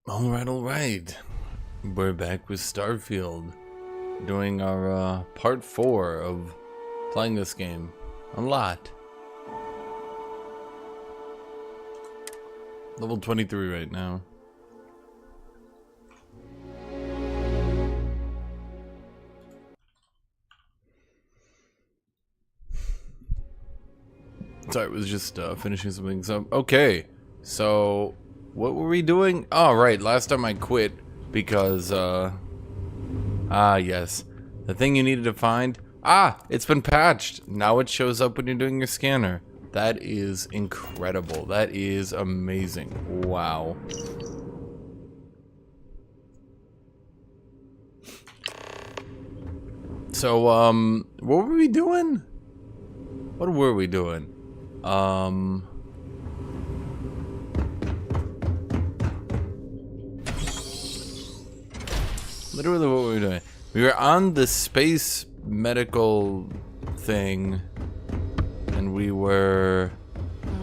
Alright. We're back with Starfield, doing our part 4 of playing this game. A lot. Level 23 right now. Sorry, it was just finishing some things up. Okay, so what were we doing? Oh, right, last time I quit because, yes. The thing you needed to find, it's been patched. Now it shows up when you're doing your scanner. That is incredible. That is amazing. Wow. So, what were we doing? What were we doing? Literally what were we doing? We were on the space medical thing, and we were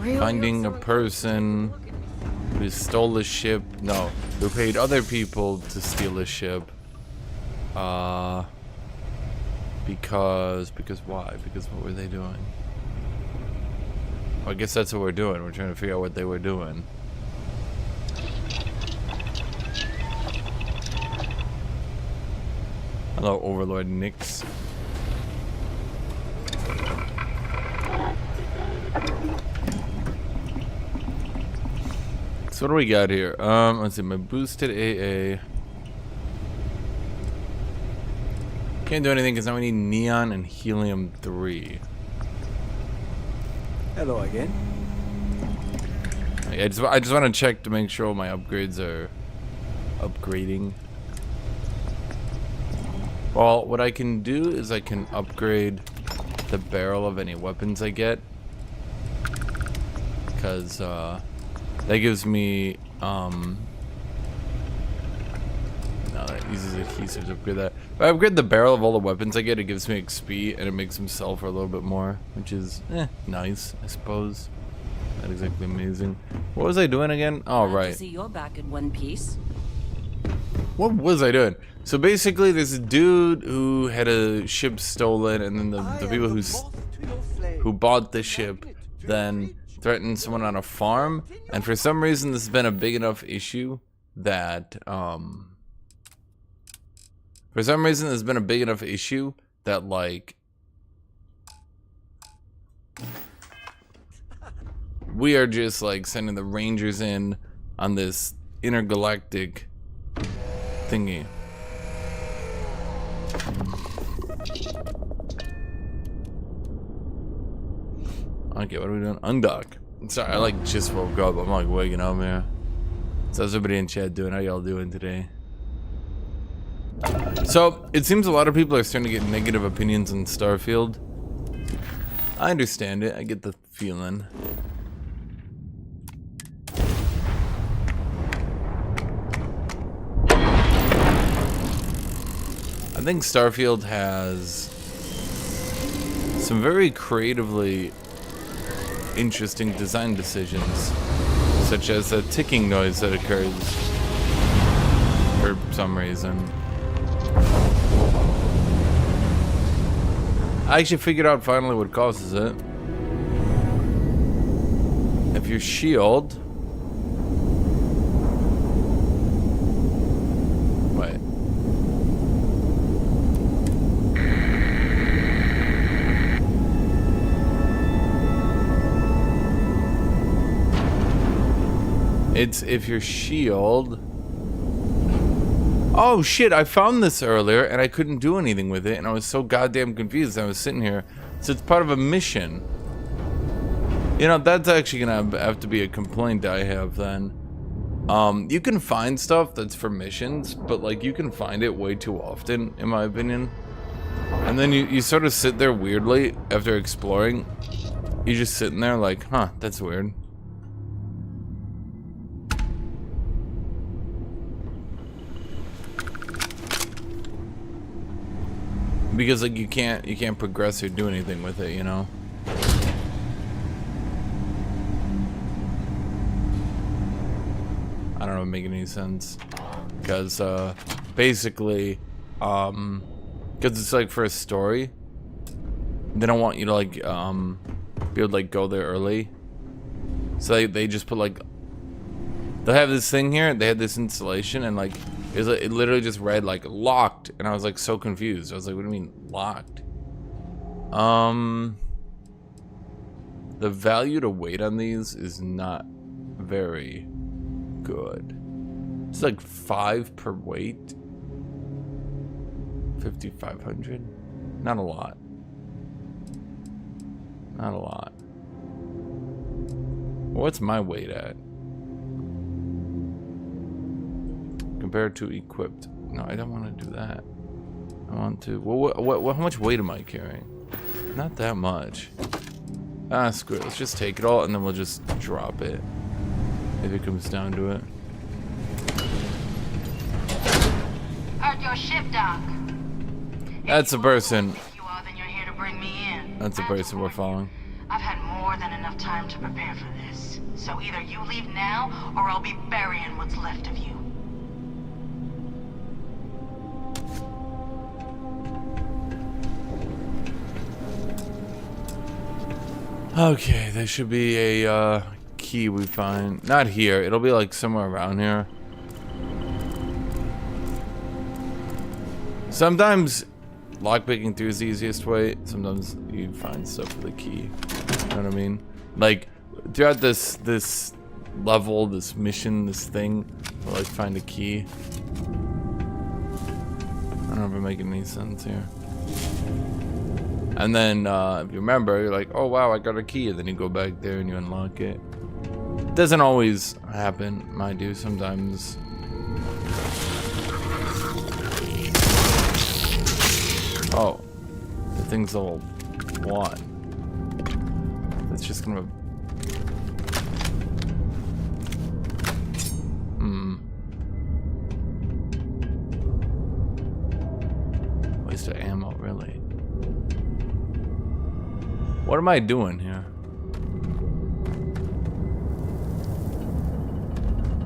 finding a person who stole a ship. No, who paid other people to steal a ship. Because why? Because what were they doing? Well, I guess that's what we're doing. We're trying to figure out what they were doing. Hello, Overlord Nix. So what do we got here? Let's see, my boosted AA. Can't do anything because now we need neon and helium-3. Hello again. I just want to check to make sure all my upgrades are upgrading. Well, what I can do is I can upgrade the barrel of any weapons I get, because that gives me no, that uses adhesives to upgrade that. If I upgrade the barrel of all the weapons I get, it gives me XP and it makes them sell for a little bit more, which is nice, I suppose. Not exactly amazing. What was I doing again? Oh, right. To see you're back in one piece. What was I doing? So basically, there's a dude who had a ship stolen, and then the people who bought the ship then threatened someone on a farm. And for some reason, this has been a big enough issue that like we are just like sending the Rangers in on this intergalactic thingy. Okay, what are we doing? Undock. Sorry, I like just woke up. I'm like waking up here. So how's everybody in chat doing? How y'all doing today? So it seems a lot of people are starting to get negative opinions on Starfield. I understand it. I get the feeling. I think Starfield has some very creatively interesting design decisions, such as a ticking noise that occurs for some reason. I actually figured out finally what causes it. If your shield... Wait. It's if your shield... Oh shit, I found this earlier and I couldn't do anything with it and I was so goddamn confused. I was sitting here. So it's part of a mission. You know, that's actually gonna have to be a complaint I have then. You can find stuff that's for missions, but like you can find it way too often, in my opinion. And then you sort of sit there weirdly after exploring. You're just sitting there like, huh, that's weird. Because like you can't progress or do anything with it, you know. I don't know, even making any sense. Because, basically, because it's like for a story, they don't want you to like, be able to like go there early. So they just put like, they'll have this thing here, they had this installation, and like, it literally just read like locked, and I was like so confused. I was like, what do you mean locked? The value to wait on these is not very good. It's like 5 per weight. 5,500. Not a lot. Not a lot. What's my weight at? Compared to equipped. No, I don't want to do that. I want to. Well, how much weight am I carrying? Not that much. Ah, screw it. Let's just take it all and then we'll just drop it. If it comes down to it. Heard your ship, Doc. That's a person. If you are, then you're here to bring me in. That's a person we're following. I've had more than enough time to prepare for this. So either you leave now, or I'll be burying what's left of you. Okay, there should be a key we find. Not here. It'll be like somewhere around here. Sometimes lockpicking through is the easiest way. Sometimes you find stuff with a key. You know what I mean? Like throughout this level, this mission, this thing, we'll like find a key. I don't know if I'm making any sense here. And then, if you remember, you're like, oh wow, I got a key, and then you go back there and you unlock it. Doesn't always happen, mind you, sometimes. Oh, the thing's level 1. That's just gonna... Waste of ammo, really. What am I doing here?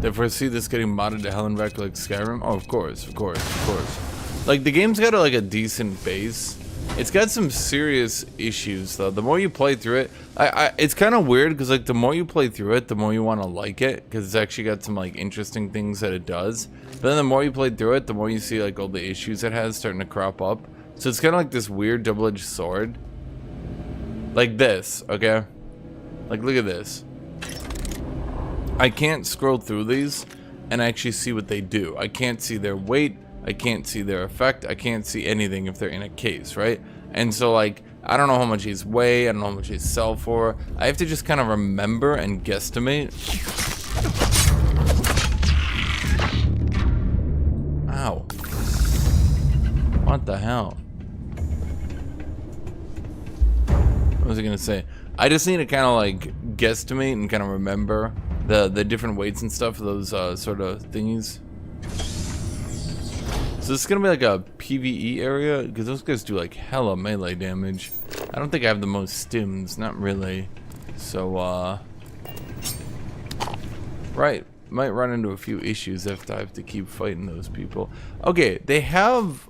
Did I foresee this getting modded to hell and back like Skyrim? Oh, of course, of course, of course. Like, the game's got like a decent base. It's got some serious issues, though. The more you play through it, it's kind of weird, because like the more you play through it, the more you want to like it, because it's actually got some like interesting things that it does. But then the more you play through it, the more you see like all the issues it has starting to crop up. So it's kind of like this weird double-edged sword. Like this, okay? Like, look at this. I can't scroll through these and actually see what they do. I can't see their weight. I can't see their effect. I can't see anything if they're in a case, right? And so, like, I don't know how much these weigh. I don't know how much they sell for. I have to just kind of remember and guesstimate. Ow. What the hell? What was I gonna say? I just need to kind of like guesstimate and kind of remember the different weights and stuff of those sort of thingies. So this is gonna be like a PvE area, because those guys do like hella melee damage. I don't think I have the most stims, not really. So right, might run into a few issues if I have to keep fighting those people. Okay, they have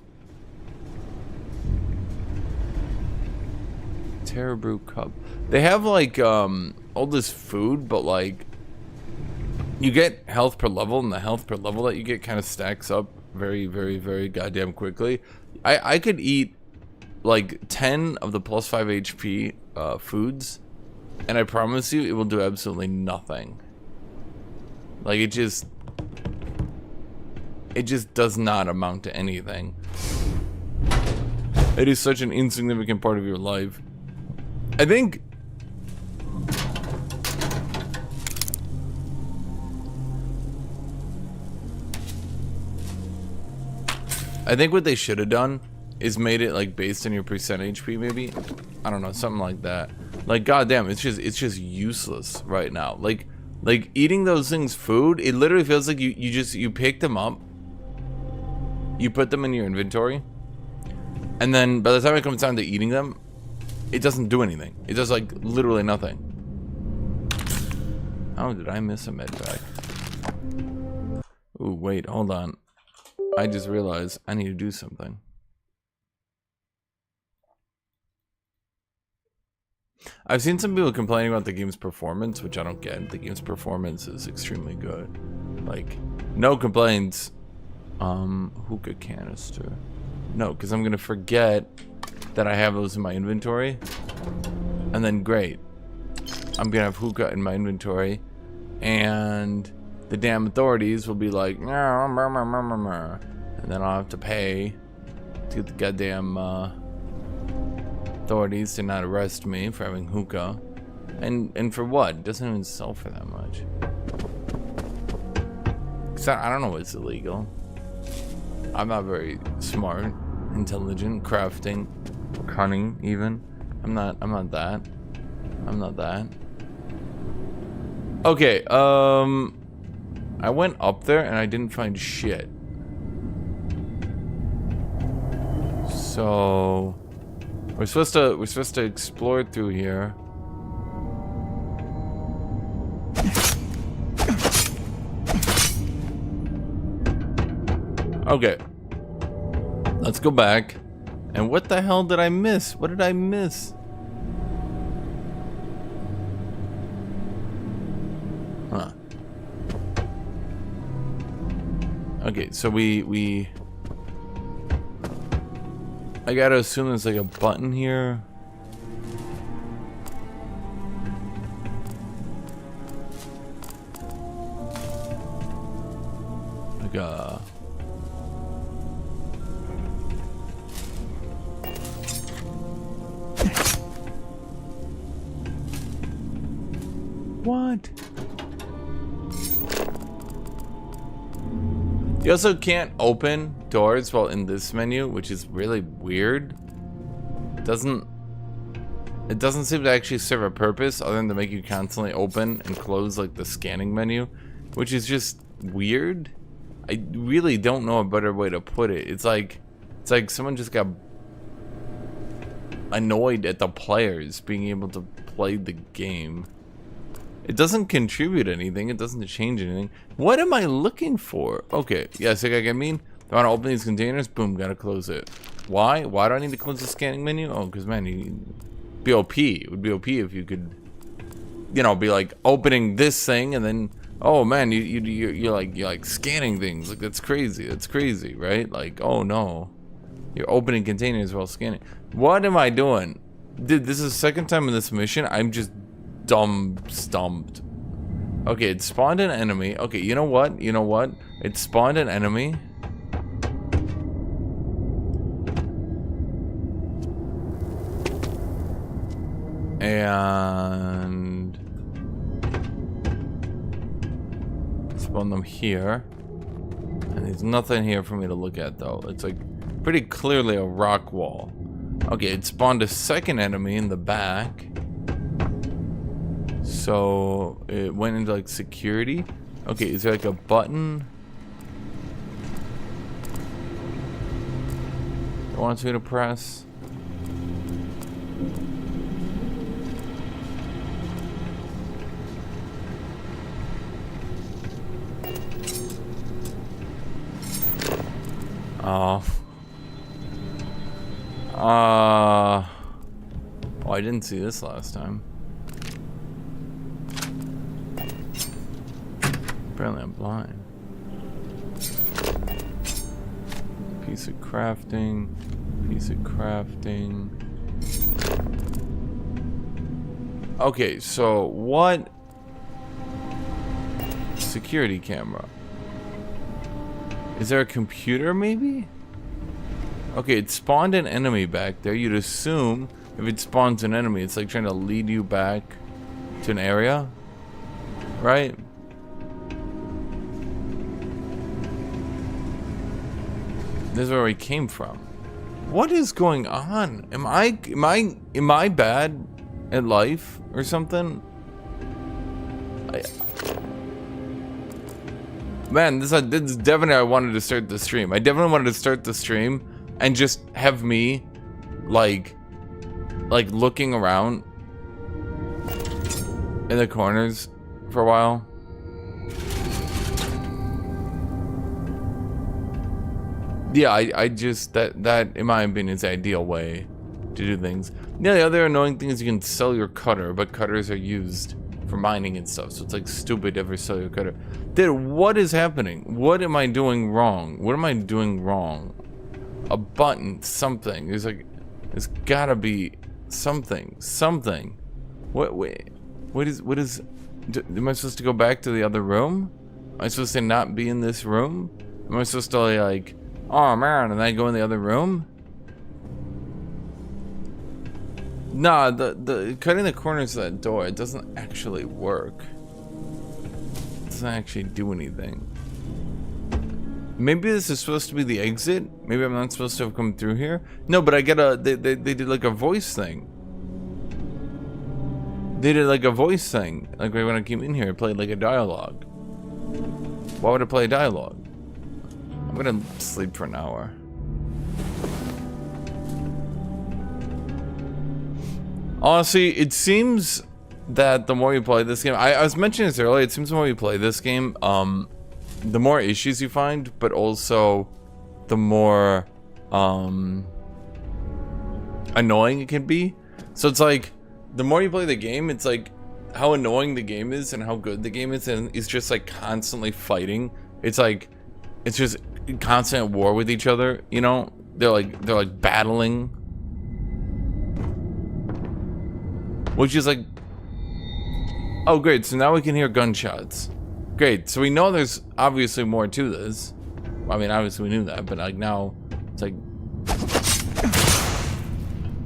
Terror Brew Cup. They have like all this food, but like you get health per level, and the health per level that you get kind of stacks up very, very, very goddamn quickly. I could eat like 10 of the plus 5 HP foods, and I promise you it will do absolutely nothing. Like it just does not amount to anything. It is such an insignificant part of your life. I think what they should have done is made it like based on your percent HP, maybe. I don't know, something like that. Like goddamn, it's just useless right now. Like eating those things food, it literally feels like you pick them up, you put them in your inventory, and then by the time it comes down to eating them, it doesn't do anything. It does like literally nothing. How did I miss a med pack? Ooh, wait, hold on. I just realized I need to do something. I've seen some people complaining about the game's performance, which I don't get. The game's performance is extremely good. Like, no complaints. Hookah canister. No, because I'm gonna forget that I have those in my inventory. And then great. I'm gonna have hookah in my inventory. And the damn authorities will be like, and then I'll have to pay to get the goddamn authorities to not arrest me for having hookah. And for what? It doesn't even sell for that much. Cause I don't know what's illegal. I'm not very smart, intelligent, crafting, cunning even. I'm not that. I'm not that. Okay, I went up there and I didn't find shit. So we're supposed to explore through here. Okay. Let's go back. And what the hell did I miss? What did I miss? Huh. Okay, so we I gotta assume there's like a button here. Like a what? You also can't open doors while in this menu, which is really weird. It doesn't seem to actually serve a purpose other than to make you constantly open and close like the scanning menu, which is just weird. I really don't know a better way to put it. It's like someone just got annoyed at the players being able to play the game. It doesn't contribute anything. It doesn't change anything. What am I looking for? Okay, yeah, so I mean, I want to open these containers. Boom, gotta close it. Why? Why do I need to close the scanning menu? Oh, because man, it'd be OP. It would be OP if you could, you know, be like opening this thing and then, oh man, you're like scanning things. Like that's crazy. That's crazy, right? Like, oh no, you're opening containers while scanning. What am I doing? Dude, this is the second time in this mission. I'm just stumped. Okay, it spawned an enemy. Okay, you know what? You know what? It spawned an enemy. And spawn them here. And there's nothing here for me to look at though. It's like pretty clearly a rock wall. Okay, it spawned a second enemy in the back. So it went into like security. Okay, is there like a button it wants me to press? Oh. Oh, I didn't see this last time. Apparently I'm blind. Piece of crafting. Piece of crafting. Okay, so what? Security camera. Is there a computer maybe? Okay, it spawned an enemy back there. You'd assume if it spawns an enemy, it's like trying to lead you back to an area, right? This is where we came from. What is going on? Am I bad at life or something? Man, this is definitely I wanted to start the stream. I definitely wanted to start the stream and just have me like looking around in the corners for a while. Yeah, I just that in my opinion is the ideal way to do things. Yeah, the other annoying thing is you can sell your cutter, but cutters are used for mining and stuff, so it's like stupid to ever sell your cutter. Dude, what is happening? What am I doing wrong? What am I doing wrong? A button, something. There's gotta be something. What is? Am I supposed to go back to the other room? Am I supposed to not be in this room? Am I supposed to like, oh man, and then go in the other room? Nah, the cutting the corners of that door, it doesn't actually work. It doesn't actually do anything. Maybe this is supposed to be the exit? Maybe I'm not supposed to have come through here? No, but I get a, they did like a voice thing. They did like a voice thing. Like when I came in here, it played like a dialogue. Why would it play a dialogue? I'm gonna sleep for an hour. Honestly, it seems that the more you play this game, I was mentioning this earlier, it seems the more you play this game, the more issues you find, but also the more annoying it can be. So it's like, the more you play the game, it's like how annoying the game is and how good the game is, and it's just like constantly fighting. It's like, it's just constant at war with each other, you know? They're like battling. Which is like, oh great, so now we can hear gunshots. Great, so we know there's obviously more to this. I mean, obviously we knew that, but like now, it's like,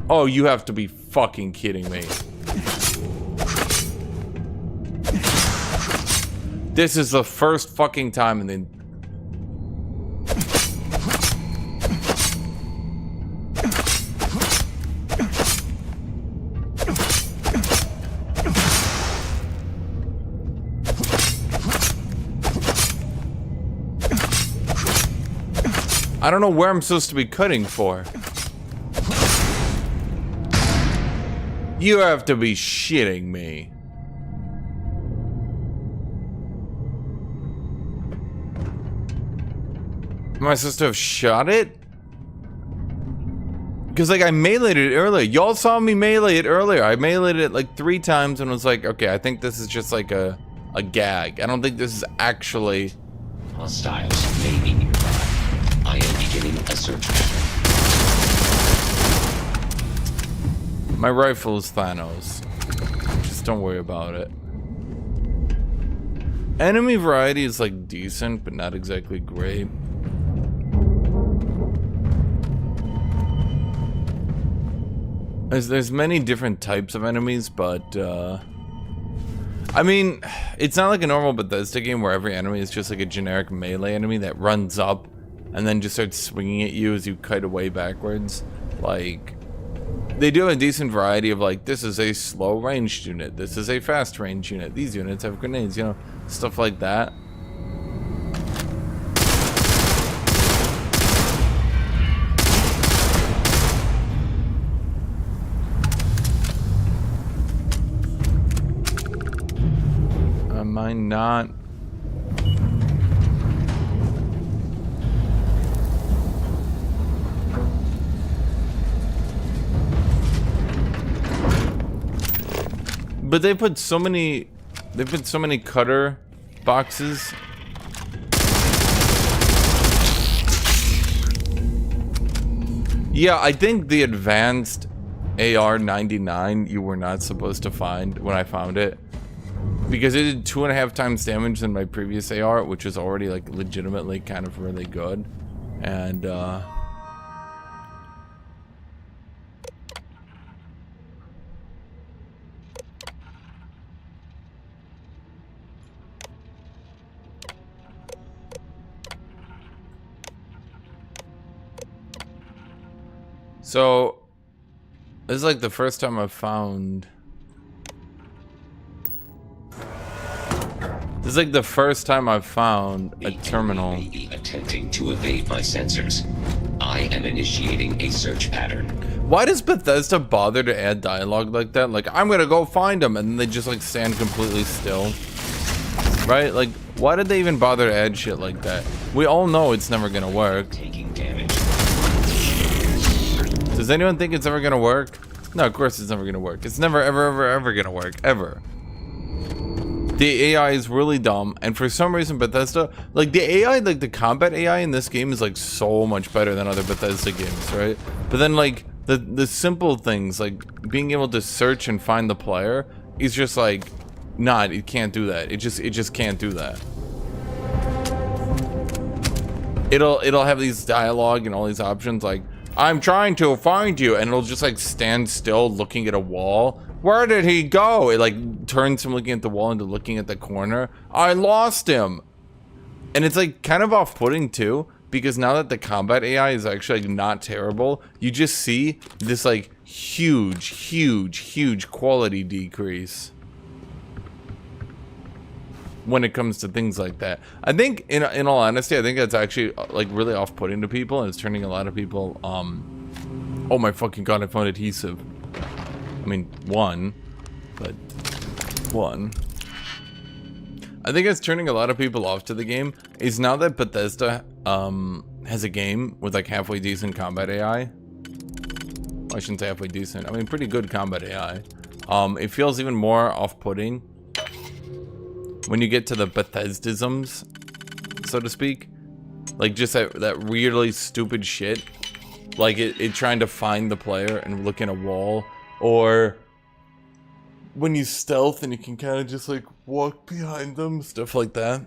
oh, you have to be fucking kidding me. This is the first fucking time and then I don't know where I'm supposed to be cutting for. You have to be shitting me. Am I supposed to have shot it? Because like I meleeed it earlier. Y'all saw me melee it earlier. I meleeed it like 3 times and was like, okay, I think this is just like a gag. I don't think this is actually... Hostiles may be nearby. I am beginning a search mission. My rifle is Thanos. Just don't worry about it. Enemy variety is like decent, but not exactly great. There's many different types of enemies, but I mean, it's not like a normal Bethesda game where every enemy is just like a generic melee enemy that runs up and then just starts swinging at you as you kite away backwards. Like, they do a decent variety of like, this is a slow ranged unit, this is a fast ranged unit, these units have grenades, you know, stuff like that. Am I not? But they put so many cutter boxes. Yeah, I think the advanced AR-99 you were not supposed to find when I found it. Because it did 2.5 times damage than my previous AR, which is already like legitimately kind of really good. And so this is like the first time I've found... This is like the first time I've found a terminal. May be attempting to evade my sensors. I am initiating a search pattern. Why does Bethesda bother to add dialogue like that? Like, I'm gonna go find him, and then they just like stand completely still. right? Like, why did they even bother to add shit like that? We all know it's never gonna work. Taking damage. Does anyone think it's ever gonna work? No, of course it's never gonna work. It's never, ever, ever, ever gonna work. Ever. The AI is really dumb, and for some reason Bethesda, like the AI, like the combat AI in this game is like so much better than other Bethesda games, right? But then like the simple things, like being able to search and find the player, is just like, nah, it can't do that. It just can't do that. It'll have these dialogue and all these options like, I'm trying to find you, and it'll just like stand still looking at a wall. Where did he go? It like turns from looking at the wall into looking at the corner. I lost him. And it's like kind of off-putting too, because now that the combat AI is actually like not terrible, you just see this like huge quality decrease when it comes to things like that. I think in all honesty, I think that's actually like really off-putting to people, and it's turning a lot of people oh my fucking god, I found adhesive. I mean, one. I think it's turning a lot of people off to the game is now that Bethesda has a game with like halfway decent combat AI. Well, I shouldn't say halfway decent. I mean, pretty good combat AI. It feels even more off-putting when you get to the Bethesdisms, so to speak. Like just that weirdly stupid shit. Like it trying to find the player and look in a wall. Or when you stealth and you can kind of just like walk behind them, stuff like that.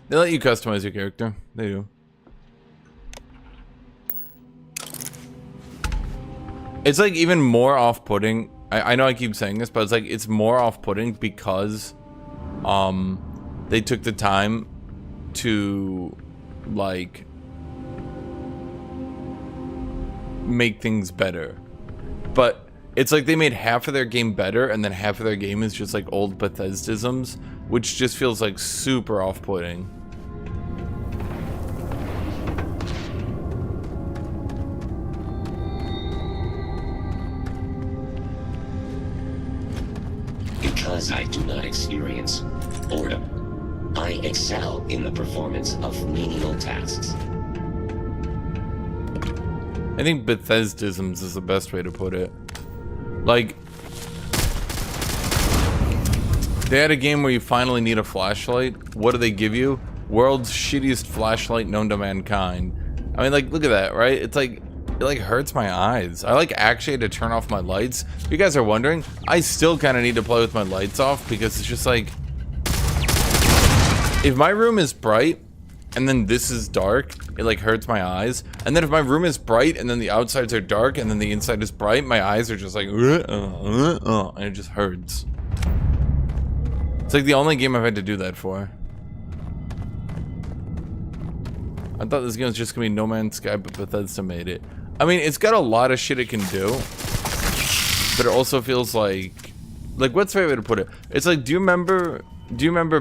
They let you customize your character. They do. It's like even more off-putting. I know I keep saying this, but it's like it's more off-putting because they took the time to like make things better. But it's like they made half of their game better, and then half of their game is just like old Bethesdisms, which just feels like super off-putting. Because I do not experience boredom, I excel in the performance of menial tasks. I think Bethesdisms is the best way to put it. Like, they had a game where you finally need a flashlight. What do they give you? World's shittiest flashlight known to mankind. I mean, like, look at that, right? It's like, it like hurts my eyes. I like actually had to turn off my lights. If you guys are wondering, I still kind of need to play with my lights off because it's just like, if my room is bright and then this is dark, it like hurts my eyes. And then if my room is bright and then the outsides are dark and then the inside is bright, my eyes are just like, and it just hurts. It's like the only game I've had to do that for. I thought this game was just gonna be No Man's Sky, but Bethesda made it. I mean, it's got a lot of shit it can do, but it also feels like what's the right way to put it? It's like, do you remember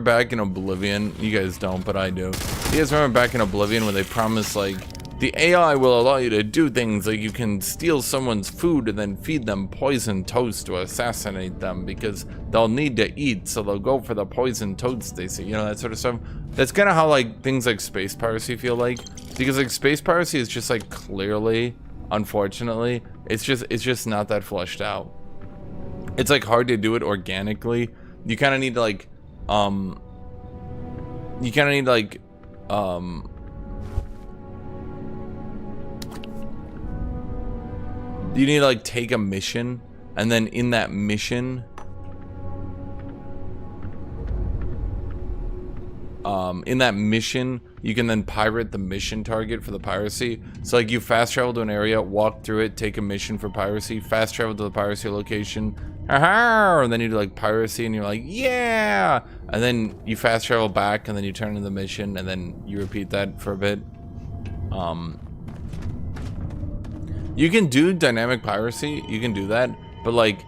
back in Oblivion? You guys don't, but I do. You guys remember back in Oblivion when they promised like the AI will allow you to do things like you can steal someone's food and then feed them poison toast to assassinate them because they'll need to eat, so they'll go for the poison toast they see, you know, that sort of stuff. That's kind of how like things like space piracy feel like, because like space piracy is just like clearly, unfortunately, it's just not that fleshed out. It's like hard to do it organically. You kind of need to like you need to like take a mission, and then in that mission you can then pirate the mission target for the piracy. So like you fast travel to an area, walk through it, take a mission for piracy, fast travel to the piracy location, and then you do like piracy and you're like, yeah, and then you fast travel back and then you turn in the mission and then you repeat that for a bit. You can do dynamic piracy, you can do that, but like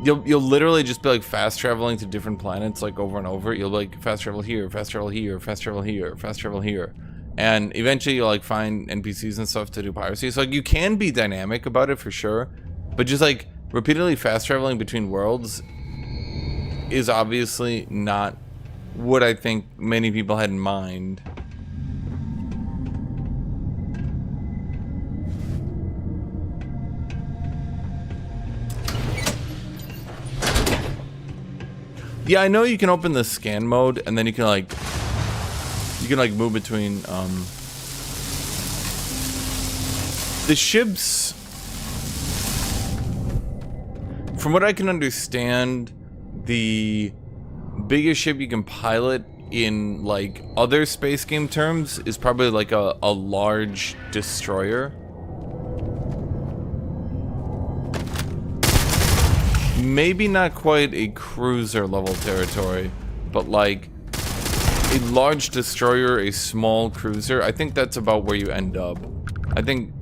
you'll literally just be like fast traveling to different planets like over and over. You'll like fast travel here, fast travel here, fast travel here, fast travel here, and eventually you'll like find NPCs and stuff to do piracy. So like you can be dynamic about it for sure, but just like repeatedly fast traveling between worlds is obviously not what I think many people had in mind. Yeah, I know you can open the scan mode, and then you can like move between the ships. From what I can understand, the biggest ship you can pilot in like other space game terms is probably like a large destroyer. Maybe not quite a cruiser level territory, but like a large destroyer, a small cruiser. I think that's about where you end up. I think,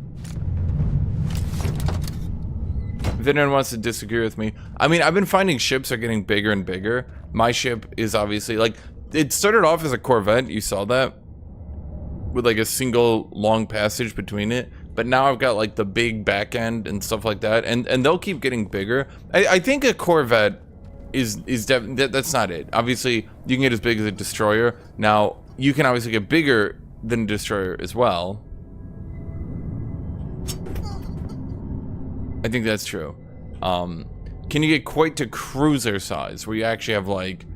if anyone wants to disagree with me, I mean, I've been finding ships are getting bigger and bigger. My ship is obviously like, it started off as a Corvette, you saw that, with like a single long passage between it. But now I've got like the big back end and stuff like that, and they'll keep getting bigger. I think a Corvette is definitely, that's not it. Obviously, you can get as big as a destroyer. Now, you can obviously get bigger than a destroyer as well. I think that's true. Can you get quite to cruiser size, where you actually have like,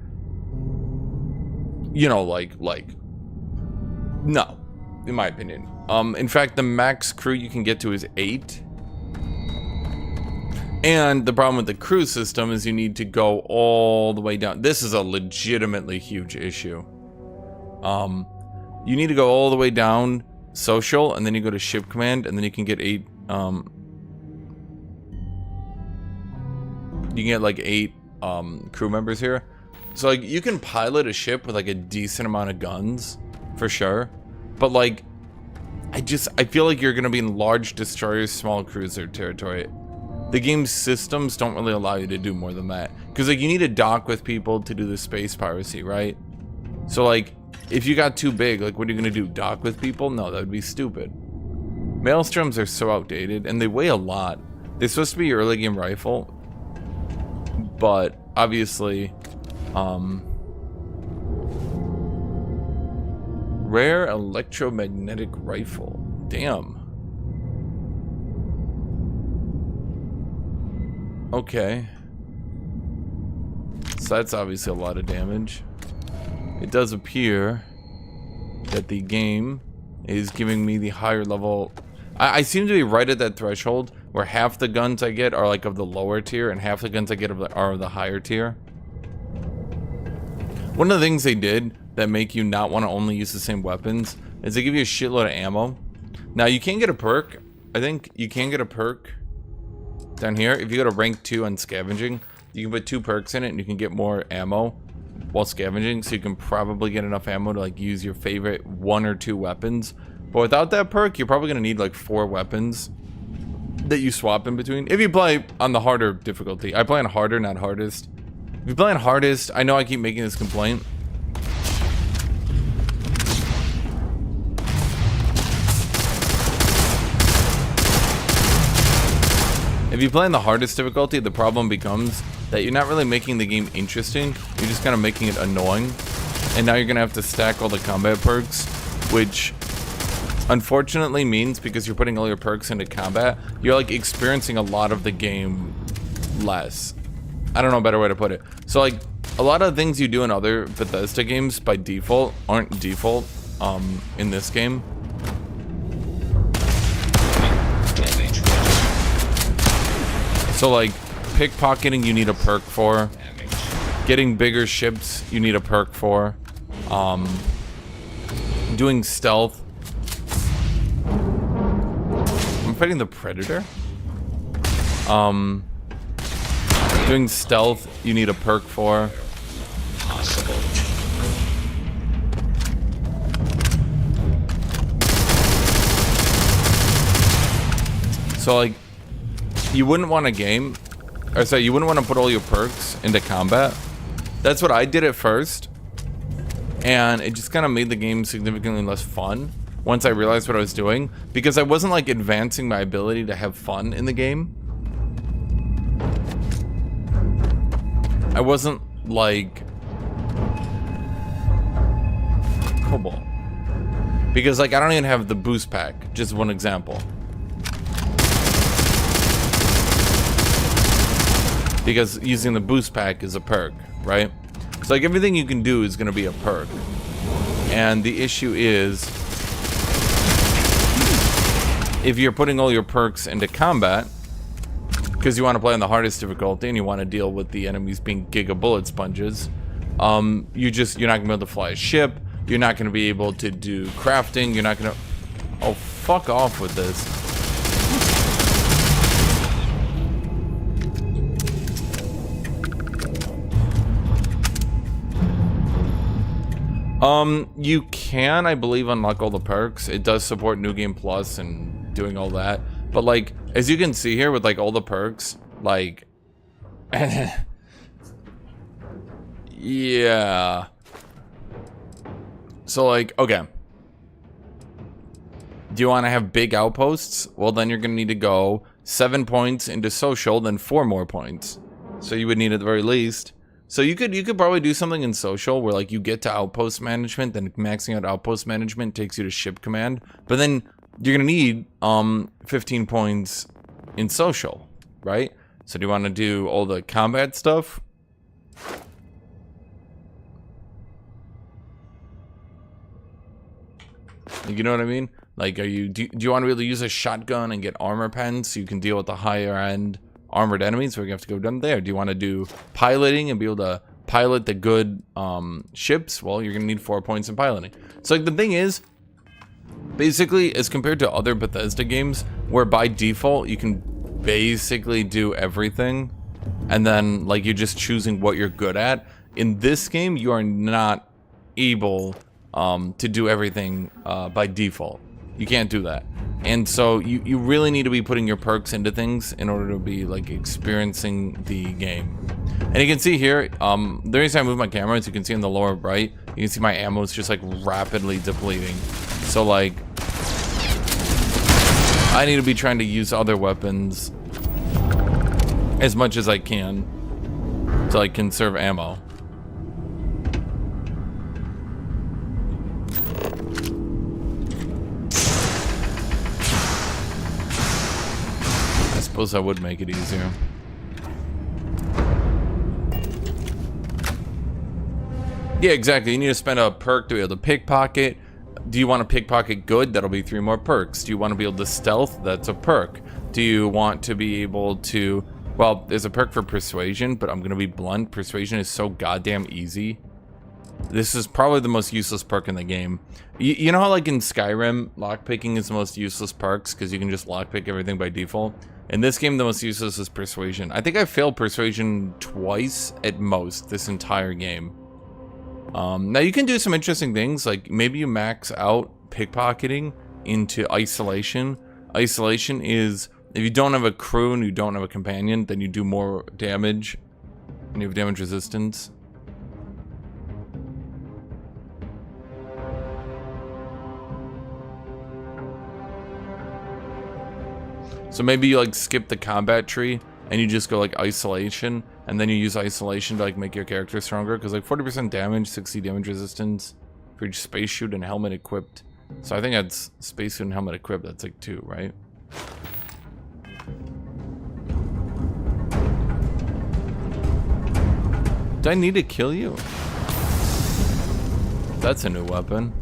you know, like no, in my opinion. In fact, the max crew you can get to is 8. And the problem with the crew system is you need to go all the way down. This is a legitimately huge issue. You need to go all the way down social, and then you go to ship command, and then you can get 8. You can get like 8 crew members here. So like you can pilot a ship with like a decent amount of guns for sure, but like I feel like you're gonna be in large destroyers, small cruiser territory. The game's systems don't really allow you to do more than that, because like you need to dock with people to do the space piracy, right? So like if you got too big, like what are you gonna do, dock with people? No, that would be stupid. Maelstroms are so outdated, and they weigh a lot. They're supposed to be your early game rifle, but obviously rare electromagnetic rifle. Damn. Okay. So that's obviously a lot of damage. It does appear that the game is giving me the higher level. I seem to be right at that threshold where half the guns I get are like of the lower tier, and half the guns I get are of the higher tier. One of the things they did that make you not want to only use the same weapons is they give you a shitload of ammo. Now you can get a perk. I think you can get a perk down here. If you go to rank 2 on scavenging, you can put 2 perks in it, and you can get more ammo while scavenging. So you can probably get enough ammo to like use your favorite 1 or 2 weapons. But without that perk, you're probably gonna need like 4 weapons that you swap in between. If you play on the harder difficulty. I play on harder, not hardest. If you play on hardest, I know I keep making this complaint. If you play on the hardest difficulty, the problem becomes that you're not really making the game interesting. You're just kind of making it annoying. And now you're going to have to stack all the combat perks, which unfortunately means, because you're putting all your perks into combat, you're like experiencing a lot of the game less. I don't know a better way to put it. So like a lot of things you do in other Bethesda games by default aren't default in this game. So like pickpocketing you need a perk for. Getting bigger ships you need a perk for. Doing stealth. I'm fighting the Predator. Doing stealth you need a perk for. So like you wouldn't want a game, or sorry, you wouldn't want to put all your perks into combat. That's what I did at first, and it just kind of made the game significantly less fun once I realized what I was doing, because I wasn't like advancing my ability to have fun in the game. I wasn't like Cobalt. Because like I don't even have the boost pack. Just one example. Because using the boost pack is a perk, right? So like everything you can do is going to be a perk. And the issue is, if you're putting all your perks into combat, because you want to play on the hardest difficulty and you want to deal with the enemies being giga bullet sponges, you're not going to be able to fly a ship. You're not going to be able to do crafting. You're not going to... Oh, fuck off with this. You can, I believe, unlock all the perks. It does support New Game Plus and doing all that. But, like, as you can see here with, like, all the perks, like... yeah. So, like, okay. Do you want to have big outposts? Well, then you're going to need to go 7 points into social, then 4 more points. So you would need at the very least... So you could probably do something in social where like you get to outpost management, then maxing out outpost management takes you to ship command, but then you're gonna need 15 points in social, right? So do you want to do all the combat stuff? You know what I mean? Like, do you want to be able to use a shotgun and get armor pens so you can deal with the higher end armored enemies? We're gonna have to go down there. Do you want to do piloting and be able to pilot the good ships? Well, you're gonna need 4 points in piloting. So like the thing is, basically, as compared to other Bethesda games, where by default you can basically do everything, and then like you're just choosing what you're good at. In this game, you are not able to do everything by default. You can't do that. And so you really need to be putting your perks into things in order to be like experiencing the game. And you can see here, the reason I move my camera is you can see in the lower right, you can see my ammo is just like rapidly depleting. So like, I need to be trying to use other weapons as much as I can to like conserve ammo. I suppose that would make it easier. Yeah, exactly. You need to spend a perk to be able to pickpocket. Do you want to pickpocket good? That'll be 3 more perks. Do you want to be able to stealth? That's a perk. Do you want to be able to... Well, there's a perk for persuasion, but I'm going to be blunt. Persuasion is so goddamn easy. This is probably the most useless perk in the game. You know how like in Skyrim, lockpicking is the most useless perks because you can just lockpick everything by default? In this game, the most useless is persuasion. I think I failed persuasion twice at most this entire game. Now you can do some interesting things, like maybe you max out pickpocketing into isolation. Isolation is if you don't have a crew and you don't have a companion, then you do more damage and you have damage resistance. So maybe you like skip the combat tree and you just go like isolation, and then you use isolation to like make your character stronger, because like 40% damage, 60 damage resistance for each spacesuit and helmet equipped. So I think that's spacesuit and helmet equipped, that's like 2, right? Do I need to kill you? That's a new weapon.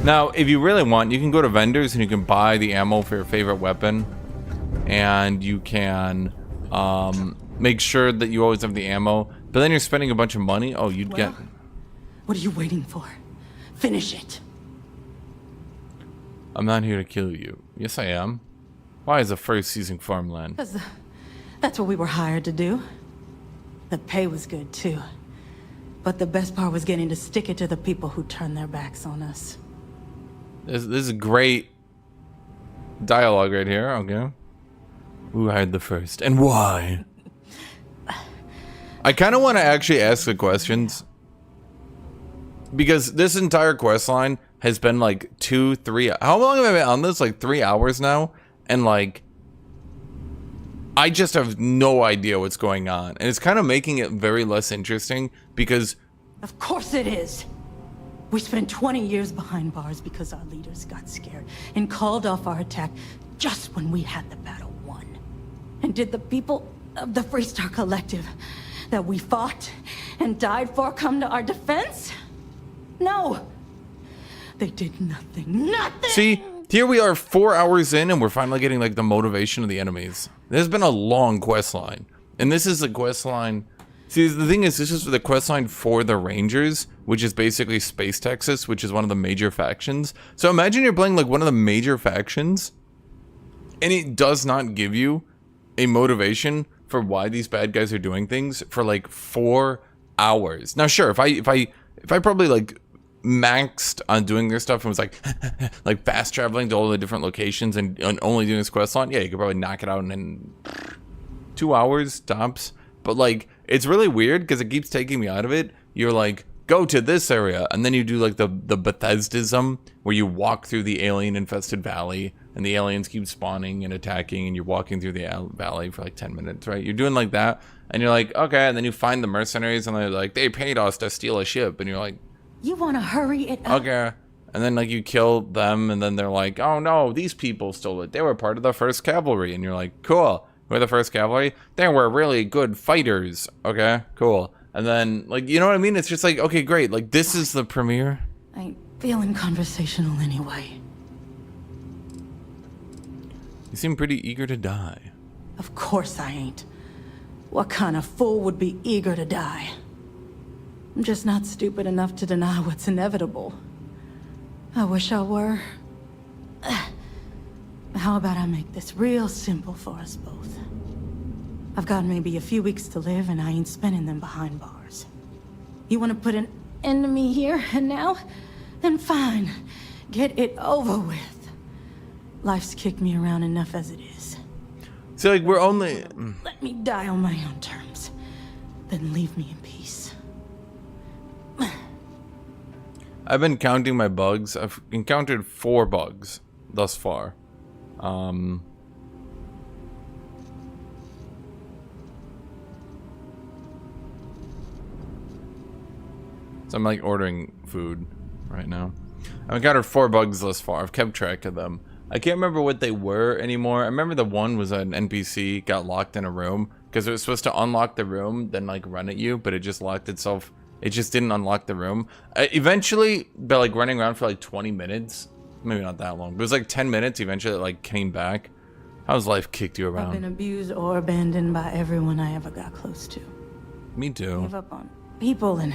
Now, if you really want, you can go to vendors and you can buy the ammo for your favorite weapon. And you can make sure that you always have the ammo. But then you're spending a bunch of money. Oh, you'd get... What are you waiting for? Finish it. I'm not here to kill you. Yes, I am. Why is the first seizing farmland? Because that's what we were hired to do. The pay was good, too. But the best part was getting to stick it to the people who turned their backs on us. This is great dialogue right here. Okay. Who hired the first? And why? I kind of want to actually ask the questions. Because this entire quest line has been like 2-3. How long have I been on this? Like 3 hours now, and like I just have no idea what's going on, and it's kind of making it very less interesting because. Of course it is. We spent 20 years behind bars because our leaders got scared and called off our attack just when we had the battle won. And did the people of the Freestar Collective that we fought and died for come to our defense? No. They did nothing. Nothing! See, here we are 4 hours in and we're finally getting like the motivation of the enemies. There's been a long quest line. And this is the quest line. See, the thing is, this is the quest line for the Rangers, which is basically Space Texas, which is one of the major factions. So imagine you're playing like one of the major factions, and it does not give you a motivation for why these bad guys are doing things for like 4 hours. Now, sure, if I probably like maxed on doing their stuff and was like like fast traveling to all the different locations and only doing this quest line, yeah, you could probably knock it out in 2 hours tops. But like, it's really weird because it keeps taking me out of it. You're like, go to this area, and then you do like the Bethesdism where you walk through the alien infested valley and the aliens keep spawning and attacking, and you're walking through the valley for like 10 minutes, right? You're doing like that, and you're like, okay, and then you find the mercenaries and they're like, they paid us to steal a ship, and you're like, you want to hurry it up? okay. And then like you kill them, and then they're like, oh no, these people stole it. They were part of the 1st Cavalry, and you're like, cool. We're the 1st Cavalry. They were really good fighters. Okay, cool. And then, like, you know what I mean? It's just like, okay, great. Like, this is the premiere. I ain't feeling conversational anyway. You seem pretty eager to die. Of course I ain't. What kind of fool would be eager to die? I'm just not stupid enough to deny what's inevitable. I wish I were. How about I make this real simple for us both? I've got maybe a few weeks to live, and I ain't spending them behind bars. You want to put an end to me here and now? Then fine. Get it over with. Life's kicked me around enough as it is. So, like, we're only... Let me die on my own terms. Then leave me in peace. I've been counting my bugs. I've encountered 4 bugs thus far. So I'm like ordering food right now. I've encountered 4 bugs thus far. I've kept track of them. I can't remember what they were anymore. I remember the one was an NPC got locked in a room because it was supposed to unlock the room, then like run at you, but it just locked itself. It just didn't unlock the room. Eventually, by like running around for like 20 minutes, maybe not that long, but it was like 10 minutes. Eventually, it like came back. How's life kicked you I've around? been abused or abandoned by everyone I ever got close to. Me too. Gave up on people, and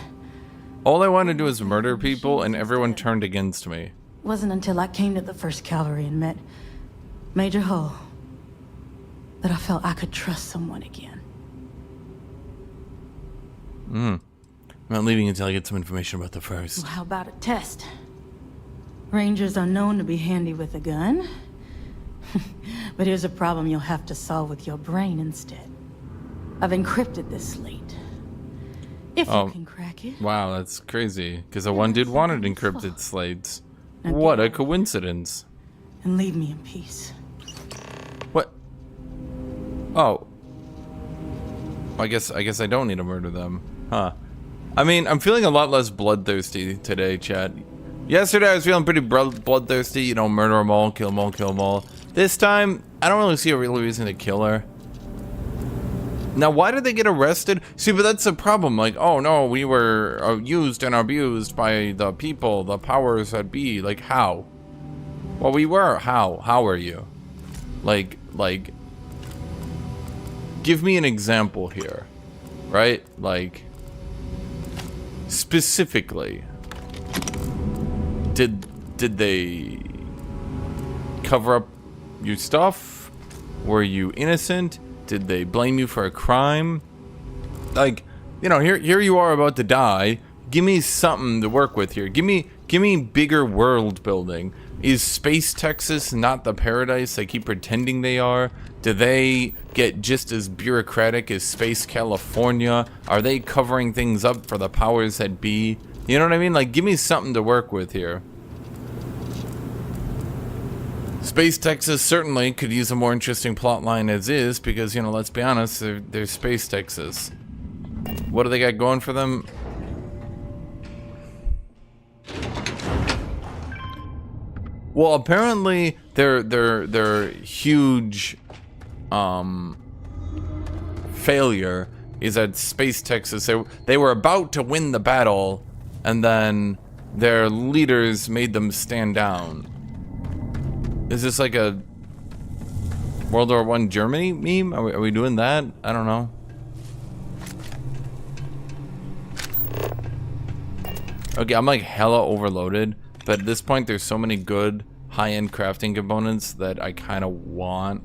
All I wanted to do was murder people, and everyone turned against me. wasn't until I came to the 1st Cavalry and met Major Hull that I felt I could trust someone again. I'm not leaving until I get some information about the 1st. Well, how about a test? Rangers are known to be handy with a gun. But here's a problem you'll have to solve with your brain instead. I've encrypted this slate. If you can crack it. Wow, that's crazy. Because the one dude wanted encrypted slates. Now What get a out coincidence. and leave me in peace. What? Oh. I guess I don't need to murder them. Huh. I mean, I'm feeling a lot less bloodthirsty today, chat. Yesterday I was feeling pretty bloodthirsty, you know, murder them all, kill them all, kill them all. This time, I don't really see a real reason to kill her. Now, why did they get arrested? See, but that's the problem. Like, oh no, we were used and abused by the people, the powers that be. Like, how? Well, we were. How? How are you? Like, give me an example here, right? Like, specifically, did they cover up your stuff? Were you innocent? Did they blame you for a crime? Like, you know, here you are about to die. Give me something to work with here. Give me bigger world building. Is Space Texas not the paradise they keep pretending they are? Do they get just as bureaucratic as Space California? Are they covering things up for the powers that be? You know what I mean? Like, give me something to work with here. Space Texas certainly could use a more interesting plot line as is, because, you know, let's be honest, they're Space Texas. What do they got going for them? Well, apparently their huge failure is at Space Texas. They were about to win the battle, and then their leaders made them stand down. Is this like a World War I Germany meme? Are we doing that? I don't know. Okay, I'm like hella overloaded, but at this point there's so many good high-end crafting components that I kind of want.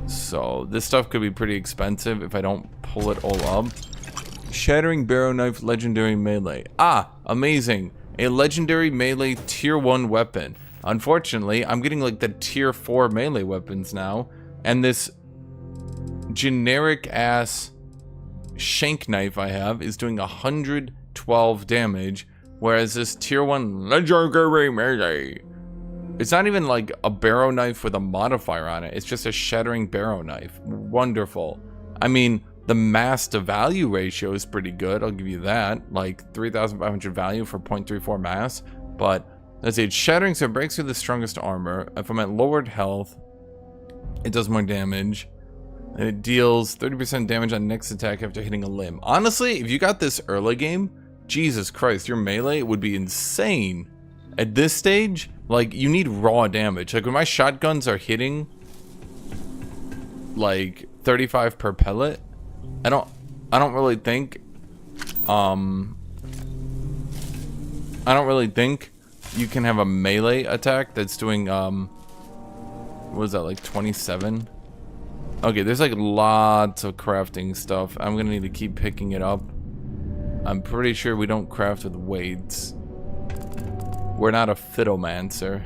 So this stuff could be pretty expensive if I don't pull it all up. Shattering Barrow Knife Legendary Melee. Ah, amazing. A legendary melee tier 1 weapon. Unfortunately, I'm getting like the tier 4 melee weapons now, and this generic ass shank knife I have is doing 112 damage, whereas this tier 1 legendary melee, it's not even like a barrow knife with a modifier on it, it's just a shattering barrow knife. Wonderful. I mean, the mass to value ratio is pretty good, I'll give you that, like 3,500 value for 0.34 mass, but let's see, it's shattering, so it breaks through the strongest armor. If I'm at lowered health, it does more damage. And it deals 30% damage on next attack after hitting a limb. Honestly, if you got this early game, Jesus Christ, your melee would be insane. At this stage, like, you need raw damage. Like, when my shotguns are hitting, like, 35 per pellet, I don't really think, you can have a melee attack that's doing, what was that, like 27? Okay, there's like lots of crafting stuff. I'm gonna need to keep picking it up. I'm pretty sure we don't craft with weights. We're not a fiddlemancer.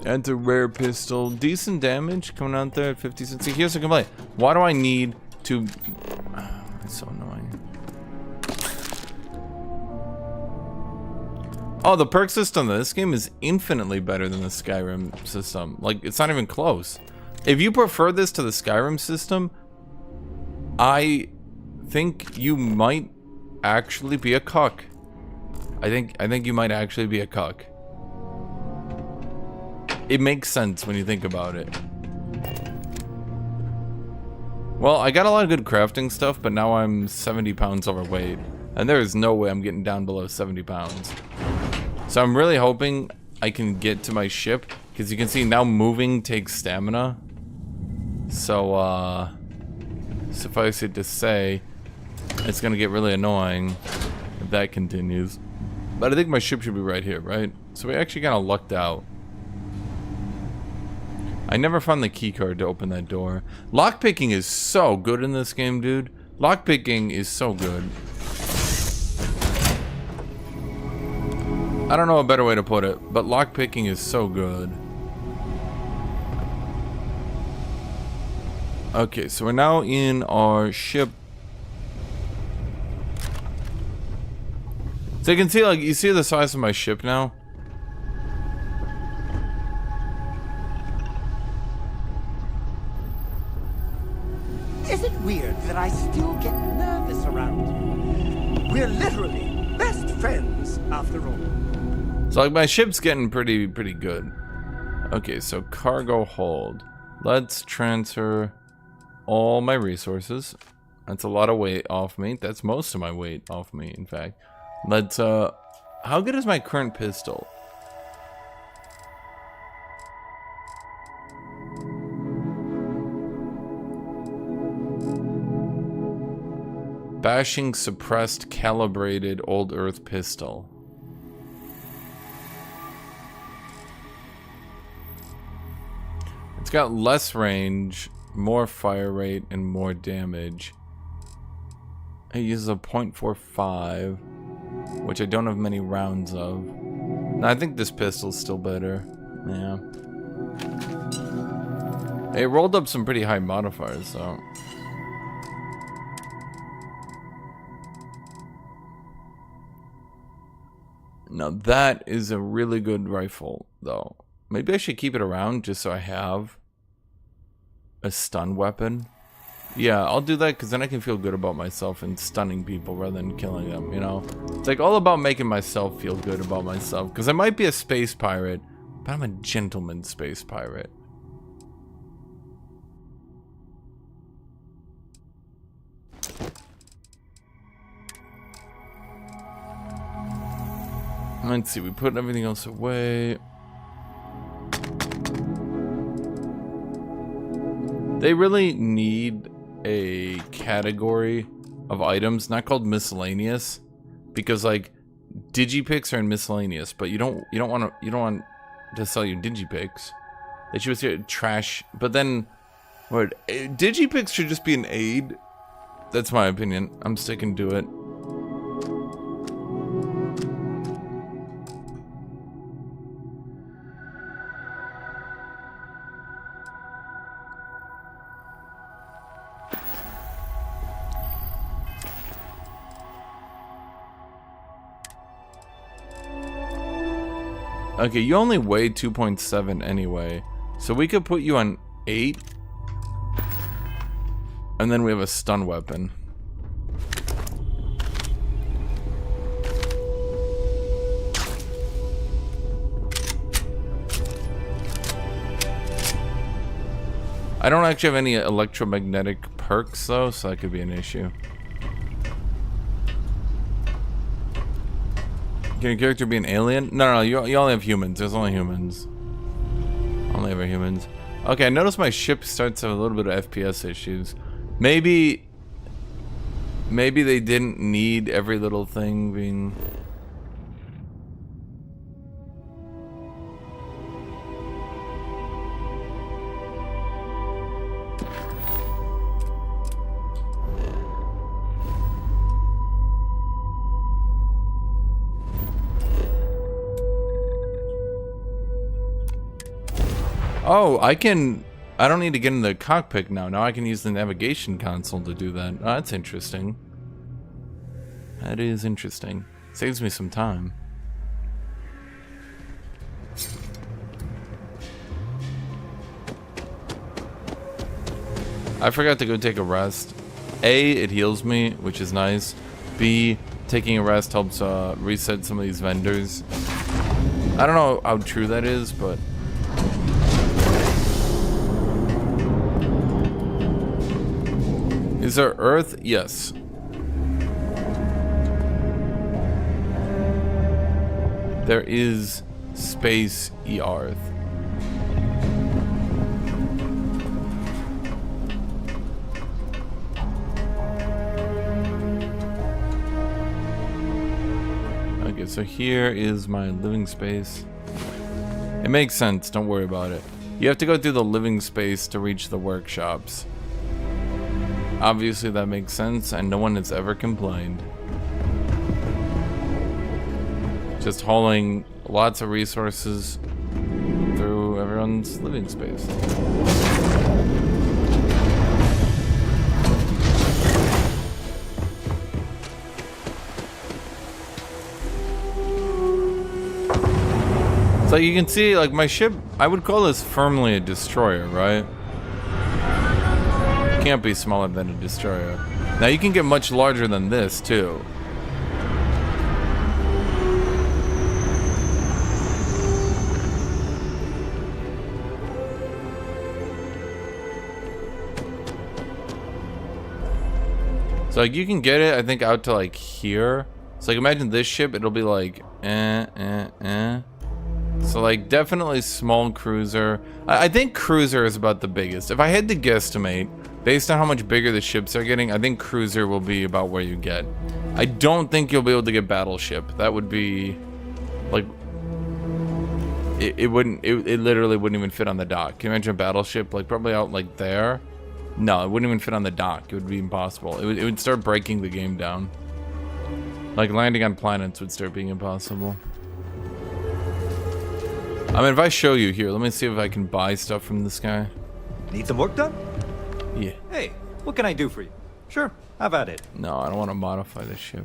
That's a rare pistol. Decent damage coming out there at 50 cents. See, here's a complaint. Why do I need to... It's so annoying. Oh, the perk system in this game is infinitely better than the Skyrim system. Like, it's not even close. If you prefer this to the Skyrim system, I think you might actually be a cuck. I think you might actually be a cuck. It makes sense when you think about it. Well, I got a lot of good crafting stuff, but now I'm 70 pounds overweight. And there is no way I'm getting down below 70 pounds. So I'm really hoping I can get to my ship, because you can see now moving takes stamina. So, suffice it to say, it's gonna get really annoying if that continues. But I think my ship should be right here, right? So we actually kind of lucked out. I never found the key card to open that door. Lockpicking is so good in this game, dude. Lockpicking is so good. I don't know a better way to put it, but lockpicking is so good. Okay, so we're now in our ship. So you can see, like, you see the size of my ship now? Is it weird that I still get nervous around you? We're literally best friends, after all. So, like, my ship's getting pretty good. Okay, so cargo hold. Let's transfer all my resources. That's a lot of weight off me. That's most of my weight off me, in fact. Let's, how good is my current pistol? Bashing suppressed calibrated old earth pistol. It's got less range, more fire rate, and more damage. It uses a .45, which I don't have many rounds of. No, I think this pistol's still better. Yeah. It rolled up some pretty high modifiers, though. Now that is a really good rifle, though. Maybe I should keep it around just so I have a stun weapon. Yeah, I'll do that because then I can feel good about myself and stunning people rather than killing them, you know? It's like all about making myself feel good about myself. Because I might be a space pirate, but I'm a gentleman space pirate. Let's see, we put everything else away. They really need a category of items, not called miscellaneous, because like digipicks are in miscellaneous, but you don't want to sell your digipicks. They should say trash, but then what? Digipicks should just be an aid. That's my opinion. I'm sticking to it. Okay, you only weigh 2.7 anyway, so we could put you on 8, and then we have a stun weapon. I don't actually have any electromagnetic perks though, so that could be an issue. Can your character be an alien? No, you only have humans. There's only humans. Only ever humans. Okay, I noticed my ship starts to have a little bit of FPS issues. Maybe they didn't need every little thing being... Oh, I don't need to get in the cockpit now. Now I can use the navigation console to do that. Oh, that's interesting. That is interesting. Saves me some time. I forgot to go take a rest. A, it heals me, which is nice. B, taking a rest helps reset some of these vendors. I don't know how true that is, but... Is there Earth? Yes. There is space Earth. Okay, so here is my living space. It makes sense, don't worry about it. You have to go through the living space to reach the workshops. Obviously that makes sense, and no one has ever complained. Just hauling lots of resources through everyone's living space. So you can see, like, my ship, I would call this firmly a destroyer, right? Can't be smaller than a destroyer. Now you can get much larger than this too. So like you can get it, I think, out to like here. So like imagine this ship, it'll be like So like definitely small cruiser. I think cruiser is about the biggest. If I had to guesstimate, based on how much bigger the ships are getting, I think cruiser will be about where you get. I don't think you'll be able to get battleship. That would be like it literally wouldn't even fit on the dock. Can you imagine a battleship like probably out like there? No, it wouldn't even fit on the dock. It would be impossible. It would start breaking the game down. Like landing on planets would start being impossible. I mean, if I show you here, let me see if I can buy stuff from this guy. Need some work done? Yeah. Hey, what can I do for you? Sure, have at it. No, I don't want to modify this ship.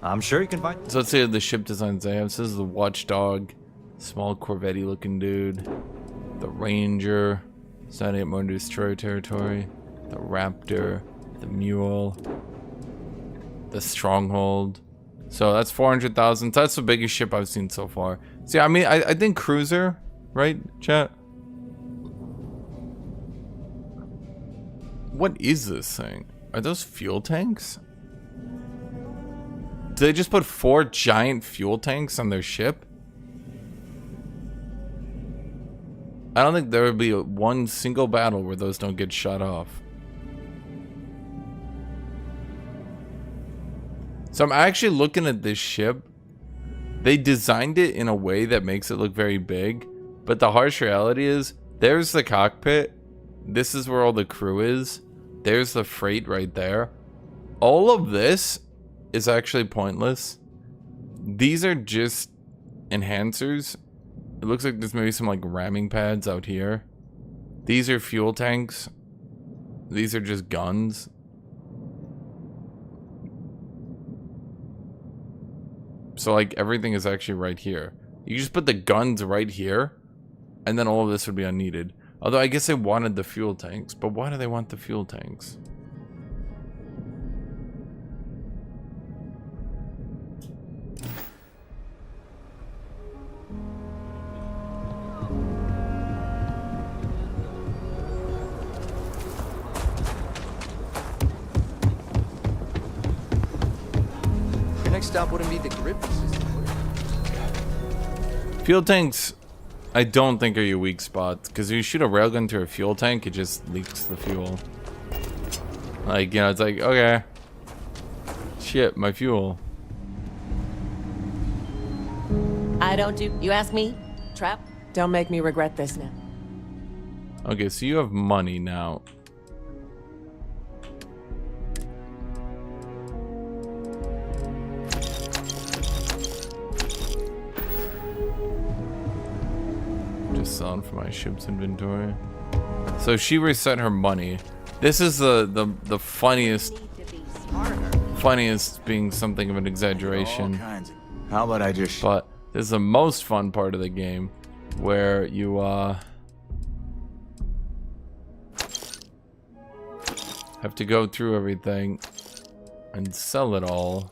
I'm sure you can find. So let's see the ship designs they have. So this is the Watchdog, small Corvette looking dude. The Ranger, starting at more destroyer territory. The Raptor, the Mule, the Stronghold. So that's 400,000. So that's the biggest ship I've seen so far. See, I mean, I think cruiser, right, chat? What is this thing? Are those fuel tanks? Do they just put 4 giant fuel tanks on their ship? I don't think there would be one single battle where those don't get shut off. So I'm actually looking at this ship. They designed it in a way that makes it look very big, but the harsh reality is there's the cockpit. This is where all the crew is. There's the freight right there. All of this is actually pointless. These are just enhancers. It looks like there's maybe some like ramming pads out here. These are fuel tanks. These are just guns. So like everything is actually right here. You just put the guns right here, and then all of this would be unneeded. Although I guess they wanted the fuel tanks, but why do they want the fuel tanks? Your next stop wouldn't be the grip system. Fuel tanks, I don't think are your weak spot, because if you shoot a railgun through a fuel tank, it just leaks the fuel. Like, you know, it's like, okay, shit, my fuel. I don't do. You ask me? Trap? Don't make me regret this now. Okay, so you have money now. Just selling for my ship's inventory. So she reset her money. This is the funniest being something of an exaggeration. How about I just... But this is the most fun part of the game, where you have to go through everything and sell it all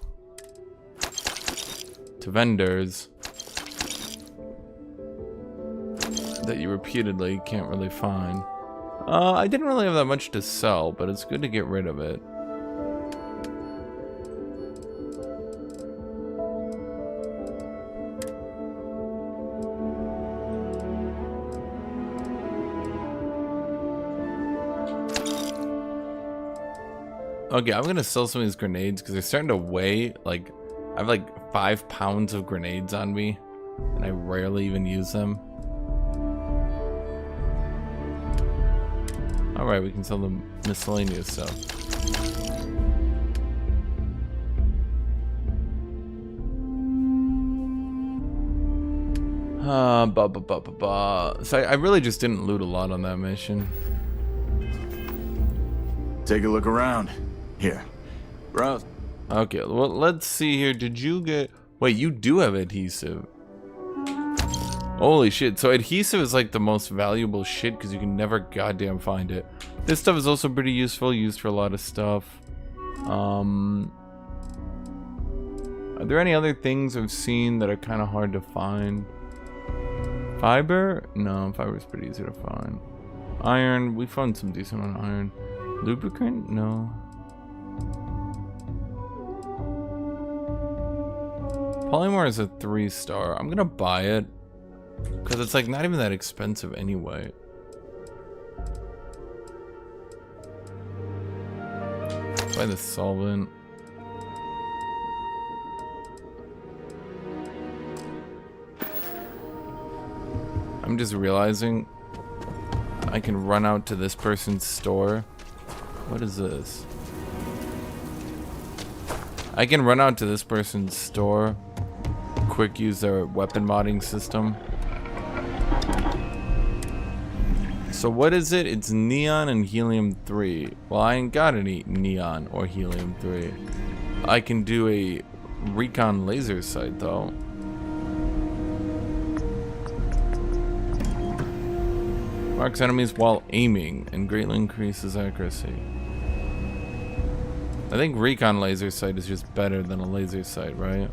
to vendors that you repeatedly can't really find. I didn't really have that much to sell, but it's good to get rid of it. Okay, I'm gonna sell some of these grenades because they're starting to weigh. Like, I have like 5 pounds of grenades on me, and I rarely even use them. Alright, we can sell the miscellaneous stuff. So I really just didn't loot a lot on that mission. Take a look around. Here. Browse. Okay, well, let's see here. Did you get... Wait, you do have adhesive. Holy shit. So adhesive is like the most valuable shit because you can never goddamn find it. This stuff is also pretty useful, used for a lot of stuff. Are there any other things I've seen that are kind of hard to find? Fiber? No, fiber is pretty easy to find. Iron, we found some decent on iron. Lubricant? No. Polymorph is a 3-star. I'm gonna buy it because it's like not even that expensive anyway. Buy the solvent. I'm just realizing I can run out to this person's store. What is this? I can run out to this person's store, quick use their weapon modding system. So what is it? It's neon and helium-3. Well, I ain't got any neon or helium-3. I can do a recon laser sight though. Marks enemies while aiming and greatly increases accuracy. I think recon laser sight is just better than a laser sight, right?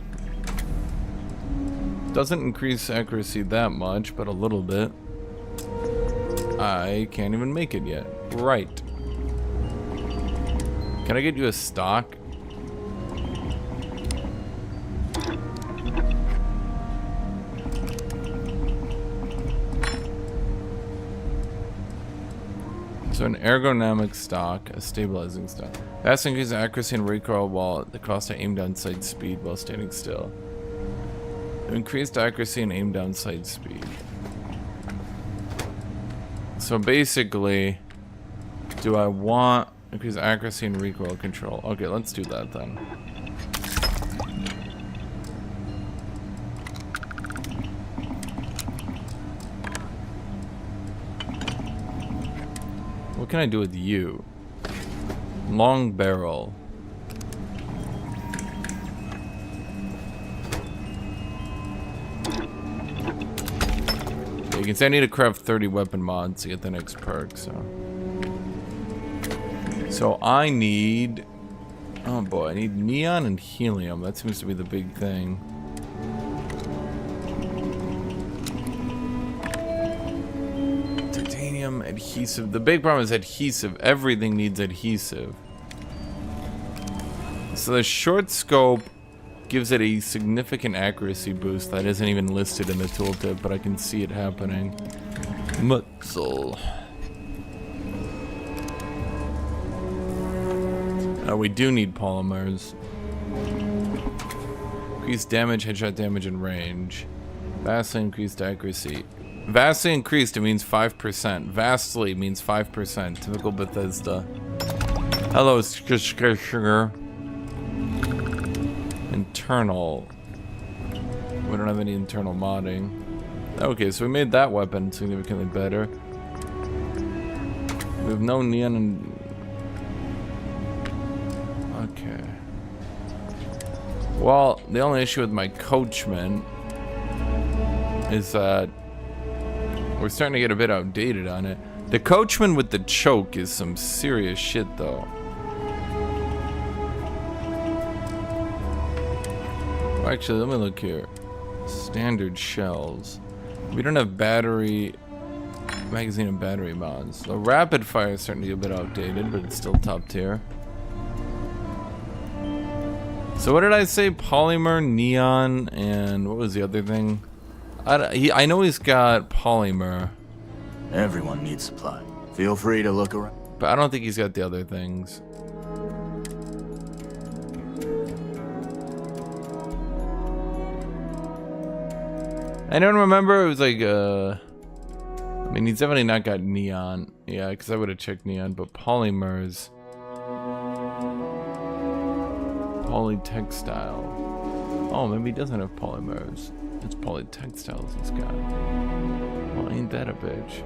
Doesn't increase accuracy that much, but a little bit. I can't even make it yet. Right. Can I get you a stock? So an ergonomic stock, a stabilizing stock. Fast increases accuracy and recoil while the cost to aim down sight speed while standing still. Increased accuracy and aim down sight speed. So basically, do I want increased accuracy and recoil control? Okay, let's do that then. What can I do with you? Long barrel. You can say I need to craft 30 weapon mods to get the next perk, so I need, oh boy, I need neon and helium. That seems to be the big thing. Titanium, adhesive. The big problem is adhesive. Everything needs adhesive. So the short scope gives it a significant accuracy boost that isn't even listed in the tooltip, but I can see it happening. Muscle. We do need polymers. Increased damage, headshot damage, and range. Vastly increased accuracy. Vastly increased, it means 5%. Vastly means 5%. Typical Bethesda. Hello, sugar. Internal. We don't have any internal modding. Okay, so we made that weapon significantly better. We have no neon and... Okay. Well, the only issue with my coachman is that we're starting to get a bit outdated on it. The coachman with the choke is some serious shit though. Actually, let me look here. Standard shells. We don't have battery, magazine and battery mods. The rapid fire is starting to get a bit outdated, but it's still top tier. So what did I say? Polymer, neon, and what was the other thing? I know he's got polymer. Everyone needs supply. Feel free to look around. But I don't think he's got the other things. I don't remember. It was like, I mean, he's definitely not got neon. Yeah, because I would have checked neon, but polymers. Polytextile. Oh, maybe he doesn't have polymers. It's polytextiles he's got. Well, ain't that a bitch?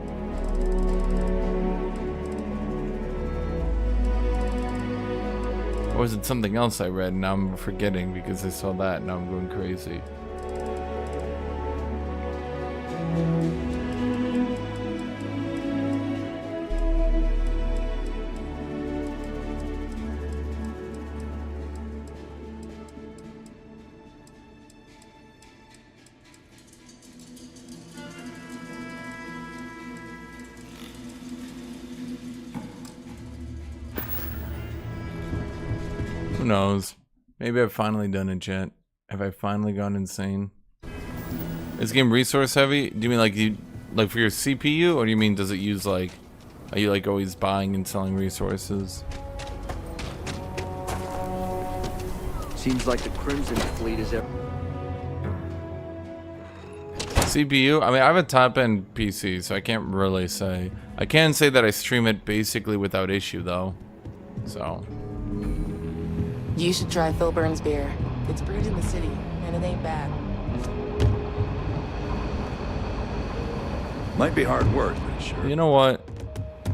Or was it something else I read and now I'm forgetting because I saw that and now I'm going crazy. Who knows? Maybe I've finally done it yet. Have I finally gone insane? Is this game resource heavy? Do you mean like for your CPU, or do you mean does it use like, are you like always buying and selling resources? Seems like the Crimson Fleet is CPU? I mean, I have a top-end PC, so I can't really say. I can say that I stream it basically without issue, though. So. You should try Phil Burns' beer. It's brewed in the city, and it ain't bad. Might be hard work, but sure. You know what?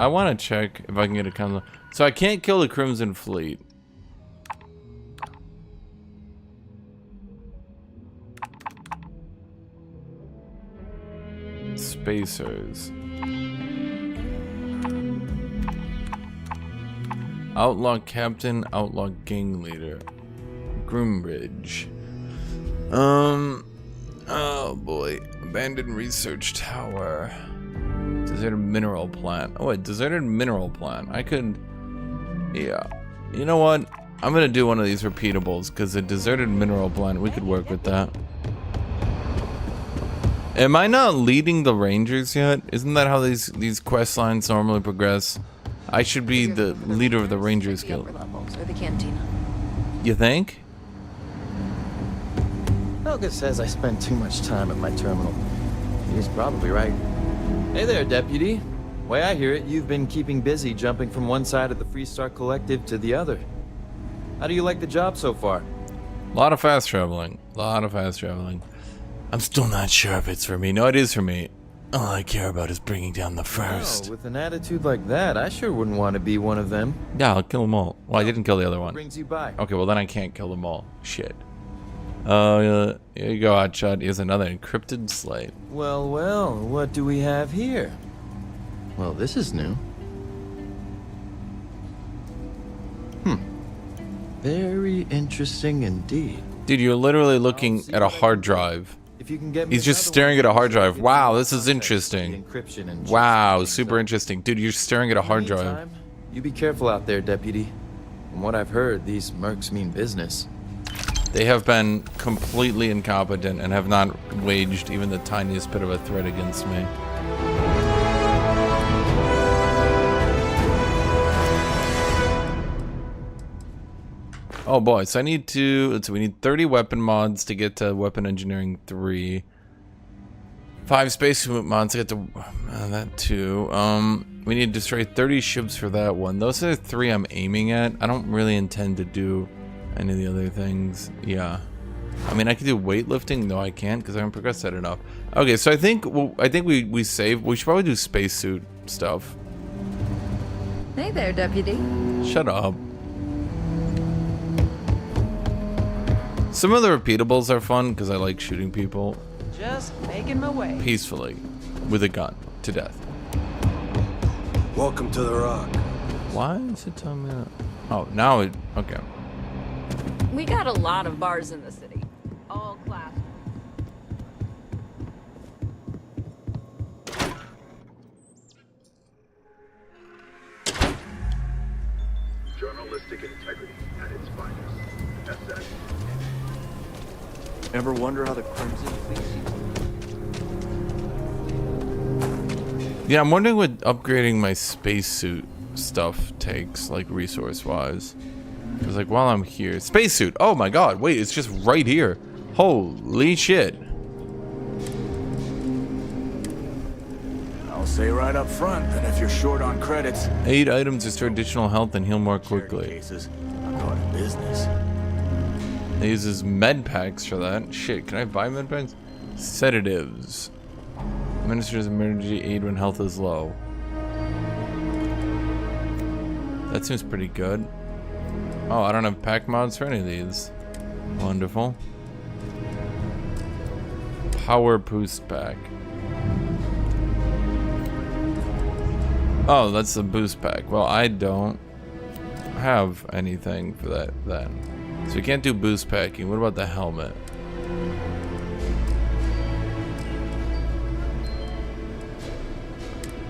I want to check if I can get a console. So I can't kill the Crimson Fleet. spacers. Outlaw captain, outlaw gang leader. Groombridge. Oh boy. Abandoned research tower. Deserted mineral plant. Oh, a deserted mineral plant. I could... Yeah. You know what? I'm gonna do one of these repeatables, because a deserted mineral plant, we could work with that. Am I not leading the Rangers yet? Isn't that how these quest lines normally progress? I should be the leader of the Rangers Guild. Or the cantina. You think? Helga says I spend too much time at my terminal. He's probably right. Hey there, Deputy. Way I hear it, you've been keeping busy jumping from one side of the Freestar Collective to the other. How do you like the job so far? A lot of fast traveling. I'm still not sure if it's for me. No, it is for me. All I care about is bringing down the first. Oh, with an attitude like that, I sure wouldn't want to be one of them. Yeah, I'll kill them all. Well, I didn't kill the other one. Brings you by. Okay, well then I can't kill them all. Shit. Here you go, Hotshot. Here's another encrypted slate. Well, well, what do we have here? Well, this is new. Very interesting indeed. Dude, you're literally looking at a hard drive. If you can get me He's just staring at a hard drive. Wow, this is interesting. Wow, super interesting. Dude, you're staring at a hard drive. You be careful out there, Deputy. From what I've heard, these mercs mean business. They have been completely incompetent and have not waged even the tiniest bit of a threat against me. Oh boy, so I need to, we need 30 weapon mods to get to weapon engineering 3. 5 spacesuit mods to get to that too. We need to destroy 30 ships for that one. Those are the 3 I'm aiming at. I don't really intend to do any of the other things. Yeah. I mean, I could do weightlifting. No, I can't because I haven't progressed that enough. Okay, so I think we save. We should probably do spacesuit stuff. Hey there, Deputy. Shut up. Some of the repeatables are fun because I like shooting people. Just making my way. Peacefully. With a gun. To death. Welcome to the Rock. Why is it telling me that? Oh, now it... Okay. We got a lot of bars in the city. All class. Journalistic integrity at its finest. SS. Ever wonder how the Crimson Fleet sees? Yeah, I'm wondering what upgrading my spacesuit stuff takes, like resource-wise. Because, like, while I'm here... Spacesuit! Oh my god, wait, it's just right here. Holy shit. I'll say right up front that if you're short on credits... 8 items restore additional health and heal more quickly. Cases, I'm going to business. It uses med packs for that. Shit, can I buy med packs? Sedatives. Administers emergency aid when health is low. That seems pretty good. Oh, I don't have pack mods for any of these. Wonderful. Power boost pack. Oh, that's the boost pack. Well, I don't have anything for that then. So we can't do boost packing. What about the helmet?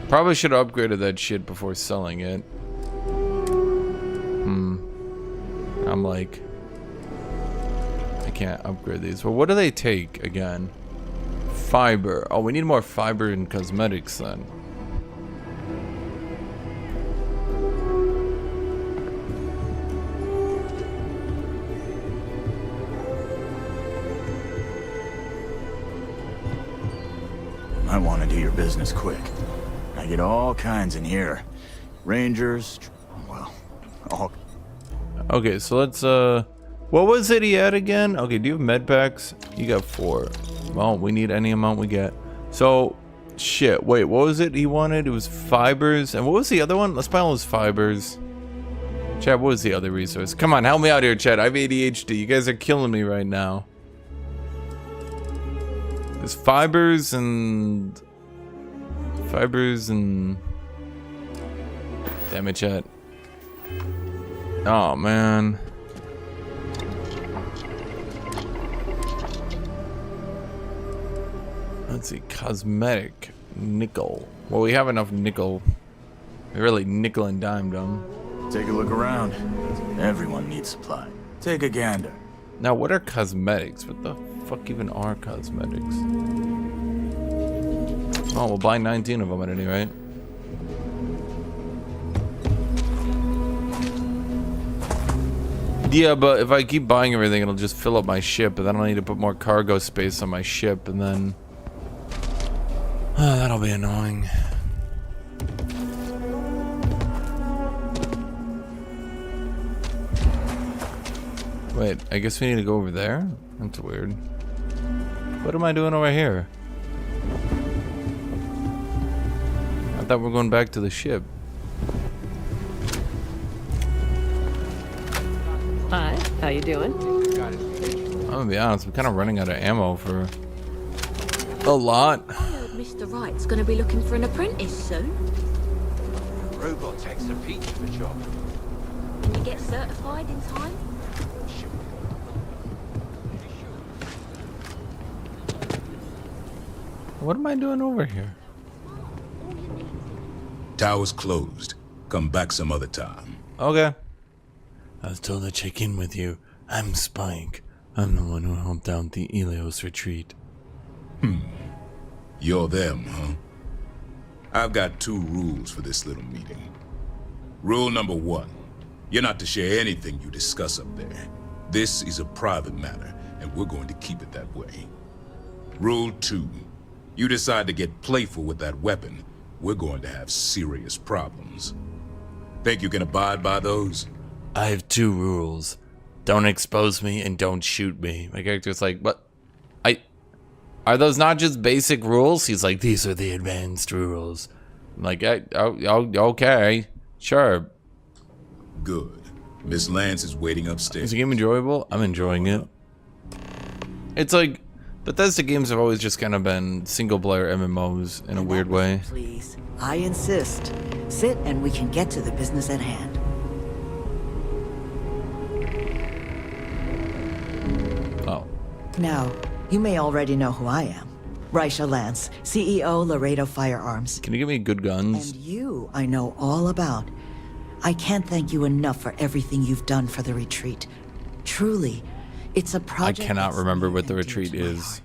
Probably should have upgraded that shit before selling it. I'm like, I can't upgrade these. Well, what do they take again? Fiber. Oh, we need more fiber in cosmetics then. I want to do your business quick. I get all kinds in here. Rangers, well, all... Okay, so let's, what was it he had again? Okay, do you have med packs? You got 4. Well, we need any amount we get. So, shit, wait, what was it he wanted? It was fibers, and what was the other one? Let's buy all those fibers. Chad, what was the other resource? Come on, help me out here, Chad. I have ADHD. You guys are killing me right now. There's fibers and Fibers and damn it, chat. Oh man. Let's see, cosmetic nickel. Well, we have enough nickel. We really nickel and dime them. Take a look around. Everyone needs supply. Take a gander. Now, what are cosmetics? What the fuck even are cosmetics? Oh, we'll buy 19 of them at any rate. Yeah, but if I keep buying everything, it'll just fill up my ship, and then I'll need to put more cargo space on my ship, and then... that'll be annoying. Wait, I guess we need to go over there? That's weird. What am I doing over here? I thought we were going back to the ship. Hi, how you doing? I'm gonna be honest, we're kind of running out of ammo for a lot. I heard Mr. Wright's gonna be looking for an apprentice soon. Robotech's a peach of a job. Can you get certified in time? What am I doing over here? Tower's closed. Come back some other time. Okay. I was told to check in with you. I'm Spike. I'm the one who helped out the Elios retreat. You're them, huh? I've got 2 rules for this little meeting. Rule number 1. You're not to share anything you discuss up there. This is a private matter, and we're going to keep it that way. Rule 2. You decide to get playful with that weapon, we're going to have serious problems. Think you can abide by those? I have 2 rules. Don't expose me and don't shoot me. My character's like, what? Are those not just basic rules? He's like, these are the advanced rules. I'm like, okay, sure. Good. Miss Lance is waiting upstairs. Is the game enjoyable? I'm enjoying it. It's like, Bethesda games have always just kind of been single-player MMOs in a weird way. Please, I insist. Sit and we can get to the business at hand. Oh. Now, you may already know who I am. Raisha Lance, CEO Laredo Firearms. Can you give me good guns? And you, I know all about. I can't thank you enough for everything you've done for the retreat. Truly, it's a project. I cannot remember what the retreat is.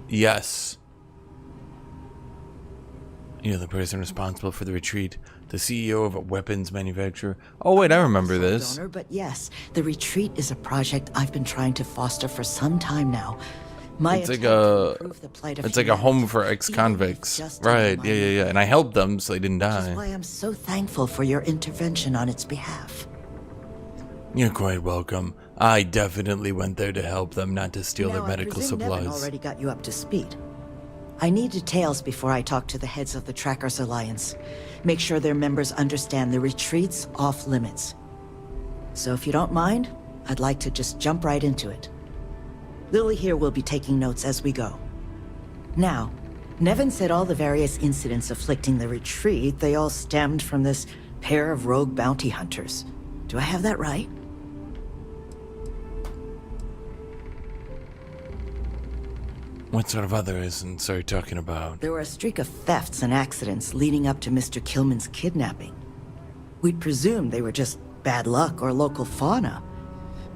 Yes. You're the person responsible for the retreat, the CEO of a weapons manufacturer. Oh wait, I remember this. Donor, but yes, the retreat is a project I've been trying to foster for some time now. It's like a home for ex-convicts. Right, yeah. And I helped them so they didn't die. Which is why I'm so thankful for your intervention on its behalf. You're quite welcome. I definitely went there to help them, not to steal their medical supplies. Nevin already got you up to speed. I need details before I talk to the heads of the Trackers Alliance. Make sure their members understand the retreat's off limits. So if you don't mind, I'd like to just jump right into it. Lily here will be taking notes as we go. Now, Nevin said all the various incidents afflicting the retreat, they all stemmed from this pair of rogue bounty hunters. Do I have that right? What sort of other incidents are you talking about? There were a streak of thefts and accidents leading up to Mr. Kilman's kidnapping. We'd presumed they were just bad luck or local fauna.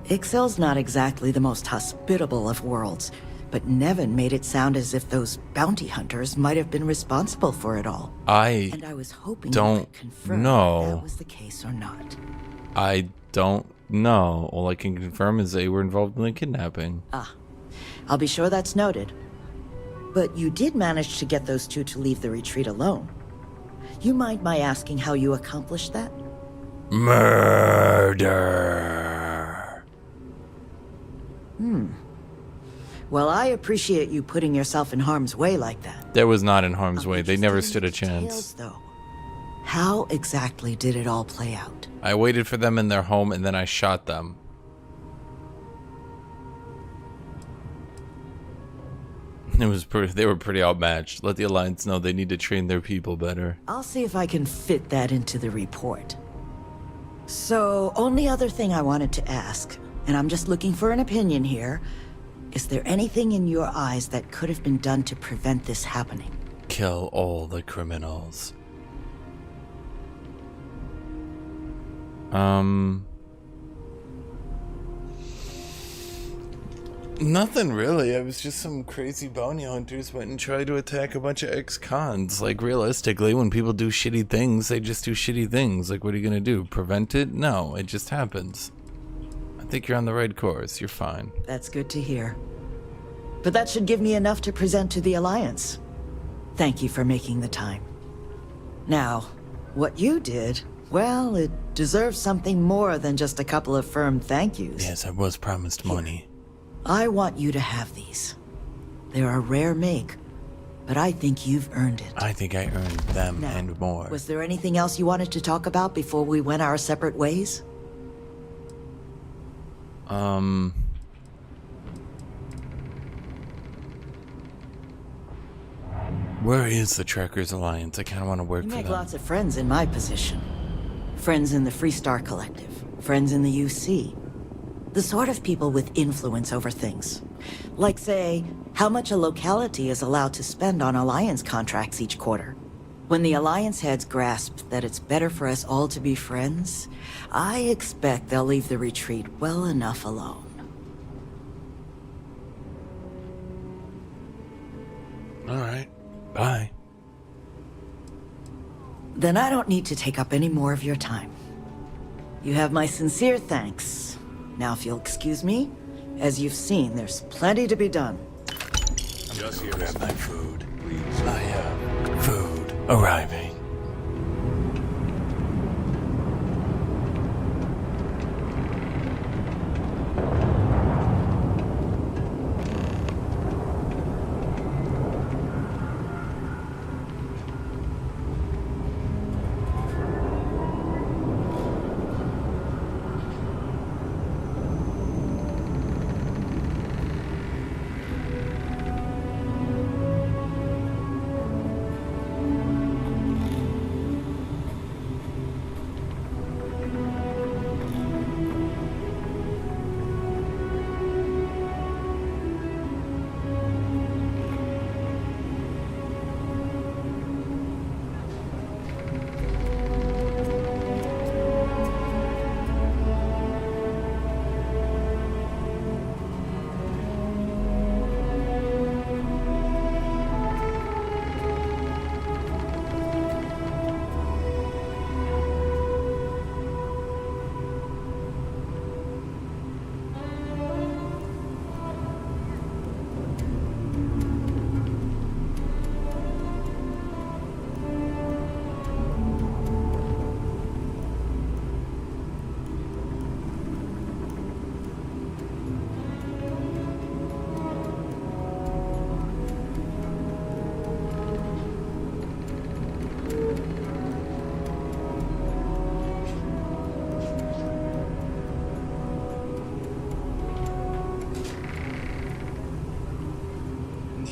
Ixel's not exactly the most hospitable of worlds, but Nevin made it sound as if those bounty hunters might have been responsible for it all. And I was hoping don't you could confirm know if that was the case or not. I don't know. All I can confirm is they were involved in the kidnapping. I'll be sure that's noted. But you did manage to get those 2 to leave the retreat alone. You mind my asking how you accomplished that? Murder. Well, I appreciate you putting yourself in harm's way like that. There was not in harm's way. They never stood a chance. Though, how exactly did it all play out? I waited for them in their home and then I shot them. They were pretty outmatched. Let the Alliance know they need to train their people better. I'll see if I can fit that into the report. So, only other thing I wanted to ask, and I'm just looking for an opinion here, is there anything in your eyes that could have been done to prevent this happening? Kill all the criminals. Nothing really. It was just some crazy bounty hunters went and tried to attack a bunch of ex-cons. Like, realistically, when people do shitty things, they just do shitty things. Like, what are you gonna do? Prevent it? No, it just happens. I think you're on the right course. You're fine. That's good to hear. But that should give me enough to present to the Alliance. Thank you for making the time. Now, what you did, well, it deserves something more than just a couple of firm thank yous. Yes, I was promised money. I want you to have these. They're a rare make, but I think you've earned it. I think I earned them and more. Was there anything else you wanted to talk about before we went our separate ways? Where is the Trekkers Alliance? I kind of want to work You for make them. lots of friends in my position. Friends in the Freestar Collective. Friends in the UC. The sort of people with influence over things. Like, say, how much a locality is allowed to spend on Alliance contracts each quarter. When the Alliance heads grasp that it's better for us all to be friends, I expect they'll leave the retreat well enough alone. Alright. Bye. Then I don't need to take up any more of your time. You have my sincere thanks. Now, if you'll excuse me, as you've seen, there's plenty to be done. Just here. Grab my food. Please. I have food arriving.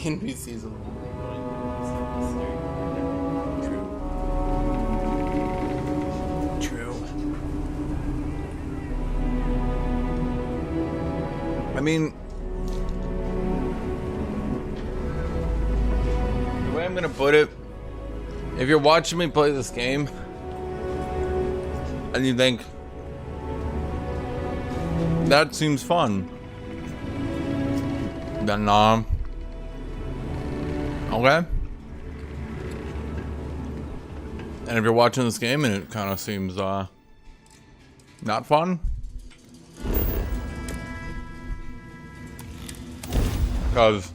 NPCs a little bit annoying. True. I mean, the way I'm gonna put it, if you're watching me play this game and you think that seems fun, then okay. And if you're watching this game and it kind of seems not fun, because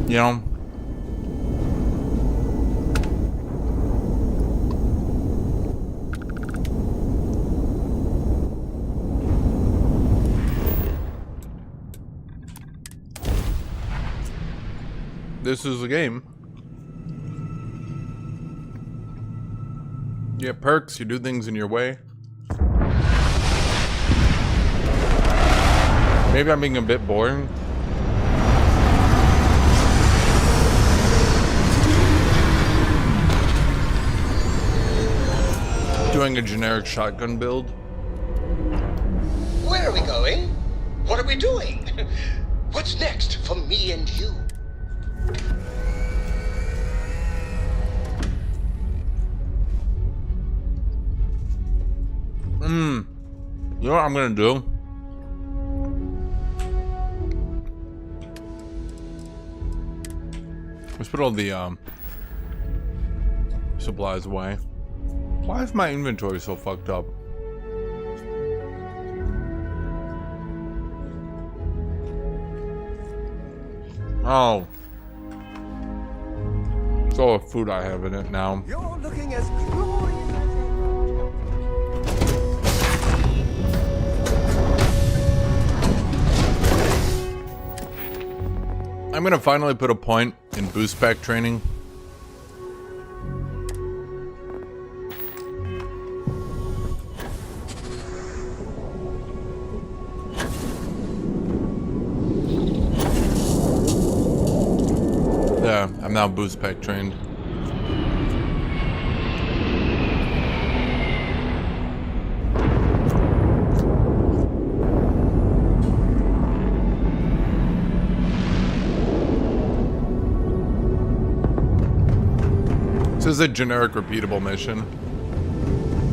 you know, this is a game. You get perks, you do things in your way. Maybe I'm being a bit boring. Doing a generic shotgun build. Where are we going? What are we doing? What's next for me and you? You know what I'm gonna do? Let's put all the supplies away. Why is my inventory so fucked up? Oh. It's all the food I have in it now. You're looking as glorious as ever. I'm gonna finally put a point in boost pack training. Yeah, I'm now boost pack trained. This is a generic repeatable mission,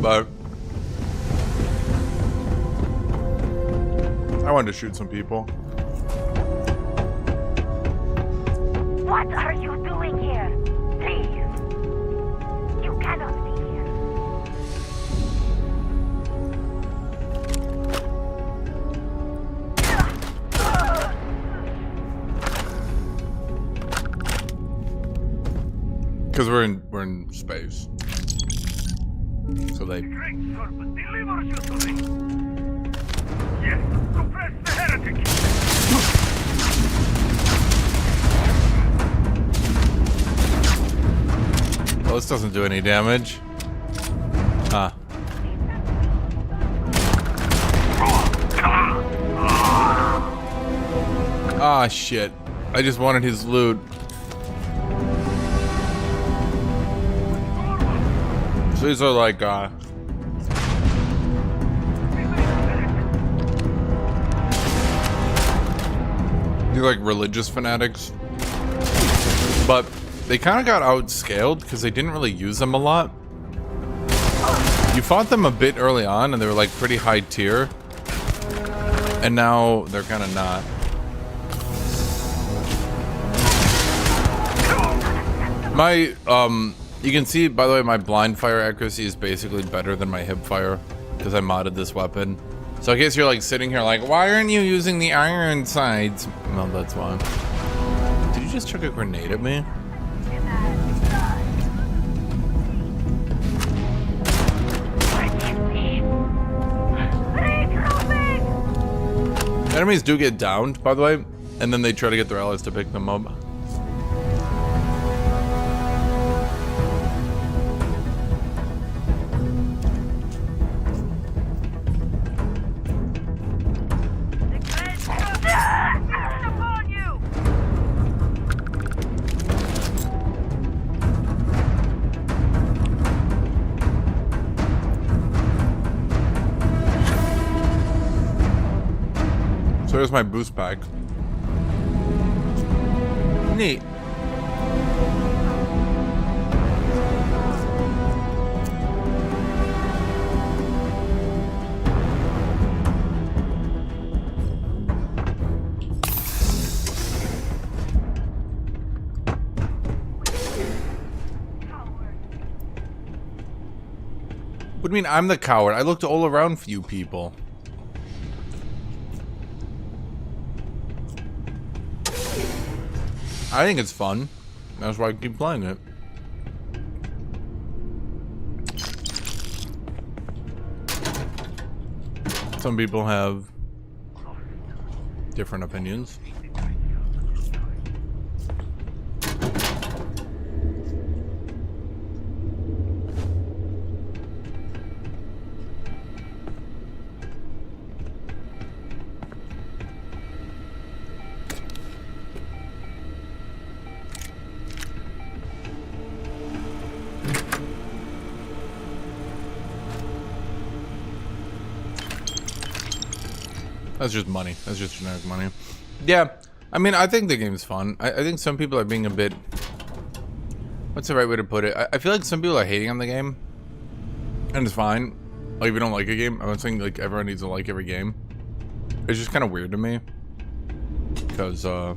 but I wanted to shoot some people. What are you doing here? Please. You cannot be here. Because we're in space. So they delivers you to me. Yes, suppress the heretic. Well, this doesn't do any damage. Huh. Ah, shit. I just wanted his loot. So these are like, they're like religious fanatics. But they kind of got outscaled because they didn't really use them a lot. You fought them a bit early on and they were like pretty high tier. And now they're kind of not. My, you can see, by the way, my blind fire accuracy is basically better than my hip fire because I modded this weapon. So I guess you're like sitting here like, why aren't you using the iron sights? Well, that's why. Did you just chuck a grenade at me? Enemies do get downed, by the way, and then they try to get their allies to pick them up. So here's my boost pack. Neat. What do you mean I'm the coward? I looked all around for you people. I think it's fun. That's why I keep playing it. Some people have different opinions. That's just money. That's just generic money. Yeah, I mean, I think the game's fun. I think some people are being a bit... What's the right way to put it? I feel like some people are hating on the game. And it's fine. Like, if you don't like a game, I'm not saying, like, everyone needs to like every game. It's just kind of weird to me. Because, you're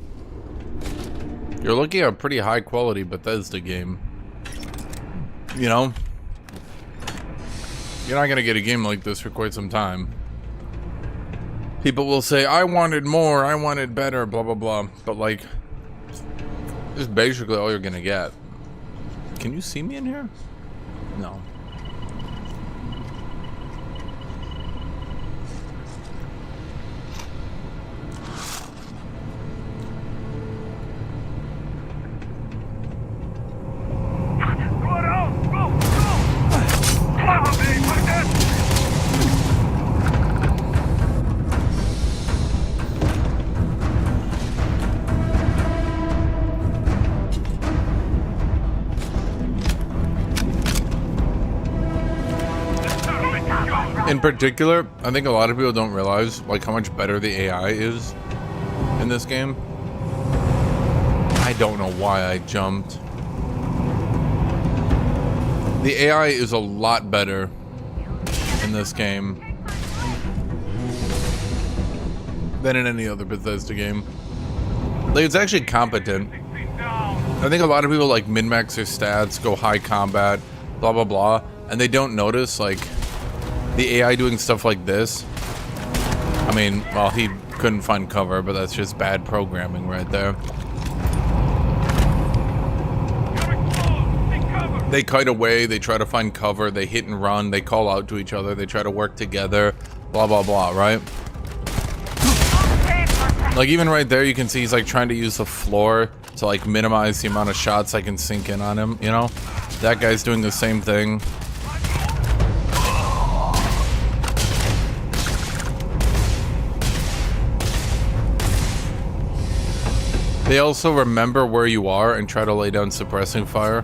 looking at a pretty high quality Bethesda game. You know? You're not gonna get a game like this for quite some time. People will say, I wanted more, I wanted better, blah blah blah. But like, this is basically all you're gonna get. Can you see me in here? No. In particular, I think a lot of people don't realize like how much better the AI is in this game. I don't know why I jumped. The AI is a lot better in this game than in any other Bethesda game. Like, it's actually competent. I think a lot of people like min-max their stats, go high combat, blah blah blah, and they don't notice like the AI doing stuff like this. I mean, well, he couldn't find cover, but that's just bad programming right there. They kite away, they try to find cover, they hit and run, they call out to each other, they try to work together, blah blah blah, right? Like, even right there, you can see he's like trying to use the floor to like minimize the amount of shots I can sink in on him, you know? That guy's doing the same thing. They also remember where you are and try to lay down suppressing fire.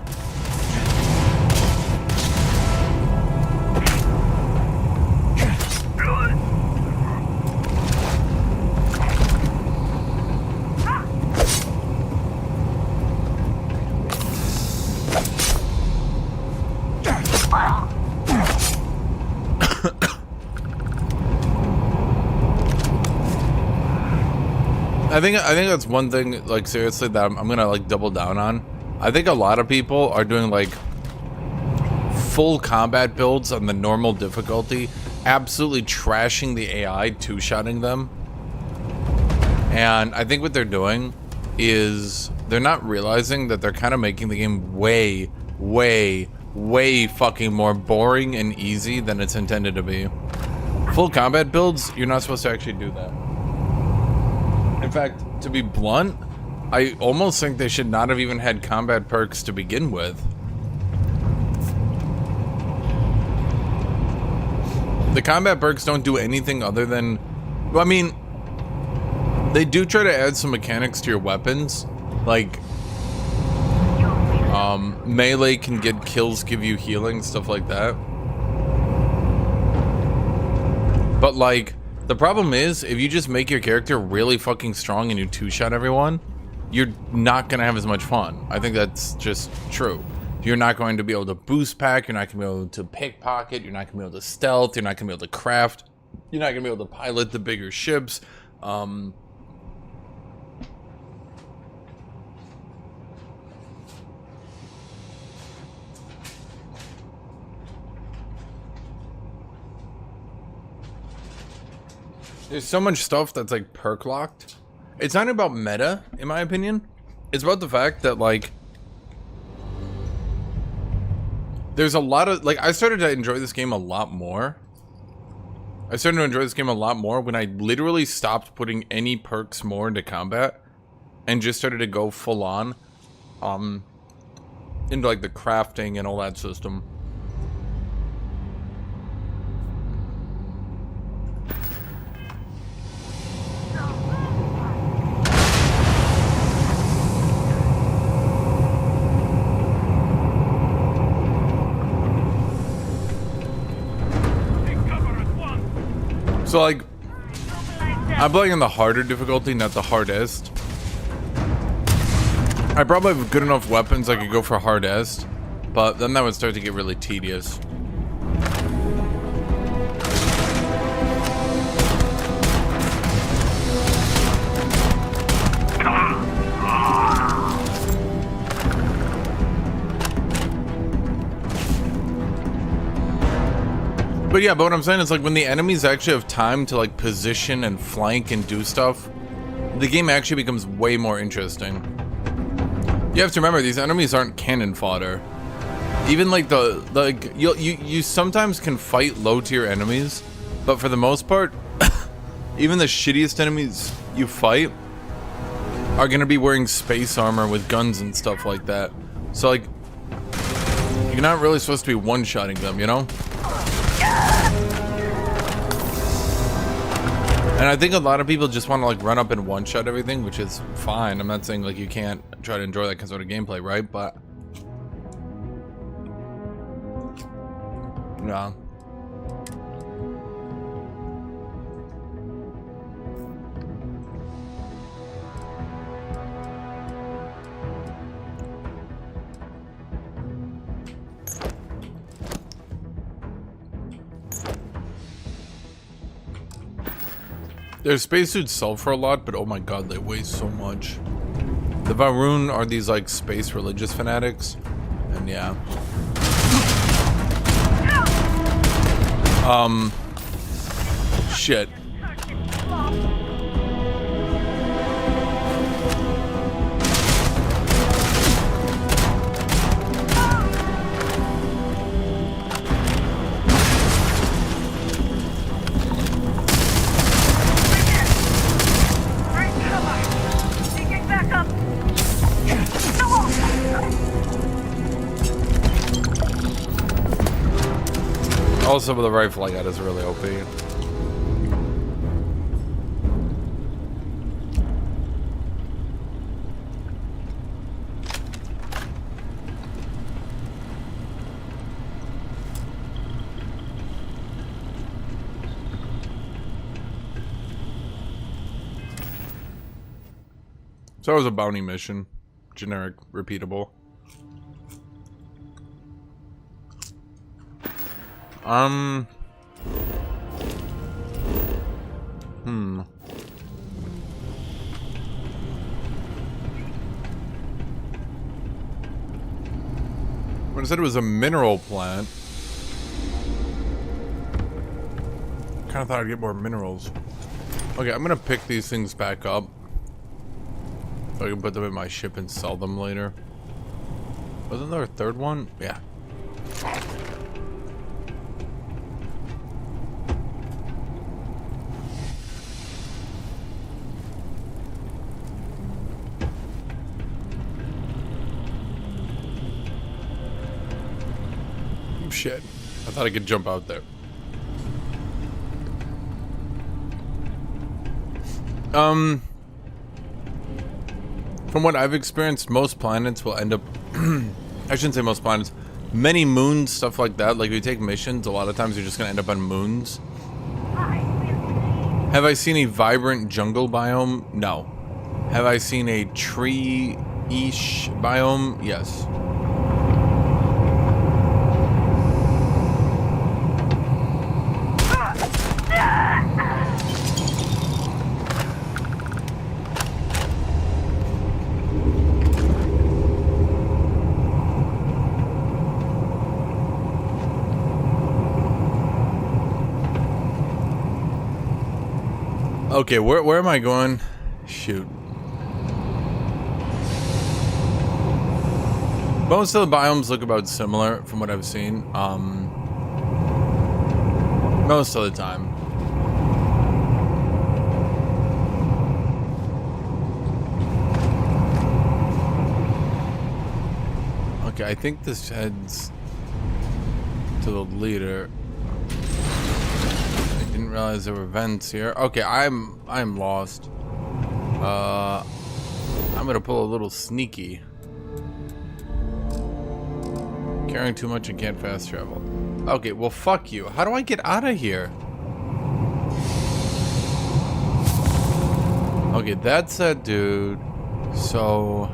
I think that's one thing, like, seriously, that I'm gonna like double down on. I think a lot of people are doing like full combat builds on the normal difficulty, absolutely trashing the AI, two-shotting them. And I think what they're doing is they're not realizing that they're kind of making the game way, way, way fucking more boring and easy than it's intended to be. Full combat builds, you're not supposed to actually do that. In fact, to be blunt, I almost think they should not have even had combat perks to begin with. The combat perks don't do anything other than... Well, I mean, they do try to add some mechanics to your weapons. Like, melee can get kills, give you healing, stuff like that. But, like... The problem is, if you just make your character really fucking strong and you two-shot everyone, you're not going to have as much fun. I think that's just true. You're not going to be able to boost pack, you're not going to be able to pickpocket, you're not going to be able to stealth, you're not going to be able to craft, you're not going to be able to pilot the bigger ships. There's so much stuff that's like perk locked. It's not about meta, in my opinion. It's about the fact that like there's a lot of like I started to enjoy this game a lot more. I started to enjoy this game a lot more when I literally stopped putting any perks more into combat and just started to go full on into like the crafting and all that system. So like, I'm playing on the harder difficulty, not the hardest. I probably have good enough weapons I could go for hardest, but then that would start to get really tedious. But yeah, but what I'm saying is, like, when the enemies actually have time to, like, position and flank and do stuff, the game actually becomes way more interesting. You have to remember, these enemies aren't cannon fodder. Even, like, you sometimes can fight low-tier enemies, but for the most part, even the shittiest enemies you fight are gonna be wearing space armor with guns and stuff like that. So, like, you're not really supposed to be one-shotting them, you know? And I think a lot of people just want to, like, run up and one-shot everything, which is fine. I'm not saying, like, you can't try to enjoy that kind of gameplay, right? But no. Their spacesuits sell for a lot, but oh my god, they weigh so much. The Varun are these, like, space religious fanatics, and yeah. Shit. Also, with the rifle I got is really OP. So it was a bounty mission. Generic, repeatable. When I said it was a mineral plant, kind of thought I'd get more minerals. Okay, I'm gonna pick these things back up so I can put them in my ship and sell them later. Wasn't there a third one? Yeah. Shit. I thought I could jump out there. From what I've experienced, most planets will end up I shouldn't say most planets. Many moons, stuff like that. Like, if you take missions, a lot of times you're just gonna end up on moons. Have I seen a vibrant jungle biome? No. Have I seen a tree-ish biome? Yes. Okay, where am I going? Shoot. Most of the biomes look about similar from what I've seen. Most of the time. Okay, I think this heads to the leader. Didn't realize there were vents here. Okay, I'm lost. I'm gonna pull a little sneaky. Carrying too much and can't fast travel. Okay, well fuck you. How do I get out of here? Okay, that's that dude. So...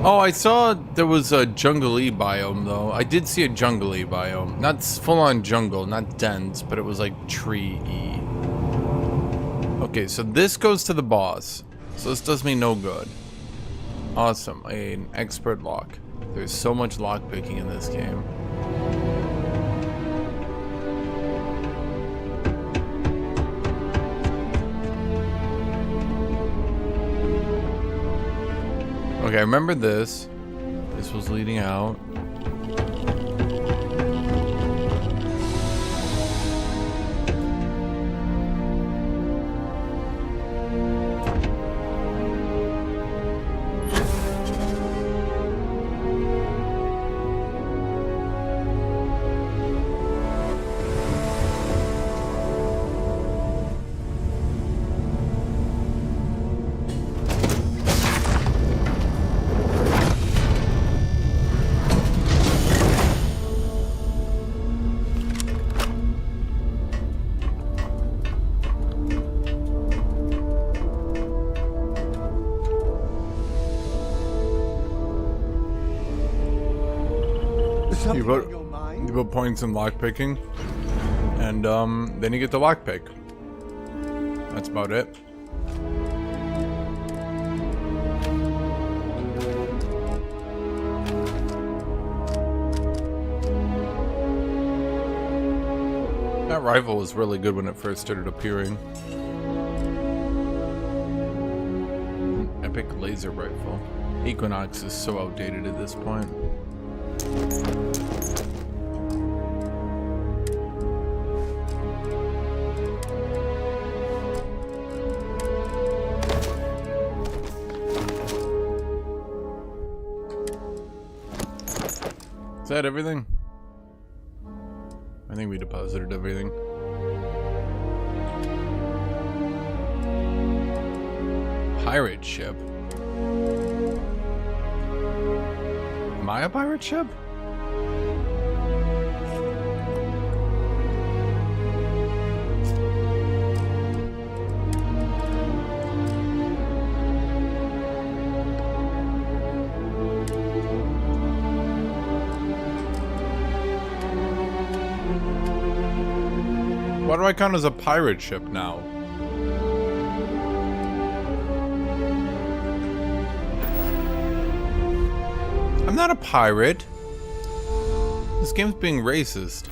Oh, I saw there was a jungle-y biome, though. I did see a jungle-y biome. Not full-on jungle, not dense, but it was like tree-y. Okay, so this goes to the boss. So this does me no good. Awesome, an expert lock. There's so much lockpicking in this game. Okay, I remember this. This was leading out. You put points in lockpicking, and then you get the lockpick. That's about it. That rifle was really good when it first started appearing. An epic laser rifle. Equinox is so outdated at this point. Is that everything? I think we deposited everything. Pirate ship. Am I a pirate ship? Why do I count as a pirate ship now? I'm not a pirate. This game's being racist.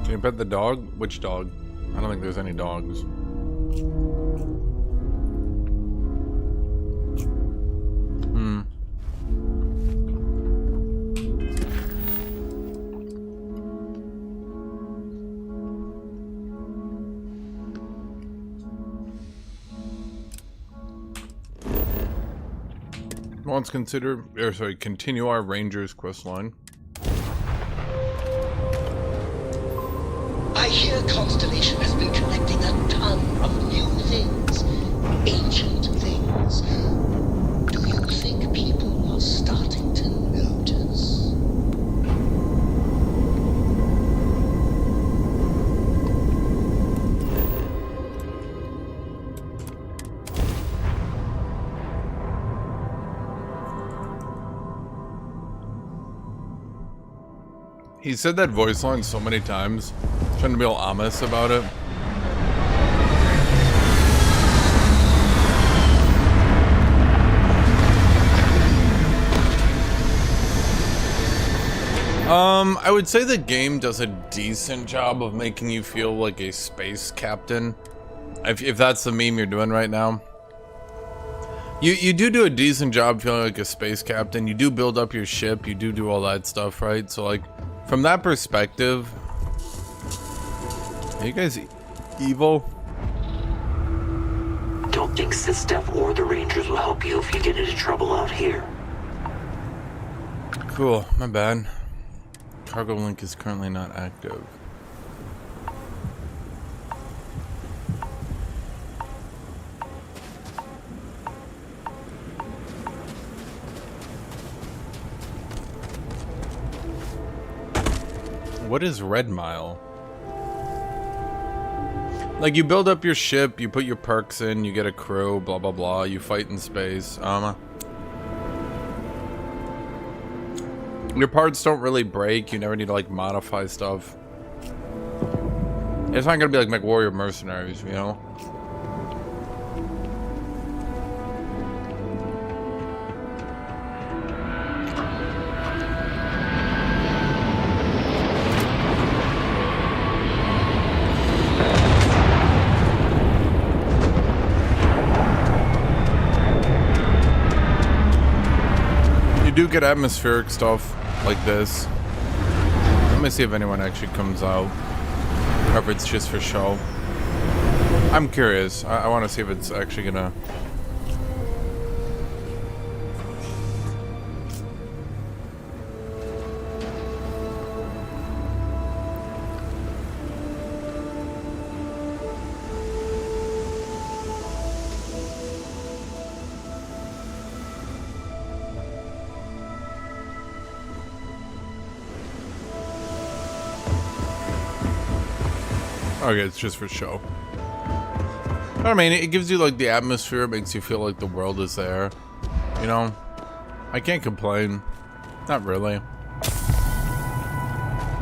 Can you pet the dog? Which dog? I don't think there's any dogs. Let's continue our Rangers quest line. I hear Constellation has been collecting a ton of new things. Ancient things. Do you think people are starting to notice? He said that voice line so many times, trying to be all ominous about it. I would say the game does a decent job of making you feel like a space captain. If that's the meme you're doing right now. You do a decent job feeling like a space captain. You do build up your ship. You do all that stuff, right? So like, from that perspective, are you guys evil? Don't think Sysdef or the Rangers will help you if you get into trouble out here. Cool, my bad. Cargo link is currently not active. What is Red Mile? Like, you build up your ship, you put your perks in, you get a crew, blah blah blah, you fight in space. Your parts don't really break, you never need to like modify stuff. It's not gonna be like MechWarrior Mercenaries, you know? You do get atmospheric stuff like this. Let me see if anyone actually comes out, or if it's just for show. I'm curious. I want to see if it's actually gonna. Okay, it's just for show. I mean, it gives you like the atmosphere, it makes you feel like the world is there. You know? I can't complain. Not really.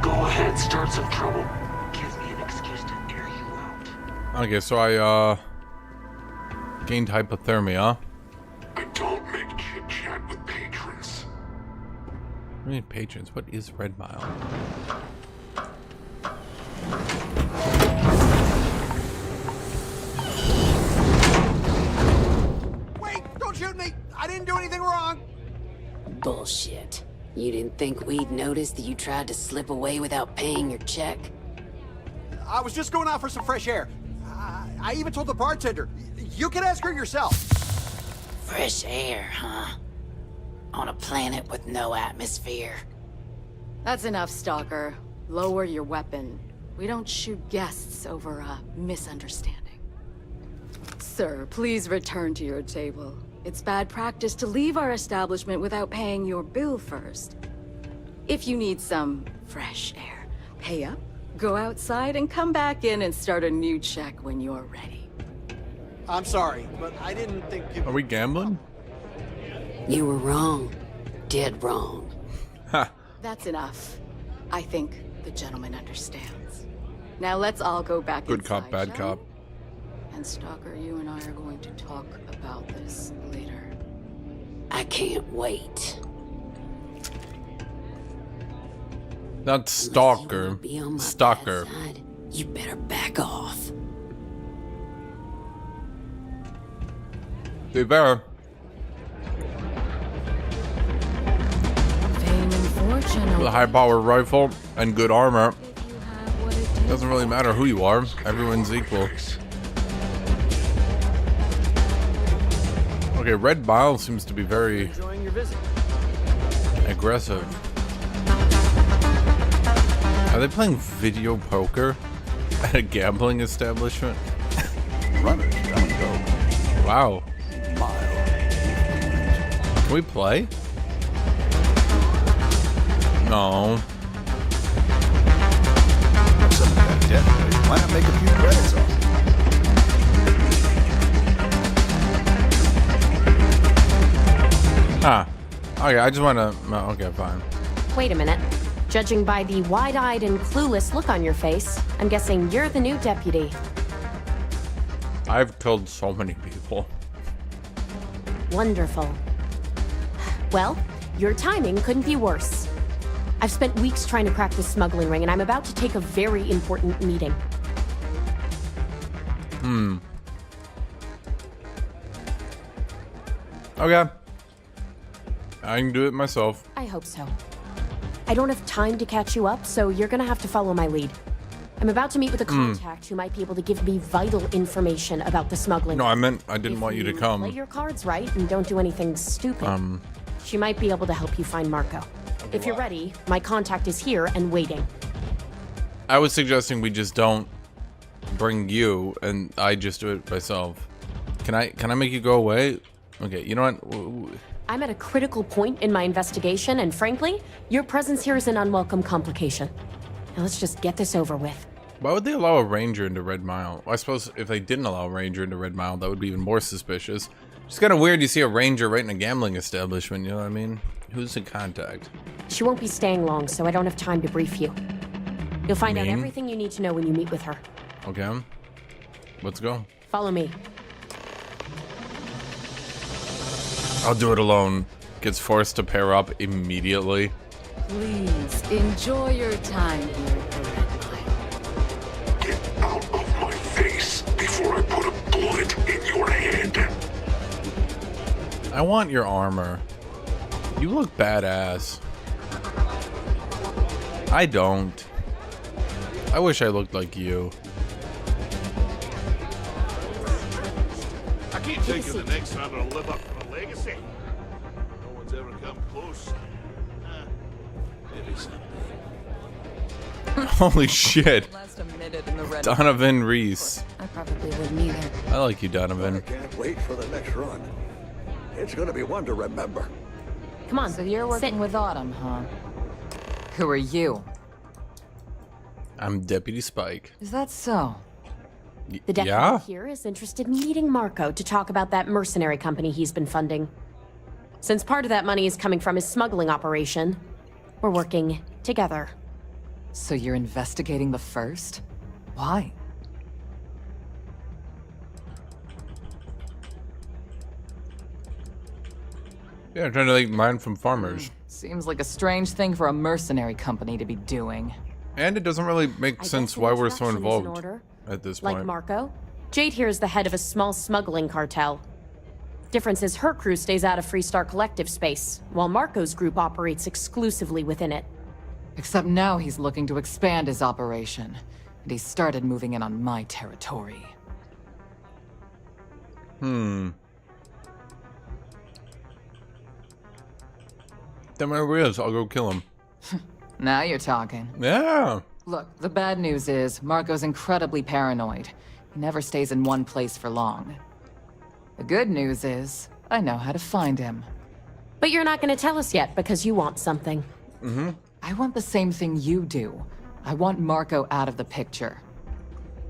Go ahead, start some trouble. Gives me an excuse to air you out. Okay, so I gained hypothermia. I don't make chit-chat with patrons. I mean, patrons, what is Red Mile? Don't shoot me! I didn't do anything wrong! Bullshit. You didn't think we'd notice that you tried to slip away without paying your check? I was just going out for some fresh air. I even told the bartender. You can ask her yourself. Fresh air, huh? On a planet with no atmosphere. That's enough, Stalker. Lower your weapon. We don't shoot guests over a misunderstanding. Sir, please return to your table. It's bad practice to leave our establishment without paying your bill first. If you need some fresh air, pay up, go outside, and come back in and start a new check when you're ready. I'm sorry, but I didn't think you... Are we gambling? You were wrong. Dead wrong. Ha. That's enough. I think the gentleman understands. Now let's all go back Good inside, cop, bad shall cop. we? And Stalker, you and I are going to talk about this later. I can't wait. Not Stalker. Stalker. You better back off. Be fair. Fame and fortune. With a high-powered rifle and good armor, doesn't really matter who you are. Everyone's equal. Okay, Red Mile seems to be very Enjoying your visit. aggressive. Are they playing video poker at a gambling establishment? Runners come and go. Wow. Can we play? No. Some of that debt, why not make a few credits off? Ah. Okay, I just want to... Okay, fine. Wait a minute. Judging by the wide-eyed and clueless look on your face, I'm guessing you're the new deputy. I've killed so many people. Wonderful. Well, your timing couldn't be worse. I've spent weeks trying to crack this smuggling ring, and I'm about to take a very important meeting. Okay. I can do it myself. I hope so. I don't have time to catch you up, so you're gonna have to follow my lead. I'm about to meet with a contact who might be able to give me vital information about the smuggling. No, I meant I didn't want you to come. Play your cards right and don't do anything stupid. She might be able to help you find Marco. If you're ready, my contact is here and waiting. I was suggesting we just don't bring you and I just do it myself. Can I make you go away? Okay, you know what? I'm at a critical point in my investigation, and frankly, your presence here is an unwelcome complication. Now let's just get this over with. Why would they allow a ranger into Red Mile? Well, I suppose if they didn't allow a ranger into Red Mile, that would be even more suspicious. It's kind of weird you see a ranger right in a gambling establishment, you know what I mean? Who's in contact? She won't be staying long, so I don't have time to brief you. You'll find out everything you need to know when you meet with her. Okay. Let's go. Follow me. I'll do it alone. Gets forced to pair up immediately. Please enjoy your time here at the Red Mile. Get out of my face before I put a bullet in your head. I want your armor. You look badass. I don't. I wish I looked like you. I can't take you the next time to live up to the legacy. No one's ever come close. Maybe someday. Holy shit. Last a minute in the red. Donovan Reese. I probably wouldn't either. I like you, Donovan. I can't wait for the next run. It's gonna be one to remember. Come on. So you're working with Autumn, huh? Who are you? I'm Deputy Spike. Is that so? The deputy here is interested in meeting Marco to talk about that mercenary company he's been funding. Since part of that money is coming from his smuggling operation, we're working together. So you're investigating the First? Why? Yeah, I'm trying to like mine from farmers. Seems like a strange thing for a mercenary company to be doing. And it doesn't really make sense why we're so involved at this point. Like Marco, Jade here is the head of a small smuggling cartel. Difference is her crew stays out of Freestar Collective space, while Marco's group operates exclusively within it. Except now he's looking to expand his operation, and he started moving in on my territory. Then wherever he is, I'll go kill him. Now you're talking. Yeah. Look, the bad news is Marco's incredibly paranoid. He never stays in one place for long. The good news is I know how to find him. But you're not going to tell us yet because you want something. I want the same thing you do. I want Marco out of the picture.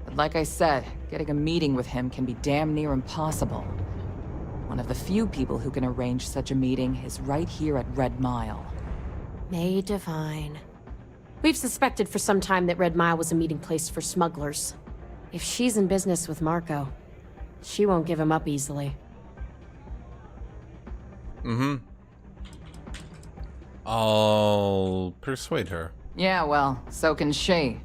But like I said, getting a meeting with him can be damn near impossible. One of the few people who can arrange such a meeting is right here at Red Mile. May Divine. We've suspected for some time that Red Mile was a meeting place for smugglers. If she's in business with Marco, she won't give him up easily. I'll persuade her. Yeah, well, so can she.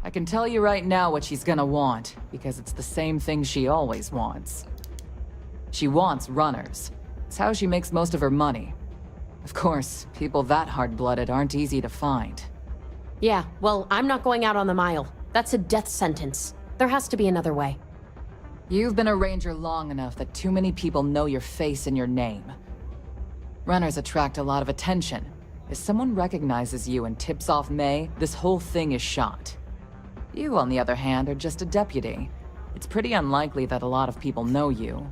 I can tell you right now what she's gonna want, because it's the same thing she always wants. She wants runners. It's how she makes most of her money. Of course, people that hard-blooded aren't easy to find. Yeah, well, I'm not going out on the mile. That's a death sentence. There has to be another way. You've been a ranger long enough that too many people know your face and your name. Runners attract a lot of attention. If someone recognizes you and tips off May, this whole thing is shot. You, on the other hand, are just a deputy. It's pretty unlikely that a lot of people know you.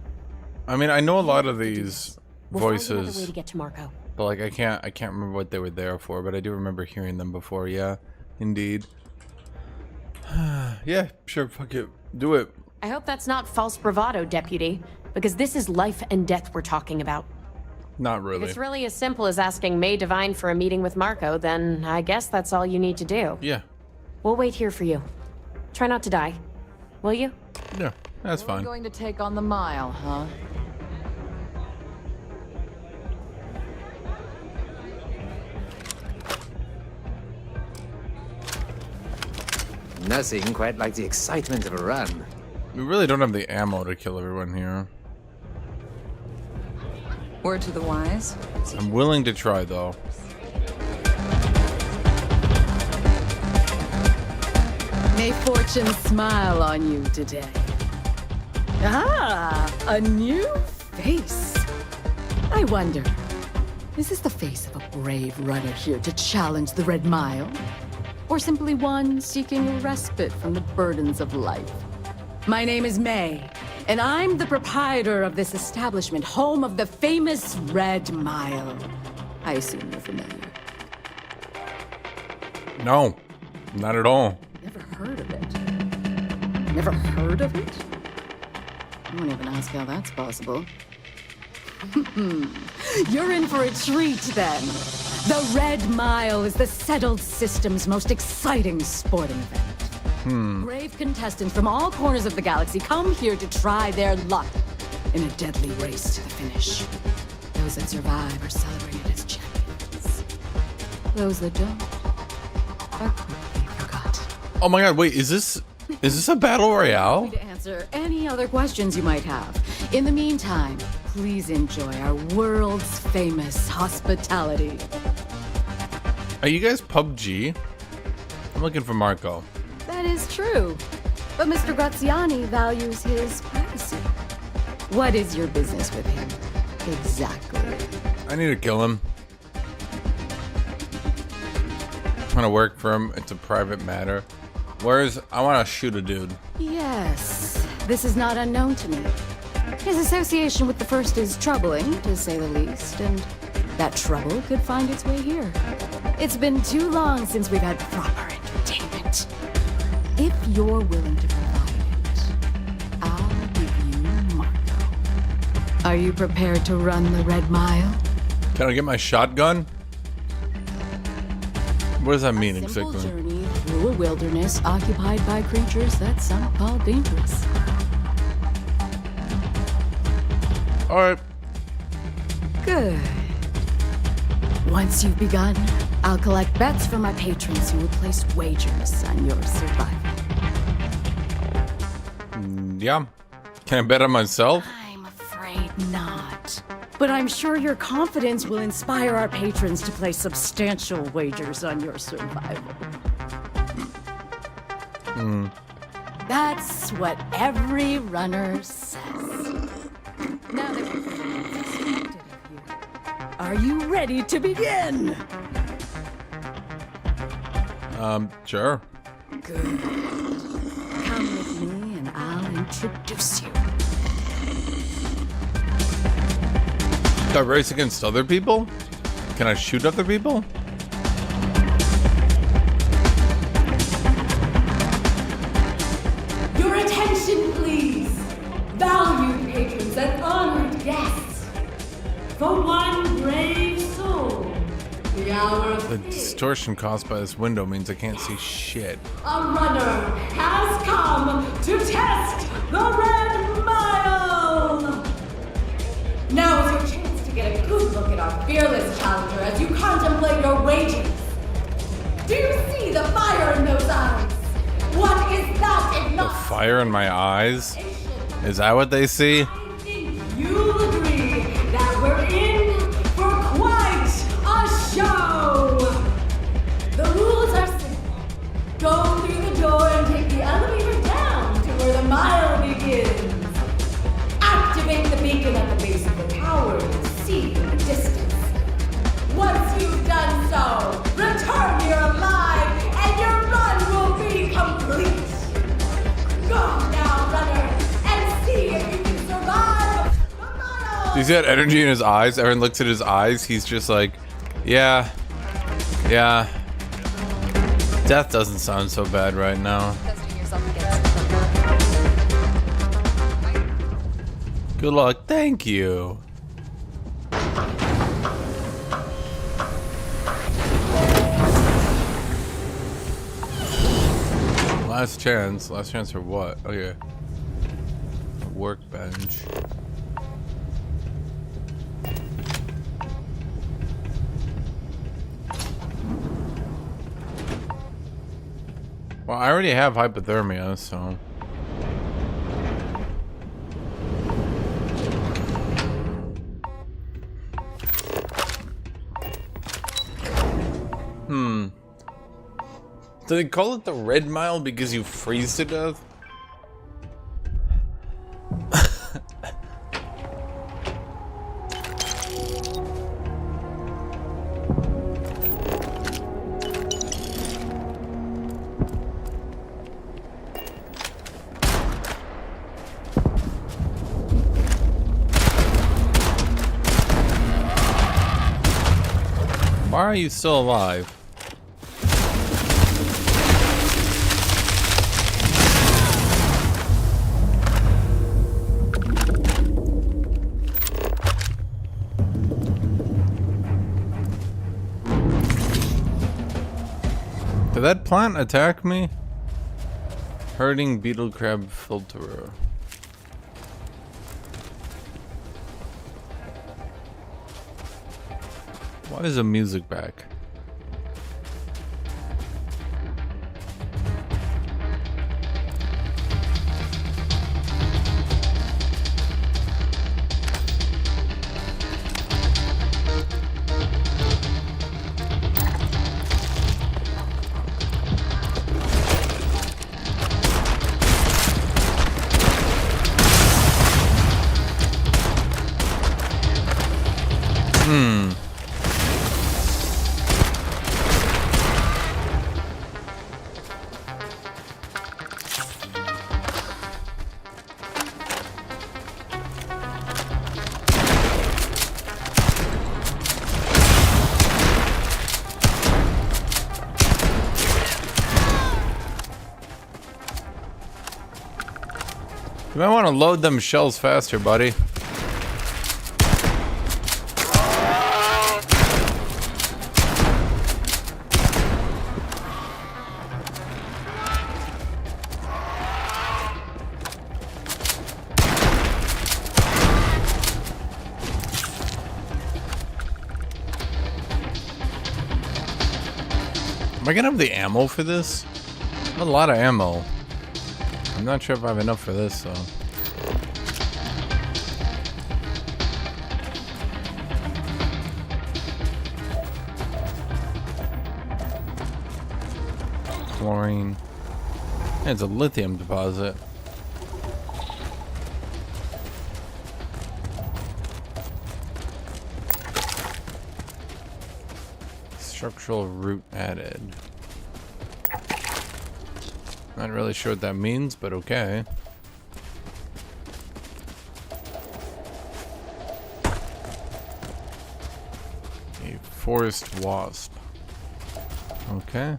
I mean, I know a lot of these We'll find another way voices, to get to Marco. but like I can't remember what they were there for, but I do remember hearing them before. Yeah, indeed. Yeah, sure, fuck it. Do it. I hope that's not false bravado, deputy, because this is life and death we're talking about. Not If really. it's really as simple as asking May Divine for a meeting with Marco, then I guess that's all you need to do. Yeah. We'll wait here for you. Try not to die. Will you? Yeah, that's We're fine. going to take on the mile, huh? Nothing quite like the excitement of a run. We really don't have the ammo to kill everyone here. Word to the wise. I'm willing to try, though. May fortune smile on you today. Ah, a new face. I wonder, Is this the face of a brave runner here to challenge the Red Mile? Or simply one seeking a respite from the burdens of life? My name is May, and I'm the proprietor of this establishment, home of the famous Red Mile. I assume you're familiar. No, not at all. Never heard of it. Never heard of it? I won't even ask how that's possible. You're in for a treat, then. The Red Mile is the settled system's most exciting sporting event. Brave contestants from all corners of the galaxy come here to try their luck in a deadly race to the finish. Those that survive are celebrated as champions. Those that don't are quickly forgot. Oh my god, wait, is this a battle royale? To answer any other questions you might have. In the meantime, please enjoy our world's famous hospitality. Are you guys PUBG? I'm looking for Marco. That is true. But Mr. Graziani values his privacy. What is your business with him? Exactly. I need to kill him. I'm gonna work for him. It's a private matter. I want to shoot a dude. Yes, this is not unknown to me. His association with the First is troubling, to say the least, and that trouble could find its way here. It's been too long since we've had proper entertainment. If you're willing to provide it, I'll give you Marco. Are you prepared to run the Red Mile? Can I get my shotgun? What does that mean Simple exactly? journey through a wilderness occupied by creatures that some call dangerous. Alright. Good. Once you've begun, I'll collect bets from my patrons who will place wagers on your survival. Yeah. Can I bet on myself? I'm afraid not. But I'm sure your confidence will inspire our patrons to place substantial wagers on your survival. That's what every runner says. Now that we've expected of you, are you ready to begin? Sure. Good. Come with me and I'll introduce you. Do I race against other people? Can I shoot other people? Your attention, please. Valued patrons and honored guests. For one brave soul, the hour of The distortion caused by this window means I can't see shit. a runner has come to test the Red Mile. Now is your chance to get a good look at our fearless challenger as you contemplate your wagers. Do you see the fire in those eyes? What is that if The not? fire in my eyes? Is that what they see? I think you'll agree that we're in for quite a show. The rules are simple. Go through the door and take the elevator down to where the mile begins. Activate the beacon at the base of the tower to see in the distance. Once you've done so, return here alive and your run will be complete. Go now, runner, and see if you can survive the mile. Do you see that energy in his eyes? Everyone looks at his eyes. He's just like, yeah. Death doesn't sound so bad right now. Good luck. Thank you. Last chance. Last chance for what? Okay. Workbench. Well, I already have hypothermia, so... Do they call it the Red Mile because you freeze to death? Why are you still alive? Did that plant attack me? Herding beetle crab filterer. Why is the music back? You might want to load them shells faster, buddy. Am I gonna have the ammo for this? I have a lot of ammo. I'm not sure if I have enough for this, though. Chlorine. It's a lithium deposit. Structural root added. Not really sure what that means, but okay. A forest wasp. Okay.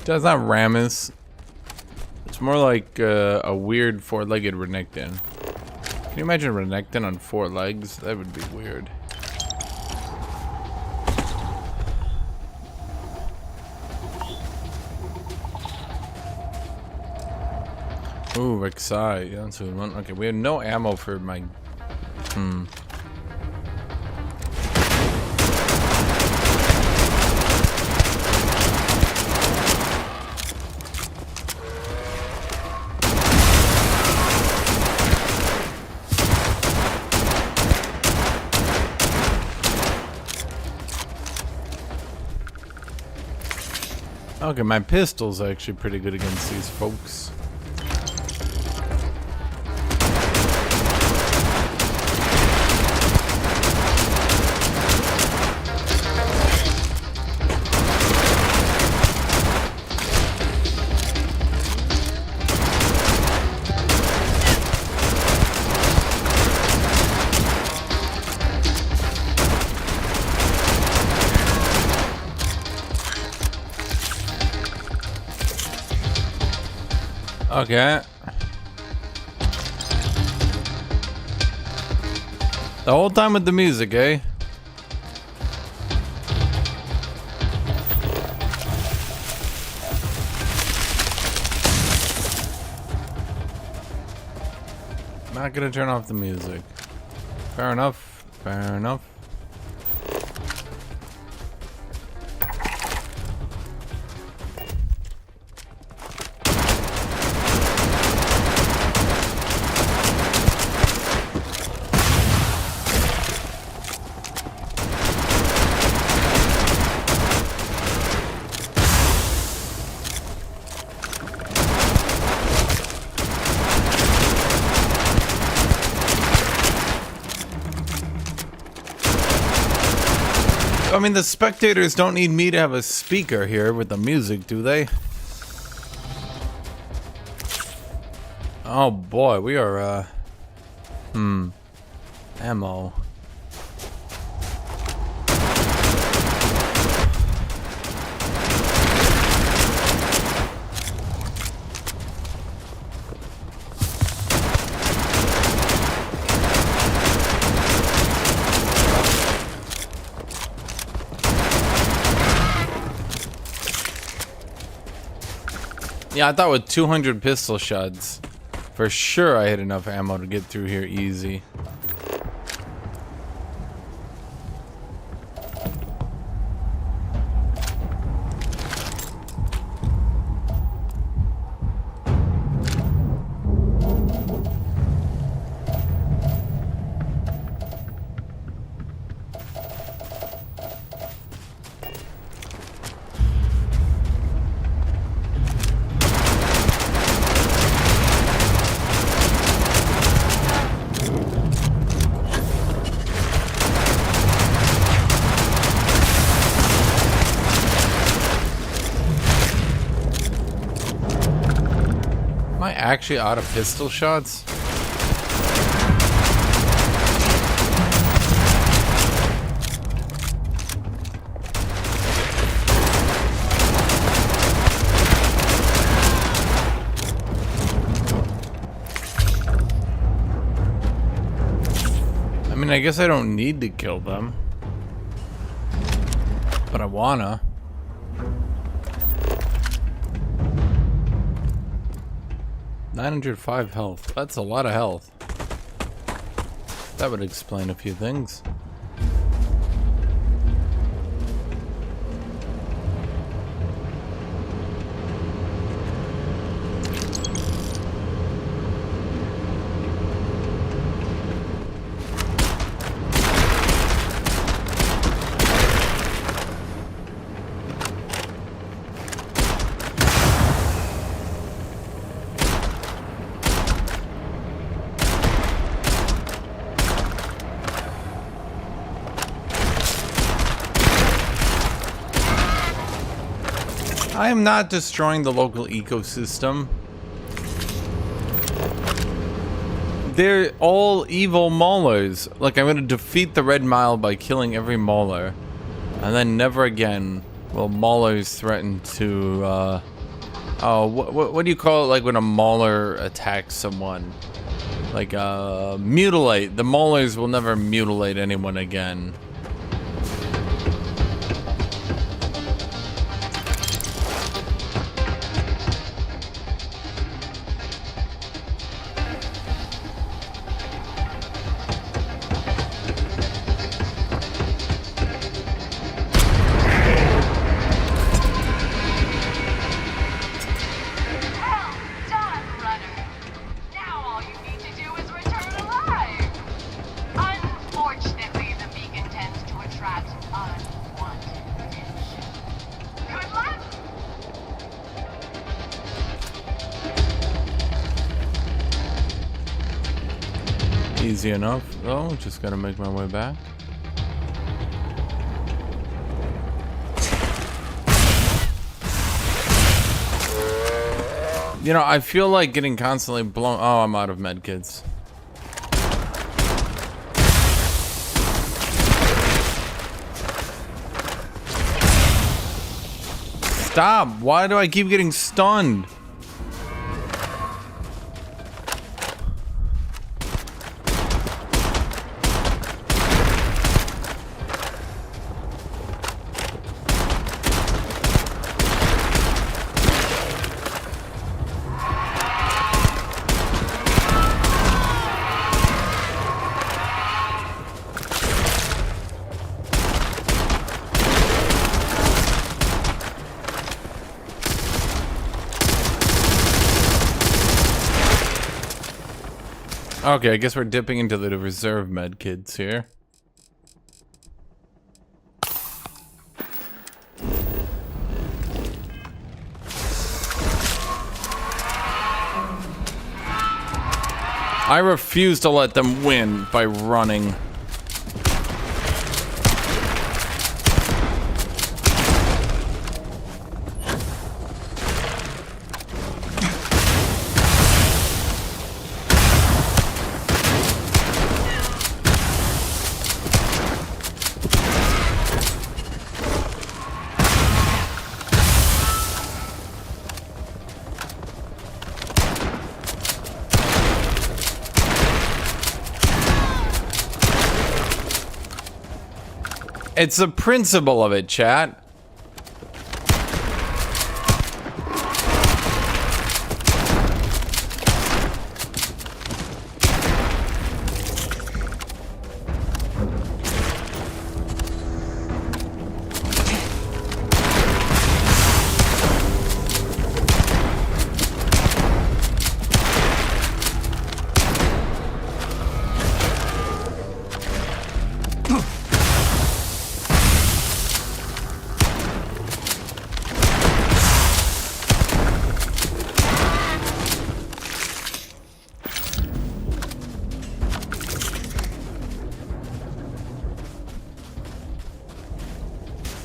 That's not Ramus. It's more like a weird four-legged Renekton. Can you imagine Renekton on 4 legs? That would be weird. Ooh, Rek'Sai. Yeah, that's a good one. Okay, we have no ammo for my... Okay, my pistol's actually pretty good against these folks. Okay. The whole time with the music, eh? Not gonna turn off the music. Fair enough. Fair enough. I mean, the spectators don't need me to have a speaker here with the music, do they? Oh boy, we are, ammo. Yeah, I thought with 200 pistol shots, for sure I had enough ammo to get through here easy. Actually out of pistol shots? I mean, I guess I don't need to kill them, but I wanna. $905 health. That's a lot of health. That would explain a few things. I am not destroying the local ecosystem. They're all evil maulers. Like, I'm gonna defeat the Red Mile by killing every mauler. And then never again will maulers threaten to, oh, what do you call it, like, when a mauler attacks someone? Like, mutilate. The maulers will never mutilate anyone again. Easy enough, though. Just gotta make my way back. You know, I feel like getting constantly blown. Oh, I'm out of medkits. Stop! Why do I keep getting stunned? Okay, I guess we're dipping into the reserve med kits here. I refuse to let them win by running. It's the principle of it, chat.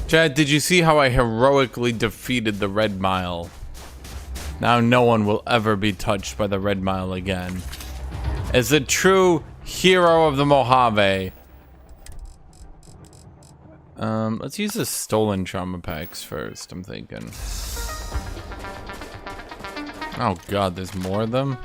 Chad, did you see how I heroically defeated the Red Mile? Now no one will ever be touched by the Red Mile again. As a true hero of the Mojave. Let's use the stolen trauma packs first, I'm thinking. Oh god, there's more of them?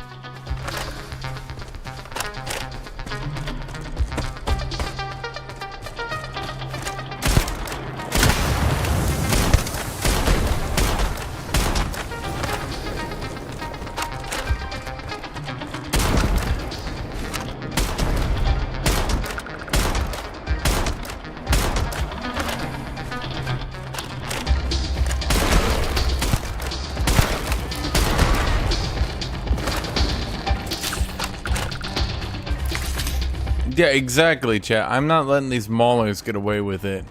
Yeah, exactly, chat. I'm not letting these maulers get away with it.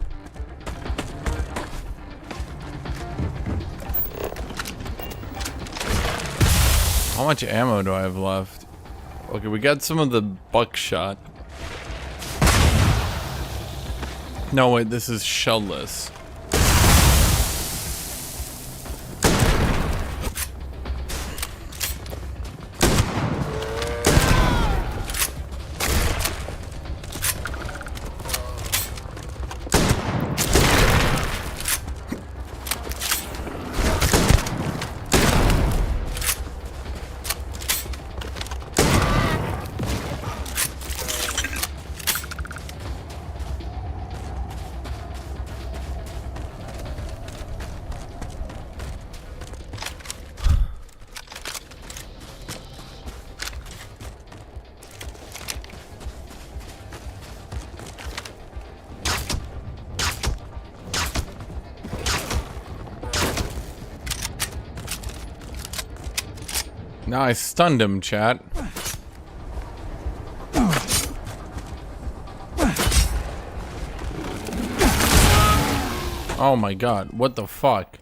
How much ammo do I have left? Okay, we got some of the buckshot. No, wait, this is shellless. Now I stunned him, chat. Oh my god, what the fuck?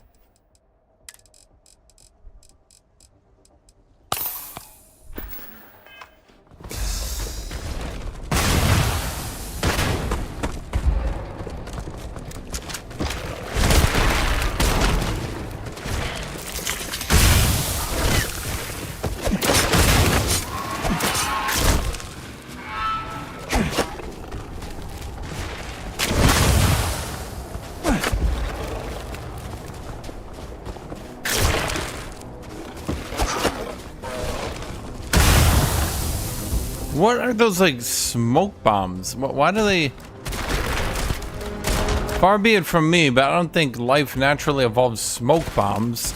What are those, like, smoke bombs? Why do they... Far be it from me, but I don't think life naturally evolves smoke bombs.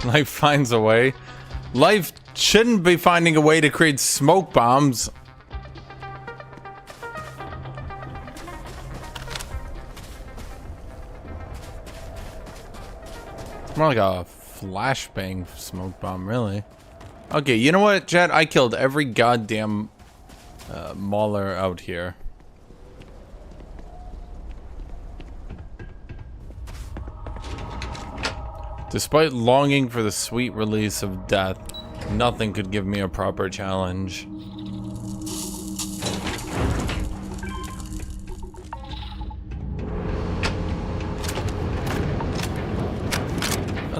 Life finds a way. Life shouldn't be finding a way to create smoke bombs. It's more like a flashbang smoke bomb, really. Okay, you know what, Chad? I killed every goddamn mauler out here. Despite longing for the sweet release of death, nothing could give me a proper challenge.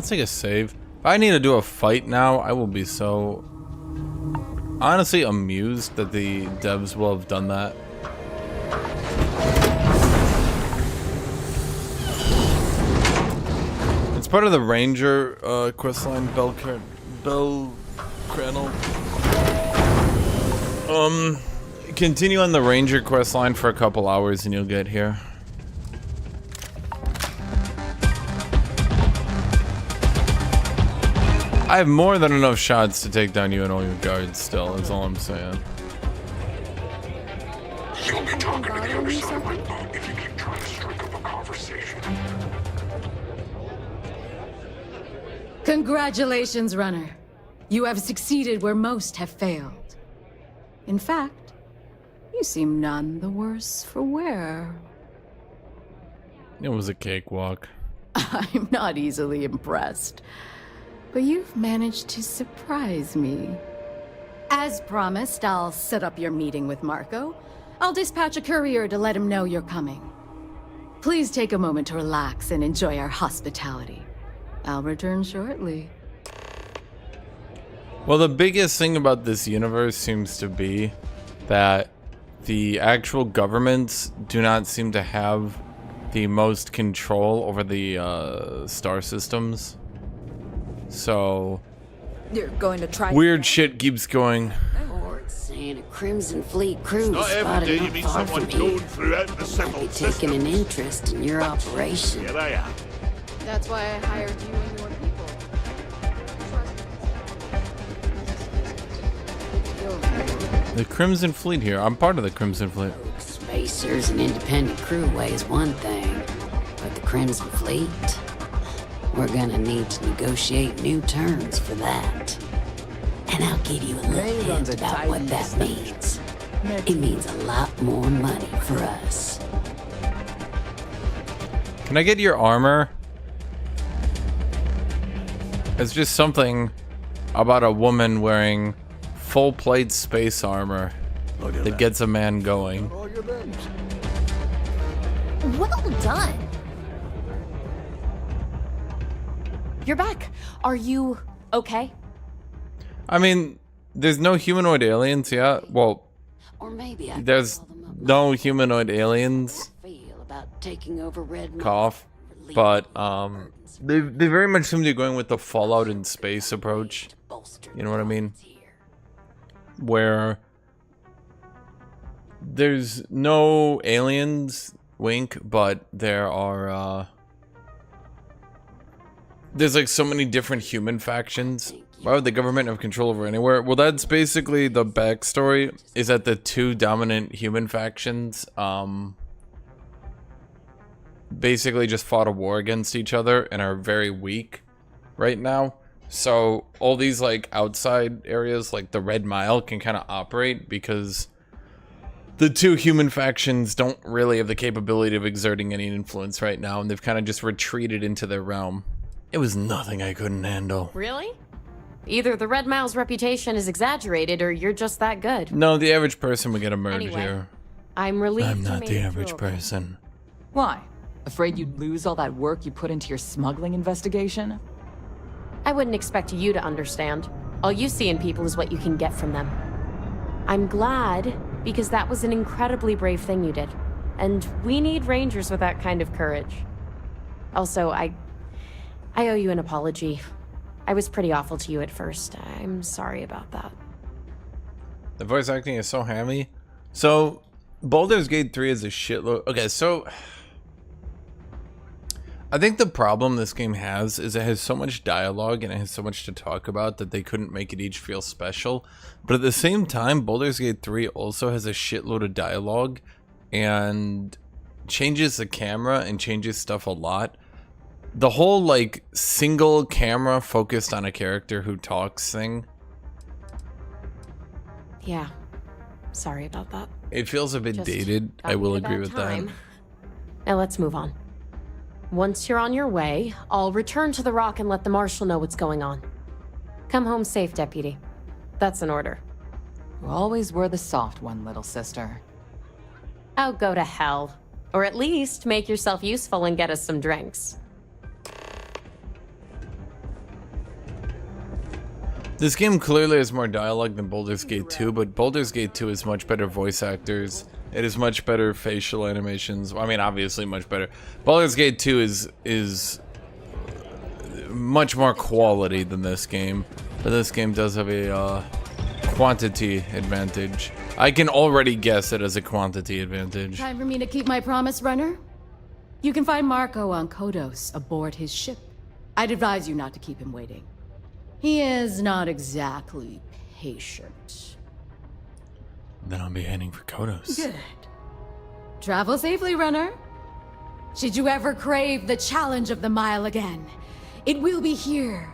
Let's take a save. If I need to do a fight now, I will be so honestly amused that the devs will have done that. It's part of the Ranger questline, Bell Crannel. Continue on the Ranger questline for a couple hours and you'll get here. I have more than enough shots to take down you and all your guards still, that's all I'm saying. You'll be talking to the other side of my boat if you keep trying to strike up a conversation. Congratulations, runner. You have succeeded where most have failed. In fact, you seem none the worse for wear. It was a cakewalk. I'm not easily impressed, but you've managed to surprise me. As promised, I'll set up your meeting with Marco. I'll dispatch a courier to let him know you're coming. Please take a moment to relax and enjoy our hospitality. I'll return shortly. Well, the biggest thing about this universe seems to be that the actual governments do not seem to have the most control over the star systems. So You're going to try weird shit keeps going. Saying a Crimson Fleet crew Not every spotted day you not meet far someone from known here. throughout the civil Be taking an interest in your operation. Here I am. That's why I hired you and your people. The Crimson Fleet here. I'm part of the Crimson Fleet. Spacers and independent crewway is one thing, but the Crimson Fleet? We're gonna need to negotiate new terms for that. And I'll give you a little hint about what that means. It means a lot more money for us. Can I get your armor? It's just something about a woman wearing full plate space armor that gets a man going. Well done. You're back. Are you okay? I mean, there's no humanoid aliens yet. Well, Or maybe there's no humanoid aliens. about taking over Red Cough. But they very much seem to be going with the Fallout in space approach. You know what I mean? Where there's no aliens, wink, but there are there's like so many different human factions. Why would the government have control over anywhere? Well, that's basically the backstory, is that the two dominant human factions basically just fought a war against each other and are very weak right now. So all these like outside areas like the Red Mile can kind of operate because the two human factions don't really have the capability of exerting any influence right now, and they've kind of just retreated into their realm. It was nothing I couldn't handle. Really? Either the Red Mile's reputation is exaggerated or you're just that good. No, the average person would get a murder Anyway, here. I'm relieved I'm you not made the it average through okay. person. Why? Afraid you'd lose all that work you put into your smuggling investigation? I wouldn't expect you to understand. All you see in people is what you can get from them. I'm glad, because that was an incredibly brave thing you did. And we need rangers with that kind of courage. Also, I owe you an apology. I was pretty awful to you at first. I'm sorry about that. The voice acting is so hammy. So, Baldur's Gate 3 is a shitload. Okay, so I think the problem this game has is it has so much dialogue and it has so much to talk about that they couldn't make it each feel special. But at the same time, Baldur's Gate 3 also has a shitload of dialogue and changes the camera and changes stuff a lot. The whole like single camera focused on a character who talks thing. Yeah. Sorry about that. It feels a bit Just dated. got I will me a agree bad with time. that. Now let's move on. Once you're on your way, I'll return to the Rock and let the Marshal know what's going on. Come home safe, Deputy. That's an order. You always were the soft one, little sister. Oh, go to hell. Or at least make yourself useful and get us some drinks. This game clearly has more dialogue than Baldur's Gate 2, but Baldur's Gate 2 is much better voice actors. It is much better facial animations. I mean, obviously much better. Baldur's Gate 2 is much more quality than this game, but this game does have a quantity advantage. I can already guess it as a quantity advantage. Time for me to keep my promise, runner? You can find Marco on Kodos aboard his ship. I'd advise you not to keep him waiting. He is not exactly patient. Then I'll be heading for Kodos. Good. Travel safely, runner. Should you ever crave the challenge of the mile again, it will be here,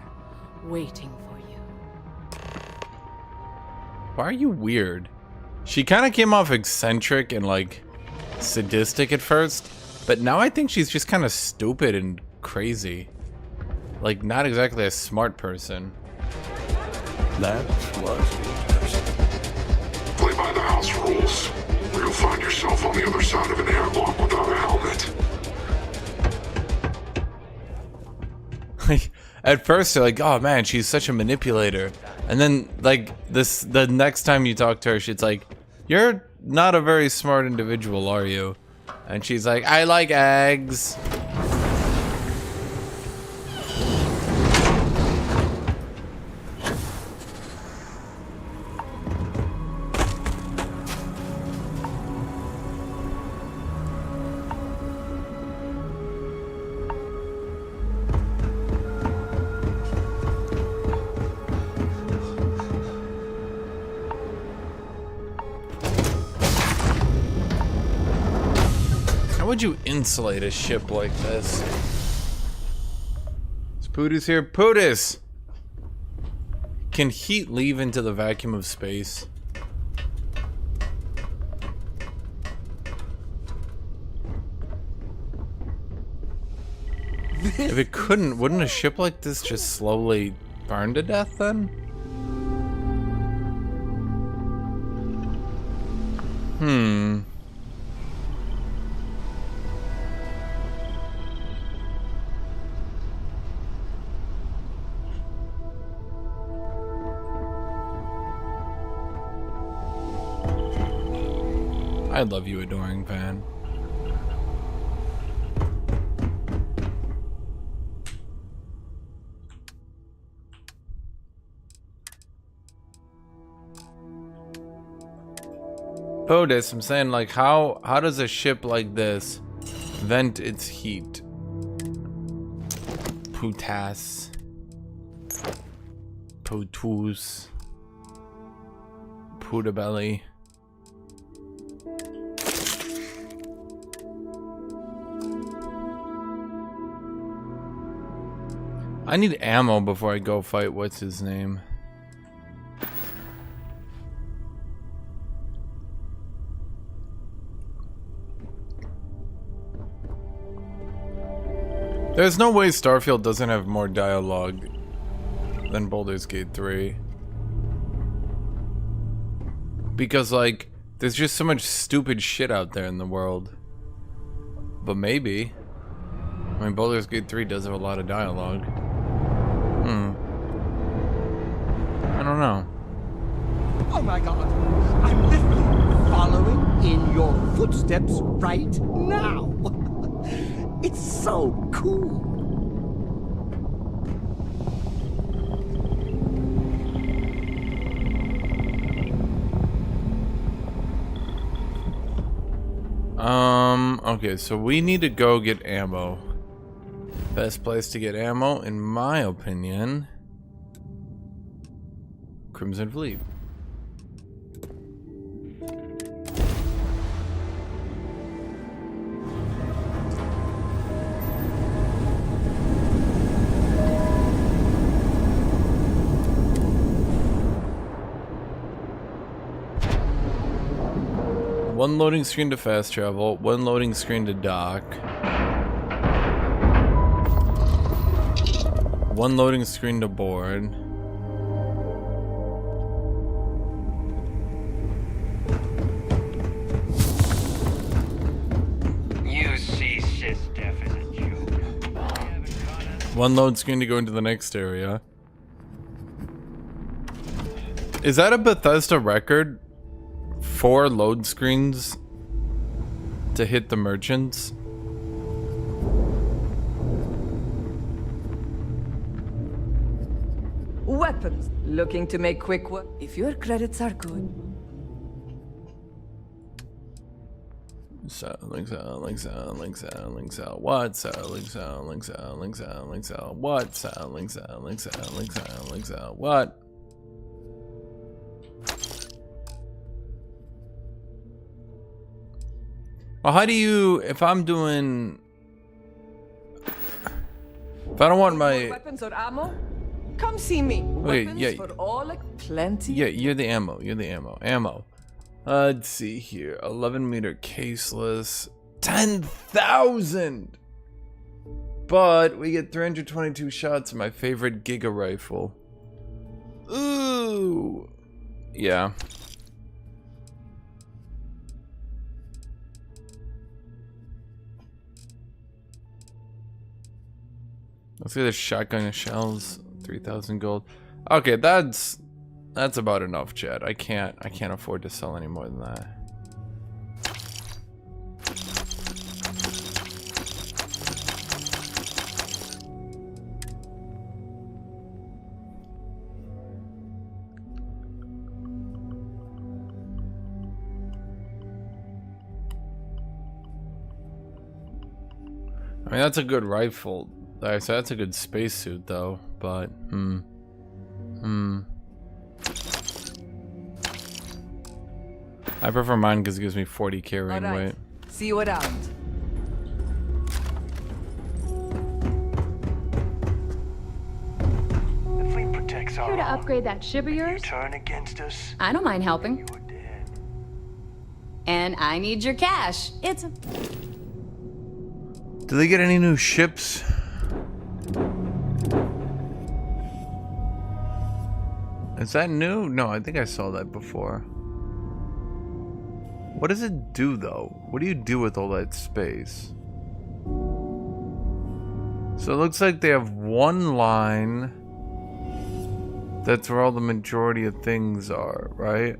waiting for you. Why are you weird? She kind of came off eccentric and like sadistic at first, but now I think she's just kind of stupid and crazy. Like, not exactly a smart person. That was interesting. Play by the house rules, or you'll find yourself on the other side of an airlock without a helmet. Like, at first they're like, oh man, she's such a manipulator. And then, like, the next time you talk to her, she's like, you're not a very smart individual, are you? And she's like, I like eggs. How would you insulate a ship like this? Is Pootis here? Pootis! Can heat leave into the vacuum of space? If it couldn't, wouldn't a ship like this just slowly burn to death then? Hmm. I love you, adoring fan. Otis, I'm saying, like, how does a ship like this vent its heat? Putas. Potus. Putabelly. I need ammo before I go fight what's his name. There's no way Starfield doesn't have more dialogue than Baldur's Gate 3. Because, like, there's just so much stupid shit out there in the world. But maybe. I mean, Baldur's Gate 3 does have a lot of dialogue. I don't know. Oh my god! I'm literally following in your footsteps right now! It's so cool! Okay, so we need to go get ammo. Best place to get ammo, in my opinion, Crimson Fleet. One loading screen to fast travel, one loading screen to dock. One loading screen to board. You see Sysdef as a joke. One load screen to go into the next area. Is that a Bethesda record? 4 load screens to hit the merchants? Weapons. Looking to make quick work. If your credits are good. Selling, selling, selling, selling, sell. What? Selling, selling, selling, selling, sell. What? Selling, selling, selling, selling, sell. What? Well, how do you, if I'm doing, if I don't want my Weapons or ammo? Come see me. Okay, Weapons yeah. for all, plenty. Yeah, you're the ammo. You're the ammo. Ammo. Let's see here. 11-meter caseless. 10,000! But we get 322 shots of my favorite Giga rifle. Ooh. Yeah. Let's see the shotgun and shells. 3,000 gold. Okay, that's about enough, Chad. I can't afford to sell any more than that. I mean, that's a good rifle. So that's a good spacesuit, though. But, I prefer mine because it gives me 40 carrying weight. See you around. The fleet protects our Here to upgrade that ship of yours? turn against us. I don't mind helping. And I need your cash. It's a... Do they get any new ships? Is that new? No, I think I saw that before. What does it do, though? What do you do with all that space? So it looks like they have one line. That's where all the majority of things are, right?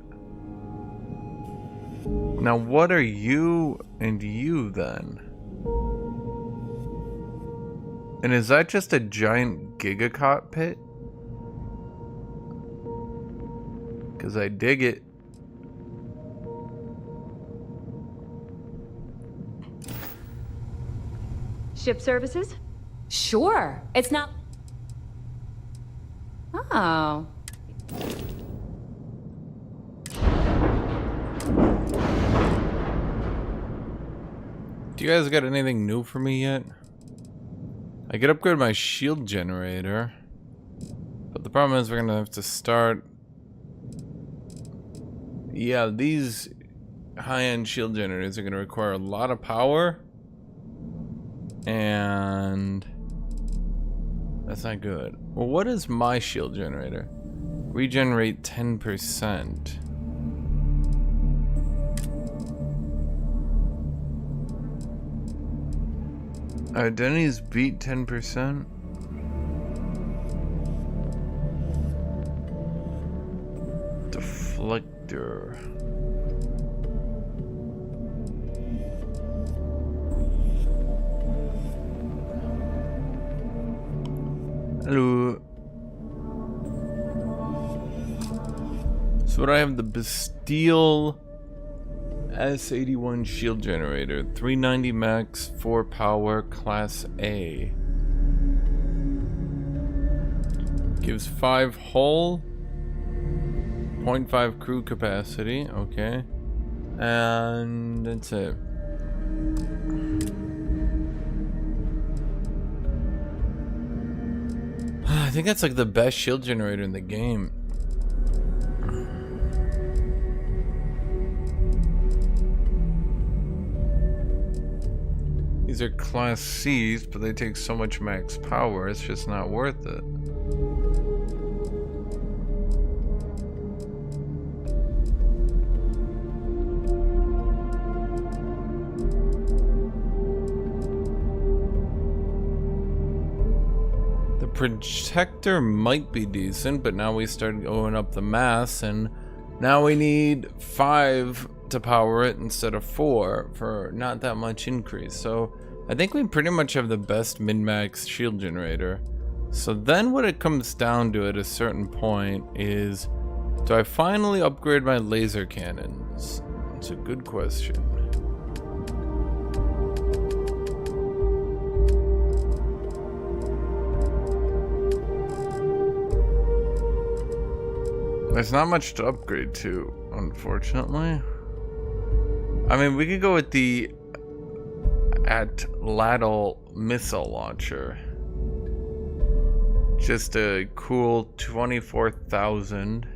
Now, what are you and you, then? And is that just a giant Giga cockpit? Because I dig it. Ship services? Sure. It's not... Oh. Do you guys got anything new for me yet? I could upgrade my shield generator. But the problem is we're gonna have to start... Yeah, these high-end shield generators are gonna require a lot of power. And that's not good. Well, what is my shield generator? Regenerate 10%. Identities beat 10%. Deflector. Hello. So what I have, the Bastille S81 shield generator, 390 max, 4 power, class A. Gives 5 hull, 0.5 crew capacity, okay. And that's it. I think that's like the best shield generator in the game. These are class C's, but they take so much max power, it's just not worth it. The Protector might be decent, but now we start going up the mass, and now we need 5 to power it instead of 4 for not that much increase. So I think we pretty much have the best min-max shield generator. So then what it comes down to at a certain point is, do I finally upgrade my laser cannons? It's a good question. There's not much to upgrade to, unfortunately. I mean, we could go with the Atlatl missile launcher. Just a cool 24,000.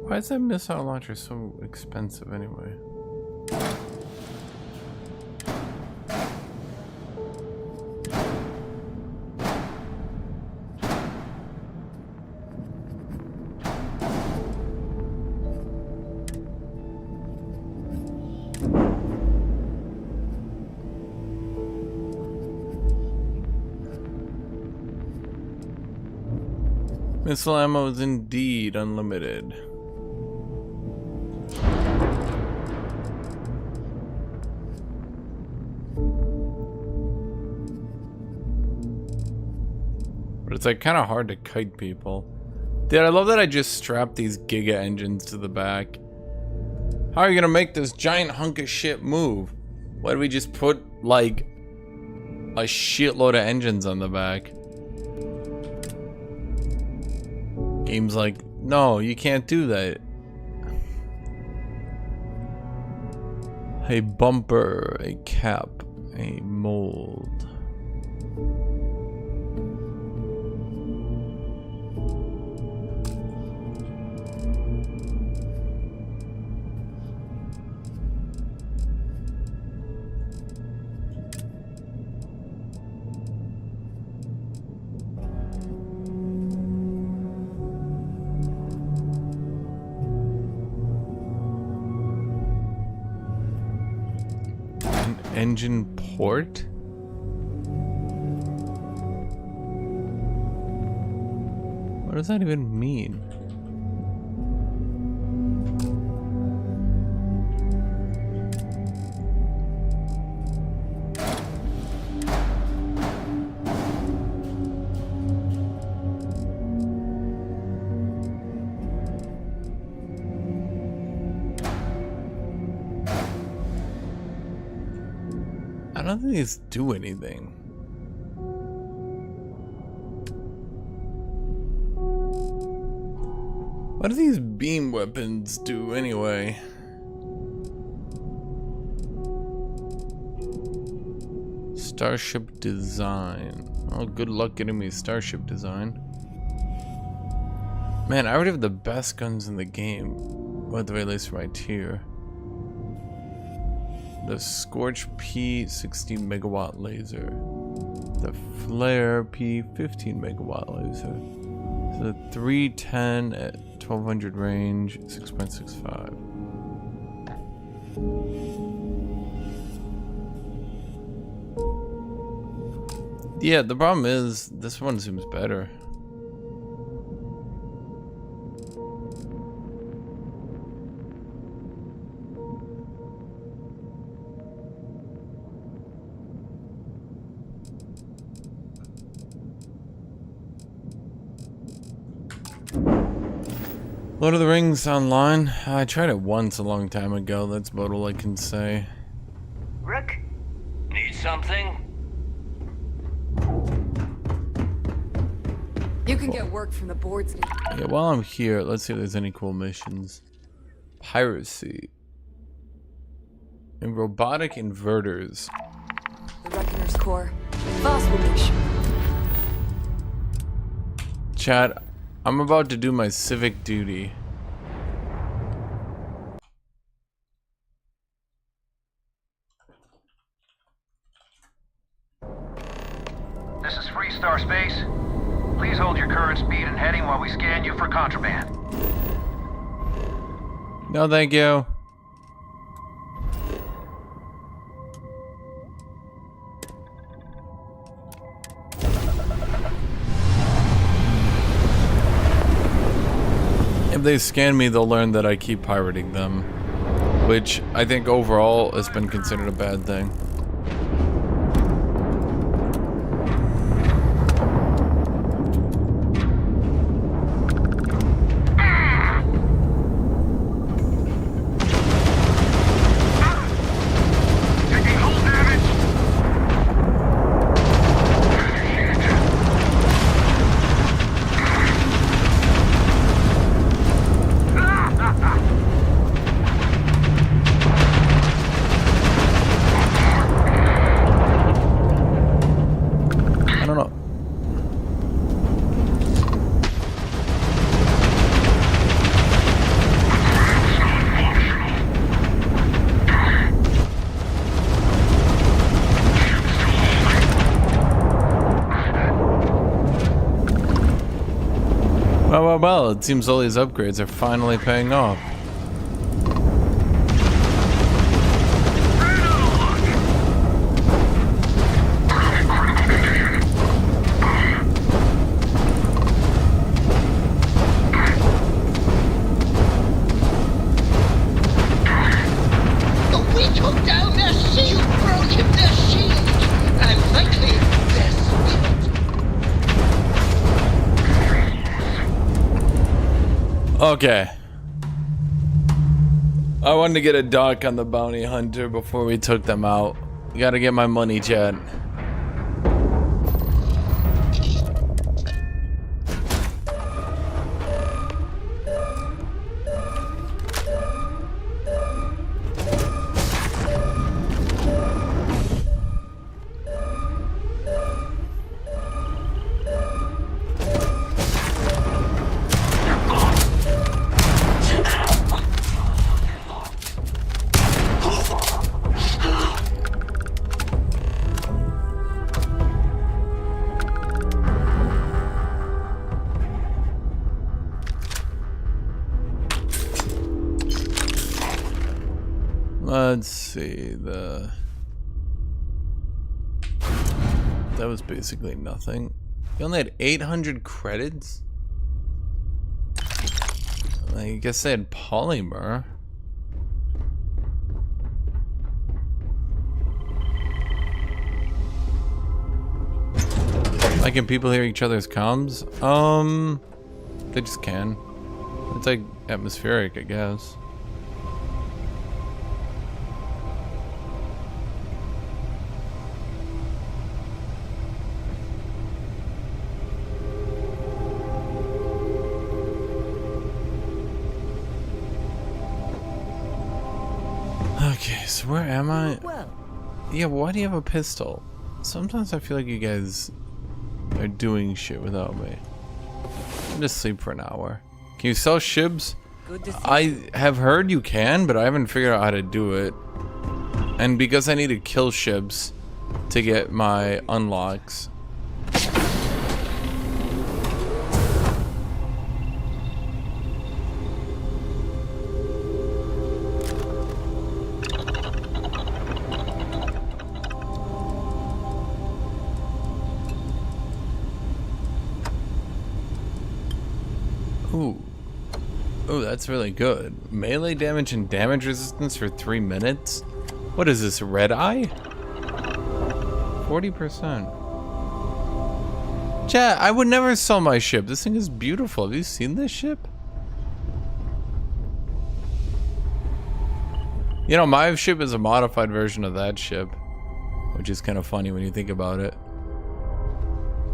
Why is that missile launcher so expensive anyway? Missile ammo is indeed unlimited. But it's like kind of hard to kite people. Dude, I love that I just strapped these giga engines to the back. How are you gonna make this giant hunk of shit move? Why do we just put like a shitload of engines on the back? Game's like, no, you can't do that. A bumper, a cap, a mold. Engine port? What does that even mean? I don't think these do anything. What do these beam weapons do anyway? Starship design. Oh, good luck getting me starship design. Man, I already have the best guns in the game. Well, at the very least for my tier. The Scorch P 16 megawatt laser. The Flare P 15 megawatt laser. So the 310 at 1200 range, 6.65. Yeah, the problem is this one seems better. Lord of the Rings online. I tried it once a long time ago. That's about all I can say. Rook? Need something? You can get work from the boards. Yeah, while I'm here, let's see if there's any cool missions. Piracy. And robotic inverters. The Reckoner's core. Voss will make sure. Chat, I'm about to do my civic duty. This is Freestar Space. Please hold your current speed and heading while we scan you for contraband. No, thank you. If they scan me, they'll learn that I keep pirating them, which I think overall has been considered a bad thing. Well, it seems all these upgrades are finally paying off. We took down their shield, broken their shield, and frankly, their spirit. Okay. I wanted to get a dock on the bounty hunter before we took them out. Gotta get my money, Chad. Let's see, that was basically nothing. You only had 800 credits? I guess they had polymer. Like, can people hear each other's comms? They just can. It's like atmospheric, I guess. Okay, so where am I? Well. Yeah, why do you have a pistol? Sometimes I feel like you guys are doing shit without me. I'll just sleep for an hour. Can you sell shibs? I have heard you can, but I haven't figured out how to do it. And because I need to kill shibs to get my unlocks. Ooh. Oh, that's really good. Melee damage and damage resistance for 3 minutes? What is this, red eye? 40%. Chat, I would never sell my ship. This thing is beautiful. Have you seen this ship? You know, my ship is a modified version of that ship, which is kind of funny when you think about it.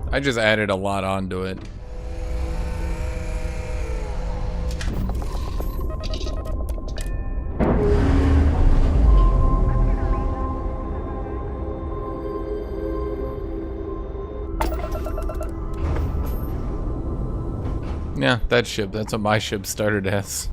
I just added a lot onto it. Yeah, that ship. That's what my ship started as.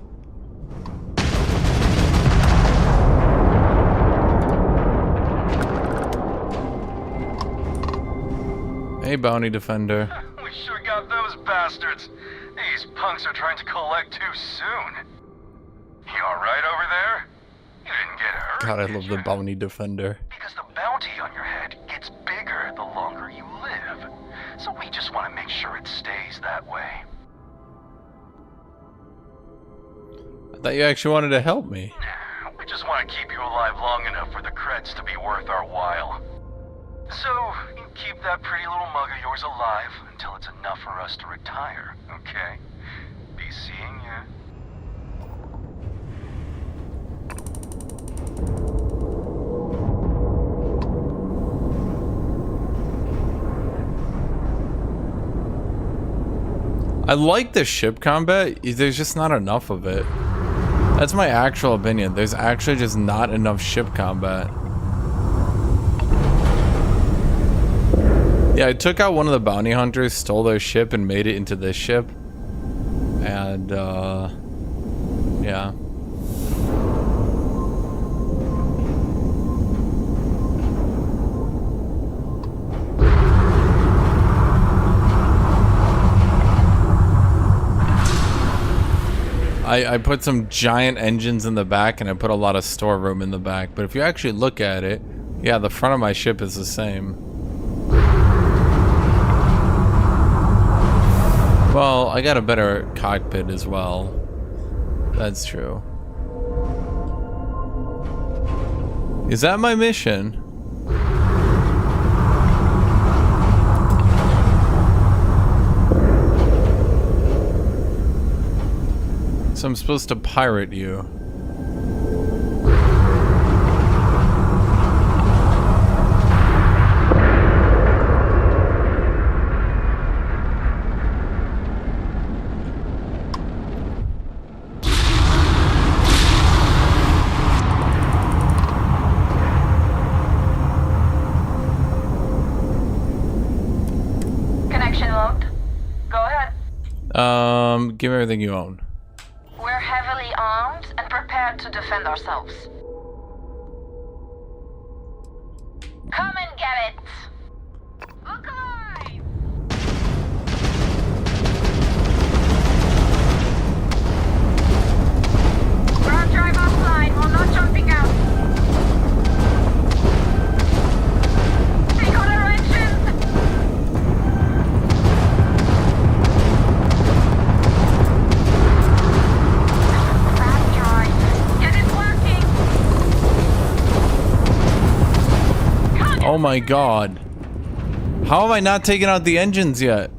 Hey, Bounty Defender. We sure got those bastards. These punks are trying to collect too soon. You alright over there? You didn't get hurt. God, I love the Bounty Defender. Because the bounty on your head gets bigger the longer you live. So we just want to make sure it stays that way. I thought you actually wanted to help me. We just want to keep you alive long enough for the creds to be worth our while. So, you keep that pretty little mug of yours alive until it's enough for us to retire, okay? Be seeing ya. I like the ship combat, there's just not enough of it. That's my actual opinion. There's actually just not enough ship combat. Yeah, I took out one of the bounty hunters, stole their ship, and made it into this ship. And, yeah. I put some giant engines in the back, and I put a lot of storeroom in the back. But if you actually look at it, yeah, the front of my ship is the same. Well, I got a better cockpit as well. That's true. Is that my mission? So I'm supposed to pirate you. Connection locked. Go ahead. Give me everything you own. We're heavily armed and prepared to defend ourselves. Come and get it! Look alive! Ground drive offline, we're not jumping out. Take on our engines! Oh my god. How have I not taken out the engines yet?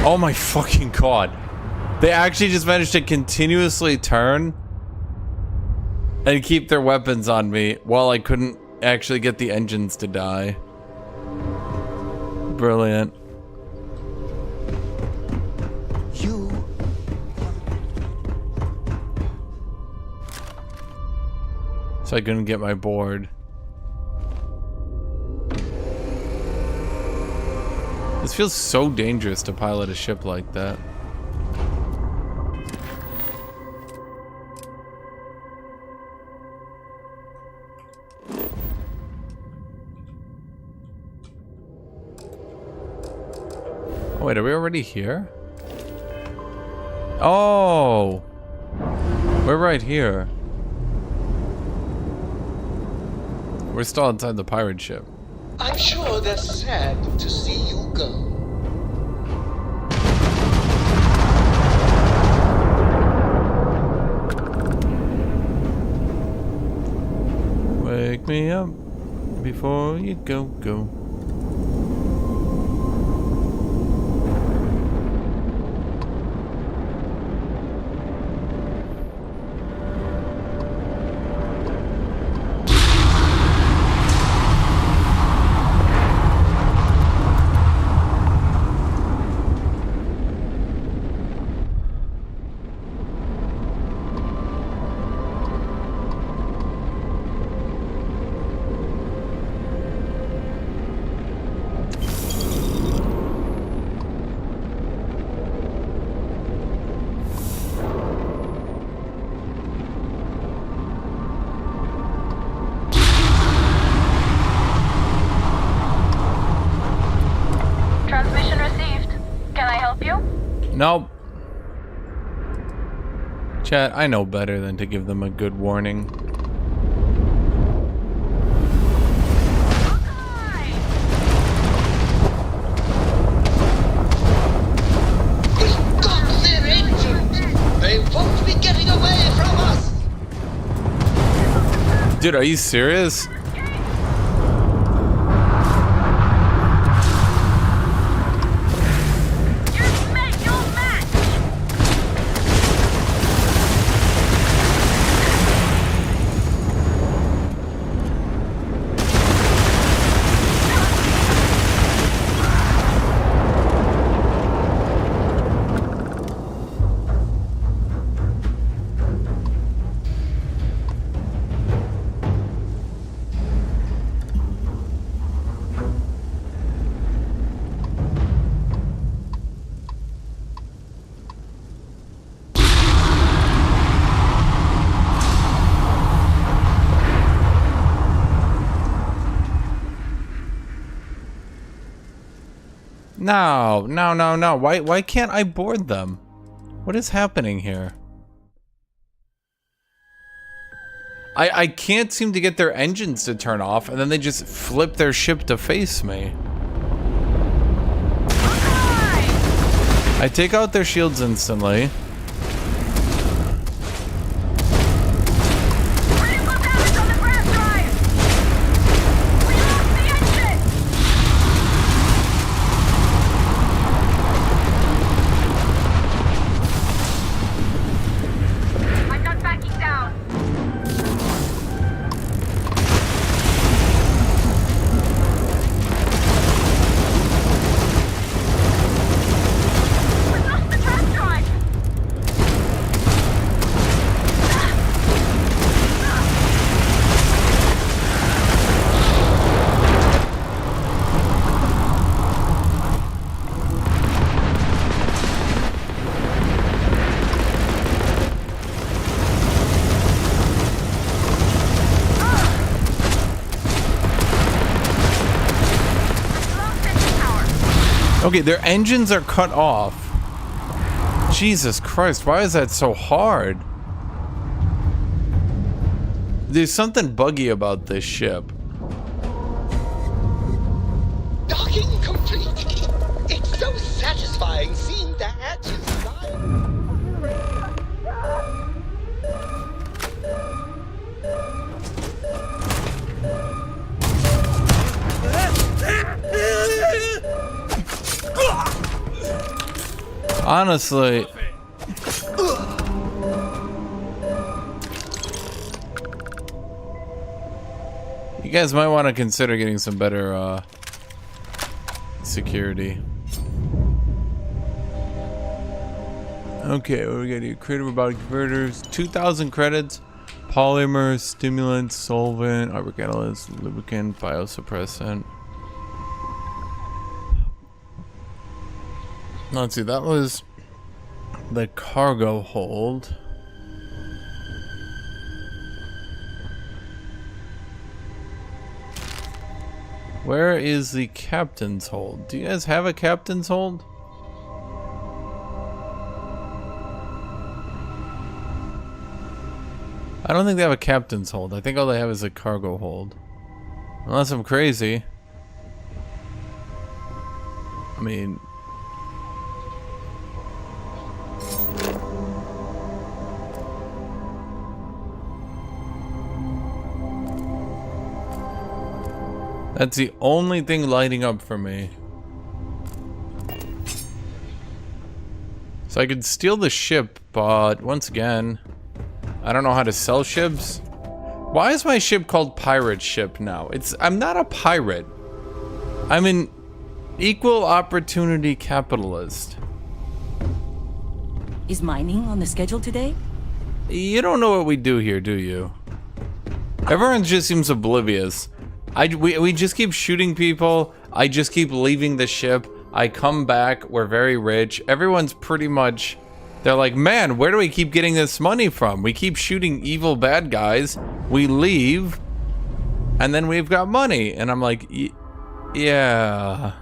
Oh my fucking god. They actually just managed to continuously turn and keep their weapons on me while I couldn't actually get the engines to die. Brilliant. So I couldn't get my board. This feels so dangerous to pilot a ship like that. Oh wait, are we already here? Oh! We're right here. We're still inside the pirate ship. I'm sure they're sad to see you go. Wake me up before you go. Nope. Chat, I know better than to give them a good warning. We've got their engines! They won't be getting away from us! Dude, are you serious? No. Why can't I board them? What is happening here? I can't seem to get their engines to turn off, and then they just flip their ship to face me. I take out their shields instantly. Okay, their engines are cut off. Jesus Christ, why is that so hard? There's something buggy about this ship. Docking complete. It's so satisfying seeing the hatches fly. Honestly, you guys might want to consider getting some better security. Okay, what do we got here? Creative robotic converters, 2,000 credits, polymer, stimulant, solvent, arbor catalyst, lubricant, biosuppressant. Let's see, that was the cargo hold. Where is the captain's hold? Do you guys have a captain's hold? I don't think they have a captain's hold. I think all they have is a cargo hold. Unless I'm crazy. I mean... That's the only thing lighting up for me. So I could steal the ship, but once again, I don't know how to sell ships. Why is my ship called Pirate Ship now? I'm not a pirate. I'm an equal opportunity capitalist. Is mining on the schedule today? You don't know what we do here, do you? Everyone just seems oblivious. We just keep shooting people. I just keep leaving the ship. I come back. We're very rich. Everyone's pretty much... They're like, man, where do we keep getting this money from? We keep shooting evil bad guys. We leave. And then we've got money. And I'm like, yeah.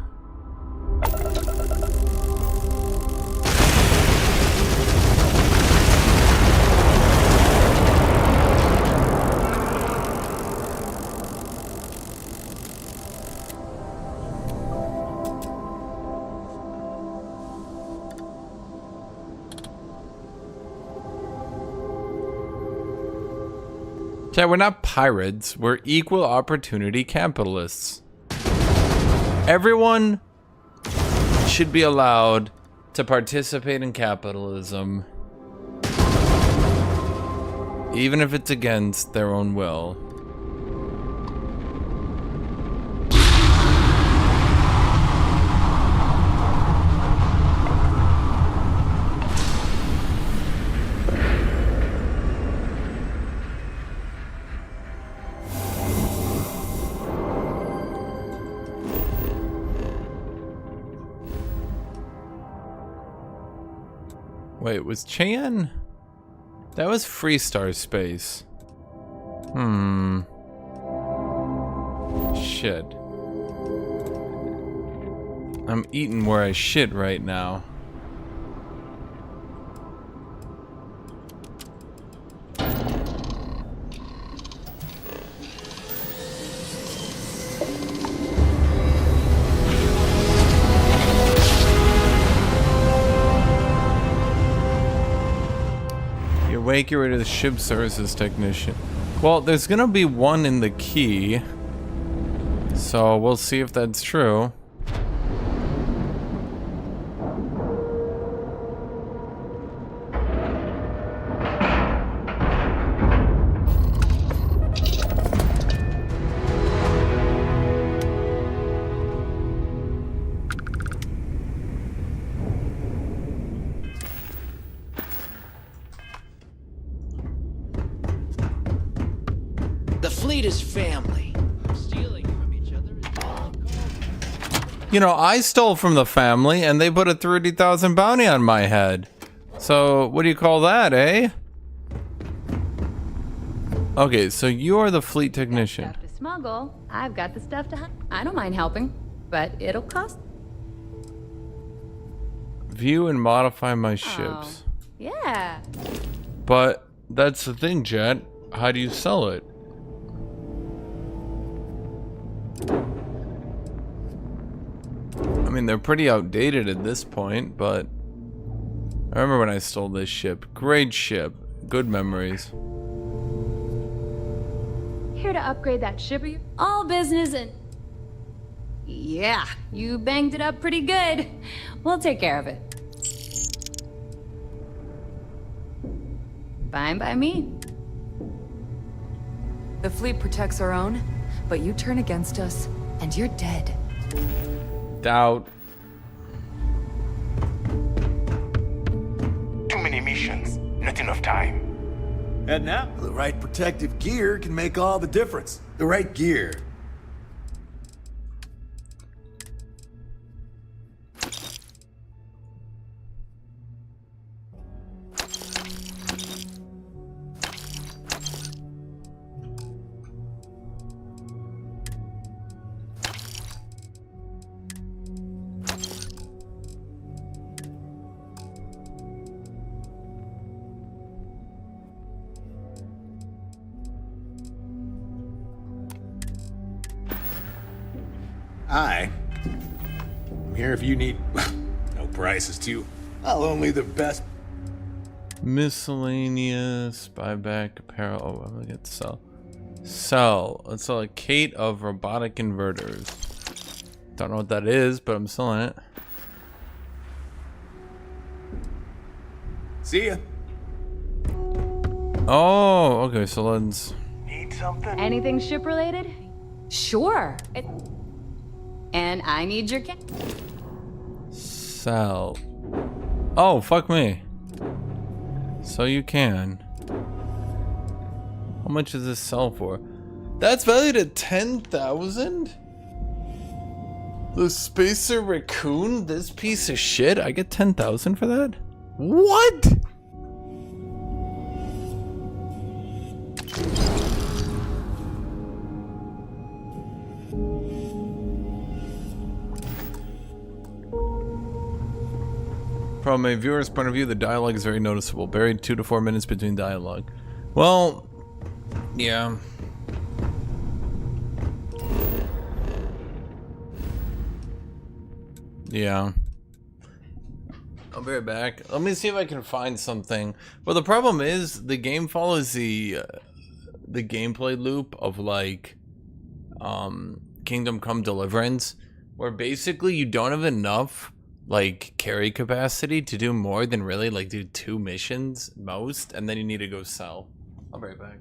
Chat, we're not pirates. We're equal opportunity capitalists. Everyone should be allowed to participate in capitalism, even if it's against their own will. Wait, was Chan? That was Freestar Space. Shit. I'm eating where I shit right now. Wake you to the ship services technician. Well, there's gonna be one in the key, so we'll see if that's true. The fleet is family. Stealing from each other is You know, I stole from the family and they put a 30,000 bounty on my head. So, what do you call that, eh? Okay, so you are the fleet technician. To smuggle, I've got the stuff to hunt. I don't mind helping, but it'll cost. View and modify my ships. Yeah. But that's the thing, Jet. How do you sell it? I mean, they're pretty outdated at this point, but I remember when I stole this ship. Great ship. Good memories. Here to upgrade that ship, are you? All business and... Yeah, you banged it up pretty good. We'll take care of it. Fine by me. The fleet protects our own, but you turn against us, and you're dead. Doubt. Too many missions, not enough time. And now? The right protective gear can make all the difference. The right gear. Hi. I'm here if you need... no prices, too. I'll only the best... Miscellaneous, buyback, apparel. Oh, I'm gonna get sell. Sell. Let's sell a Kate of robotic inverters. Don't know what that is, but I'm selling it. See ya. Oh, okay, so let's... Need something? Anything ship related? Sure. And I need your Sell. Oh, fuck me. So you can. How much does this sell for? That's valued at 10,000? The Spacer Raccoon? This piece of shit? I get 10,000 for that? What? From a viewer's point of view, the dialogue is very noticeable. Buried 2 to 4 minutes between dialogue. Well, yeah. Yeah. I'll be right back. Let me see if I can find something. Well, the problem is the game follows the the gameplay loop of like Kingdom Come Deliverance, where basically you don't have enough like carry capacity to do more than really like do 2 missions most, and then you need to go sell. I'll be right back.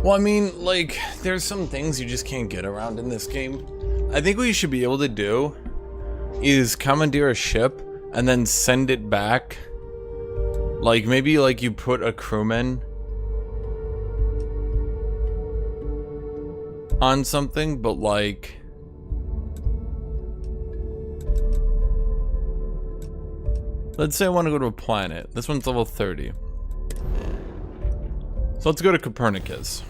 Well, I mean, like, there's some things you just can't get around in this game. I think what you should be able to do is commandeer a ship and then send it back. Like, maybe, like, you put a crewman on something, but, like... Let's say I want to go to a planet. This one's level 30. So let's go to Copernicus.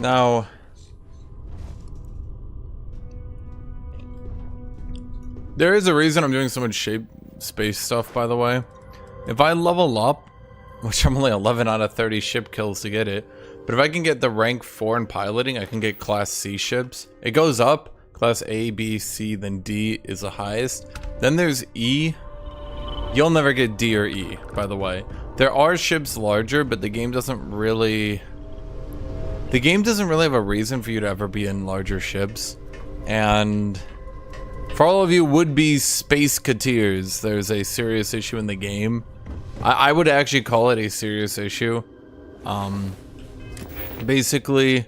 Now, there is a reason I'm doing so much space stuff, by the way. If I level up, which I'm only 11 out of 30 ship kills to get it, but if I can get the rank 4 in piloting, I can get Class C ships. It goes up, Class A, B, C, then D is the highest. Then there's E. You'll never get D or E, by the way. There are ships larger, but the game doesn't really... The game doesn't really have a reason for you to ever be in larger ships. And for all of you would-be space-cateers, there's a serious issue in the game. I would actually call it a serious issue. Basically,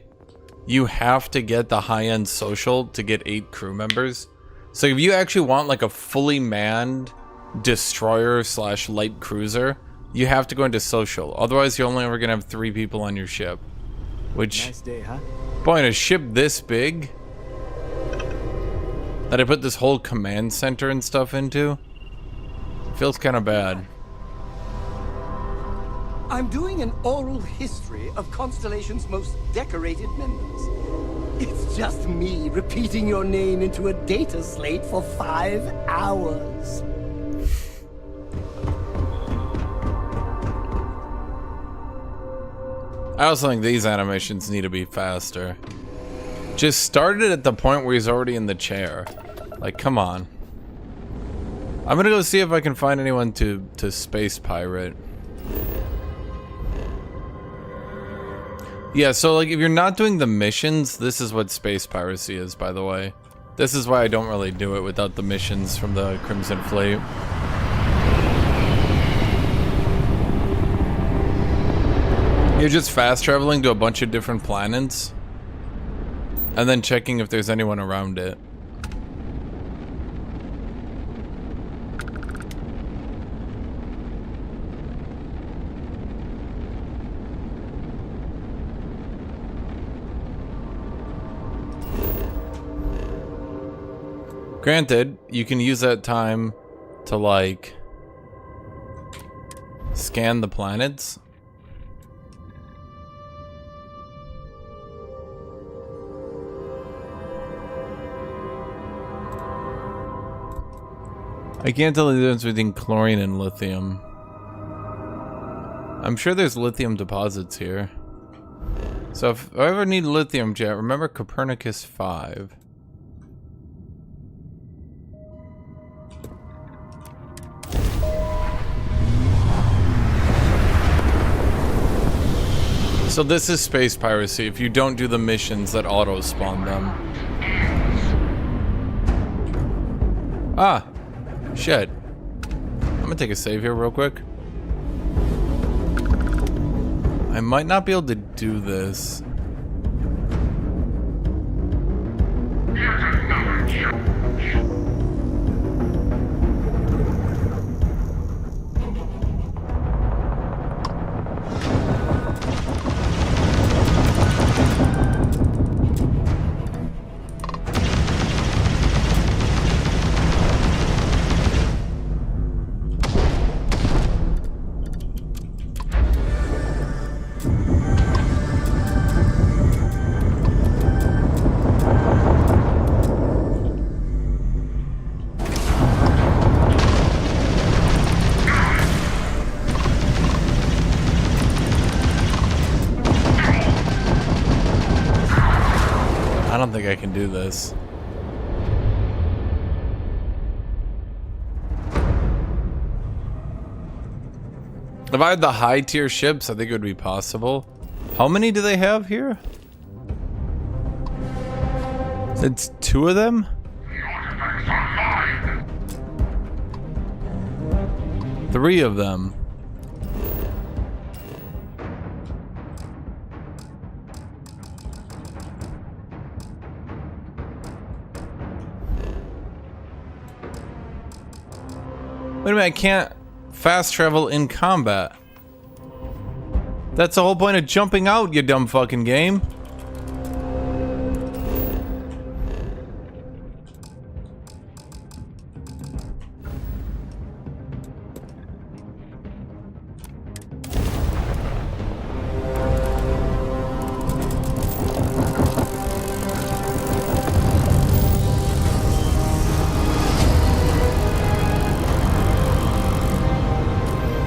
you have to get the high-end social to get 8 crew members. So if you actually want like a fully manned destroyer / light cruiser, you have to go into social. Otherwise, you're only ever gonna have 3 people on your ship. Which, nice day, huh? Boy, in a ship this big that I put this whole command center and stuff into, feels kind of bad. I'm doing an oral history of Constellation's most decorated members. It's just me repeating your name into a data slate for 5 hours. I also think these animations need to be faster. Just start it at the point where he's already in the chair. Like, come on. I'm gonna go see if I can find anyone to space pirate. Yeah, so like if you're not doing the missions, this is what space piracy is, by the way. This is why I don't really do it without the missions from the Crimson Fleet. You're just fast traveling to a bunch of different planets and then checking if there's anyone around it. Granted, you can use that time to, like, scan the planets. I can't tell the difference between chlorine and lithium. I'm sure there's lithium deposits here. So if I ever need lithium, chat, remember Copernicus 5. So this is space piracy if you don't do the missions that auto-spawn them. Ah! Shit. I'm gonna take a save here real quick. I might not be able to do this. I don't think I can do this. If I had the high tier ships, I think it would be possible. How many do they have here? It's 2 of them? Three of them. Wait a minute, I can't fast travel in combat. That's the whole point of jumping out, you dumb fucking game.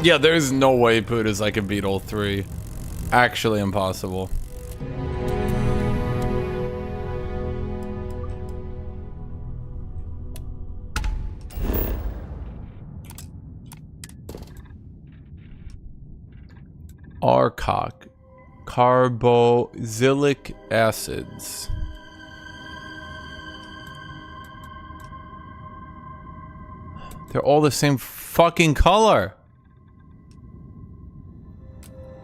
Yeah, there's no way, Pudas, I can beat all 3. Actually impossible. Arcock. Carboxylic acids. They're all the same fucking color.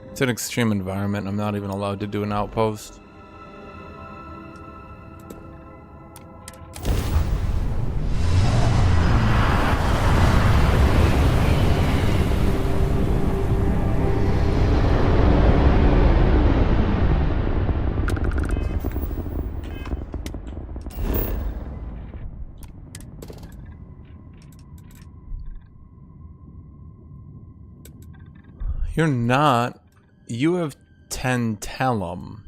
It's an extreme environment. I'm not even allowed to do an outpost. You're not. You have tantalum.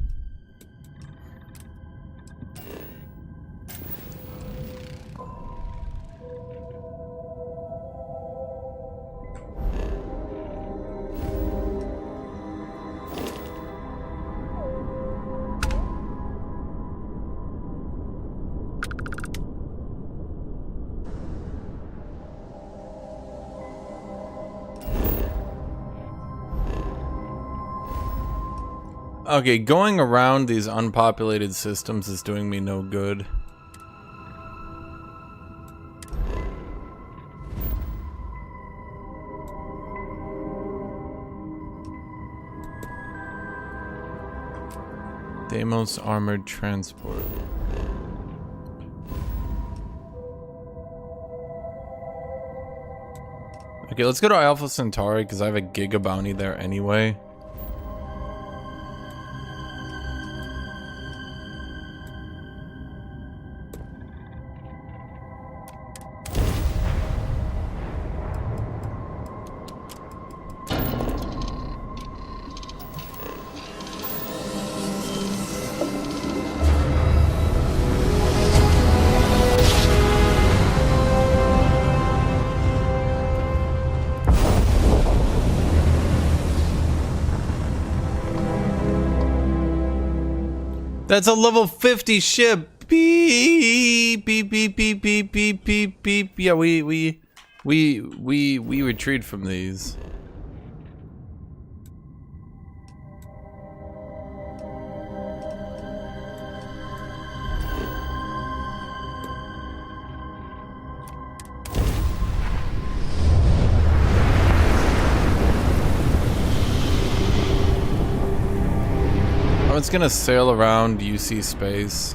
Okay, going around these unpopulated systems is doing me no good. Deimos armored transport. Okay, let's go to Alpha Centauri because I have a Giga bounty there anyway. That's a level 50 ship. Beep beep beep beep beep beep beep beep. Yeah, we retreat from these. I'm just gonna sail around UC space.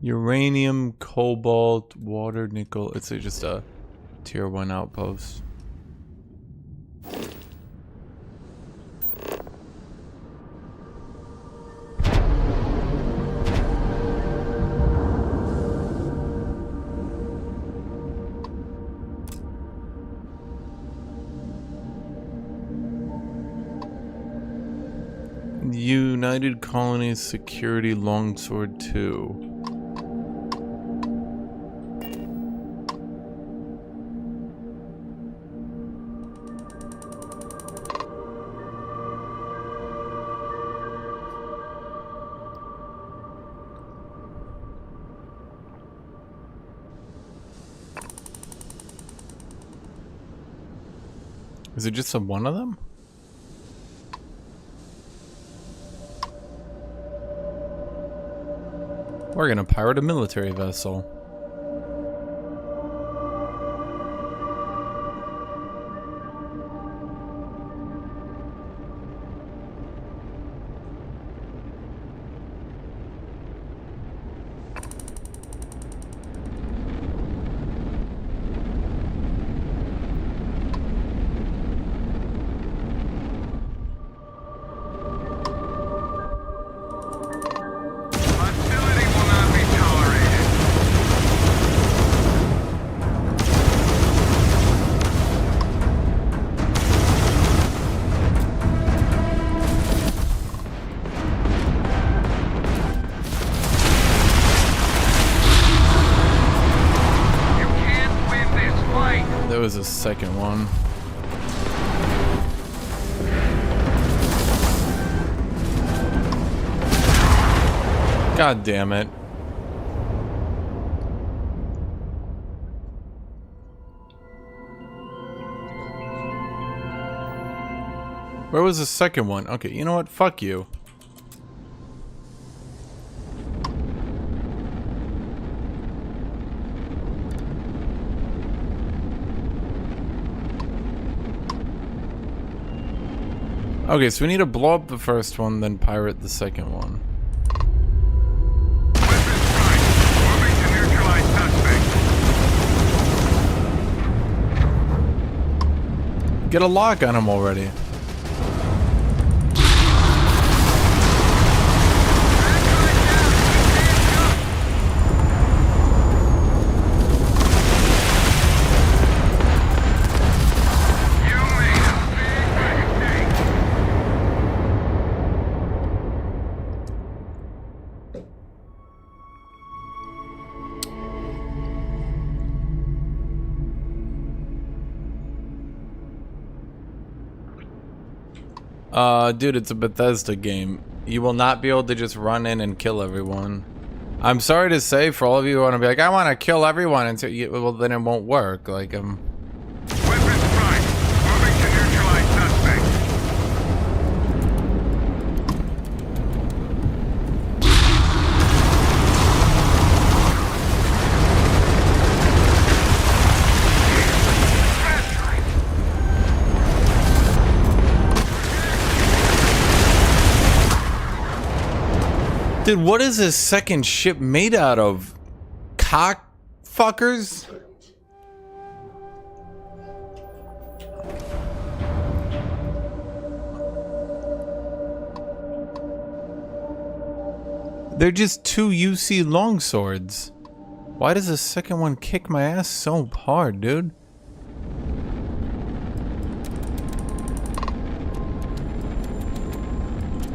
Uranium, cobalt, water, nickel. It's just a tier 1 outpost. United Colonies Security Longsword 2. Is it just one of them? We're gonna pirate a military vessel. There was a second one. God damn it. Where was the second one? Okay, you know what? Fuck you. Okay, so we need to blow up the first one, then pirate the second one. Get a lock on him already. Dude, it's a Bethesda game. You will not be able to just run in and kill everyone. I'm sorry to say, for all of you who want to be like, I want to kill everyone, and so well, then it won't work. Like, Weapons prime. Moving to neutralize suspect. Dude, what is this second ship made out of? Cockfuckers? They're just two UC longswords. Why does the second one kick my ass so hard, dude?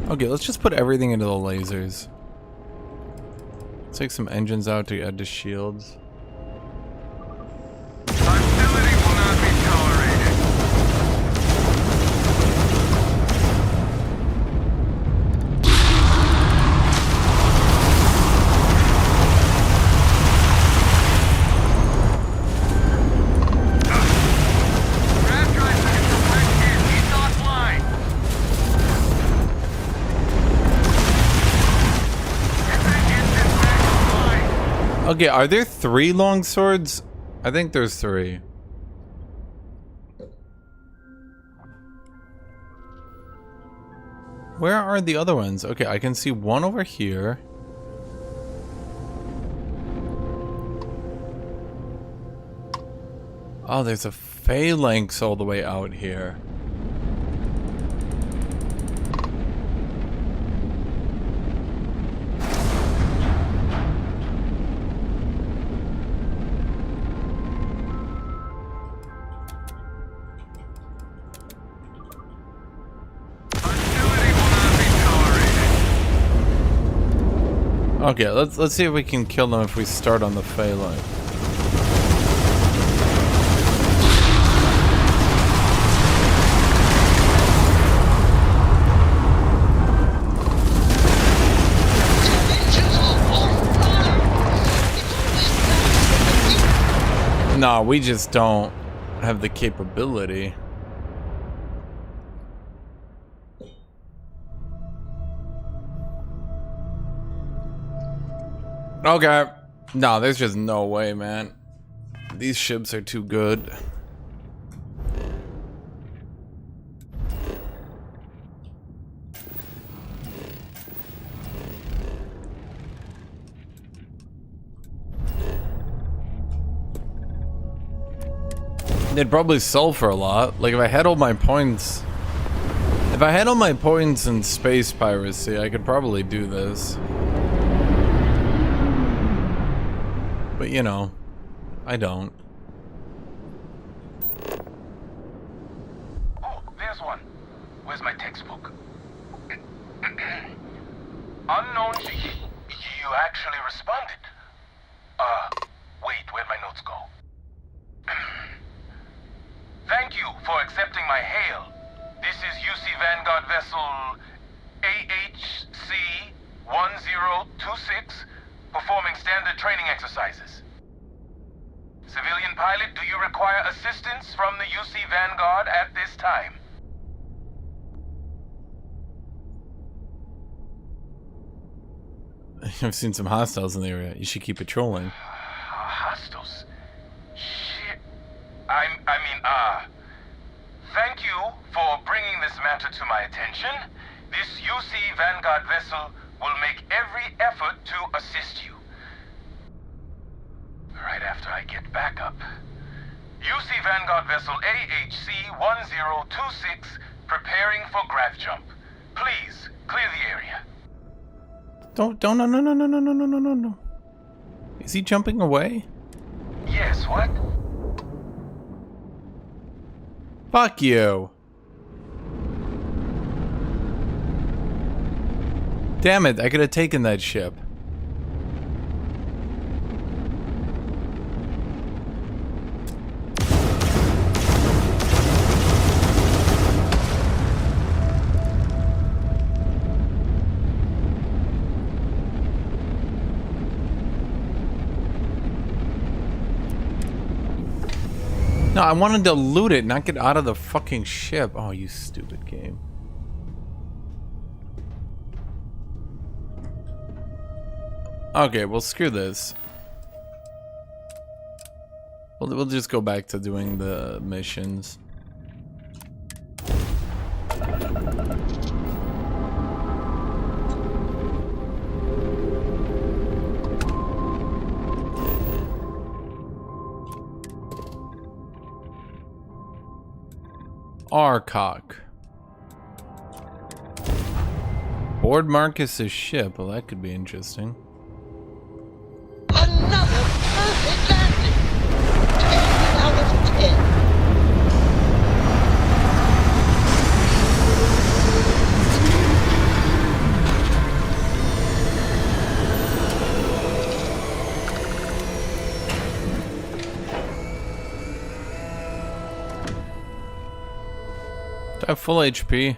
Okay, let's just put everything into the lasers. Let's take some engines out to add to shields. Hostility will not be tolerated. Draft drive seconds are pressed in. He's offline. Okay, are there 3 longswords? I think there's 3. Where are the other ones? Okay, I can see one over here. Oh, there's a phalanx all the way out here. Okay, let's see if we can kill them if we start on the phalanx. No, we just don't have the capability. Okay. No, there's just no way, man. These ships are too good. They'd probably sell for a lot. Like, if I had all my points... If I had all my points in space piracy, I could probably do this. But, you know, I don't. Oh, there's one. Where's my textbook? Unknown. You actually responded. Wait, where'd my notes go? Thank you for accepting my hail. This is UC Vanguard vessel AHC 1026, performing standard training exercises. Civilian pilot, do you require assistance from the UC Vanguard at this time? I've seen some hostiles in the area. You should keep patrolling. Hostiles? Shit. Thank you for bringing this matter to my attention. This UC Vanguard vessel will make every effort to assist you. Right after I get back up. UC Vanguard vessel AHC 1026 preparing for grav jump. Please, clear the area. No. Is he jumping away? Yes, what? Fuck you. Damn it, I could have taken that ship. No, I wanted to loot it, not get out of the fucking ship. Oh, you stupid game. Okay, well, screw this. We'll just go back to doing the missions. Arcock. Board Marcus's ship. Well, that could be interesting. Another perfect landing! 10 out of 10. Do I have full HP?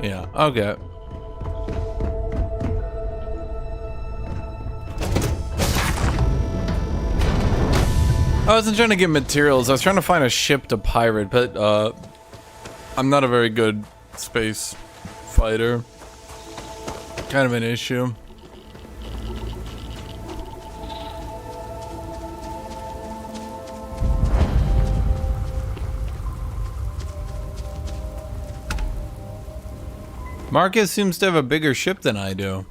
Yeah, okay. I wasn't trying to get materials, I was trying to find a ship to pirate, but I'm not a very good space fighter. Kind of an issue. Marcus seems to have a bigger ship than I do.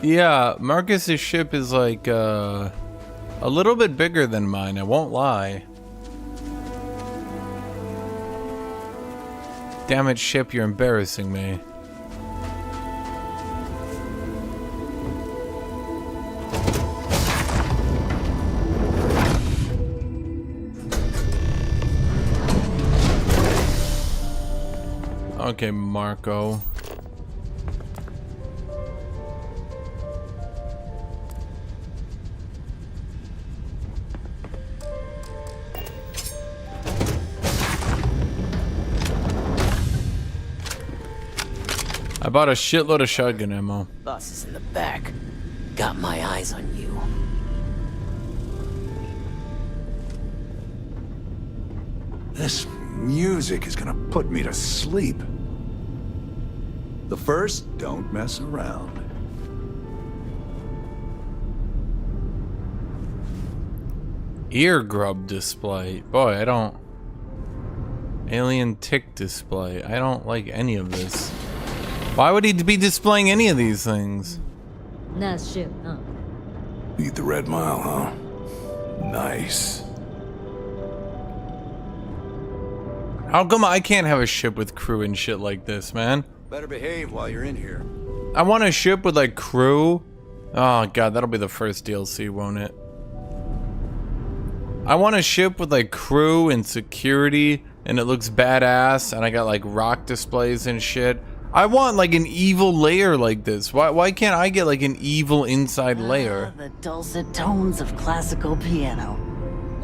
Yeah, Marcus's ship is like a little bit bigger than mine, I won't lie. Damn it, ship, you're embarrassing me. Okay, Marco. I bought a shitload of shotgun ammo. Boss is in the back. Got my eyes on you. This music is gonna put me to sleep. The first, don't mess around. Ear grub display. Boy, I don't... Alien tick display. I don't like any of this. Why would he be displaying any of these things? Nice ship, huh? Beat the Red Mile, huh? Nice. How come I can't have a ship with crew and shit like this, man? Better behave while you're in here. I want a ship with like crew. Oh god, that'll be the first DLC, won't it? I want a ship with like crew and security and it looks badass and I got like rock displays and shit. I want like an evil layer like this. Why can't I get like an evil inside layer? The dulcet tones of classical piano.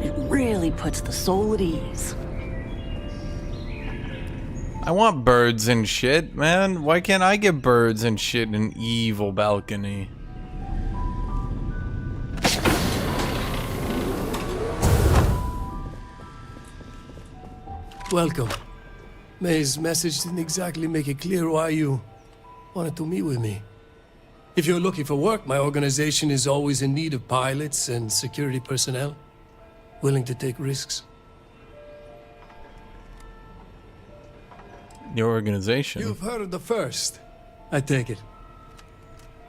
It really puts the soul at ease. I want birds and shit, man. Why can't I get birds and shit in an evil balcony? Welcome. May's message didn't exactly make it clear why you wanted to meet with me. If you're looking for work, my organization is always in need of pilots and security personnel, willing to take risks. Your organization? You've heard of the First, I take it.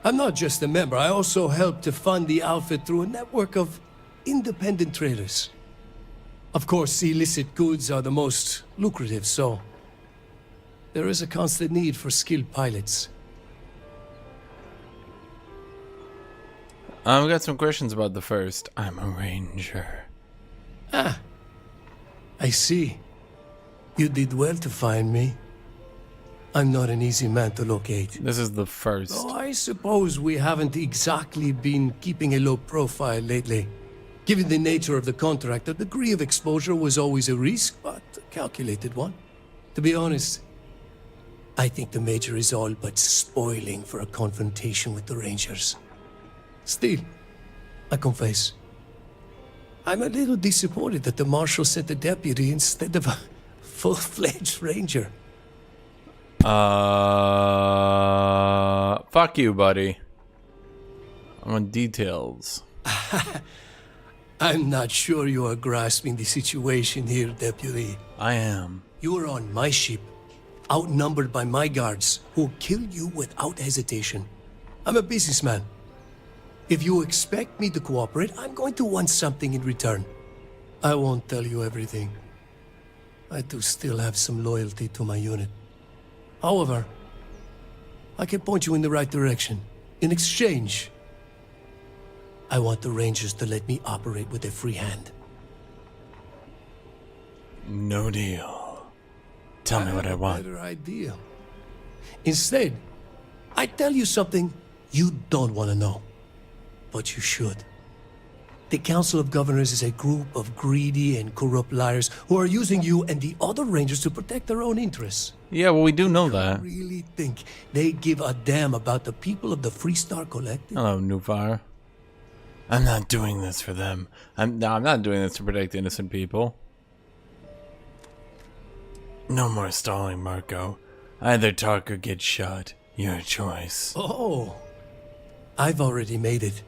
I'm not just a member, I also help to fund the outfit through a network of independent traders. Of course, illicit goods are the most lucrative, so there is a constant need for skilled pilots. I've got some questions about the First. I'm a ranger. Ah, I see. You did well to find me. I'm not an easy man to locate. This is the First. Oh, I suppose we haven't exactly been keeping a low profile lately. Given the nature of the contract, a degree of exposure was always a risk, but a calculated one. To be honest, I think the Major is all but spoiling for a confrontation with the Rangers. Still, I confess, I'm a little disappointed that the Marshal sent a deputy instead of a full-fledged Ranger. Fuck you, buddy. I want details. I'm not sure you are grasping the situation here, Deputy. I am. You are on my ship, outnumbered by my guards, who will kill you without hesitation. I'm a businessman. If you expect me to cooperate, I'm going to want something in return. I won't tell you everything. I do still have some loyalty to my unit. However, I can point you in the right direction. In exchange, I want the Rangers to let me operate with a free hand. No deal. Tell me what I want. Better idea. Instead, I tell you something you don't want to know, but you should. The Council of Governors is a group of greedy and corrupt liars who are using you and the other Rangers to protect their own interests. Yeah, well, we do know that. I really think they give a damn about the people of the Freestar Collective? Hello, Newfire. I'm not doing this for them. I'm not doing this to protect innocent people. No more stalling, Marco. Either talk or get shot. Your choice. Oh, I've already made it.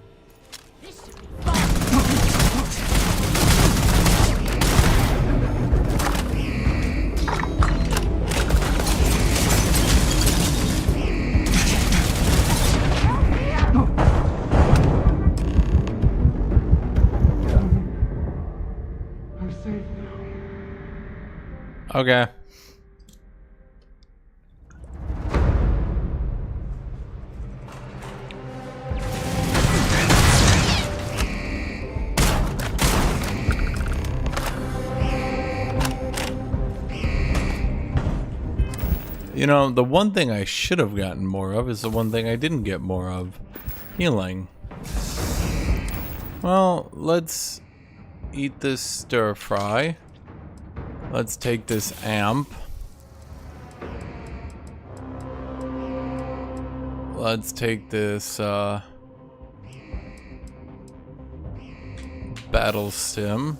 Okay. You know, the one thing I should have gotten more of is the one thing I didn't get more of. Healing. Well, let's eat this stir fry. Let's take this amp. Let's take this battle stim.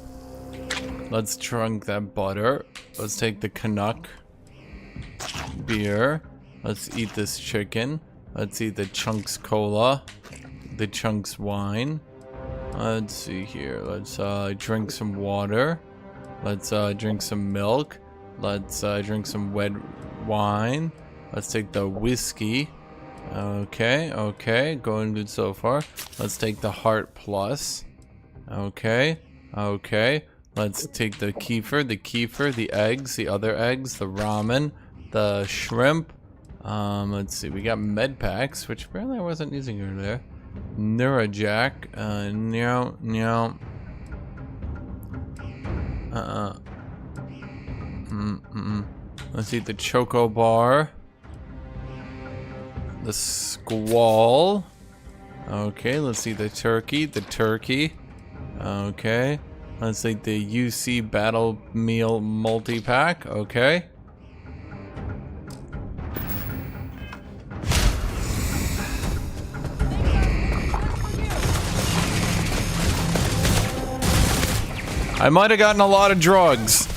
Let's trunk that butter. Let's take the Canuck beer. Let's eat this chicken. Let's eat the Chunks cola. The Chunks wine. Let's see here. Let's drink some water. Let's drink some milk. Let's drink some red wine. Let's take the whiskey. Okay, okay, going good so far. Let's take the Heart Plus. Okay, okay. Let's take the kefir, the eggs, the other eggs, the ramen, the shrimp. Let's see, we got med packs, which apparently I wasn't using earlier. Neurajack, no. Let's eat the Choco Bar. The Squall. Okay, let's see the turkey. Okay. Let's eat the UC Battle Meal Multi-Pack. Okay. I might have gotten a lot of drugs.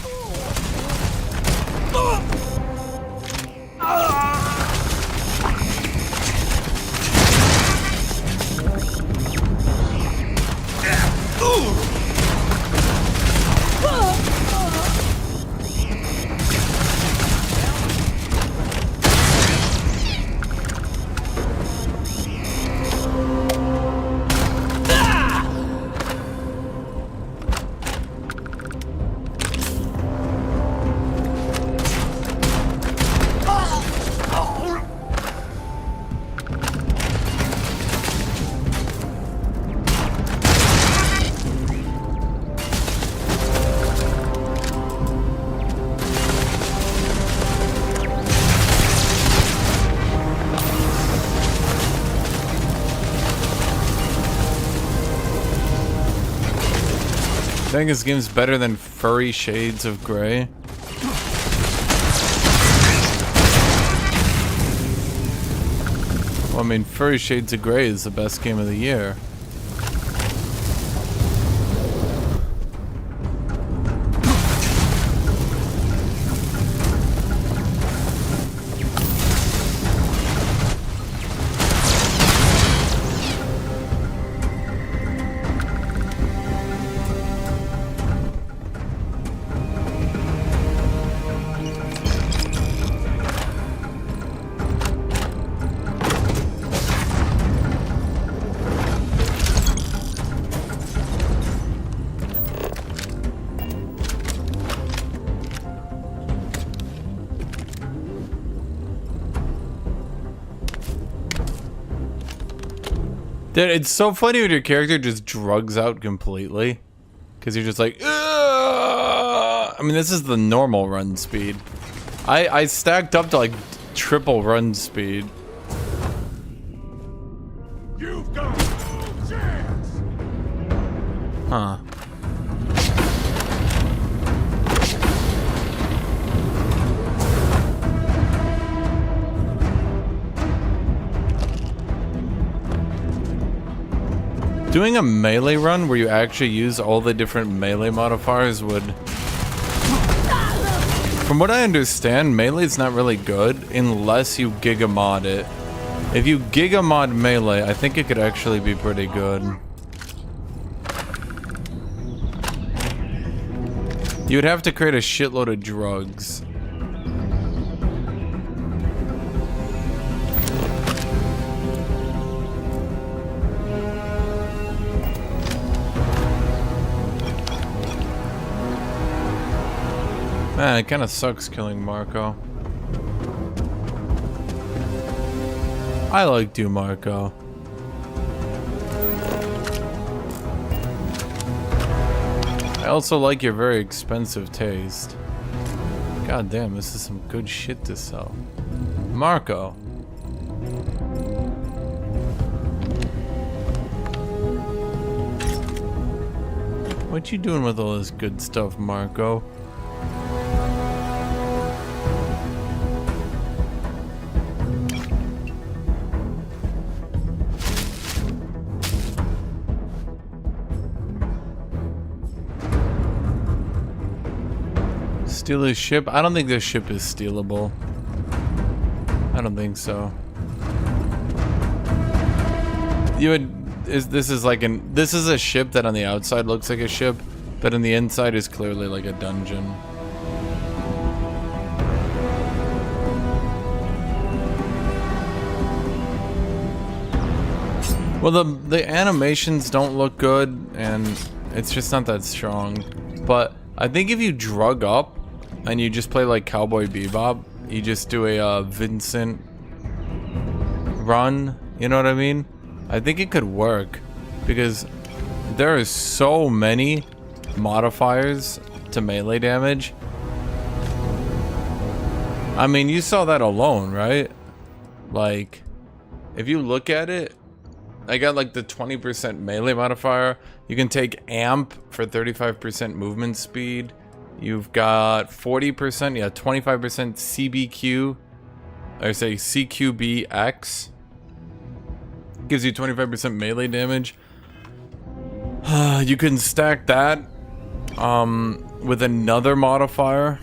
I think this game's better than Furry Shades of Grey. Well, I mean, Furry Shades of Grey is the best game of the year. Dude, it's so funny when your character just drugs out completely. Because you're just like, ugh! I mean, this is the normal run speed. I stacked up to like triple run speed. You've got no chance. Huh. Doing a melee run where you actually use all the different melee modifiers would... From what I understand, melee is not really good unless you giga mod it. If you giga mod melee, I think it could actually be pretty good. You would have to create a shitload of drugs. Man, it kind of sucks killing Marco. I like you, Marco. I also like your very expensive taste. God damn, this is some good shit to sell. Marco. What you doing with all this good stuff, Marco? Steal his ship? I don't think this ship is stealable. I don't think so. You would... This is like an... This is a ship that on the outside looks like a ship, but on the inside is clearly like a dungeon. Well, the animations don't look good, and it's just not that strong. But I think if you drug up, and you just play like Cowboy Bebop, you just do a Vincent run, you know what I mean? I think it could work, because there are so many modifiers to melee damage. I mean, you saw that alone, right? Like, if you look at it, I got like the 20% melee modifier. You can take amp for 35% movement speed. You've got 40%, yeah, 25% CBQ, or say CQBX. Gives you 25% melee damage. You can stack that with another modifier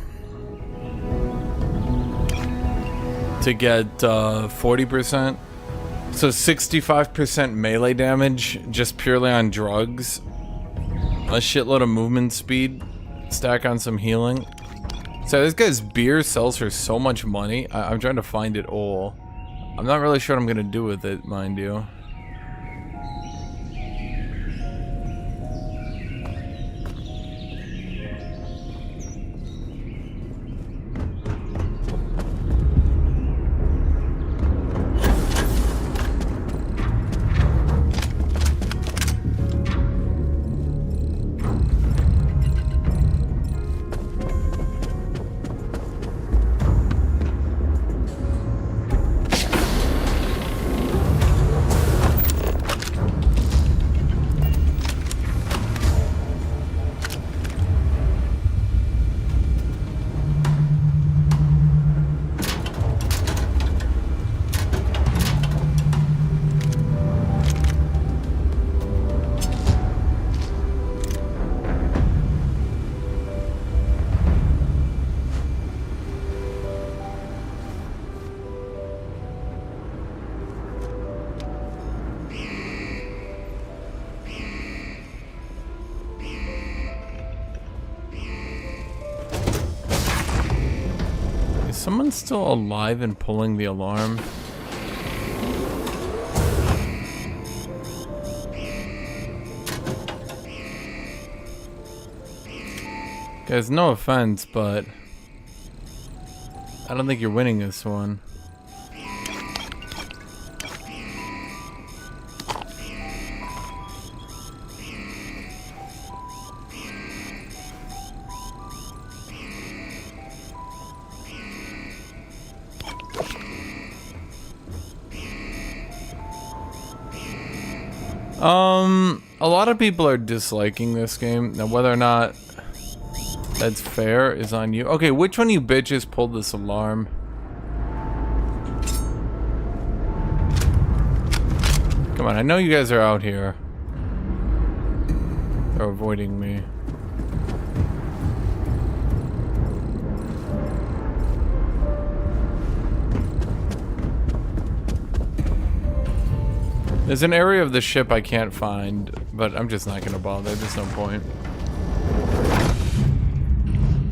to get 40%. So 65% melee damage just purely on drugs. A shitload of movement speed. Stack on some healing. So this guy's beer sells for so much money. I'm trying to find it all. I'm not really sure what I'm gonna do with it, mind you. Someone still alive and pulling the alarm? Guys, no offense, but I don't think you're winning this one. A lot of people are disliking this game. Now, whether or not that's fair is on you. Okay, which one of you bitches pulled this alarm? Come on, I know you guys are out here. They're avoiding me. There's an area of the ship I can't find, but I'm just not gonna bother. There's no point.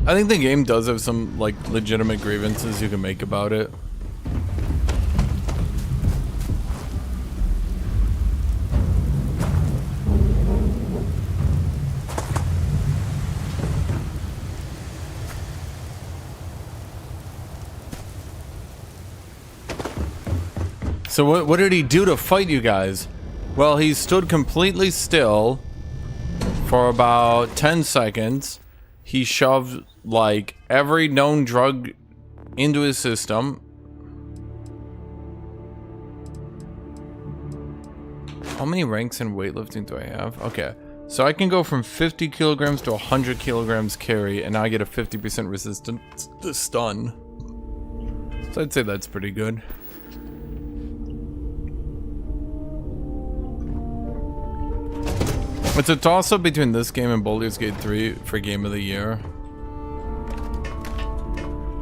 I think the game does have some, like, legitimate grievances you can make about it. So what did he do to fight you guys? Well, he stood completely still for about 10 seconds. He shoved, like, every known drug into his system. How many ranks in weightlifting do I have? Okay, so I can go from 50 kilograms to 100 kilograms carry, and now I get a 50% resistance to stun. So I'd say that's pretty good. It's a toss-up between this game and Baldur's Gate 3 for Game of the Year.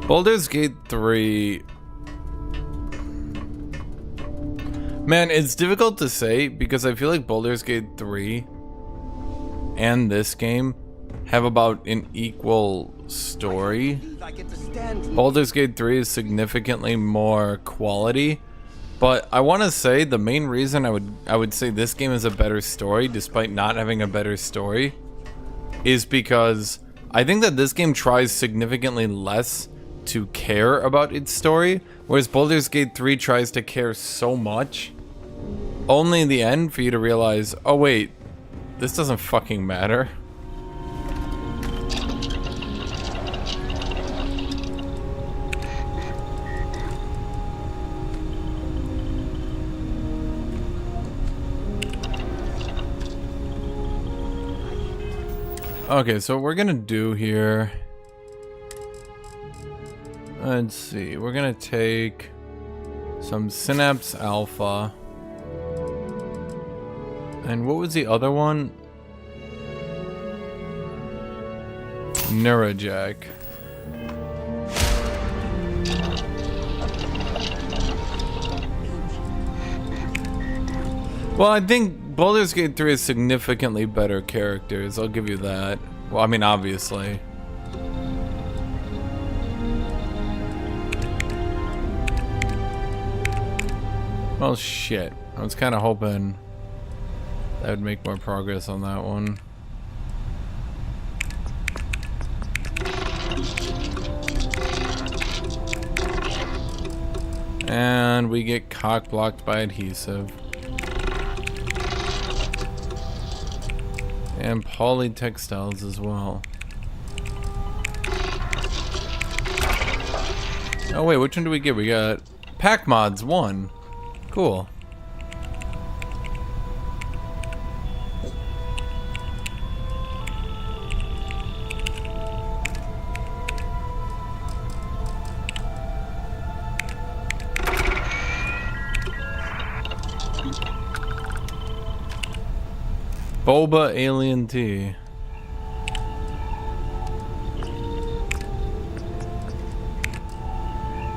Baldur's Gate 3... Man, it's difficult to say because I feel like Baldur's Gate 3 and this game have about an equal story. Baldur's Gate 3 is significantly more quality. But I want to say the main reason I would say this game is a better story, despite not having a better story, is because I think that this game tries significantly less to care about its story, whereas Baldur's Gate 3 tries to care so much, only in the end for you to realize, oh wait, this doesn't fucking matter. Okay, so what we're gonna do here, let's see, we're gonna take some Synapse Alpha, and what was the other one? Neurojack. Well, I think Baldur's Gate 3 has significantly better characters, I'll give you that. Well, I mean, obviously. Well, shit. I was kind of hoping that would make more progress on that one. And we get cock blocked by adhesive. And poly textiles as well. Oh wait, which one do we get? We got pack mods 1. Cool. Boba Alien Tea.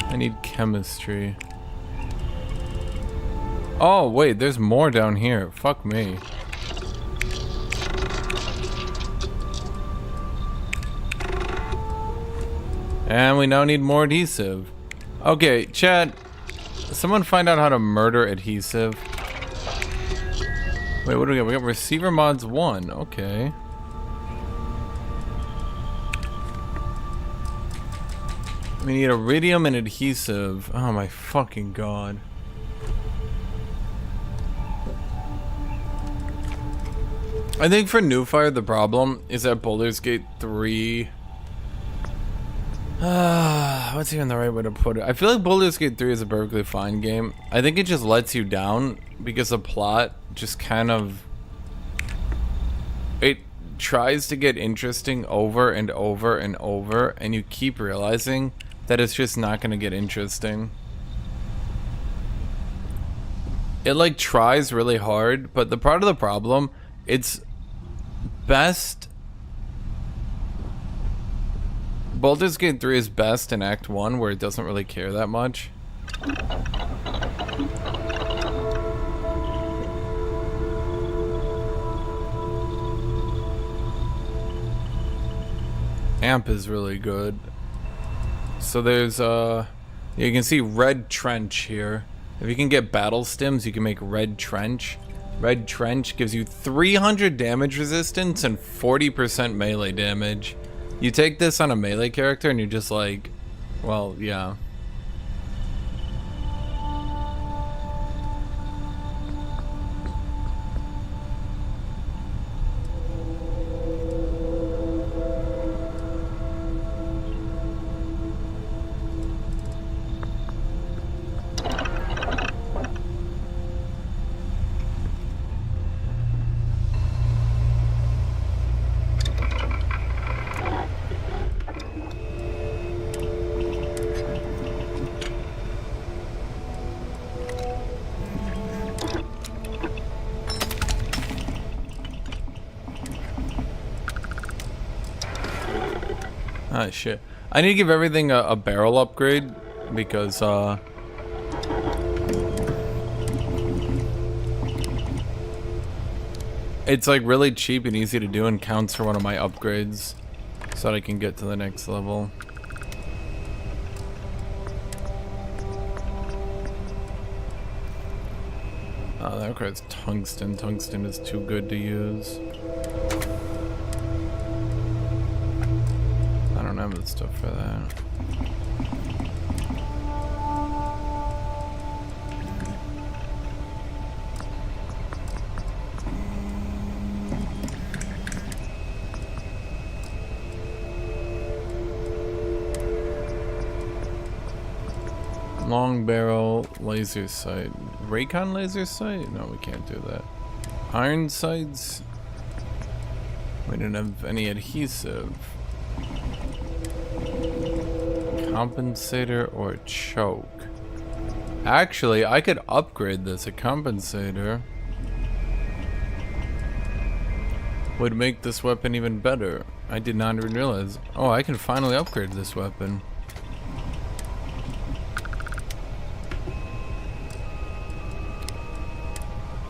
I need chemistry. Oh, wait, there's more down here. Fuck me. And we now need more adhesive. Okay, chat. Someone find out how to murder adhesive. Wait, what do we got? We got receiver mods 1. Okay. We need iridium and adhesive. Oh my fucking god. I think for Newfire the problem is that Baldur's Gate 3... what's even the right way to put it? I feel like Baldur's Gate 3 is a perfectly fine game. I think it just lets you down because the plot just kind of... It tries to get interesting over and over and over, and you keep realizing that it's just not going to get interesting. It like tries really hard, but the part of the problem, it's best... Baldur's Gate 3 is best in Act 1, where it doesn't really care that much. Amp is really good. So there's you can see Red Trench here. If you can get battle stims, you can make Red Trench. Red Trench gives you 300 damage resistance and 40% melee damage. You take this on a melee character and you're just like, well, yeah. Ah, shit. I need to give everything a barrel upgrade because, it's like really cheap and easy to do and counts for one of my upgrades so that I can get to the next level. Oh, that requires tungsten. Tungsten is too good to use. I don't have the stuff for that. Long barrel laser sight. Raycon laser sight? No, we can't do that. Iron sights? We didn't have any adhesive. Compensator or choke? Actually, I could upgrade this. A compensator would make this weapon even better. I did not even realize. Oh, I can finally upgrade this weapon.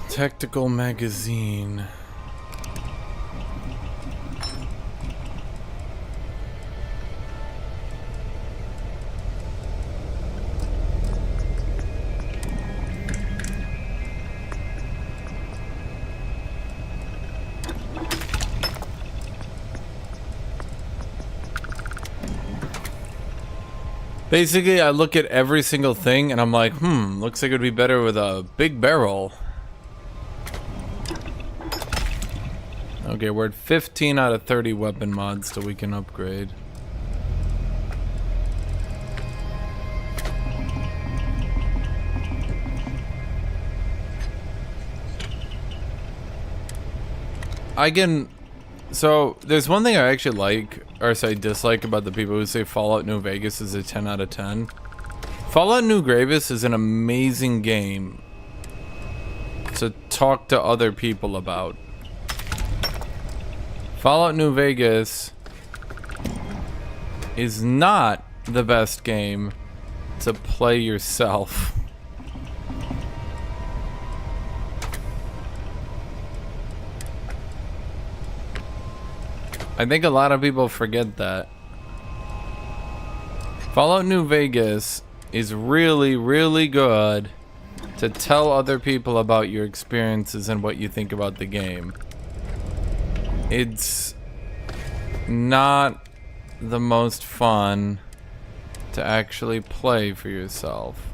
Tactical magazine. Basically, I look at every single thing and I'm like, looks like it would be better with a big barrel. Okay, we're at 15 out of 30 weapon mods that we can upgrade. So, there's one thing I actually like, or say dislike about the people who say Fallout New Vegas is a 10 out of 10. Fallout New Vegas is an amazing game to talk to other people about. Fallout New Vegas is not the best game to play yourself. I think a lot of people forget that. Fallout New Vegas is really, really good to tell other people about your experiences and what you think about the game. It's not the most fun to actually play for yourself.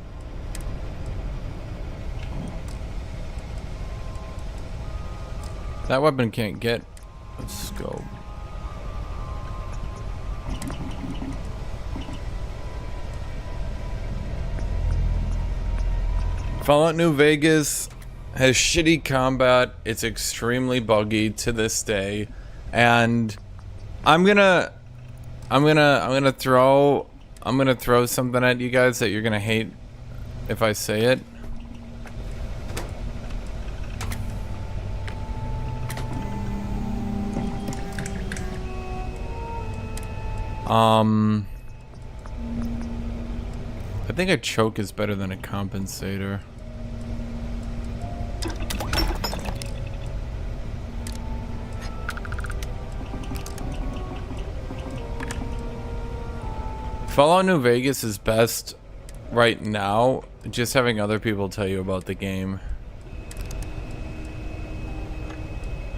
That weapon can't get a scope. Fallout New Vegas has shitty combat. It's extremely buggy to this day, and I'm gonna throw something at you guys that you're gonna hate if I say it. I think a choke is better than a compensator. Fallout New Vegas is best right now, just having other people tell you about the game.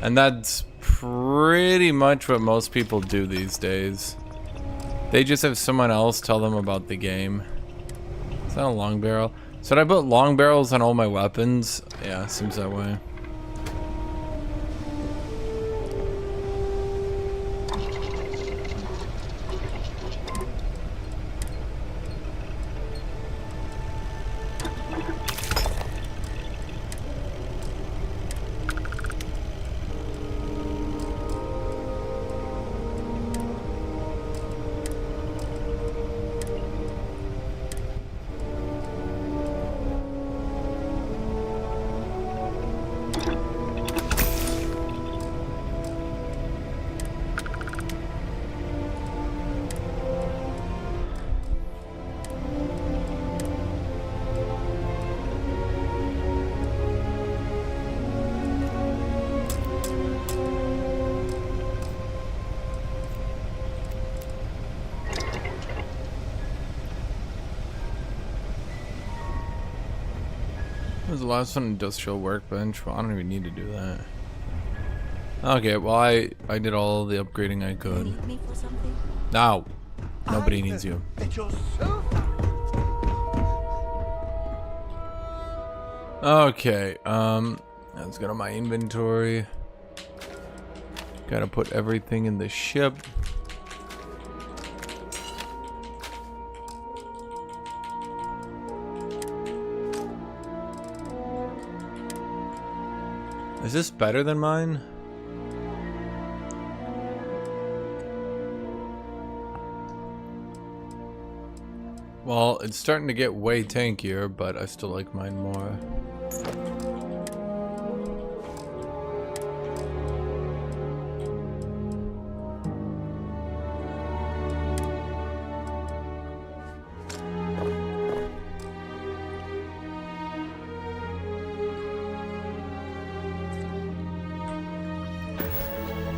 And that's pretty much what most people do these days. They just have someone else tell them about the game. Is that a long barrel? Should I put long barrels on all my weapons? Yeah, seems that way. Was the last one industrial workbench? Well, I don't even need to do that. Okay, well I did all the upgrading I could. Now, nobody needs you. Okay, let's go to my inventory. Gotta put everything in the ship. Is this better than mine? Well, it's starting to get way tankier, but I still like mine more.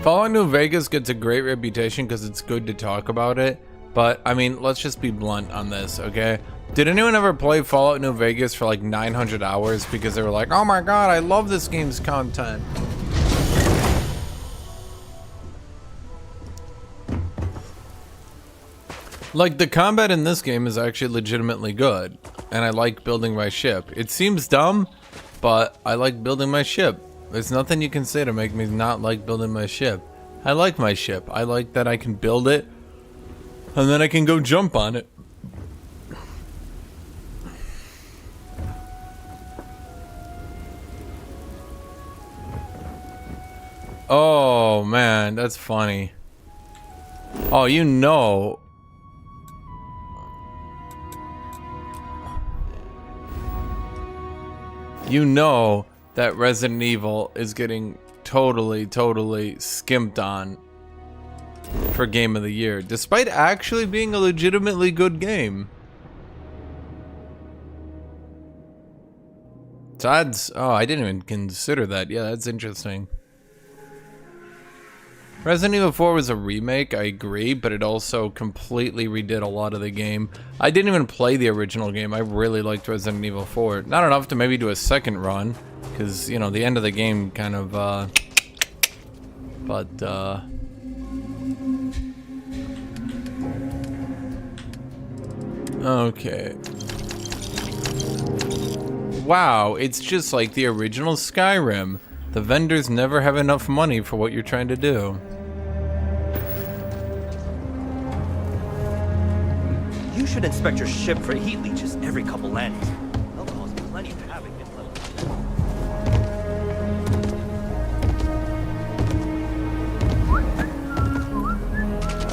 Fallout New Vegas gets a great reputation because it's good to talk about it, but I mean, let's just be blunt on this, okay? Did anyone ever play Fallout New Vegas for like 900 hours because they were like, oh my god, I love this game's content? Like, the combat in this game is actually legitimately good, and I like building my ship. It seems dumb, but I like building my ship. There's nothing you can say to make me not like building my ship. I like my ship. I like that I can build it, and then I can go jump on it. Oh, man, that's funny. Oh, you know. You know that Resident Evil is getting totally skimped on for Game of the Year, despite actually being a legitimately good game. That's, oh, I didn't even consider that. Yeah, that's interesting. Resident Evil 4 was a remake, I agree, but it also completely redid a lot of the game. I didn't even play the original game. I really liked Resident Evil 4. Not enough to maybe do a second run, because, you know, the end of the game kind of, okay. Wow, it's just like the original Skyrim. The vendors never have enough money for what you're trying to do. You should inspect your ship for heat leeches every couple landings. They'll cause plenty of havoc in level.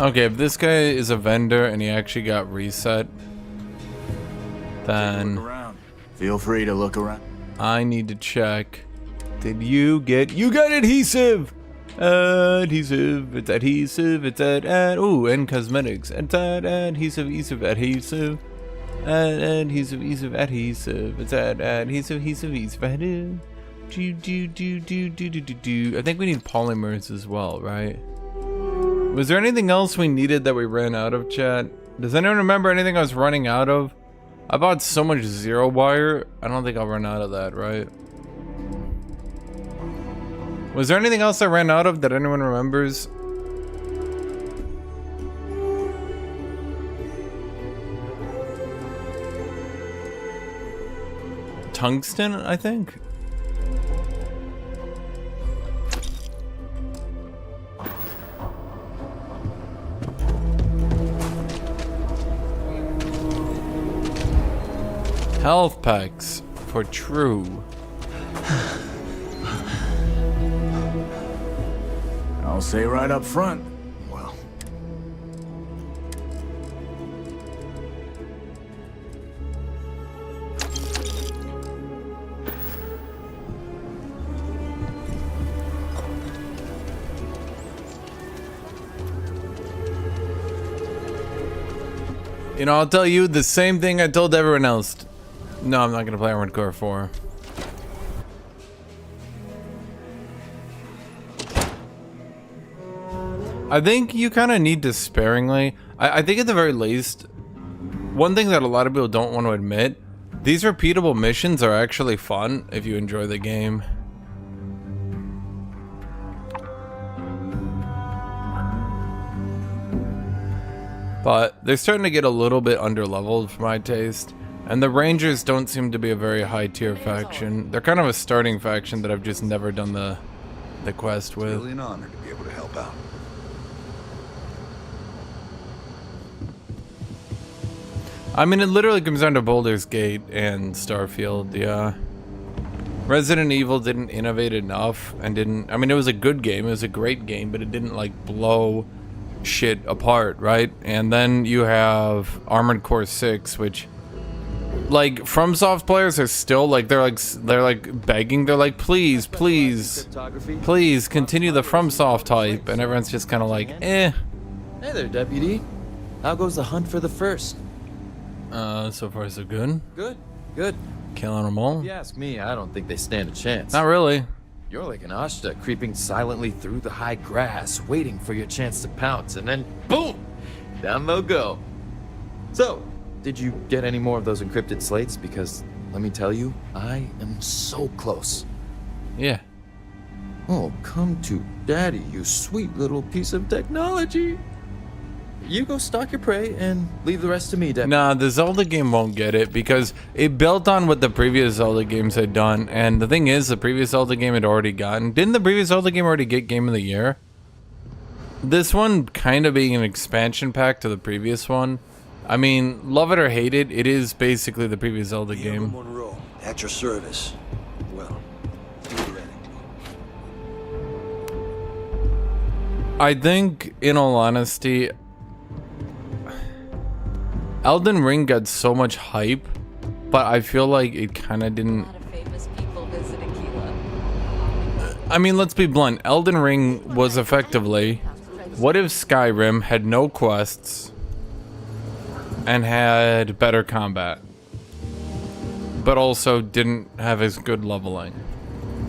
Okay, if this guy is a vendor and he actually got reset, then look around. Feel free to look around. I need to check. Did you get adhesive? Adhesive, it's adhesive, it's ooh, and cosmetics. It's adhesive, adhesive, adhesive. Adhesive, adhesive, adhesive. It's adhesive, adhesive, adhesive, adhesive. I think we need polymers as well, right? Was there anything else we needed that we ran out of, chat? Does anyone remember anything I was running out of? I bought so much zero wire, I don't think I'll run out of that, right? Was there anything else I ran out of that anyone remembers? Tungsten, I think? Health packs for true. I'll say right up front. Well. You know, I'll tell you the same thing I told everyone else. No, I'm not gonna play Armored Core 4. I think you kind of need to sparingly. I think at the very least, one thing that a lot of people don't want to admit, these repeatable missions are actually fun if you enjoy the game. But they're starting to get a little bit underleveled for my taste. And the Rangers don't seem to be a very high tier faction. They're kind of a starting faction that I've just never done the quest with. It's really an honor to be able to help out. I mean, it literally comes down to Baldur's Gate and Starfield, yeah. Resident Evil didn't innovate enough and didn't... I mean, it was a good game, it was a great game, but it didn't, like, blow shit apart, right? And then you have Armored Core 6, which... Like, FromSoft players are still, like, they're like begging, they're like, please, please, please, continue the FromSoft hype, and everyone's just kind of like, eh. Hey there, Deputy. How goes the hunt for the first? So far so good. Good, good. Killing them all? If you ask me, I don't think they stand a chance. Not really. You're like an Ashta creeping silently through the high grass, waiting for your chance to pounce, and then, boom, down they'll go. So, did you get any more of those encrypted slates? Because, let me tell you, I am so close. Yeah. Oh, come to daddy, you sweet little piece of technology. You go stalk your prey and leave the rest to me, Deputy. Nah, the Zelda game won't get it because it built on what the previous Zelda games had done. And the thing is, the previous Zelda game had already gotten... Didn't the previous Zelda game already get Game of the Year? This one kind of being an expansion pack to the previous one. I mean, love it or hate it, it is basically the previous Zelda game. Monroe, at your service. Well, be ready. I think, in all honesty, Elden Ring got so much hype, but I feel like it kind of didn't... I mean, let's be blunt. Elden Ring was effectively... What if Skyrim had no quests and had better combat, but also didn't have as good leveling?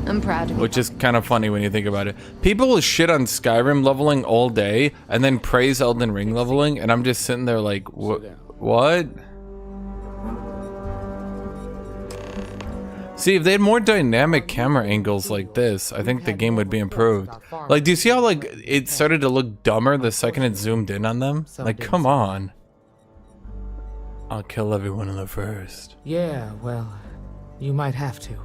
I'm proud to be. Which is kind of funny when you think about it. People will shit on Skyrim leveling all day and then praise Elden Ring leveling, and I'm just sitting there like, what? See, if they had more dynamic camera angles like this, I think the game would be improved. Like, do you see how, like, it started to look dumber the second it zoomed in on them? Like, come on. I'll kill everyone in the first. Yeah, well, you might have to.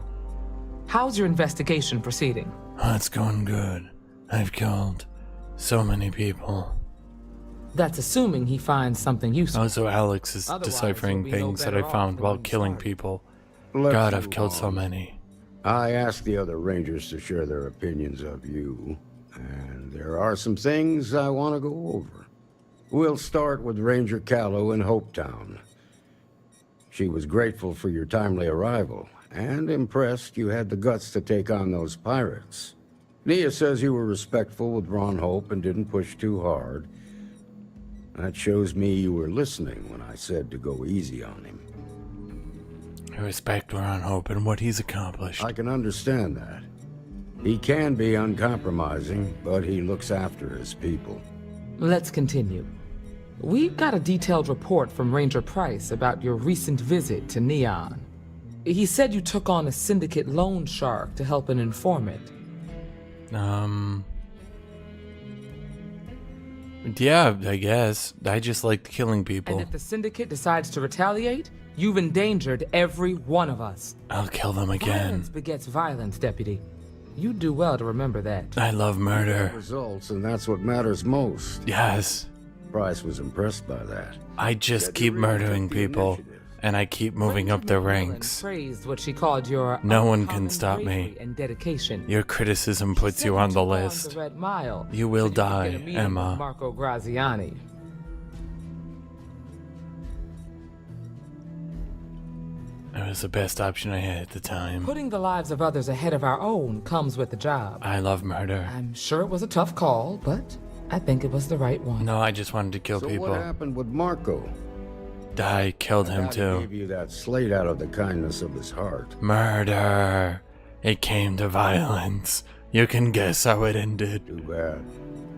How's your investigation proceeding? Oh, it's going good. I've killed so many people. That's assuming he finds something useful. Also, Alex is deciphering things that I found while killing people. God, I've killed so many. I asked the other Rangers to share their opinions of you, and there are some things I want to go over. We'll start with Ranger Callow in Hopetown. She was grateful for your timely arrival, and impressed you had the guts to take on those pirates. Nia says you were respectful with Ron Hope and didn't push too hard. That shows me you were listening when I said to go easy on him. I respect Ron Hope and what he's accomplished. I can understand that. He can be uncompromising, but he looks after his people. Let's continue. We've got a detailed report from Ranger Price about your recent visit to Neon. He said you took on a syndicate loan shark to help an informant. Yeah, I guess. I just liked killing people. And if the syndicate decides to retaliate, you've endangered every one of us. I'll kill them again. Violence begets violence, Deputy. You do well to remember that. I love murder. Results, and that's what matters most. Yes. Price was impressed by that. I just keep murdering people, and I keep moving up the ranks. Praised what she called your no one can stop me. And dedication. Your criticism puts you on the list. The Red Mile, you will so die, Emma. Marco Graziani. It was the best option I had at the time. Putting the lives of others ahead of our own comes with the job. I love murder. I'm sure it was a tough call, but I think it was the right one. No, I just wanted to kill people. So what happened with Marco? I killed him too. Gave you that slate out of the kindness of his heart. Murder. It came to violence. You can guess how it ended. Too bad.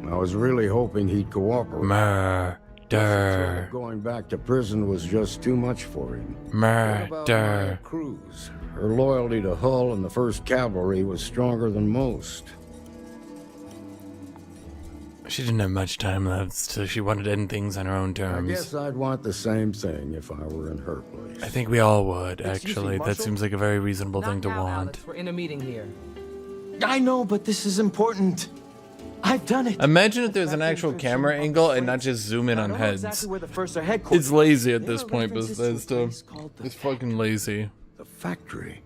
I was really hoping he'd cooperate. Murder. Going back to prison was just too much for him. Murder. Cruz. Her loyalty to Hull and the 1st Cavalry was stronger than most. She didn't have much time left, so she wanted to end things on her own terms. I guess I'd want the same thing if I were in her place. I think we all would, actually. That seems like a very reasonable thing to want. Alex, we're in a meeting here. I know, but this is important. I've done it. Imagine if there's an actual camera angle and not just zoom in on heads. Exactly where the First are headquartered. It's lazy at this point, Bethesda. It's fucking lazy. The factory.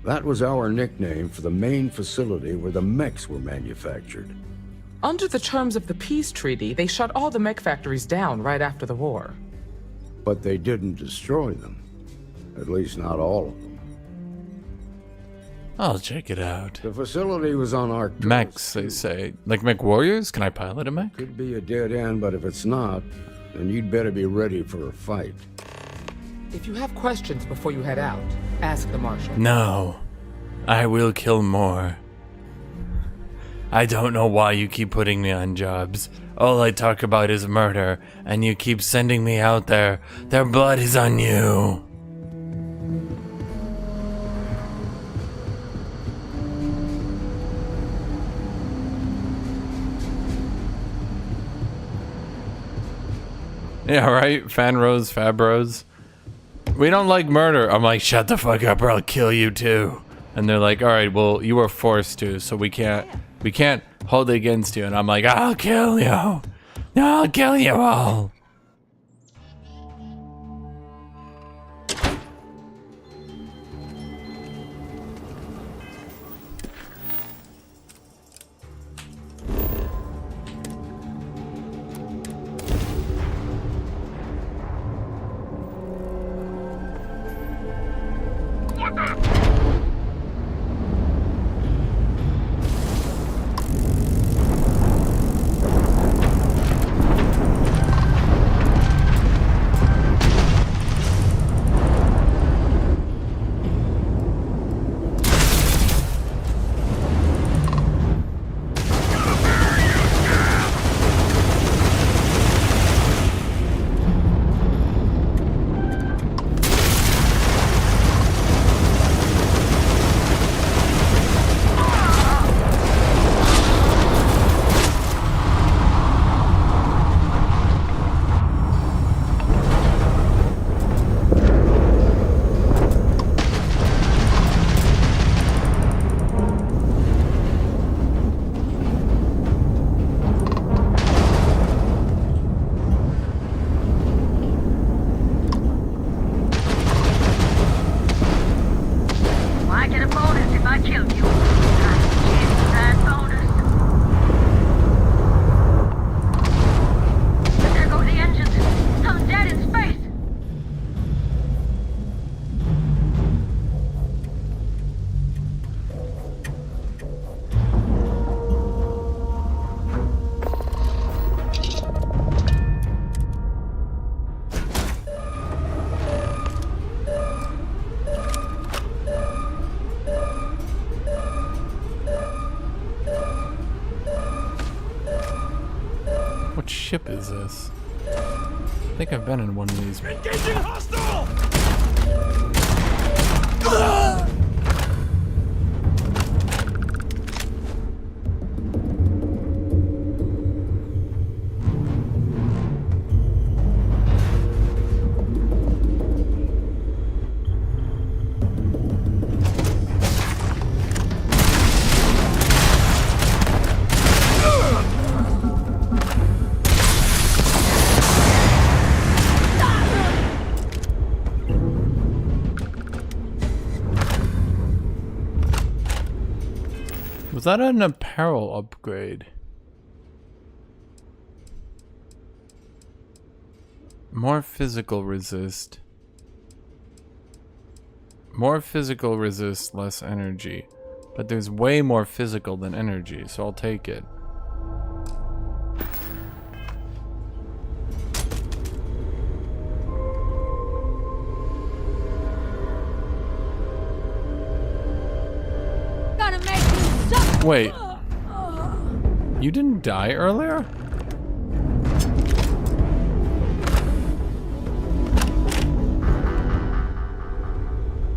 That was our nickname for the main facility where the mechs were manufactured. Under the terms of the peace treaty, they shut all the mech factories down right after the war. But they didn't destroy them. At least not all of them. I'll check it out. The facility was on Arcturus. Mechs, they say. Like mech warriors? Can I pilot a mech? Could be a dead end, but if it's not, then you'd better be ready for a fight. If you have questions before you head out, ask the Marshal. No. I will kill more. I don't know why you keep putting me on jobs. All I talk about is murder, and you keep sending me out there. Their blood is on you. Yeah, right? Fanros, Fabros. We don't like murder. I'm like, shut the fuck up or I'll kill you too. And they're like, alright, well, you were forced to, so we can't hold it against you. And I'm like, I'll kill you. I'll kill you all. ship is this? I think I've been in one of these. Engaging hostile! Was that an apparel upgrade? More physical resist. More physical resist, less energy. But there's way more physical than energy, so I'll take it. Wait, you didn't die earlier?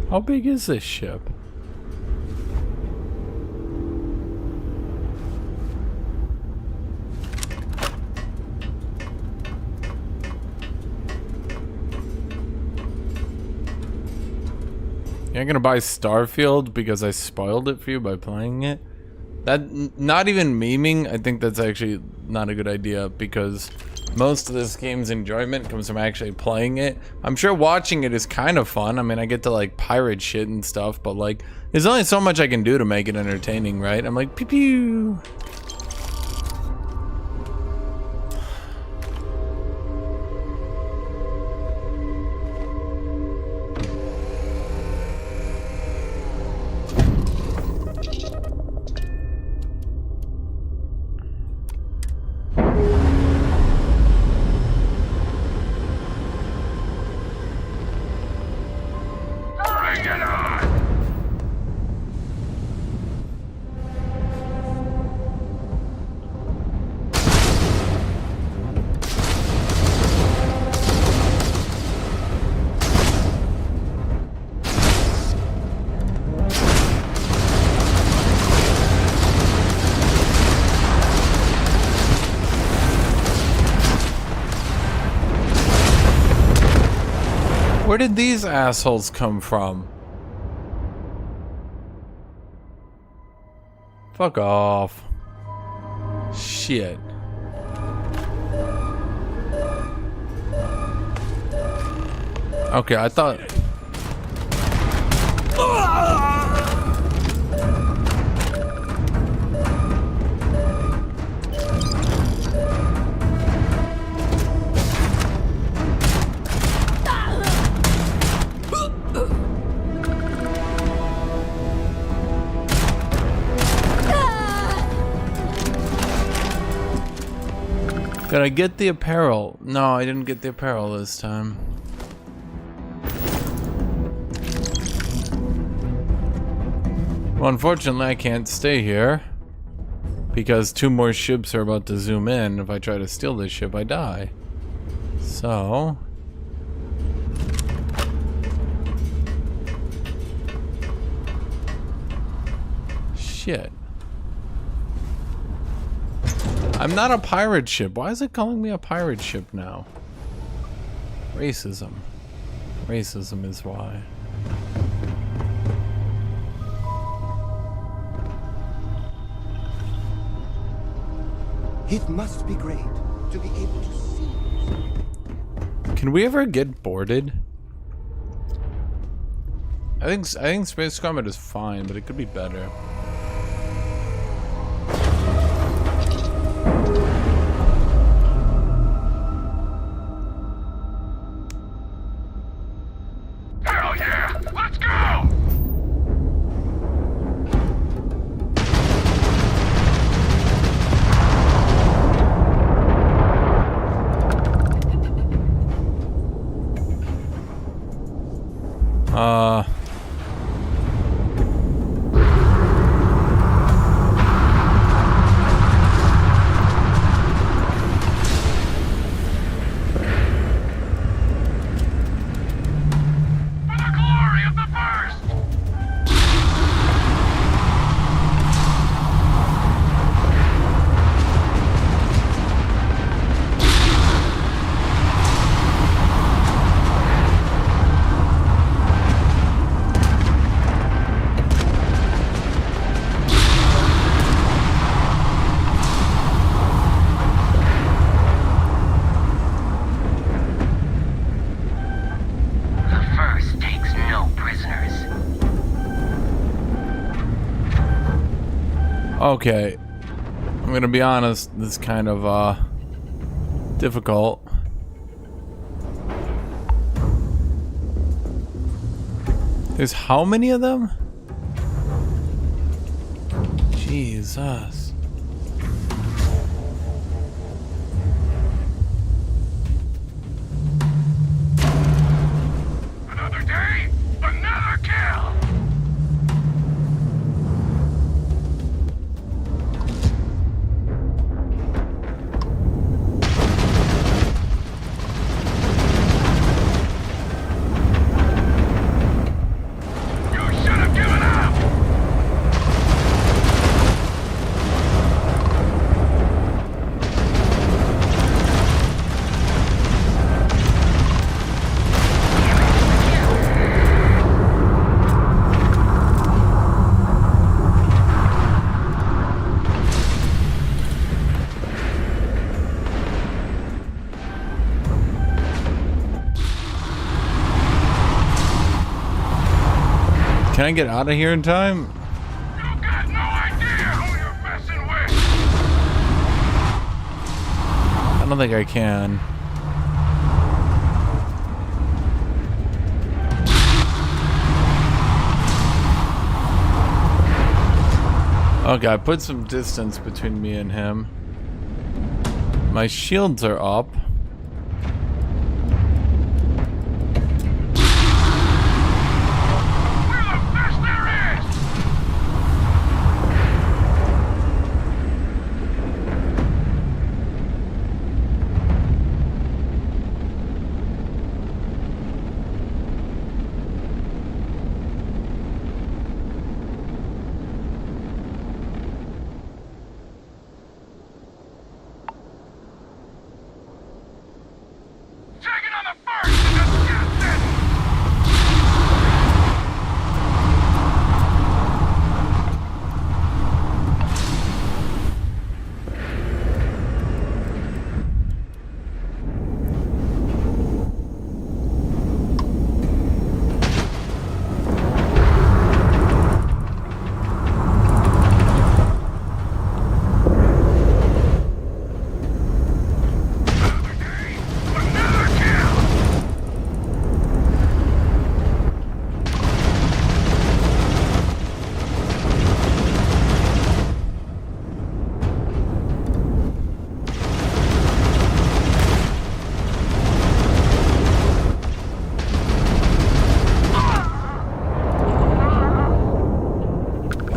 How big is this ship? You're gonna buy Starfield because I spoiled it for you by playing it? That, not even memeing, I think that's actually not a good idea because most of this game's enjoyment comes from actually playing it. I'm sure watching it is kind of fun. I mean, I get to like pirate shit and stuff, but like, there's only so much I can do to make it entertaining, right? I'm like, pew pew. Where did these assholes come from? Fuck off. Shit. Okay, I thought... Did I get the apparel? No, I didn't get the apparel this time. Well, unfortunately, I can't stay here because 2 more ships are about to zoom in. If I try to steal this ship, I die. So... shit. I'm not a pirate ship. Why is it calling me a pirate ship now? Racism. Racism is why. It must be great to be able to see. Can we ever get boarded? I think space combat is fine, but it could be better. Okay. I'm gonna be honest, this is kind of difficult. There's how many of them? Jesus. Another day, another kill! Can I get out of here in time? You got no idea who you're messing with! I don't think I can. Okay, I put some distance between me and him. My shields are up.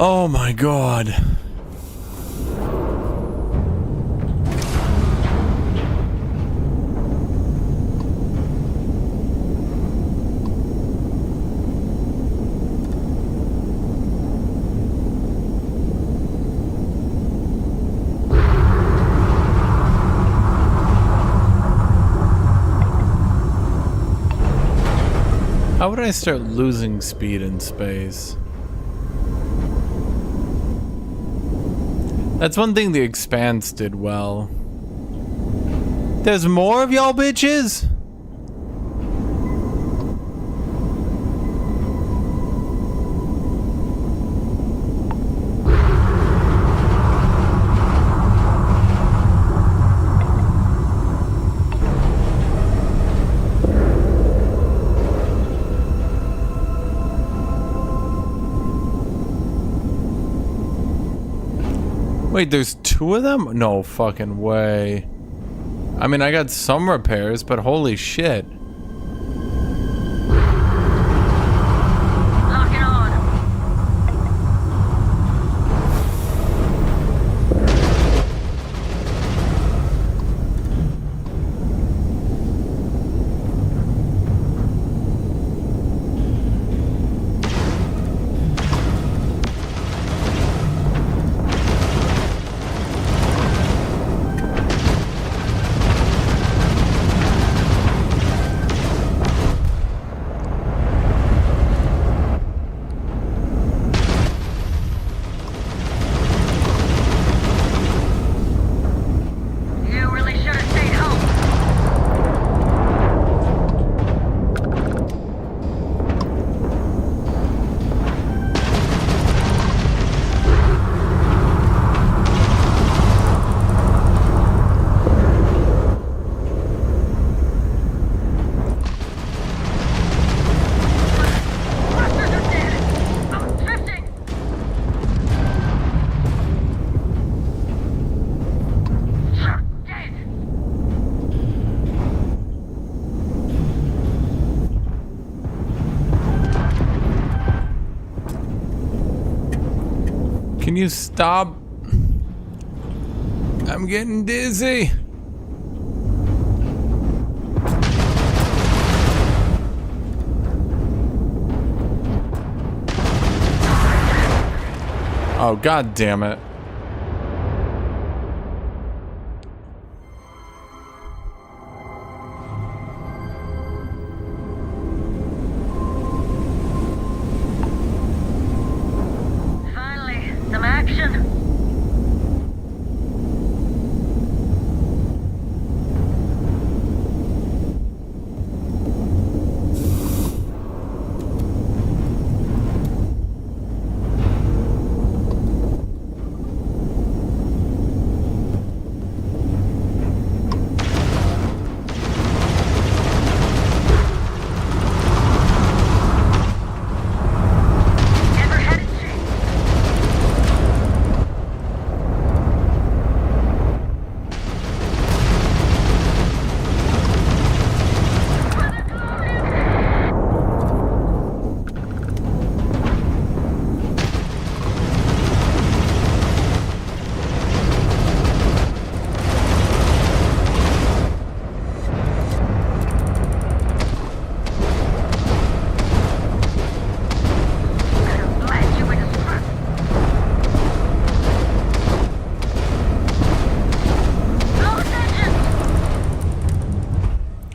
Oh my God. How would I start losing speed in space? That's one thing the Expanse did well. There's more of y'all bitches? Wait, there's two of them? No fucking way. I mean, I got some repairs, but holy shit. Lock it on. Can you stop? I'm getting dizzy. Oh, god damn it. Finally, some action.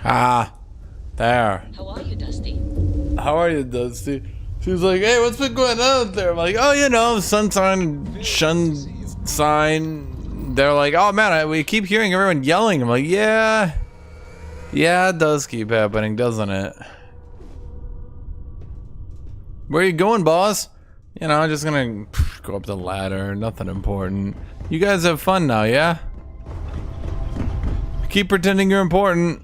Ah, there. How are you, Dusty? How are you, Dusty? She was like, hey, what's been going on out there? I'm like, oh, you know, sunshine, sign. They're like, oh, man, we keep hearing everyone yelling. I'm like, yeah. Yeah, it does keep happening, doesn't it? Where are you going, boss? You know, I'm just gonna go up the ladder. Nothing important. You guys have fun now, yeah? Keep pretending you're important.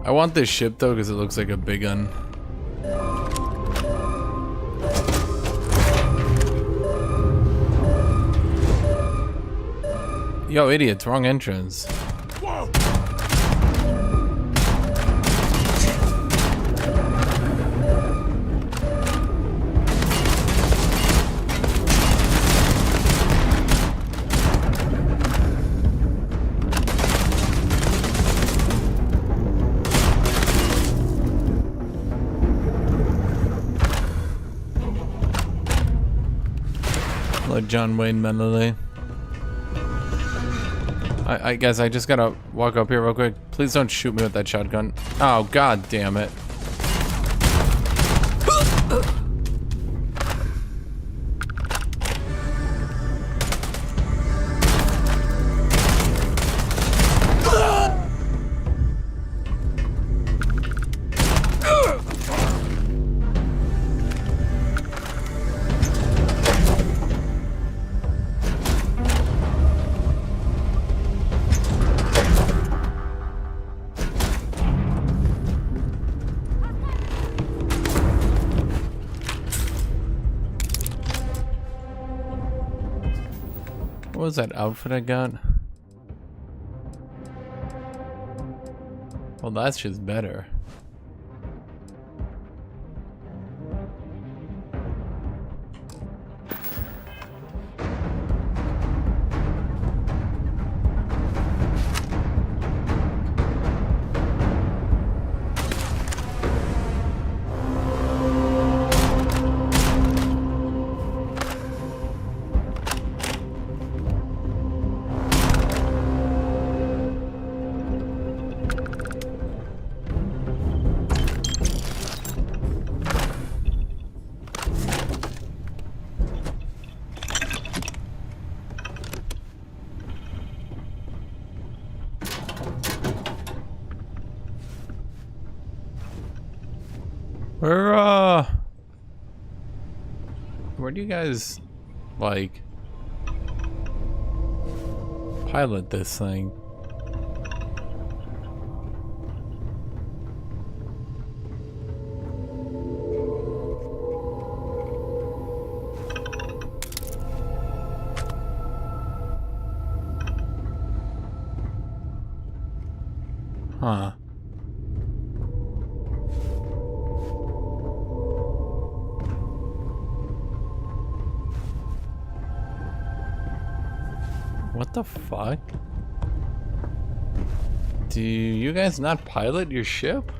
I want this ship though because it looks like a big one. Yo, idiots, wrong entrance. Whoa. Like John Wayne mentally. I guess I just gotta walk up here real quick. Please don't shoot me with that shotgun. Oh, god damn it. What was that outfit I got? Well, that's just better. Where do you guys, like, pilot this thing? Huh. What the fuck? Do you guys not pilot your ship?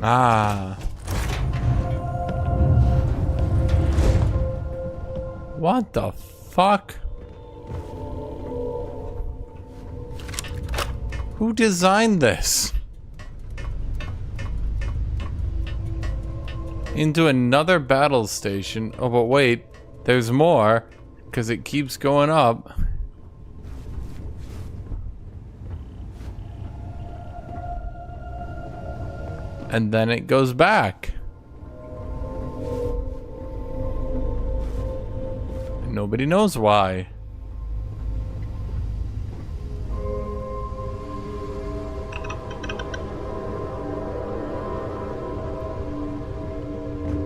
Ah. What the fuck? Who designed this? Into another battle station. Oh, but wait. There's more. Because it keeps going up. And then it goes back. Nobody knows why.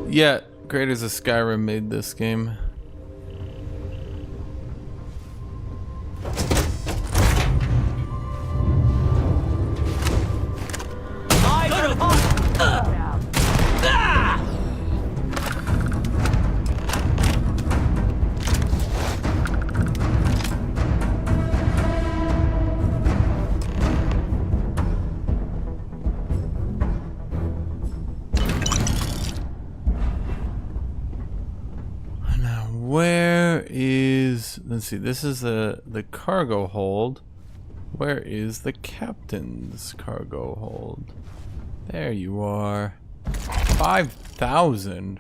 Yeah, creators of Skyrim made this game. Let's see, this is the cargo hold. Where is the captain's cargo hold? There you are. 5,000.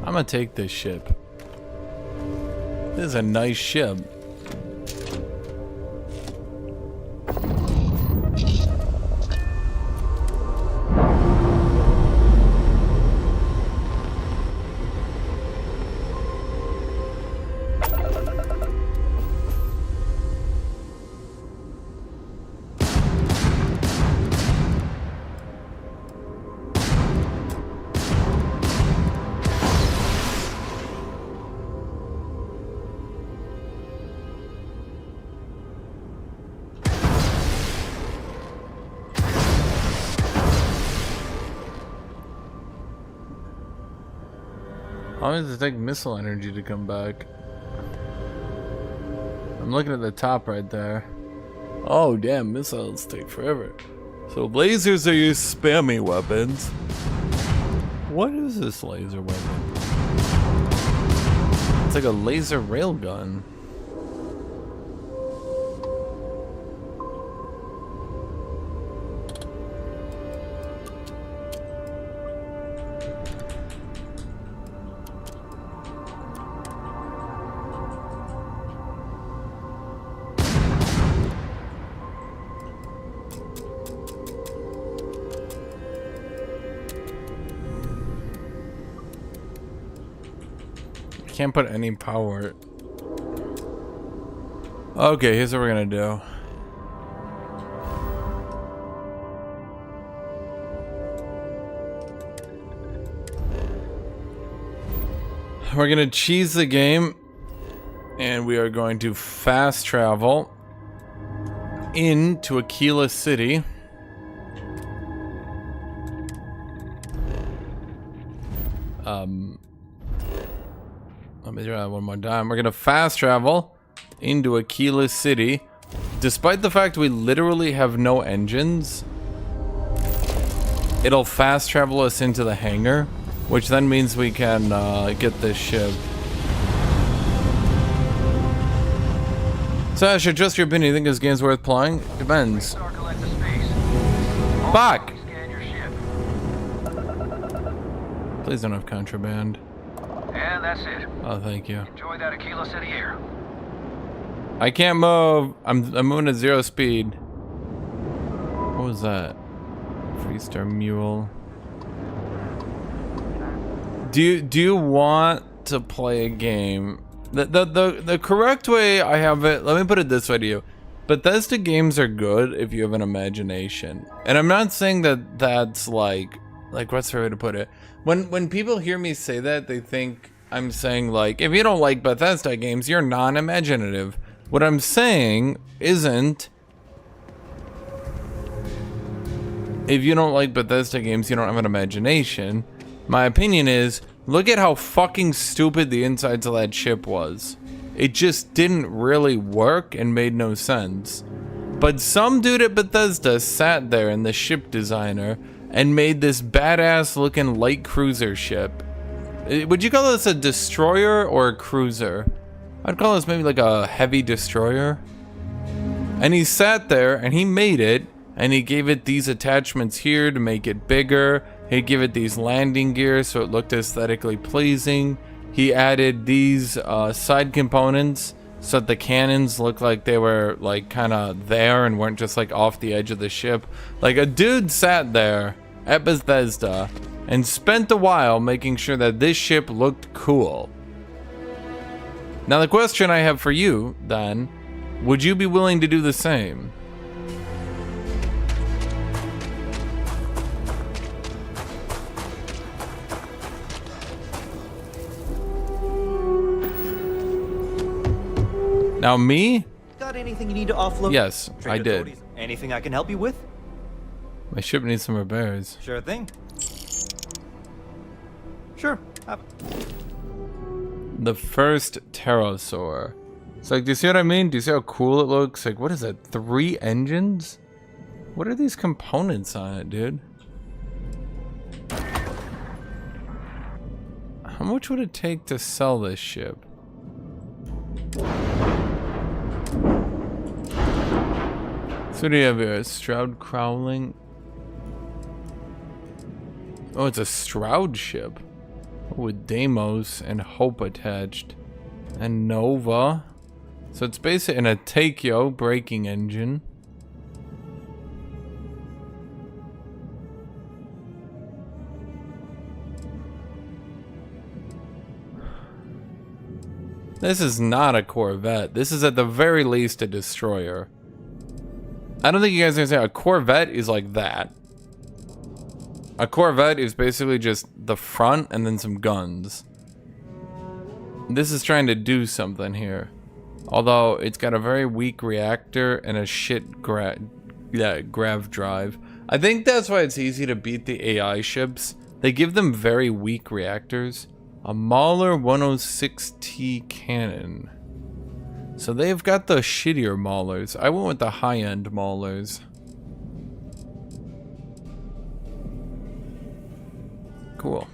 I'm gonna take this ship. This is a nice ship. How long does it take missile energy to come back? I'm looking at the top right there. Oh damn, missiles take forever. So lasers are your spammy weapons. What is this laser weapon? It's like a laser railgun. Can't put any power. Okay, here's what we're gonna do. We're gonna cheese the game and we are going to fast travel into Aquila City. Let me try that one more time. We're gonna fast travel into Aquila City. Despite the fact we literally have no engines, it'll fast travel us into the hangar, which then means we can get this ship. So I should trust your opinion. You think this game's worth playing? Depends. Fuck! Please don't have contraband. And that's it. Oh, thank you. Enjoy that Aquila City air. I can't move. I'm moving at 0 speed. What was that? Freestar Mule. Do you want to play a game The correct way I have it, let me put it this way to you. Bethesda games are good if you have an imagination. And I'm not saying that that's like what's the way to put it? When people hear me say that, they think I'm saying like, if you don't like Bethesda games, you're non-imaginative. What I'm saying isn't, if you don't like Bethesda games, you don't have an imagination. My opinion is, look at how fucking stupid the insides of that ship was. It just didn't really work and made no sense. But some dude at Bethesda sat there in the ship designer and made this badass looking light cruiser ship. Would you call this a destroyer or a cruiser? I'd call this maybe like a heavy destroyer. And he sat there and he made it, and he gave it these attachments here to make it bigger. He'd give it these landing gears so it looked aesthetically pleasing. He added these side components so that the cannons looked like they were like kind of there and weren't just like off the edge of the ship. Like a dude sat there at Bethesda and spent a while making sure that this ship looked cool. Now the question I have for you then, would you be willing to do the same? Now me? Got anything you need to offload? Yes, I did. Cody's. Anything I can help you with? My ship needs some repairs. Sure thing. Sure. The first pterosaur. It's like, do you see what I mean? Do you see how cool it looks? Like, what is that? 3 engines? What are these components on it, dude? How much would it take to sell this ship? So what do you have here? Stroud Crowling. Oh, it's a Stroud ship. With Deimos and Hope attached. And Nova. So it's basically an Atakio braking engine. This is not a Corvette. This is at the very least a destroyer. I don't think you guys understand. A Corvette is like that. A Corvette is basically just the front and then some guns. This is trying to do something here. Although it's got a very weak reactor and a shit grav drive. I think that's why it's easy to beat the AI ships. They give them very weak reactors. A Mauler 106T cannon. So they've got the shittier Maulers. I went with the high-end Maulers. Cool.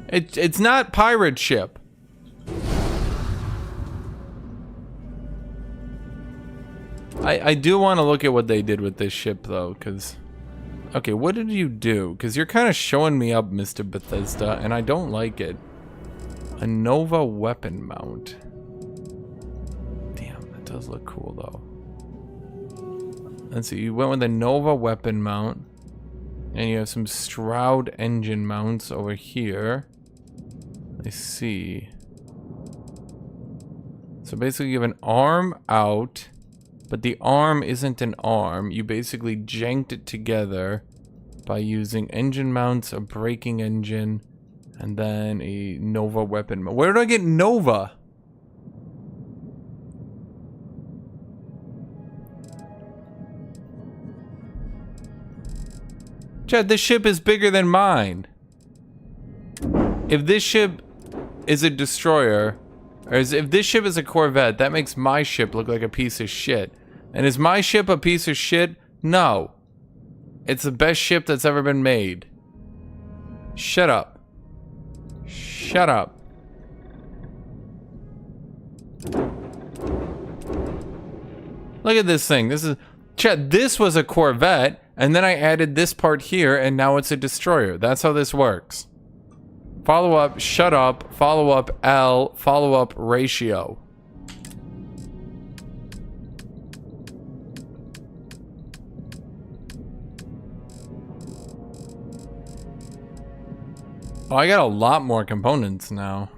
It's not pirate ship. I do want to look at what they did with this ship though, because okay, what did you do? Because you're kind of showing me up, Mr. Bethesda, and I don't like it. A Nova weapon mount. Damn, that does look cool though. Let's see, you went with a Nova weapon mount. And you have some Stroud engine mounts over here. I see. So basically you have an arm out, but the arm isn't an arm. You basically janked it together by using engine mounts, a braking engine, and then a Nova weapon mount. Where did I get Nova? Chad, this ship is bigger than mine. If this ship is a destroyer, or if this ship is a Corvette, that makes my ship look like a piece of shit. And is my ship a piece of shit? No. It's the best ship that's ever been made. Shut up. Shut up. Look at this thing. This is... Chad, this was a Corvette. And then I added this part here, and now it's a destroyer. That's how this works. Follow up, shut up, follow up, L, follow up, ratio. Oh, I got a lot more components now.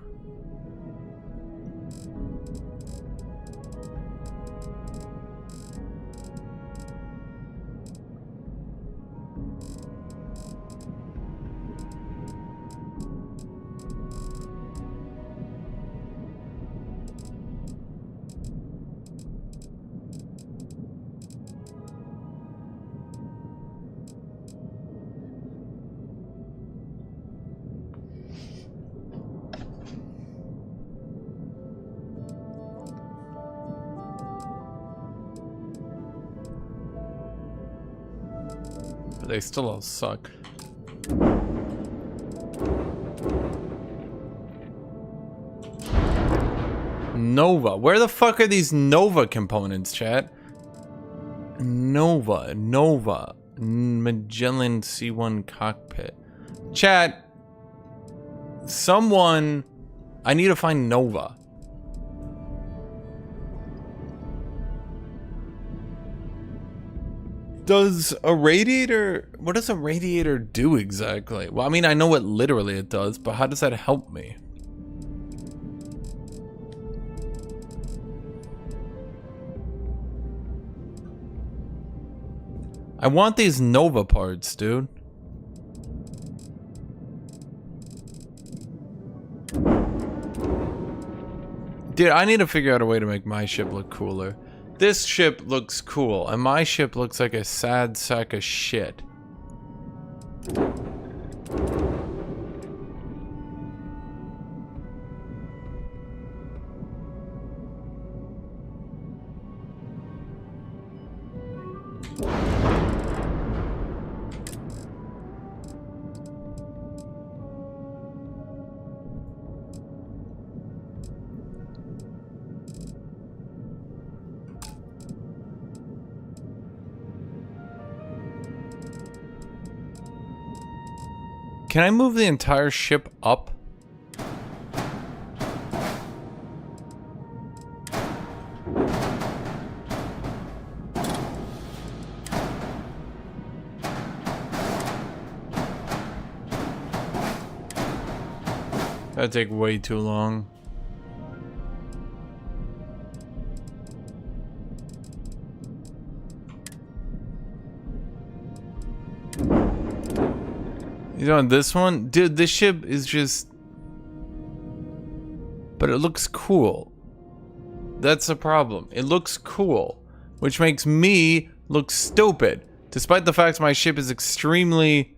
They still all suck. Nova. Where the fuck are these Nova components, chat? Nova. Magellan C1 cockpit. Chat. Someone... I need to find Nova. Does a radiator... What does a radiator do exactly? Well, I mean, I know what literally it does, but how does that help me? I want these Nova parts, dude. Dude, I need to figure out a way to make my ship look cooler. This ship looks cool, and my ship looks like a sad sack of shit. Can I move the entire ship up? That'd take way too long. You know, this one? Dude, this ship is just... But it looks cool. That's the problem. It looks cool. Which makes me look stupid. Despite the fact my ship is extremely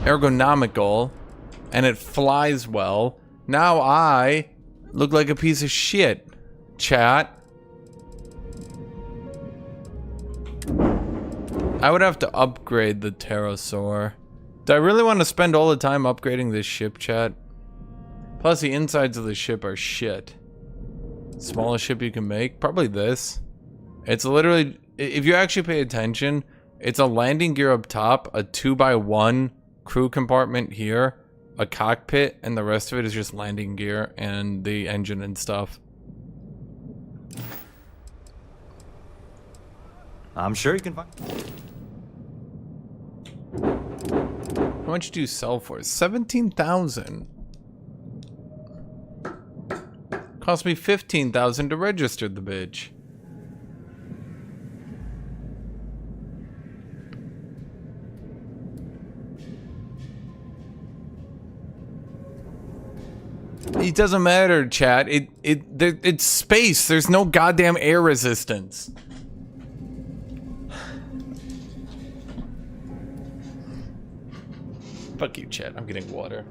ergonomical. And it flies well. Now I look like a piece of shit. Chat. I would have to upgrade the pterosaur. Do I really want to spend all the time upgrading this ship, chat? Plus the insides of the ship are shit. Smallest ship you can make? Probably this. It's literally, if you actually pay attention, it's a landing gear up top, a 2x1 crew compartment here, a cockpit, and the rest of it is just landing gear and the engine and stuff. I'm sure you can find... How much do you sell for? 17,000. Cost me 15,000 to register the bitch. It doesn't matter, chat. It's space. There's no goddamn air resistance. Fuck you, chat. I'm getting water.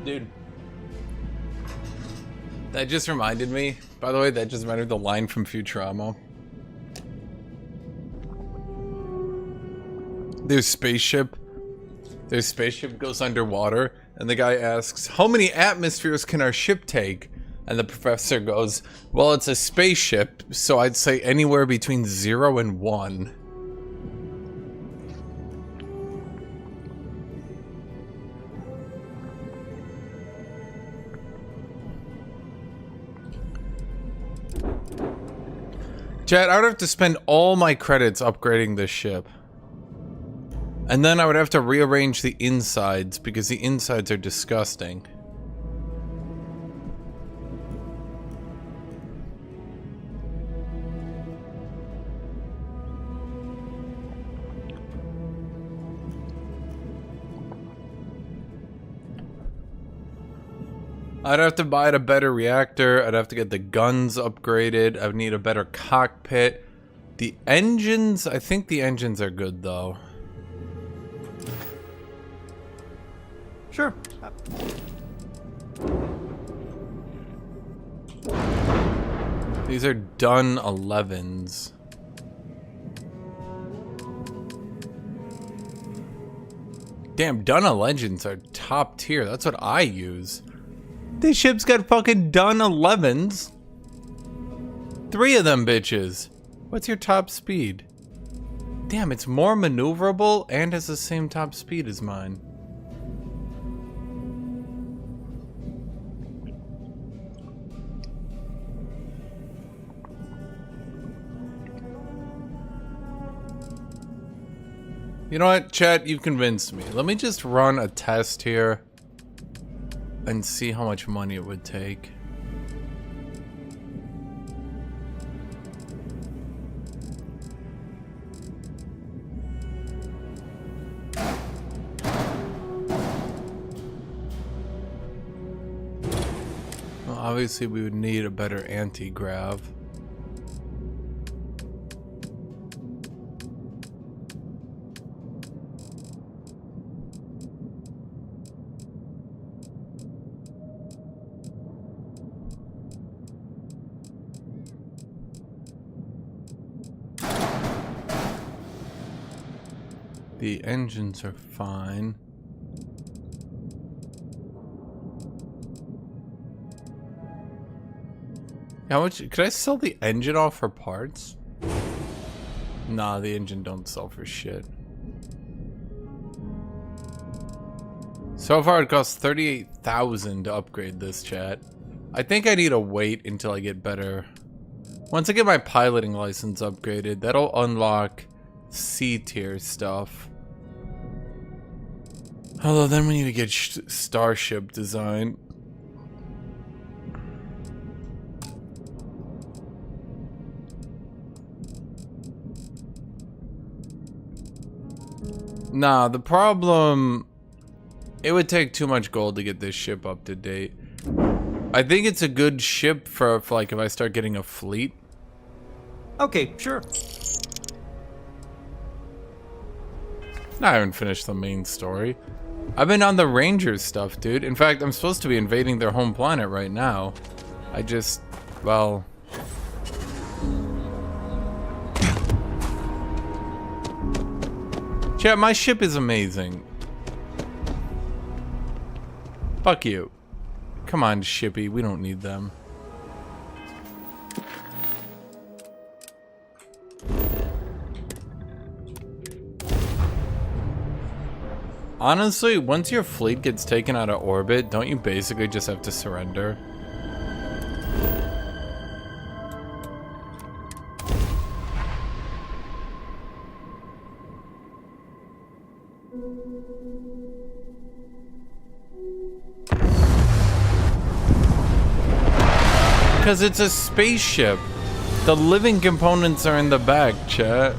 Dude, That just reminded me. By the way, that just reminded me of the line from Futurama. Their spaceship goes underwater, and the guy asks, "How many atmospheres can our ship take?" And the professor goes, "Well, it's a spaceship, so I'd say anywhere between 0 and 1. Chat, I would have to spend all my credits upgrading this ship. And then I would have to rearrange the insides because the insides are disgusting. I'd have to buy a better reactor. I'd have to get the guns upgraded. I'd need a better cockpit. The engines, I think the engines are good though. Sure. These are done 11s. Damn, done 11s are top tier. That's what I use. This ship's got fucking done 11s. 3 of them bitches. What's your top speed? Damn, it's more maneuverable and has the same top speed as mine. You know what, chat? You've convinced me. Let me just run a test here and see how much money it would take. Well, obviously we would need a better anti-grav. The engines are fine. How much? Could I sell the engine off for parts? Nah, the engine don't sell for shit. So far it costs 38,000 to upgrade this, chat. I think I need to wait until I get better. Once I get my piloting license upgraded, that'll unlock C tier stuff. Although then we need to get starship design. Nah, the problem... It would take too much gold to get this ship up to date. I think it's a good ship for like if I start getting a fleet. Okay, sure. I haven't finished the main story. I've been on the Rangers stuff, dude. In fact, I'm supposed to be invading their home planet right now. I just, well... Chat, my ship is amazing. Fuck you. Come on, shippy. We don't need them. Honestly, once your fleet gets taken out of orbit, don't you basically just have to surrender? Because it's a spaceship. The living components are in the back, chat.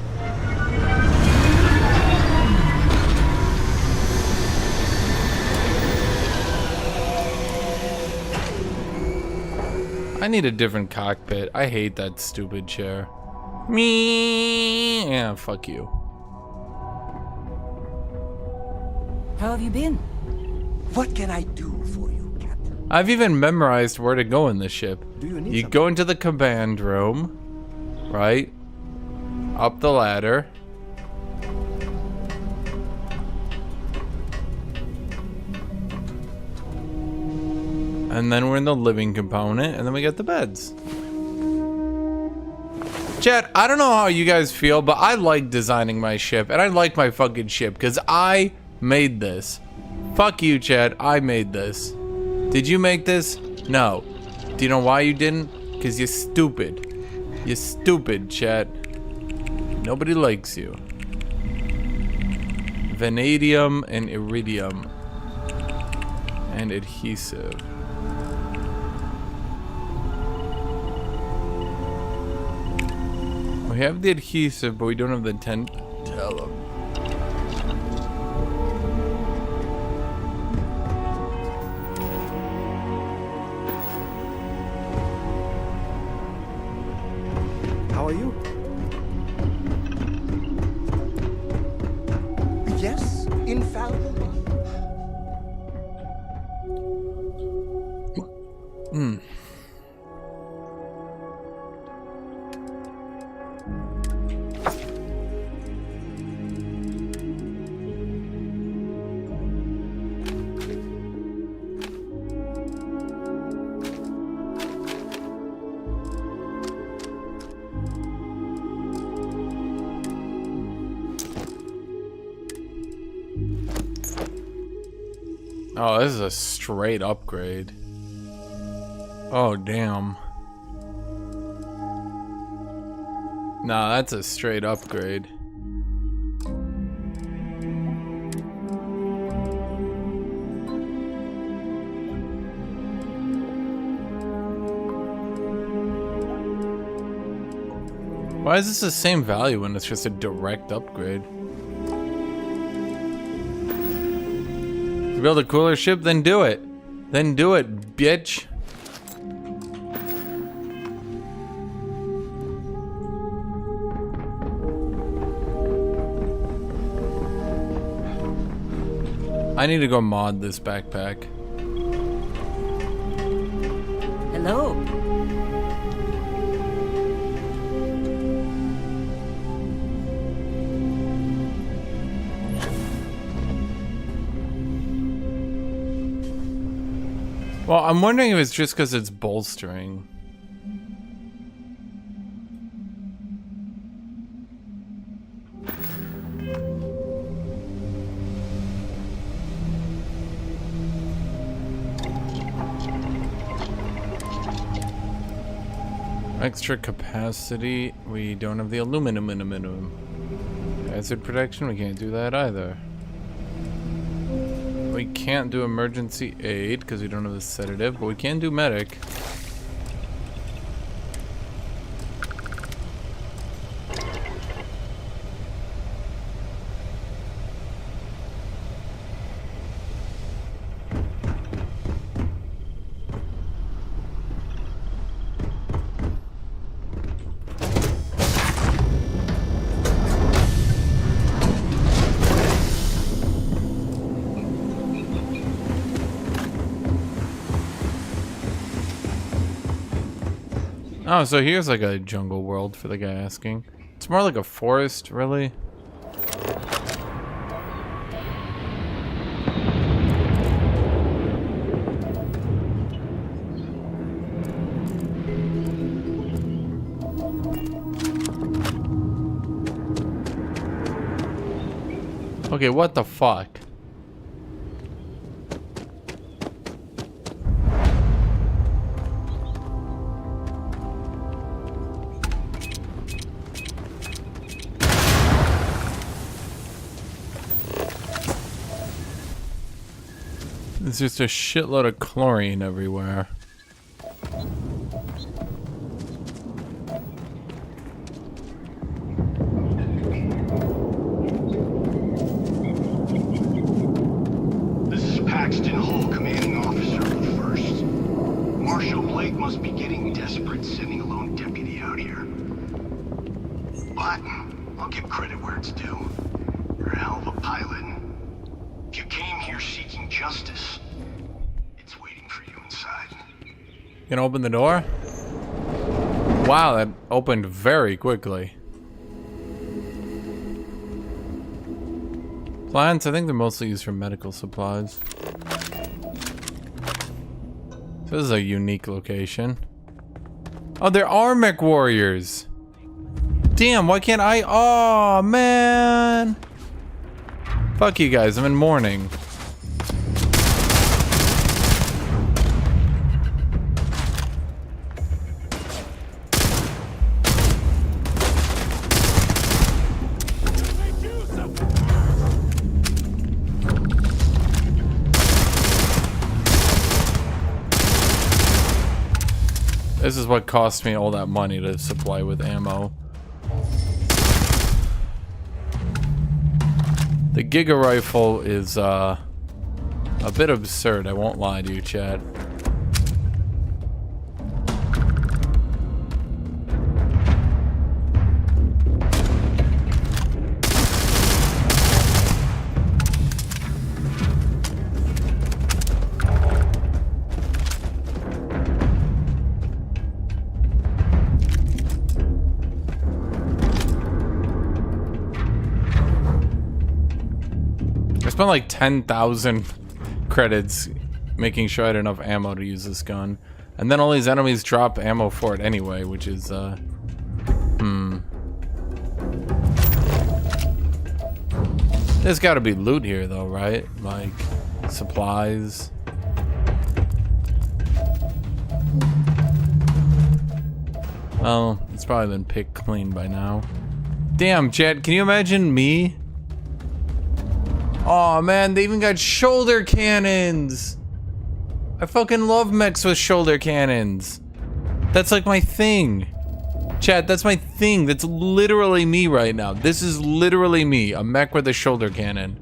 I need a different cockpit. I hate that stupid chair. Me. Yeah, fuck you. How have you been? What can I do for you, Captain? I've even memorized where to go in the ship. You go into the command room, right? Up the ladder. And then we're in the living component, and then we get the beds. Chat, I don't know how you guys feel, but I like designing my ship, and I like my fucking ship, because I made this. Fuck you, Chad, I made this. Did you make this? No. Do you know why you didn't? Because you're stupid. You're stupid, Chad. Nobody likes you. Vanadium and iridium. And adhesive. We have the adhesive, but we don't have the tantalum. How are you? Yes, infallible. Hmm. Oh, this is a straight upgrade. Oh, damn. Nah, that's a straight upgrade. Why is this the same value when it's just a direct upgrade? Build a cooler ship, then do it. Then do it, bitch. I need to go mod this backpack. Hello. Well, I'm wondering if it's just because it's bolstering. Extra capacity. We don't have the aluminum minimum. Acid protection. We can't do that either. We can't do emergency aid because we don't have the sedative, but we can do medic. Oh, so here's like a jungle world for the guy asking. It's more like a forest, really. Okay, what the fuck? There's just a shitload of chlorine everywhere. This is Paxton Hull, commanding officer of the First. Marshal Blake must be getting desperate sending a lone deputy out here. But I'll give credit where it's due. You're a hell of a pilot. If you came here seeking justice, it's waiting for you inside. You gonna open the door? Wow, that opened very quickly. Plants, I think they're mostly used for medical supplies. This is a unique location. Oh, there are mech warriors. Damn, why can't I? Oh, man. Fuck you guys, I'm in mourning. This is what cost me all that money to supply with ammo. The Giga Rifle is a bit absurd, I won't lie to you, chat. I spent like 10,000 credits making sure I had enough ammo to use this gun. And then all these enemies drop ammo for it anyway, which is, There's gotta be loot here though, right? Like, supplies. Well, it's probably been picked clean by now. Damn, chat, can you imagine me? Oh man, they even got shoulder cannons! I fucking love mechs with shoulder cannons. That's like my thing. Chat, that's my thing. That's literally me right now. This is literally me, a mech with a shoulder cannon.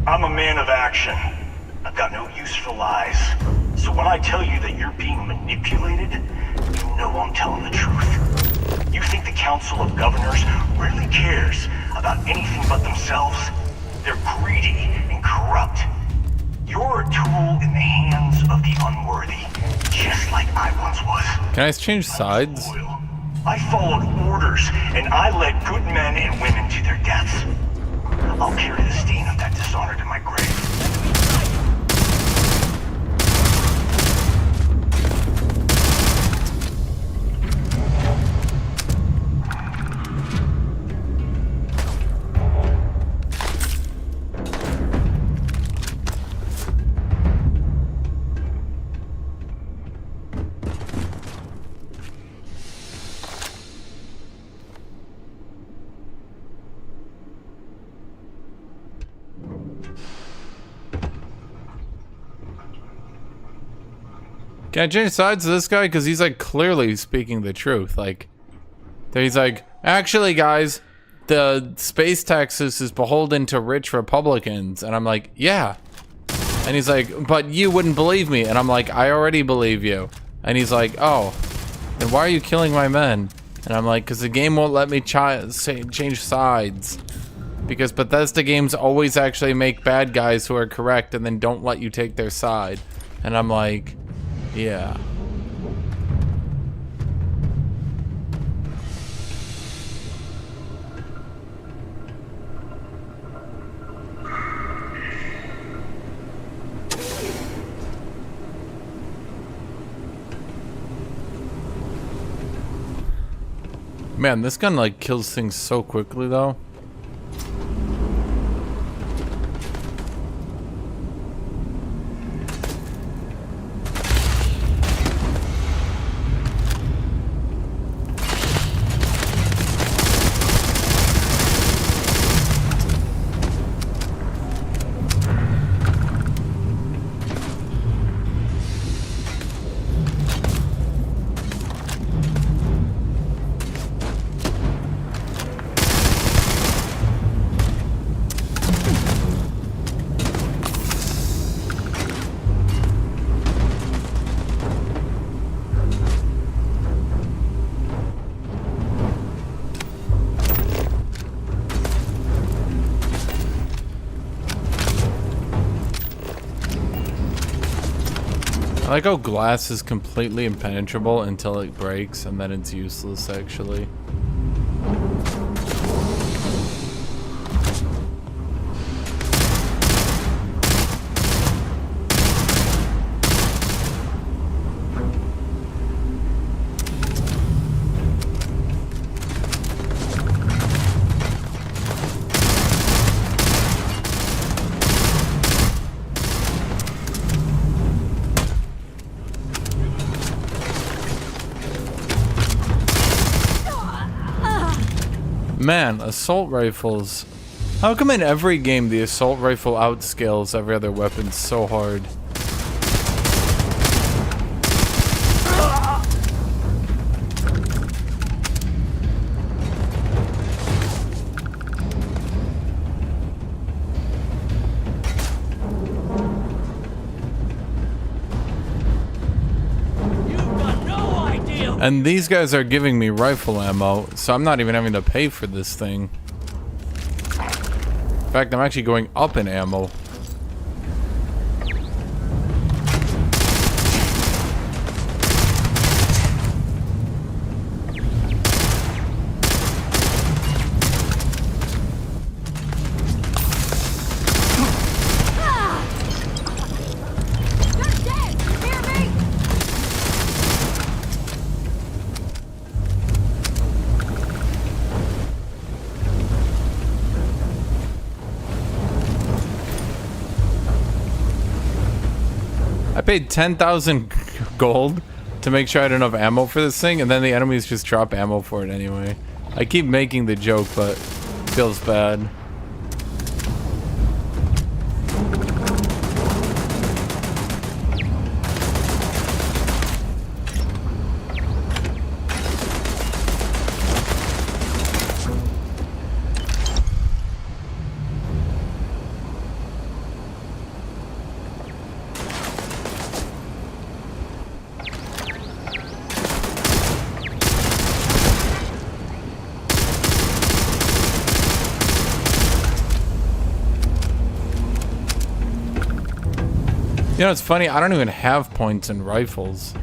I'm a man of action. I've got no use for lies. So when I tell you that you're being manipulated, you know I'm telling the truth. You think the Council of Governors really cares about anything but themselves? They're greedy and corrupt. You're a tool in the hands of the unworthy, just like I once was. Can I change sides? I followed orders, and I led good men and women to their deaths. I'll carry the stain of that dishonor to my grave. Can I change sides to this guy? Because he's like clearly speaking the truth. Like, he's like, actually guys, the space taxes is beholden to rich Republicans. And I'm like, yeah. And he's like, but you wouldn't believe me. And I'm like, I already believe you. And he's like, oh, then why are you killing my men? And I'm like, because the game won't let me change sides. Because Bethesda games always actually make bad guys who are correct and then don't let you take their side. And I'm like, yeah. Man, this gun like kills things so quickly though. I like how glass is completely impenetrable until it breaks, and then it's useless, actually. Man, assault rifles. How come in every game the assault rifle outscales every other weapon so hard? And these guys are giving me rifle ammo, so I'm not even having to pay for this thing. In fact, I'm actually going up in ammo. I paid 10,000 gold to make sure I had enough ammo for this thing, and then the enemies just drop ammo for it anyway. I keep making the joke, but it feels bad. You know, it's funny, I don't even have points in rifles.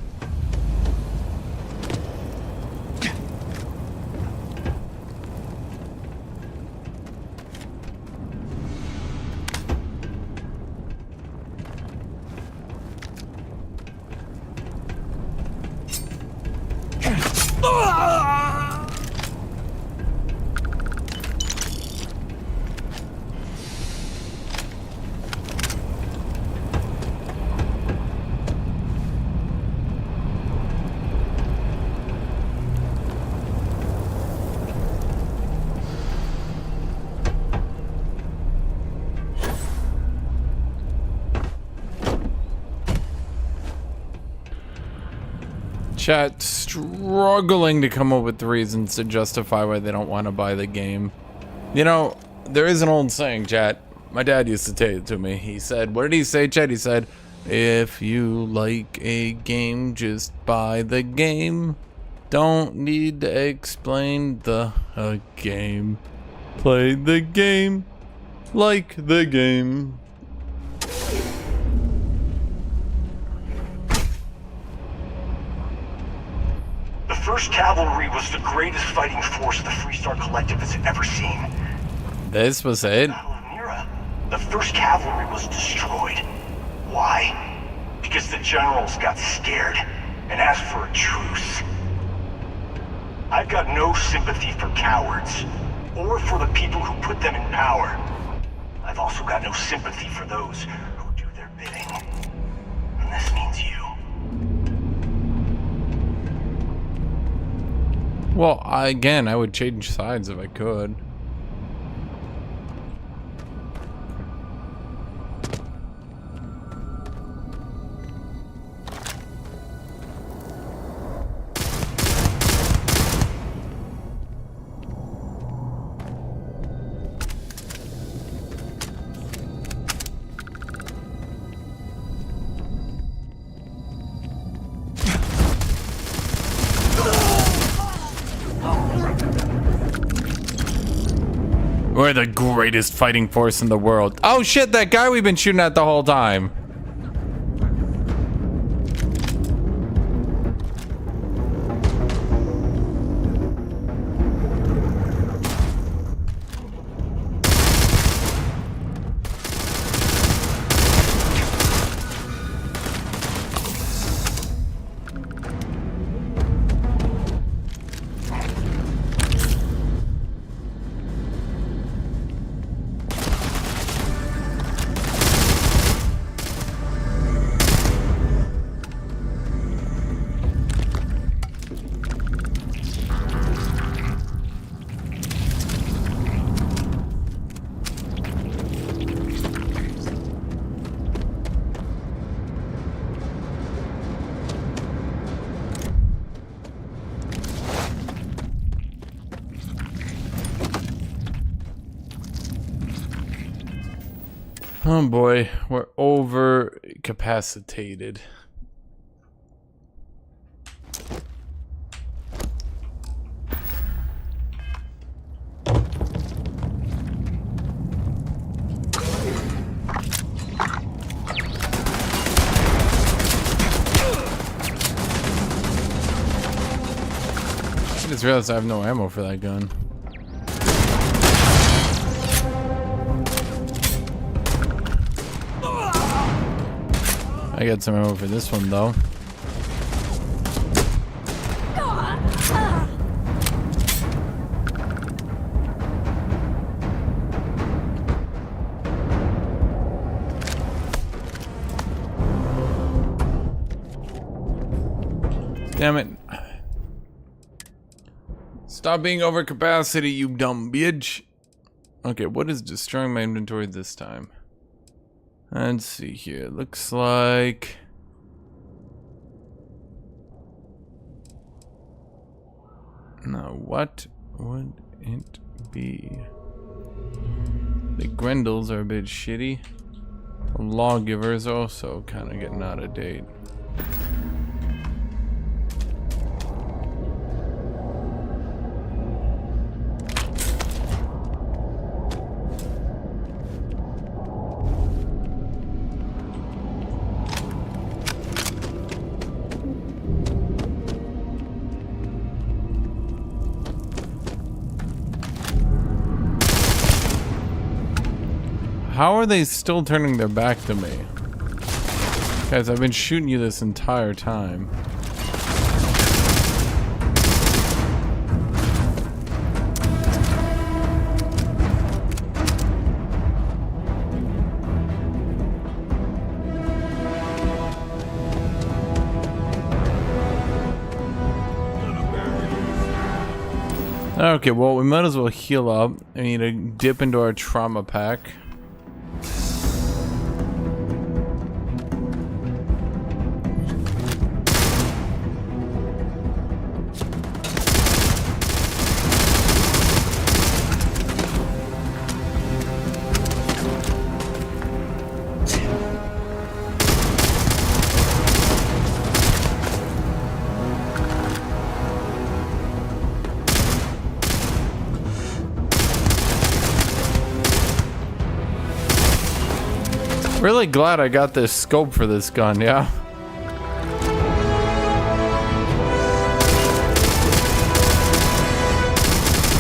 Chat struggling to come up with reasons to justify why they don't want to buy the game. You know, there is an old saying, chat. My dad used to tell it to me. He said, what did he say, chat? He said, if you like a game, just buy the game. Don't need to explain the game. Play the game. Like the game. The 1st Cavalry was the greatest fighting force the Freestar Collective has ever seen. This was it? The 1st Cavalry was destroyed. Why? Because the generals got scared and asked for a truce. I've got no sympathy for cowards, or for the people who put them in power. I've also got no sympathy for those who do their bidding. And this means you. Well, again, I would change sides if I could. We're the greatest fighting force in the world. Oh shit, that guy we've been shooting at the whole time. Oh boy, we're over capacitated. I just realized I have no ammo for that gun. I got some ammo for this one though. Damn it. Stop being over capacity, you dumb bitch. Okay, what is destroying my inventory this time? Let's see here. Looks like... Now, what would it be? The Grendels are a bit shitty. The Lawgivers also kind of getting out of date. How are they still turning their back to me? Guys, I've been shooting you this entire time. Okay, well, we might as well heal up. I need to dip into our trauma pack. Really glad I got this scope for this gun, yeah.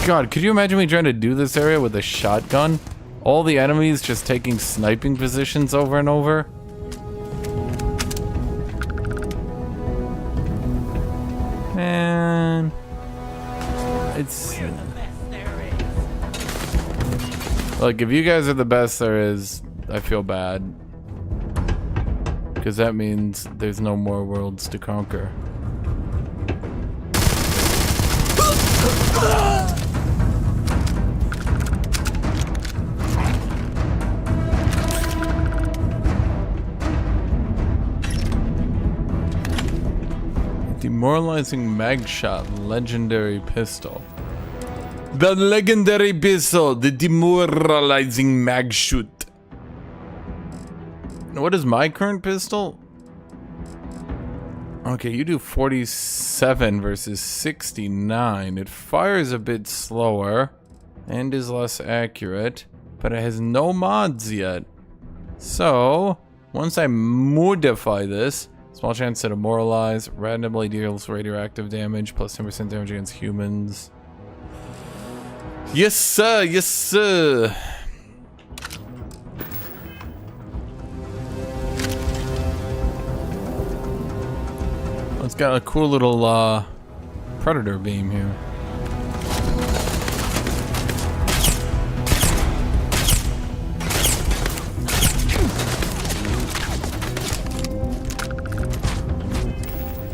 God, could you imagine me trying to do this area with a shotgun? All the enemies just taking sniping positions over and over? Man, it's... Look, if you guys are the best there is, I feel bad. Because that means there's no more worlds to conquer. Demoralizing mag shot, legendary pistol. The legendary pistol, the demoralizing mag shoot. What is my current pistol? Okay, you do 47 versus 69. It fires a bit slower and is less accurate, but it has no mods yet. So, once I modify this, small chance to demoralize, randomly deals radioactive damage, plus 10% damage against humans. Yes, sir! Yes, sir! It's got a cool little predator beam here.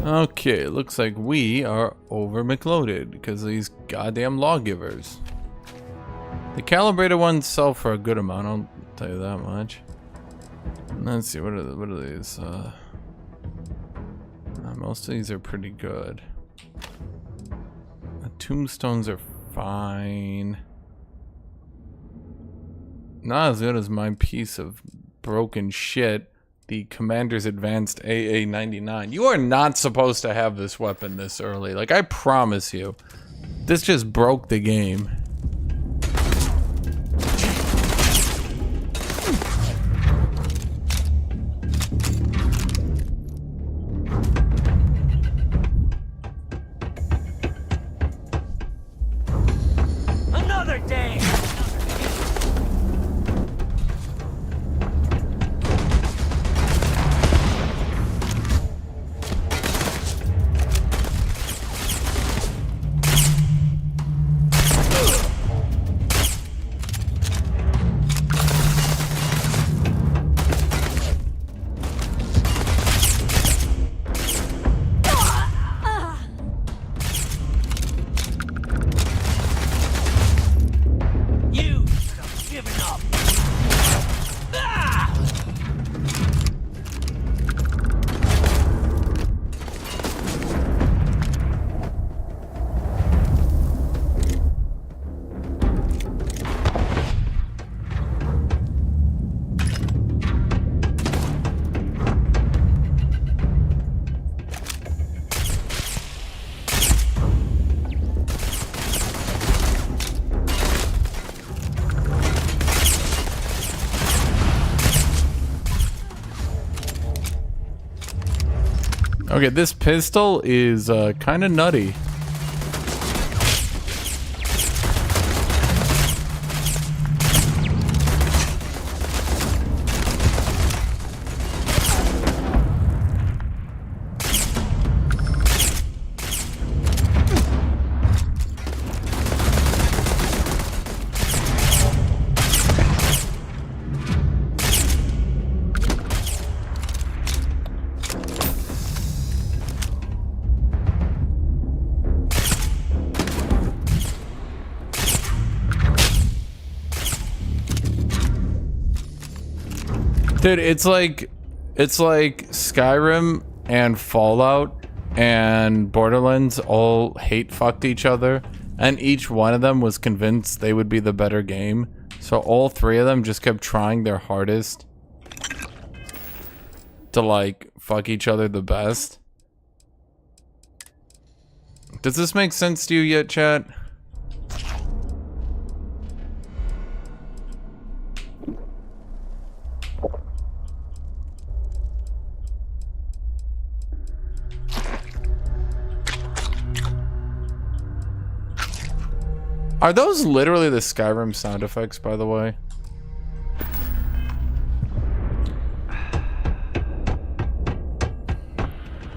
Okay, looks like we are over McLoaded because of these goddamn lawgivers. The calibrated ones sell for a good amount, I'll tell you that much. Let's see, what are these? Most of these are pretty good. The tombstones are fine. Not as good as my piece of broken shit. The Commander's Advanced AA-99. You are not supposed to have this weapon this early. Like, I promise you. This just broke the game. Another day! You should have given up. Okay, this pistol is kind of nutty. Dude, it's like Skyrim and Fallout and Borderlands all hate fucked each other, and each one of them was convinced they would be the better game. So all three of them just kept trying their hardest to like fuck each other the best. Does this make sense to you yet, chat? Are those literally the Skyrim sound effects, by the way?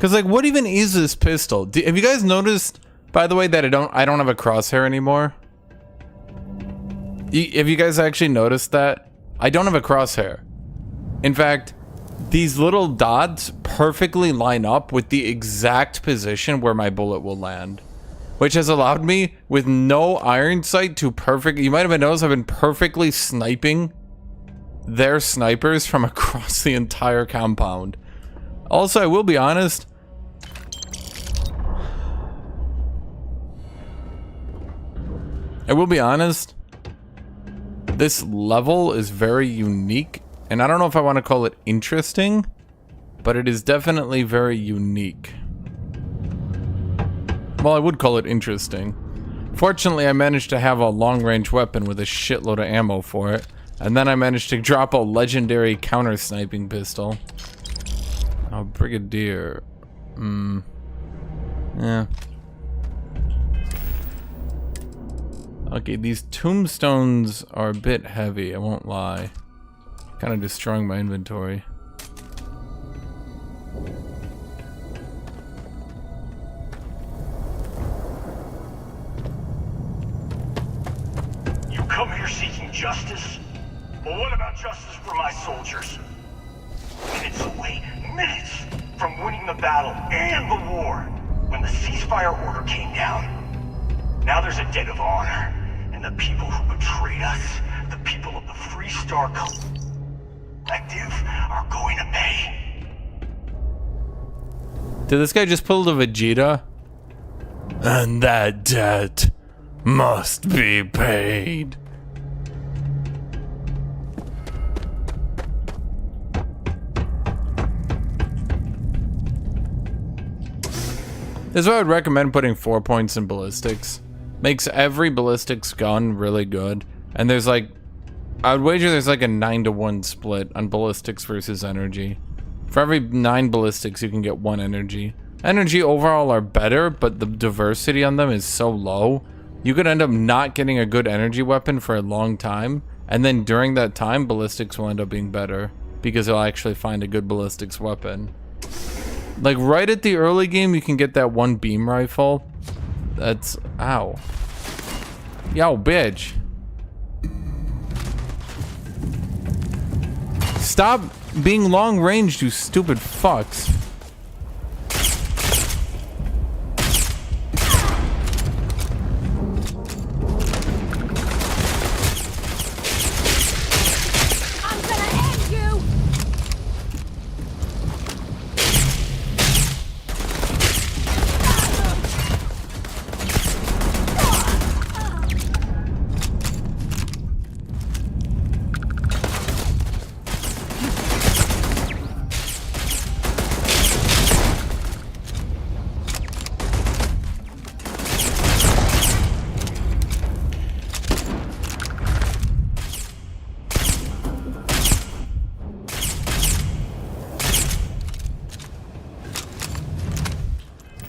Cause like, what even is this pistol? Have you guys noticed, by the way, that I don't have a crosshair anymore? Have you guys actually noticed that? I don't have a crosshair. In fact, these little dots perfectly line up with the exact position where my bullet will land. Which has allowed me, with no iron sight, to you might have noticed I've been perfectly sniping their snipers from across the entire compound. Also, I will be honest. This level is very unique, and I don't know if I want to call it interesting, but it is definitely very unique. Well, I would call it interesting. Fortunately, I managed to have a long-range weapon with a shitload of ammo for it, and then I managed to drop a legendary counter-sniping pistol. Oh, Brigadier. Yeah. Okay, these tombstones are a bit heavy, I won't lie. Kind of destroying my inventory. Come here seeking justice? Well, what about justice for my soldiers? Minutes away, minutes from winning the battle and the war, when the ceasefire order came down. Now there's a debt of honor, and the people who betrayed us, the people of the Free Star Collective, are going to pay. Did this guy just pull the Vegeta? And that debt must be paid. This is why I would recommend putting 4 points in ballistics. Makes every ballistics gun really good. And there's like, I would wager there's like a 9-to-1 split on ballistics versus energy. For every 9 ballistics, you can get 1 energy. Energy overall are better, but the diversity on them is so low. You could end up not getting a good energy weapon for a long time. And then during that time, ballistics will end up being better. Because you'll actually find a good ballistics weapon. Like right at the early game, you can get that 1 beam rifle. That's, ow. Yo, bitch. Stop being long range, you stupid fucks.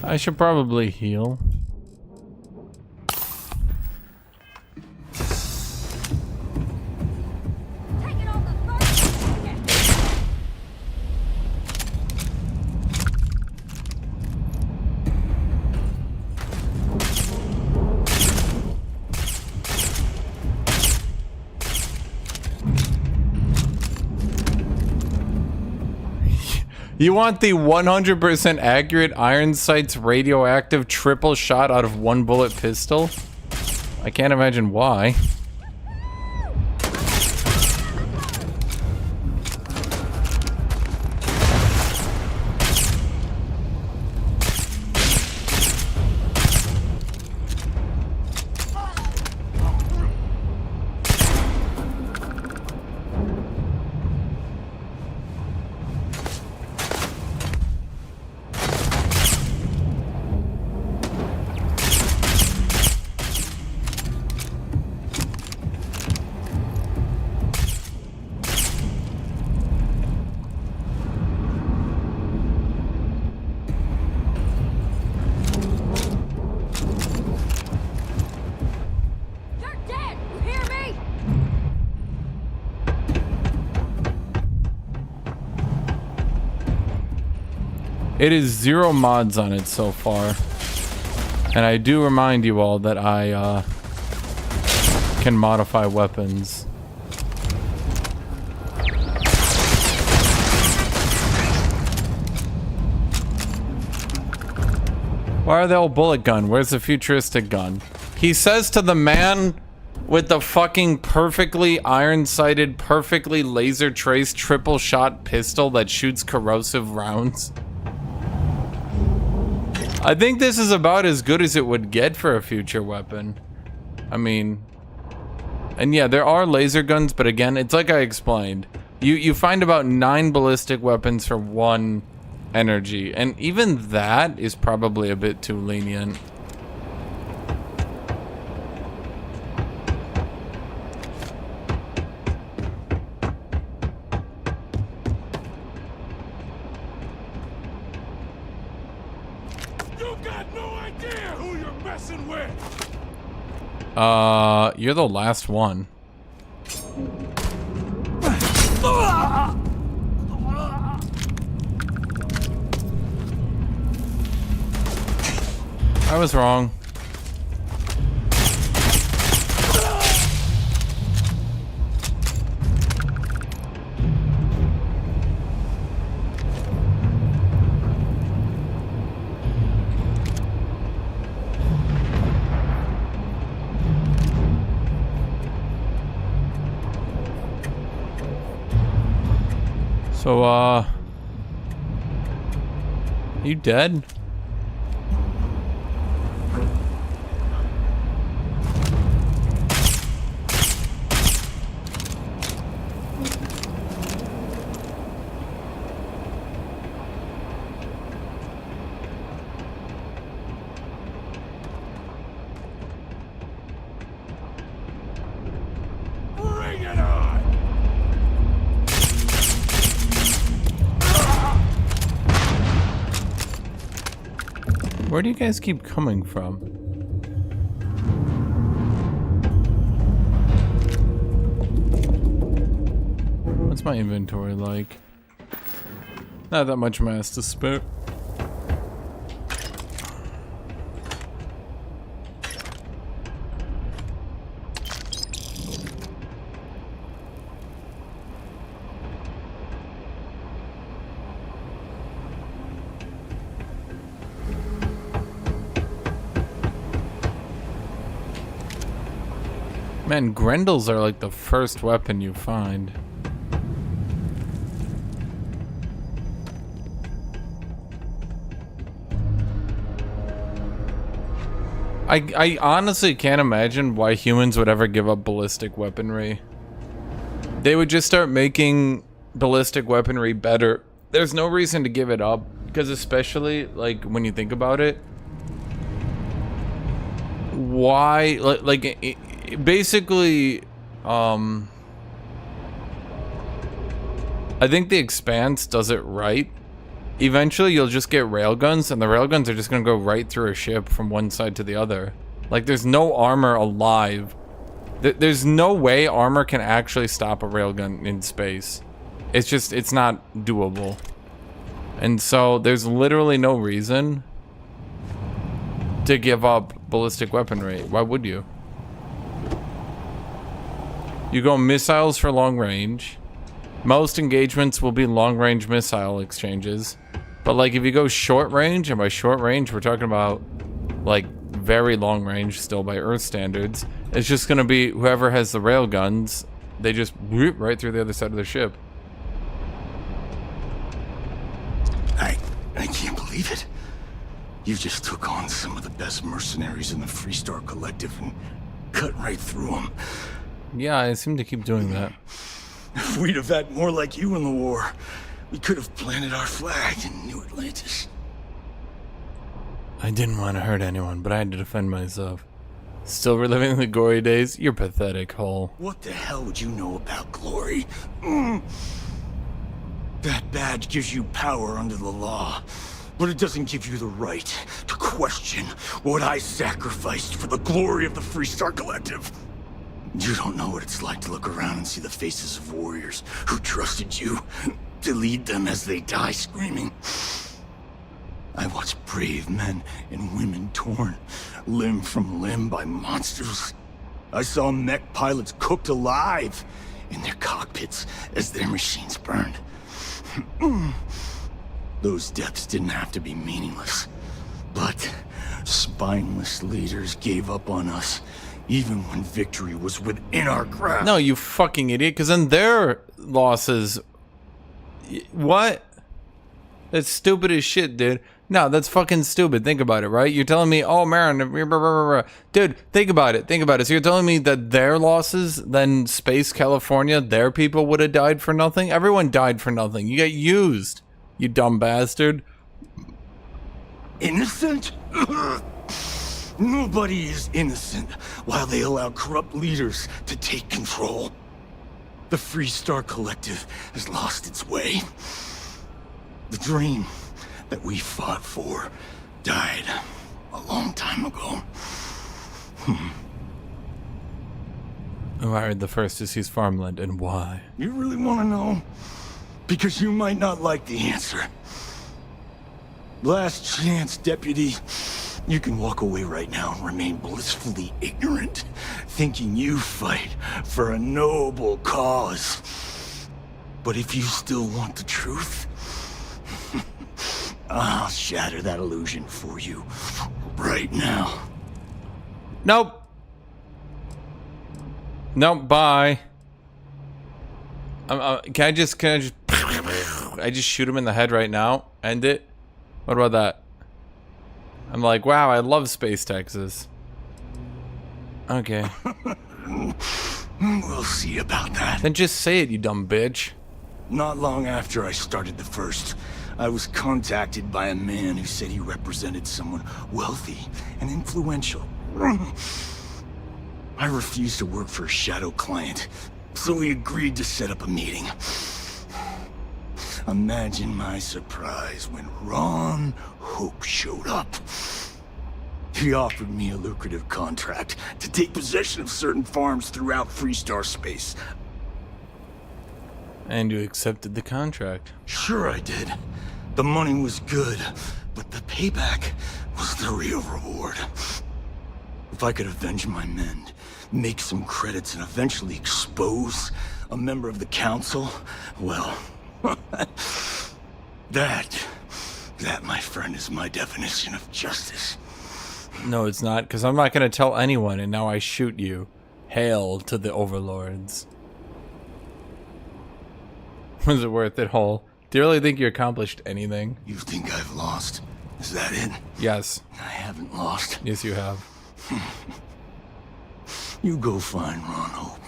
I should probably heal. You want the 100% accurate iron sights radioactive triple shot out of 1 bullet pistol? I can't imagine why. It is 0 mods on it so far. And I do remind you all that I can modify weapons. Why are they all bullet gun? Where's the futuristic gun? He says to the man with the fucking perfectly iron-sighted, perfectly laser-traced triple shot pistol that shoots corrosive rounds. I think this is about as good as it would get for a future weapon. I mean, and yeah, there are laser guns, but again, it's like I explained. You find about 9 ballistic weapons for 1 energy, and even that is probably a bit too lenient. You're the last one. I was wrong. So, you dead? Where do you guys keep coming from? What's my inventory like? Not that much mass to spare. Man, Grendels are like the first weapon you find. I honestly can't imagine why humans would ever give up ballistic weaponry. They would just start making ballistic weaponry better. There's no reason to give it up, because especially like when you think about it, why basically I think the Expanse does it right. Eventually you'll just get railguns, and the railguns are just gonna go right through a ship from one side to the other. Like, there's no armor alive. There's no way armor can actually stop a railgun in space. It's just, it's not doable. And so there's literally no reason to give up ballistic weaponry. Why would you? You go missiles for long range. Most engagements will be long range missile exchanges. But like if you go short range, and by short range we're talking about like very long range still by Earth standards, it's just gonna be whoever has the rail guns, they just whoop right through the other side of the ship. I can't believe it. You just took on some of the best mercenaries in the Freestar Collective and cut right through them. Yeah, I seem to keep doing that. If we'd have had more like you in the war, we could have planted our flag in New Atlantis. I didn't want to hurt anyone, but I had to defend myself. Still reliving the gory days? You're pathetic, Hole. What the hell would you know about glory? That badge gives you power under the law, but it doesn't give you the right to question what I sacrificed for the glory of the Freestar Collective. You don't know what it's like to look around and see the faces of warriors who trusted you to lead them as they die screaming. I watched brave men and women torn limb from limb by monsters. I saw mech pilots cooked alive in their cockpits as their machines burned. Those deaths didn't have to be meaningless, but spineless leaders gave up on us even when victory was within our grasp. No, you fucking idiot, because then their losses... What? That's stupid as shit, dude. No, that's fucking stupid. Think about it, right? You're telling me, oh, man, dude, think about it. Think about it. So you're telling me that their losses, then Space California, their people would have died for nothing? Everyone died for nothing. You got used, you dumb bastard. Innocent? Nobody is innocent while they allow corrupt leaders to take control. The Freestar Collective has lost its way. The dream that we fought for died a long time ago. Who hired the first to seize farmland, and why? You really want to know? Because you might not like the answer. Last chance, Deputy. You can walk away right now and remain blissfully ignorant, thinking you fight for a noble cause. But if you still want the truth, I'll shatter that illusion for you right now. Nope. Nope, bye. Can I just I just shoot him in the head right now? End it? What about that? I'm like, wow, I love Space Texas. Okay. We'll see about that. Then just say it, you dumb bitch. Not long after I started the First, I was contacted by a man who said he represented someone wealthy and influential. I refused to work for a shadow client, so we agreed to set up a meeting. Imagine my surprise when Ron Hope showed up. He offered me a lucrative contract to take possession of certain farms throughout Freestar space. And you accepted the contract. Sure I did. The money was good, but the payback was the real reward. If I could avenge my men, make some credits, and eventually expose a member of the council, well, that, my friend, is my definition of justice. No, it's not, because I'm not going to tell anyone, and now I shoot you. Hail to the overlords. Was it worth it, Hole? Do you really think you accomplished anything? You think I've lost? Is that it? Yes. I haven't lost. Yes, you have. You go find Ron Hope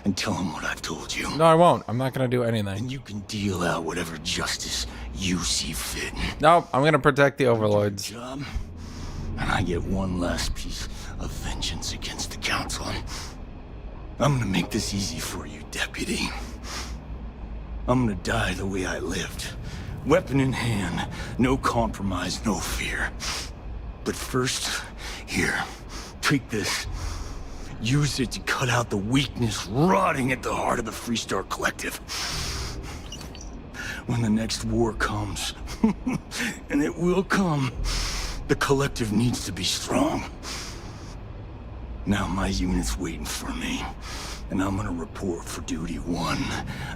and tell him what I've told you. No, I won't. I'm not going to do anything. And you can deal out whatever justice you see fit. No, I'm going to protect the overlords. Job, and I get one last piece of vengeance against the council. I'm going to make this easy for you, Deputy. I'm going to die the way I lived. Weapon in hand, no compromise, no fear. But first, here, take this. Use it to cut out the weakness rotting at the heart of the Freestar Collective. When the next war comes, and it will come, the Collective needs to be strong. Now my unit's waiting for me, and I'm gonna report for duty one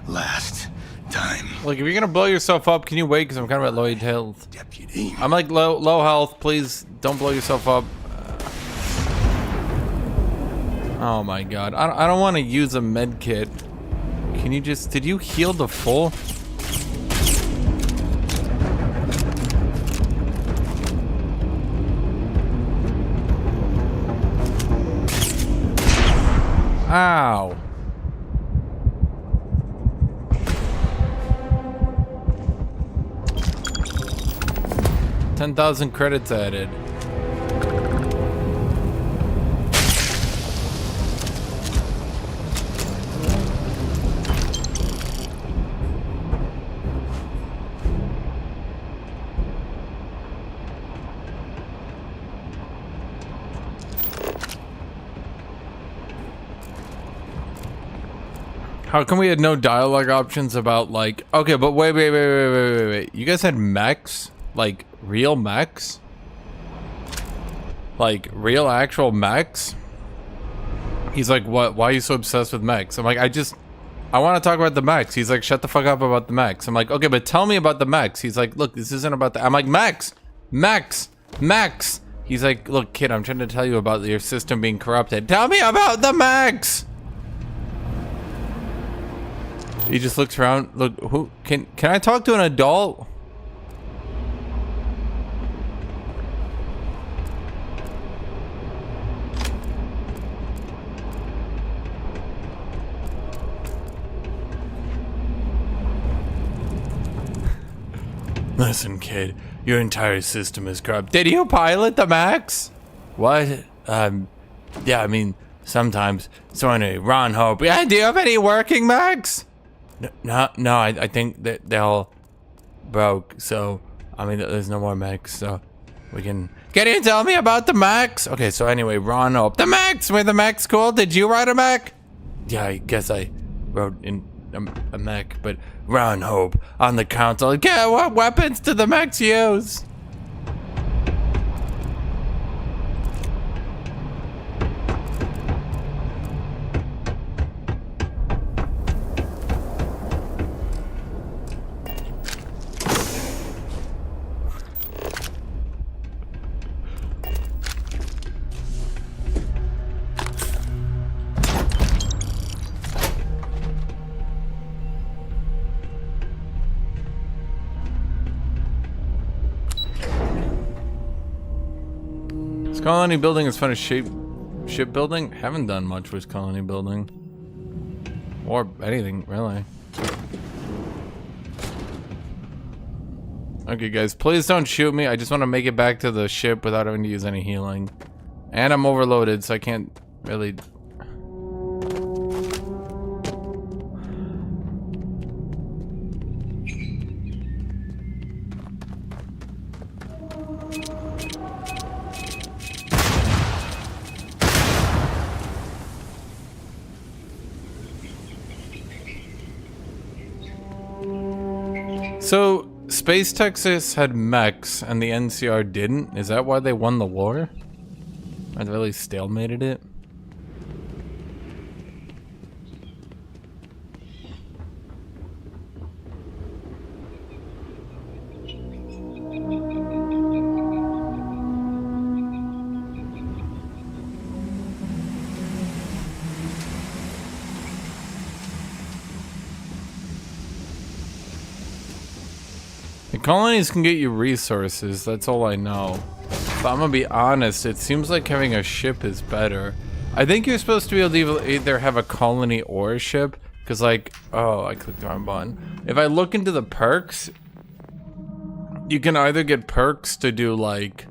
last time. Look, if you're gonna blow yourself up, can you wait? Because I'm kind of at low health. Deputy. I'm like low health. Please don't blow yourself up. Oh my god. I don't want to use a med kit. Can you just... Did you heal the full? Ow. $10,000 credits added. How come we had no dialogue options about, like... Okay, but wait. You guys had mechs? Like, real mechs? Like, real actual mechs? He's like, what? Why are you so obsessed with mechs? I'm like, I want to talk about the mechs. He's like, shut the fuck up about the mechs. I'm like, okay, but tell me about the mechs. He's like, look, this isn't about the... I'm like, mechs! He's like, look, kid, I'm trying to tell you about your system being corrupted. Tell me about the mechs! He just looks around. Look, who can I talk to an adult? Listen, kid, your entire system is corrupt. Did you pilot the mechs? What? Yeah, I mean, sometimes. So anyway, Ron Hope. Yeah, do you have any working mechs? No, I think that they all broke, so, I mean, there's no more mechs, so we can... Can you tell me about the mechs? Okay, so anyway, Ron Hope. The mechs! Were the mechs cool? Did you ride a mech? Yeah, I guess I rode in a mech, but Ron Hope on the council. Yeah, what weapons do the mechs use? Colony building is fun as shipbuilding. Haven't done much with colony building. Or anything, really. Okay, guys, please don't shoot me. I just want to make it back to the ship without having to use any healing. And I'm overloaded, so I can't really... So, Space Texas had mechs and the NCR didn't? Is that why they won the war? Or they really stalemated it? The colonies can get you resources, that's all I know. But I'm gonna be honest, it seems like having a ship is better. I think you're supposed to be able to either have a colony or a ship, because like, oh, I clicked the wrong button. If I look into the perks, you can either get perks to do like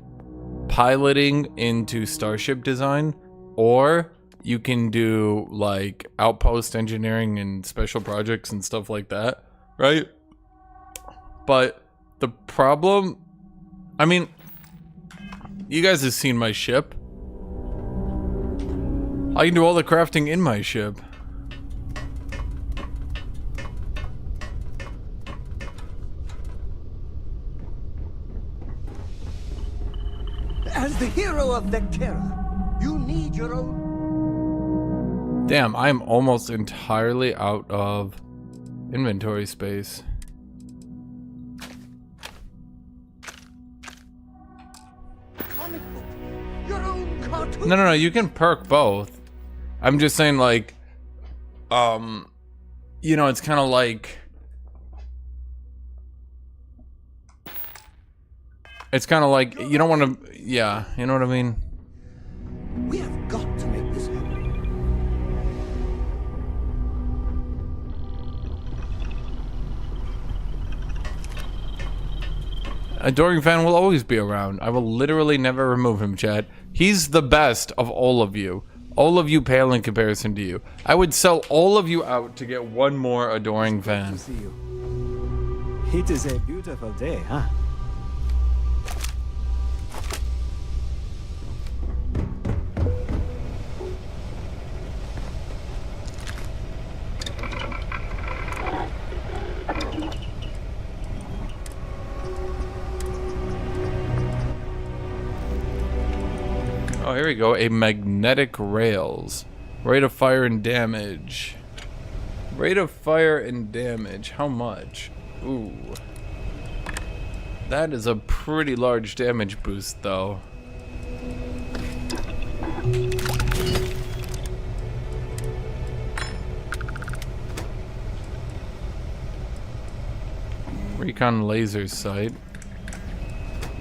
piloting into starship design, or you can do like outpost engineering and special projects and stuff like that, right? But the problem, I mean, you guys have seen my ship. I can do all the crafting in my ship. As the hero of Vectera, you need your own... Damn, I'm almost entirely out of inventory space. No, you can perk both. I'm just saying, like, you know, it's kind of like, you don't want to, yeah, you know what I mean? We have got to make this happen. Adoring fan will always be around. I will literally never remove him, chat. He's the best of all of you. All of you pale in comparison to you. I would sell all of you out to get one more adoring fan. See you. It is a beautiful day, huh? Oh, here we go. A magnetic rails. Rate of fire and damage. Rate of fire and damage. How much? Ooh. That is a pretty large damage boost, though. Recon laser sight.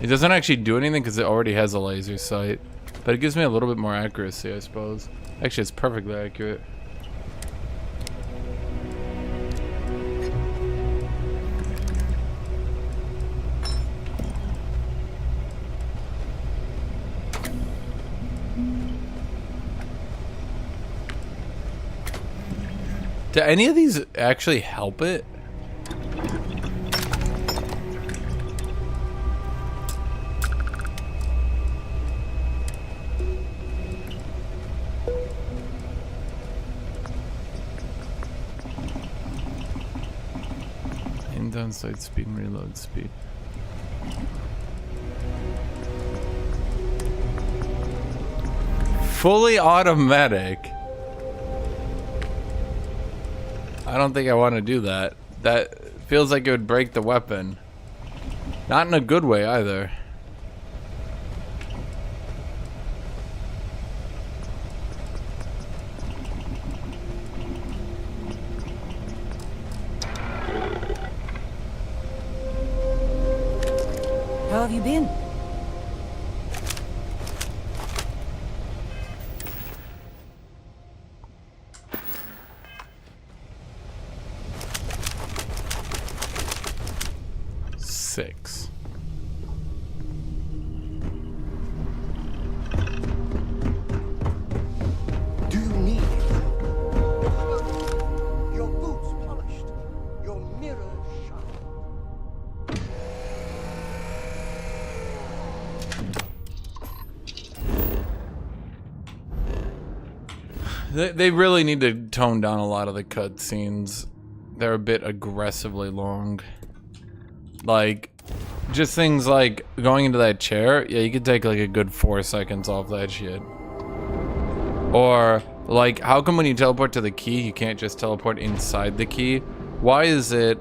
It doesn't actually do anything because it already has a laser sight. But it gives me a little bit more accuracy, I suppose. Actually, it's perfectly accurate. Do any of these actually help it? Downside speed and reload speed. Fully automatic. I don't think I want to do that. That feels like it would break the weapon. Not in a good way either. How have you been? Six. Do you need it? Your boots polished, your mirror sharp. They really need to tone down a lot of the cutscenes. They're a bit aggressively long. Like, just things like going into that chair. Yeah, you could take like a good 4 seconds off that shit. Or, like, how come when you teleport to the key, you can't just teleport inside the key? Why is it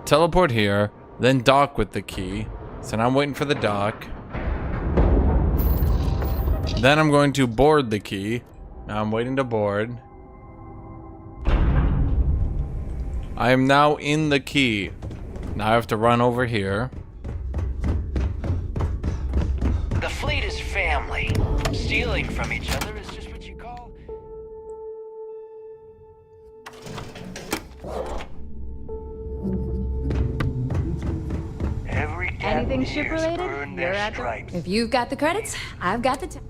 teleport here, then dock with the key? So now I'm waiting for the dock. Then I'm going to board the key. Now I'm waiting to board. I am now in the key. Now I have to run over here. The fleet is family. Stealing from each other is just what you call... Anything ship related? You're at the... If you've got the credits, I've got the time.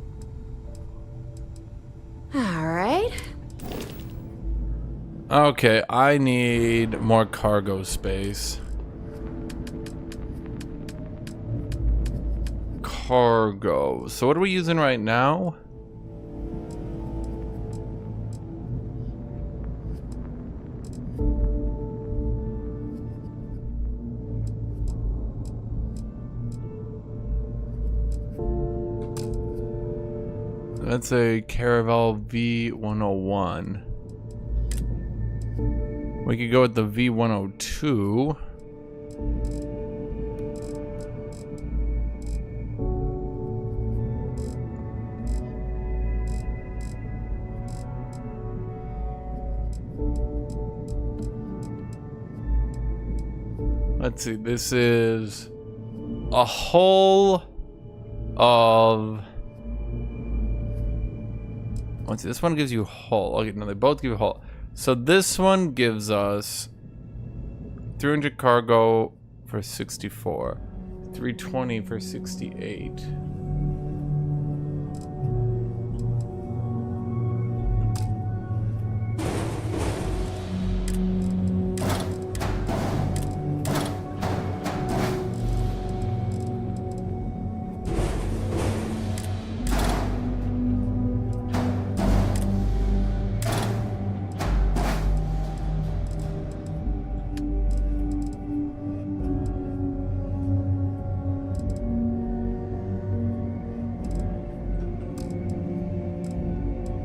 Alright. Okay, I need more cargo space. Cargo. So what are we using right now? That's a Caravel V101. We could go with the V102. Let's see, this is a hull of... Let's see, this one gives you hull. Okay, no, they both give you hull. So this one gives us 300 cargo for 64, 320 for 68.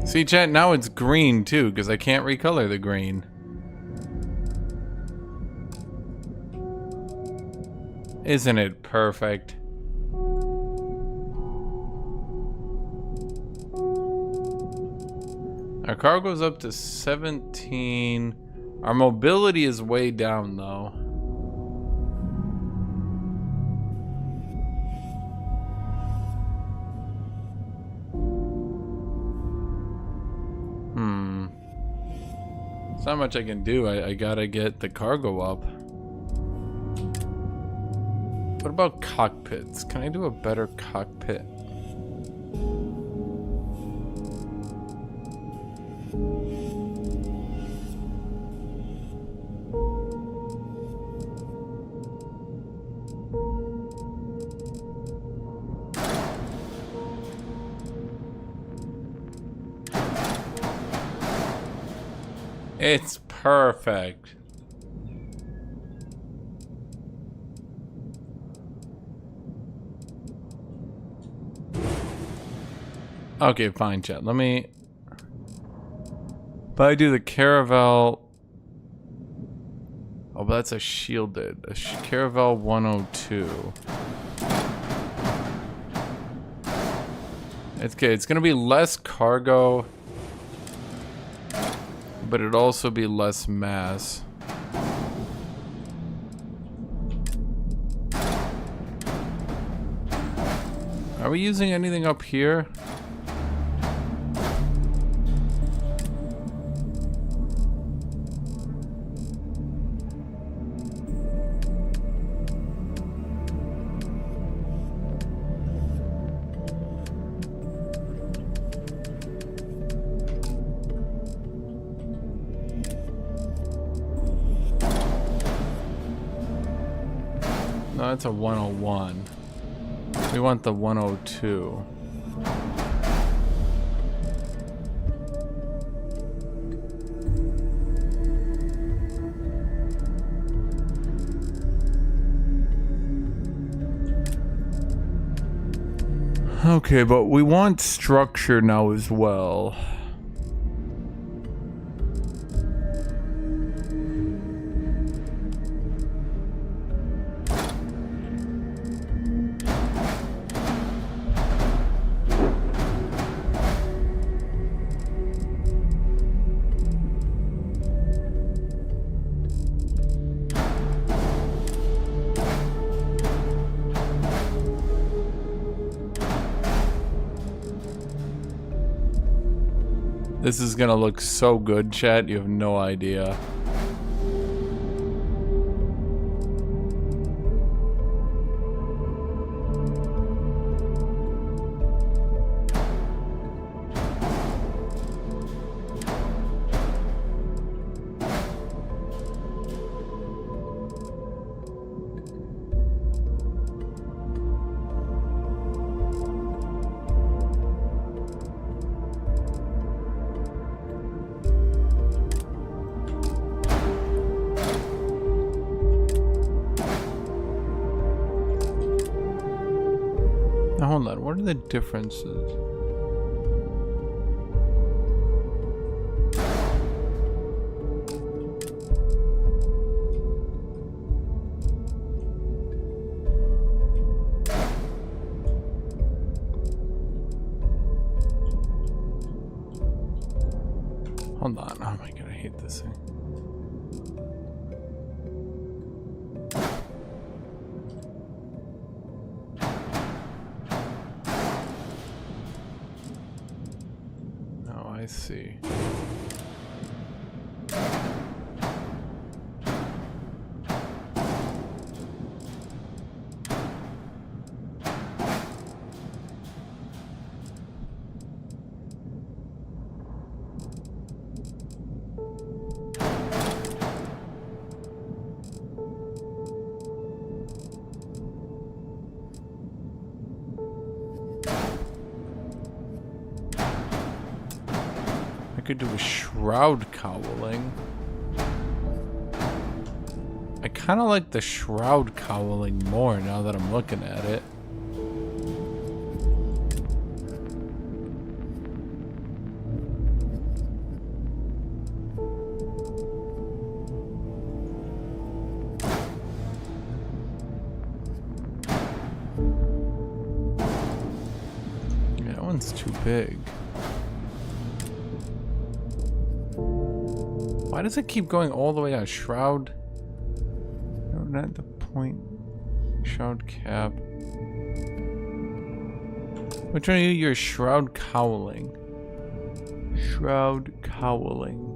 See, chat, now it's green too, because I can't recolor the green. Isn't it perfect? Our cargo's up to 17. Our mobility is way down though. There's not much I can do. I gotta get the cargo up. What about cockpits? Can I do a better cockpit? It's perfect. Okay, fine, chat. Let me... But I do the Caravel... Oh, but that's a shielded. A Caravel 102. It's okay. It's gonna be less cargo, but it'd also be less mass. Are we using anything up here? No, that's a 101. We want the 102. Okay, but we want structure now as well. This is gonna look so good, chat. You have no idea. Now hold on, what are the differences? Hold on, oh my god, I hate this thing. I see. Could do a shroud cowling. I kind of like the shroud cowling more now that I'm looking at it. Yeah, that one's too big. Why does it keep going all the way out? Shroud? No, not the point. Shroud cap. Which one are you? Your shroud cowling. Shroud cowling.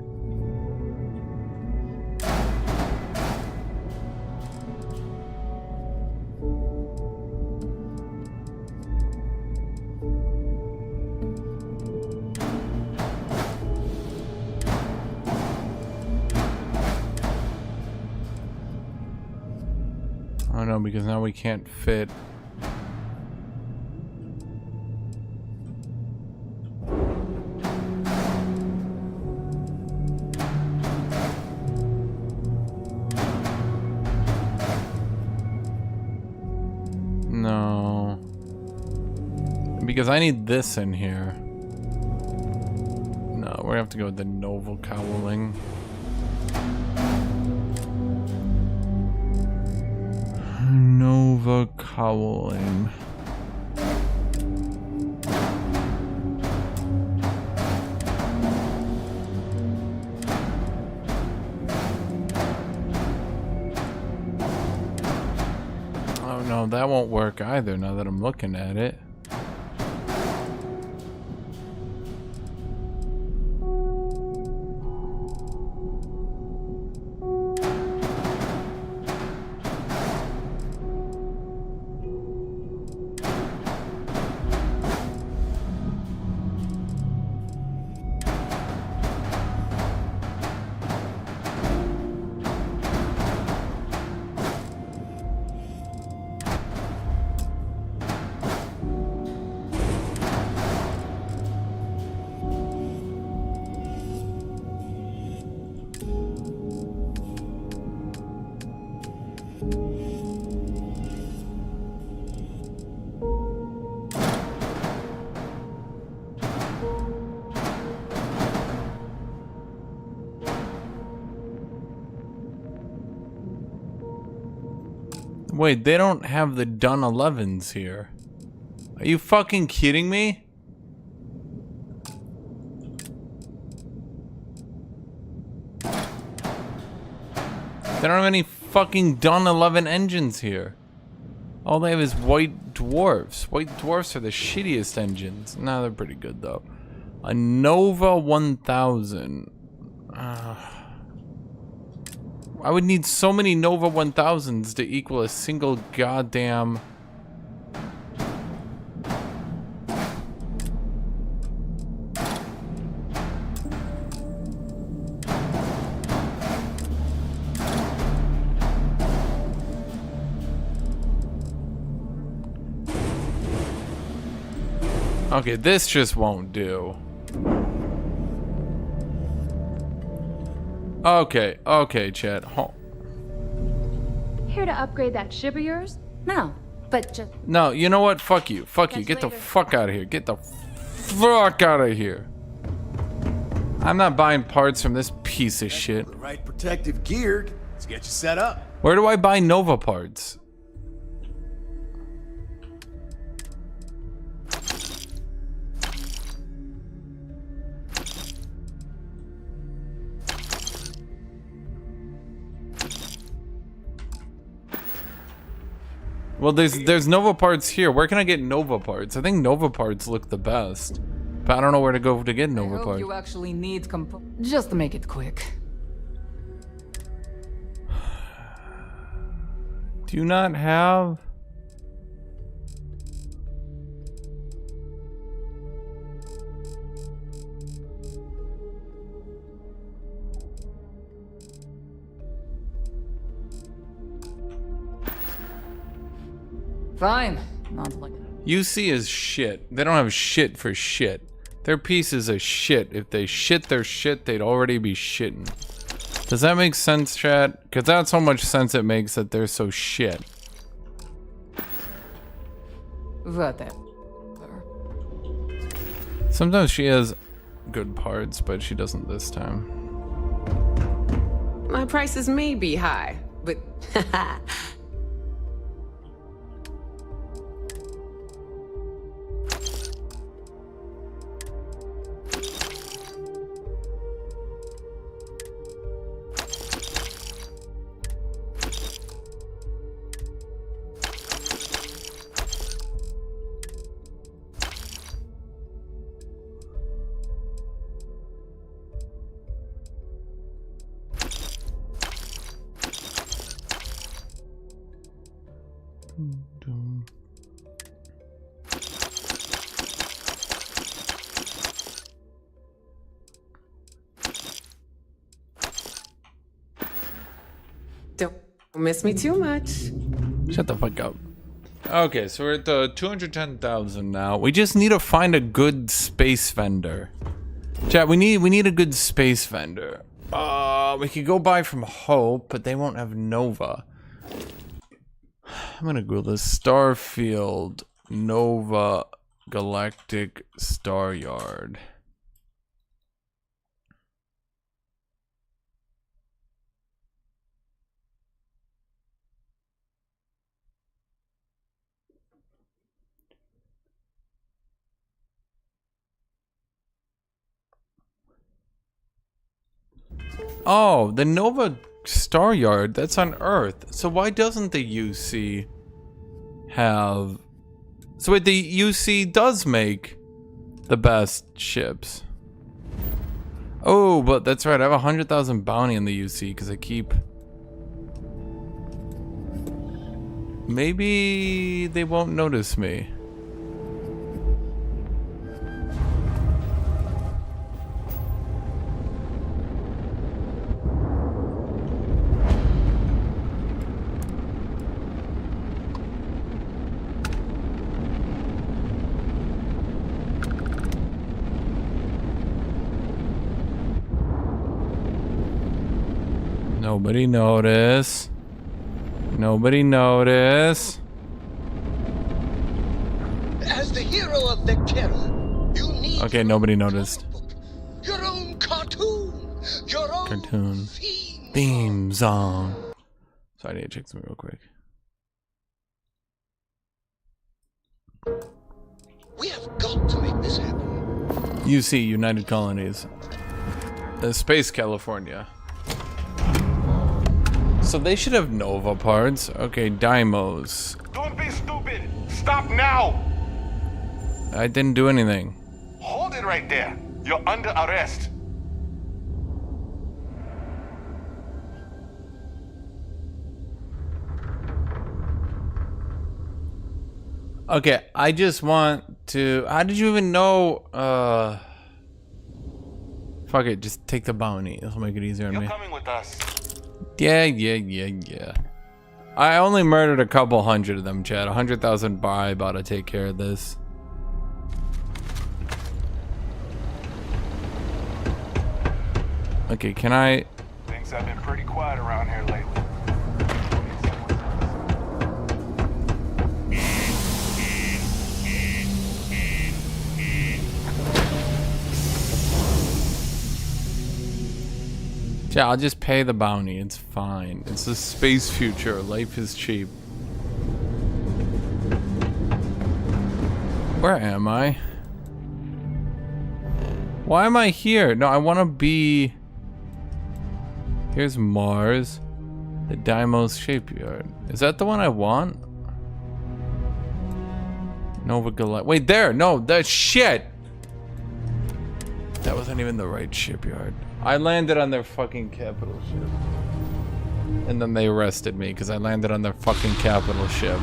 Oh no, because now we can't fit. No. Because I need this in here. No, we're gonna have to go with the novel cowling. Nova cowling. Oh no, that won't work either now that I'm looking at it. Wait, they don't have the Dun 11s here. Are you fucking kidding me? They don't have any fucking Dun 11 engines here. All they have is white dwarfs. White dwarfs are the shittiest engines. Nah, they're pretty good though. A Nova 1000. I would need so many Nova 1000s to equal a single goddamn... Okay, this just won't do. Okay, Chet. Here to upgrade that ship of yours? No, but just... No, you know what? Fuck you. Fuck you. Get the fuck out of here. Get the fuck out of here. I'm not buying parts from this piece of shit. The right protective gear. Let's get you set up. Where do I buy Nova parts? Well, there's Nova parts here. Where can I get Nova parts? I think Nova parts look the best, but I don't know where to go to get Nova parts. You actually need just to make it quick. Do you not have? Fine. Not like UC is shit. They don't have shit for shit. Their pieces of shit. If they shit their shit, they'd already be shitting. Does that make sense, chat? Because that's how much sense it makes that they're so shit. Whatever. Sometimes she has good parts, but she doesn't this time. My prices may be high, but don't miss me too much. Shut the fuck up. Okay, so we're at the 210,000 now. We just need to find a good space vendor. Chat, we need a good space vendor. We could go buy from Hope, but they won't have Nova. I'm gonna Google this. Starfield Nova Galactic Star Yard. Oh, the Nova Star Yard, that's on Earth. So why doesn't the UC have... So wait, the UC does make the best ships. Oh, but that's right, I have 100,000 bounty in the UC because I keep... Maybe they won't notice me. Nobody notice. Nobody notice. As the hero of Vectera, you need Okay, nobody noticed. your own cartoon, your own Theme song. So I need to check something real quick. We have got to make this happen. UC, United Colonies. Space California. So they should have Nova parts. Okay, Dymos. Don't be stupid. Stop now. I didn't do anything. Hold it right there. You're under arrest. Okay, I just want to... How did you even know? Fuck it, just take the bounty. This will make it easier on me. You're coming with us. Yeah. I only murdered a couple hundred of them, Chad. 100,000 buy, about to take care of this. Okay, can I... Things have been pretty quiet around here lately. Yeah, I'll just pay the bounty. It's fine. It's the space future. Life is cheap. Where am I? Why am I here? No, I want to be... Here's Mars. The Dymos Shipyard. Is that the one I want? Nova Galactic. Wait, there! No, that shit! That wasn't even the right shipyard. I landed on their fucking capital ship. And then they arrested me because I landed on their fucking capital ship.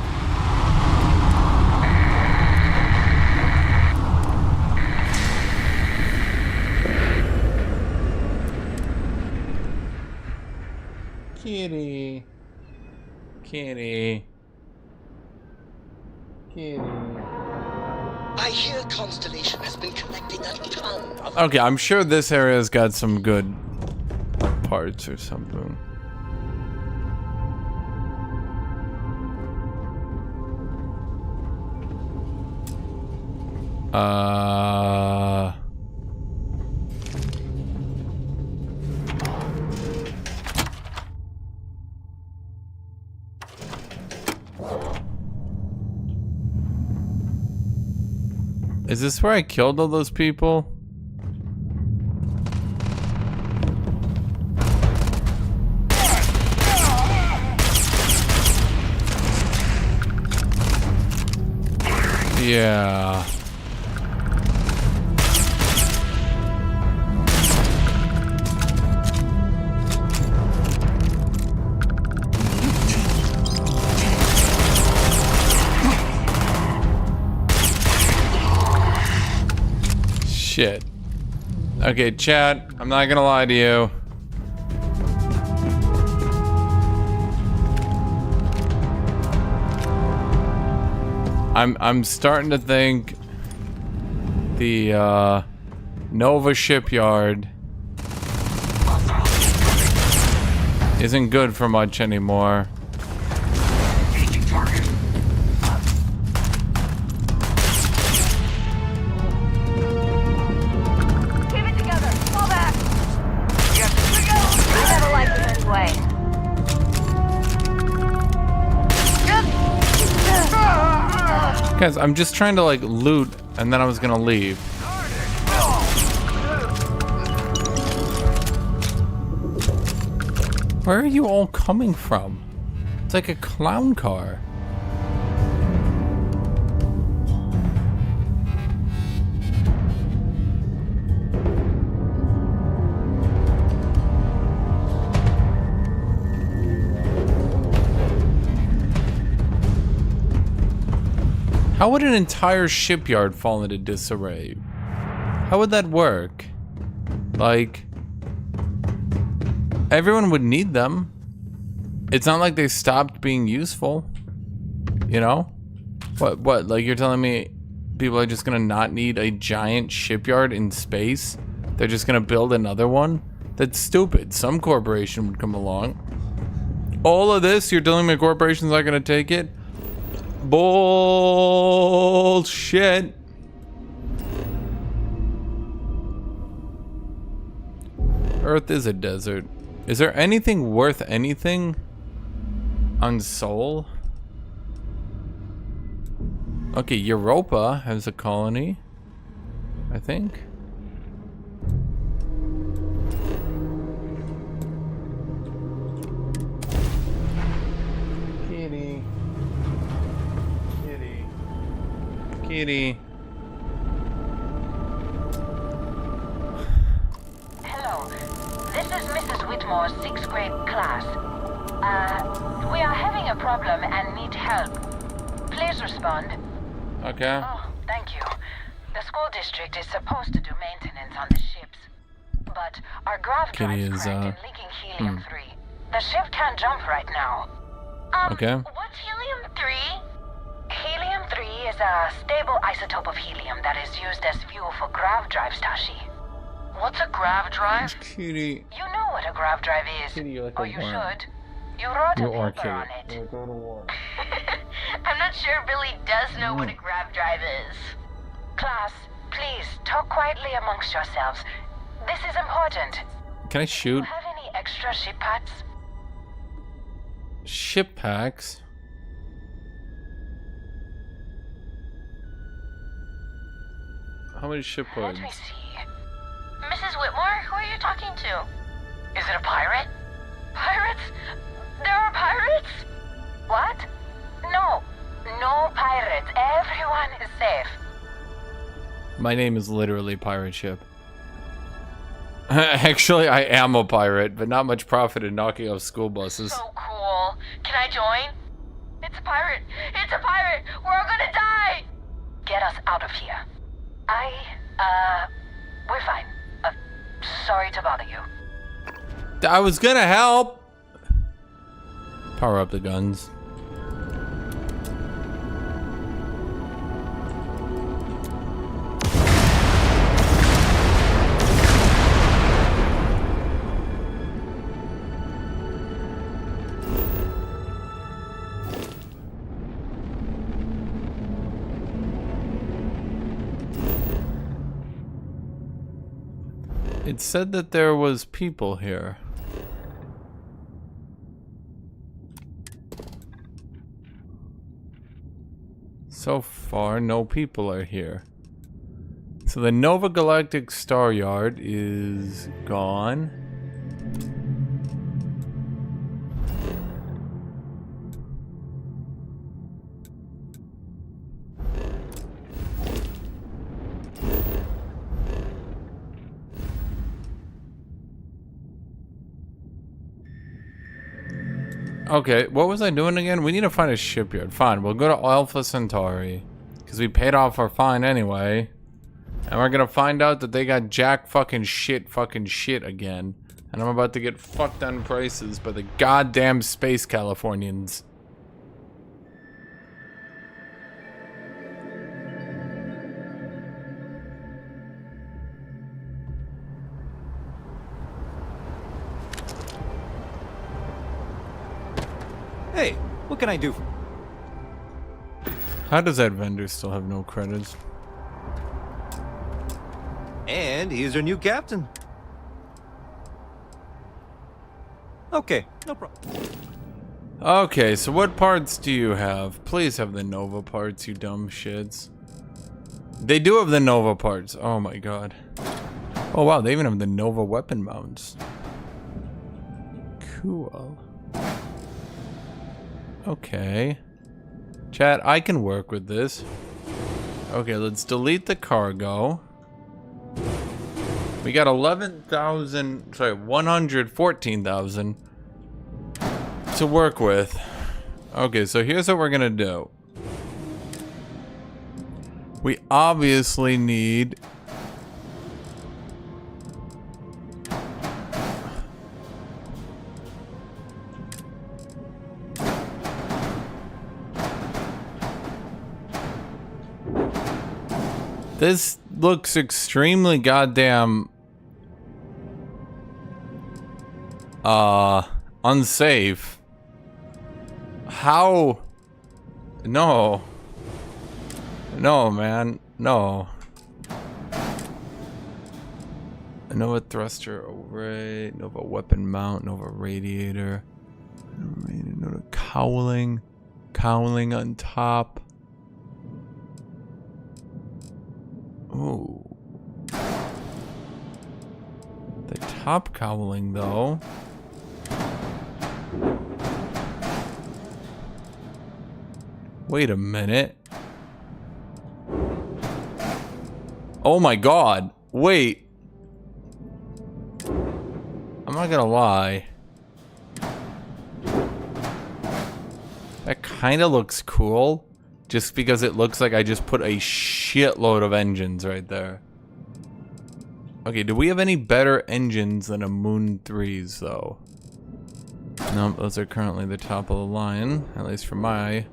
Kitty. I hear Constellation has been collecting a ton of... Okay, I'm sure this area's got some good parts or something. Is this where I killed all those people? Yeah. Shit. Okay, chat, I'm not gonna lie to you. I'm starting to think the Nova shipyard isn't good for much anymore. Guys, I'm just trying to like loot and then I was gonna leave. Where are you all coming from? It's like a clown car. How would an entire shipyard fall into disarray? How would that work? Like, everyone would need them. It's not like they stopped being useful. You know? What? Like, you're telling me people are just gonna not need a giant shipyard in space? They're just gonna build another one? That's stupid. Some corporation would come along. All of this, you're telling me a corporation's not gonna take it? Bullshit. Earth is a desert. Is there anything worth anything on Sol? Okay, Europa has a colony, I think. Kitty. Kitty. Kitty. Hello. This is Mrs. Whitmore's 6th grade class. We are having a problem and need help. Please respond. Okay. Oh, thank you. The school district is supposed to do maintenance on the ships, but our grav drive is cracked and leaking helium-3. The ship can't jump right now. Okay. What's helium-3? Helium-3 is a stable isotope of helium that is used as fuel for grav drives, Tashi. What's a grav drive? Kitty. You know what a grav drive is. Kitty, you're like or a you worm. should. You wrote You a are paper on Kitty. it. You're going to war. I'm not sure Billy does know what a grav drive is. Class, please talk quietly amongst yourselves. This is important. Can I Do you shoot have any extra ship parts? ship packs? How many ship Let parts? me see. Mrs. Whitmore, who are you talking to? Is it a pirate? Pirates? There are pirates? What? No. No pirates. Everyone is safe. My name is literally Pirate Ship. Actually, I am a pirate, but not much profit in knocking off school buses. So cool. Can I join? It's a pirate. It's a pirate. We're all gonna die. Get us out of here. We're fine. Sorry to bother you. I was gonna help. Power up the guns. It said that there was people here. So far, no people are here. So the Nova Galactic Star Yard is gone. Okay, what was I doing again? We need to find a shipyard. Fine, we'll go to Alpha Centauri. Because we paid off our fine anyway. And we're gonna find out that they got jack fucking shit again. And I'm about to get fucked on prices by the goddamn Space Californians. Hey, what can I do? How does that vendor still have no credits? And he's our new captain. Okay, no problem. Okay, so what parts do you have? Please have the Nova parts, you dumb shits. They do have the Nova parts. Oh my god. Oh wow, they even have the Nova weapon mounts. Cool. Okay. Chat, I can work with this. Okay, let's delete the cargo. We got 114,000 to work with. Okay, so here's what we're gonna do. We obviously need this looks extremely goddamn unsafe. How? No. No, man. No. Nova thruster array, Nova weapon mount, Nova radiator, Nova cowling on top. Ooh. The top cowling, though. Wait a minute. Oh my god. Wait. I'm not gonna lie. That kind of looks cool. Just because it looks like I just put a shitload of engines right there. Okay, do we have any better engines than a Moon 3's though? Nope, those are currently the top of the line, at least for my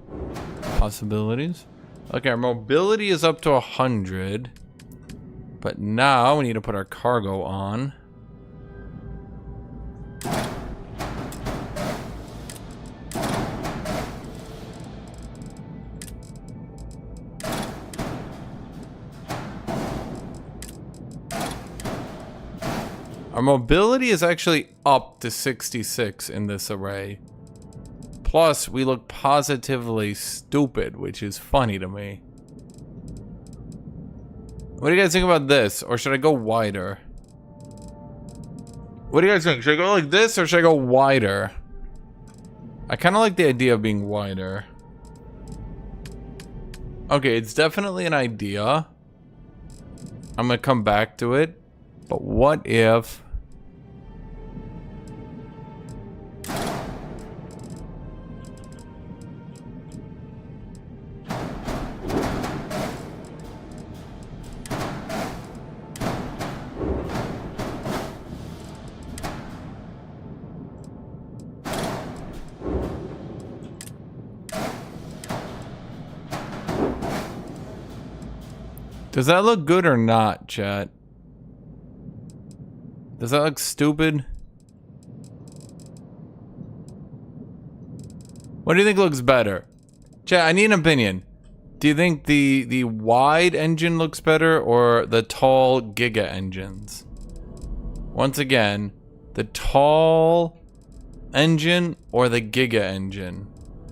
possibilities. Okay, our mobility is up to 100. But now we need to put our cargo on. Our mobility is actually up to 66 in this array. Plus, we look positively stupid, which is funny to me. What do you guys think about this? Or should I go wider? What do you guys think? Should I go like this or should I go wider? I kind of like the idea of being wider. Okay, it's definitely an idea. I'm gonna come back to it. But what if... Does that look good or not, chat? Does that look stupid? What do you think looks better? Chat, I need an opinion. Do you think the wide engine looks better or the tall Giga engines? Once again, the tall engine or the Giga engine?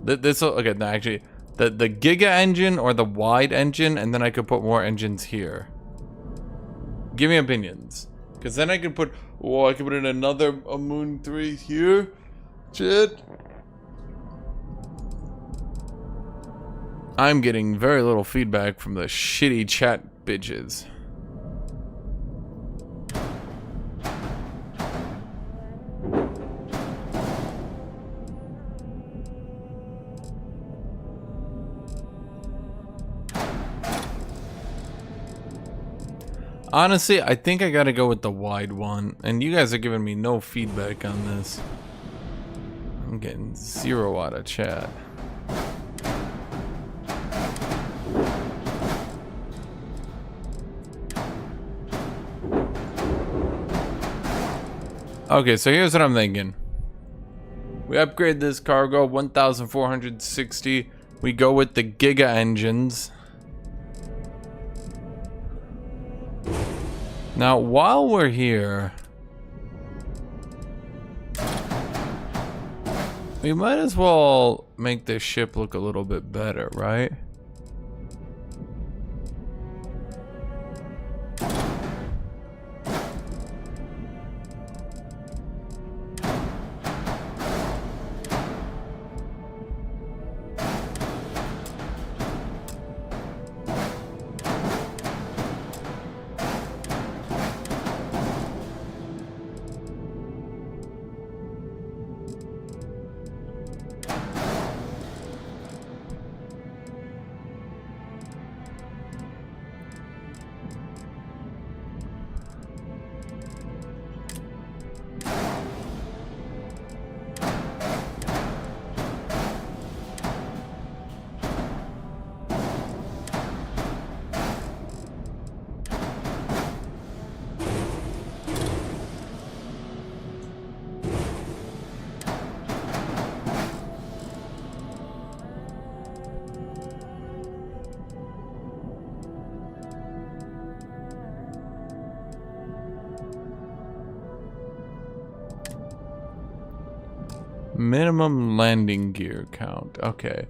Okay, no, actually, the Giga engine or the wide engine, and then I could put more engines here. Give me opinions. Because then I could put, oh, I could put in another Moon 3 here. Shit. I'm getting very little feedback from the shitty chat bitches. Honestly, I think I gotta go with the wide one, and you guys are giving me no feedback on this. I'm getting 0 out of chat. Okay, so here's what I'm thinking. We upgrade this cargo, 1,460. We go with the Giga engines. Now, while we're here, we might as well make this ship look a little bit better, right? Minimum landing gear count. Okay.